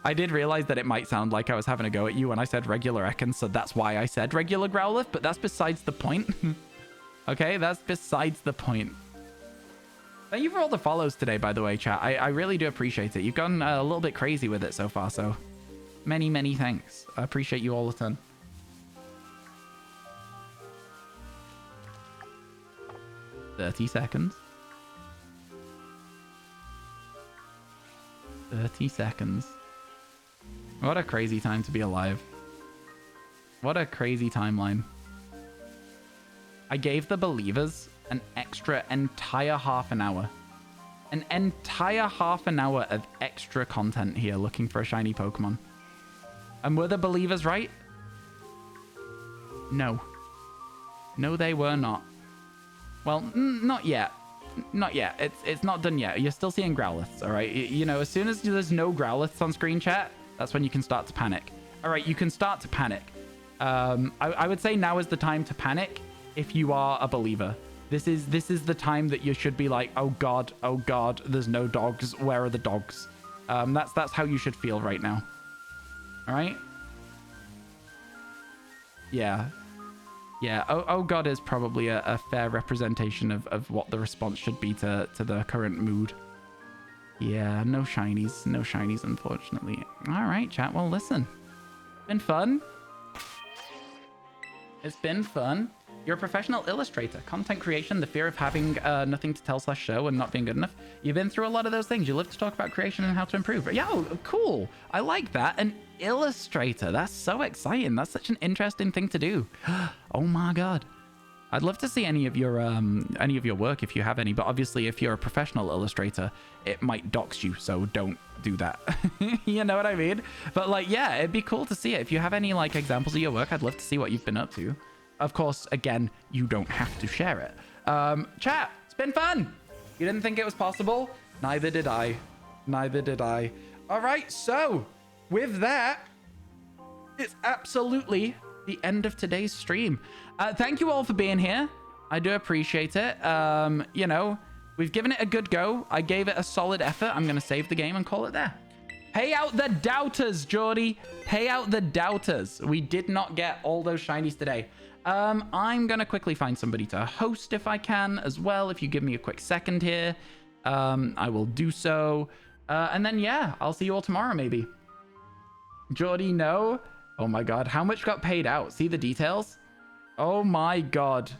I did realize that it might sound like I was having a go at you when I said regular Ekans, so that's why I said regular Growlithe, but that's besides the point. Okay, that's besides the point. Thank you for all the follows today, by the way, chat. I really do appreciate it. You've gone a little bit crazy with it so far, so many, many thanks. I appreciate you all a ton. $30 seconds. 30 seconds. What a crazy time to be alive. What a crazy timeline. I gave the believers an extra entire half an hour. An entire half an hour of extra content here looking for a shiny Pokemon. And were the believers right? No. No, they were not. Well, not yet. Not yet. It's not done yet. You're still seeing Growliths, all right? You know, as soon as there's no Growliths on screen, chat, that's when you can start to panic. All right, you can start to panic. I would say now is the time to panic if you are a believer. This is the time that you should be like, oh god, there's no dogs. Where are the dogs? That's how you should feel right now. All right? Yeah. Yeah, oh god is probably a fair representation of what the response should be to the current mood. Yeah, no shinies. No shinies, unfortunately. All right, chat. Well, listen. Been fun. It's been fun. You're a professional illustrator. Content creation, the fear of having nothing to tell / show and not being good enough. You've been through a lot of those things. You live to talk about creation and how to improve. Yeah, cool. I like that. An illustrator. That's so exciting. That's such an interesting thing to do. Oh my god. I'd love to see any of your work if you have any, but obviously if you're a professional illustrator, it might dox you, so don't do that. You know what I mean? But like, yeah, it'd be cool to see it. If you have any like examples of your work, I'd love to see what you've been up to. Of course, again, you don't have to share it. Chat, it's been fun. You didn't think it was possible? Neither did I. Neither did I. All right, so with that, it's absolutely the end of today's stream. Thank you all for being here. I do appreciate it. You know, we've given it a good go. I gave it a solid effort. I'm going to save the game and call it there. Pay out the doubters, Geordie. Pay out the doubters. We did not get all those shinies today. I'm going to quickly find somebody to host if I can as well. If you give me a quick second here, I will do so. And then, yeah, I'll see you all tomorrow, maybe. Geordie, no. Oh my God. How much got paid out? See the details? Oh my God.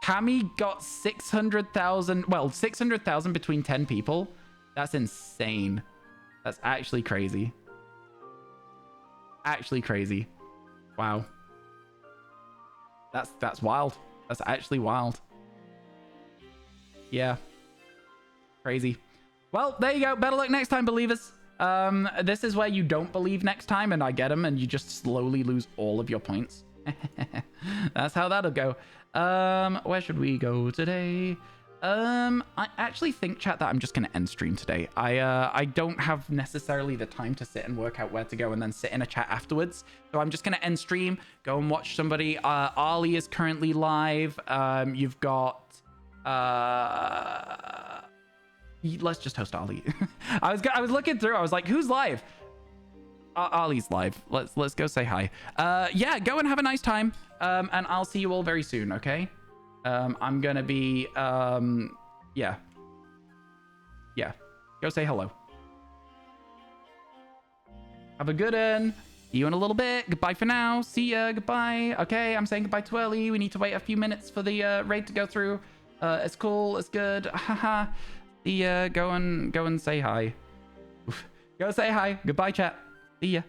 Cami got 600,000. Well, 600,000 between 10 people. That's insane. That's actually crazy. Actually crazy. Wow. That's wild. That's actually wild. Yeah. Crazy. Well, there you go. Better luck next time, believers. This is where you don't believe next time and I get them and you just slowly lose all of your points. That's how that'll go. Where should we go today? I actually think, chat, that I'm just going to end stream today. I don't have necessarily the time to sit and work out where to go and then sit in a chat afterwards. So I'm just going to end stream, go and watch somebody. Ali is currently live. You've got... let's just host Ali. I was looking through. I was like, who's live? Ali's live. Let's go say hi. Yeah, go and have a nice time. And I'll see you all very soon. Okay. I'm gonna be yeah. Go say hello. Have a good one. See you in a little bit. Goodbye for now. See ya. Goodbye. Okay, I'm saying goodbye to Ellie. We need to wait a few minutes for the raid to go through. It's cool. It's good. Haha. Go and say hi. Go say hi. Goodbye, chat. See ya.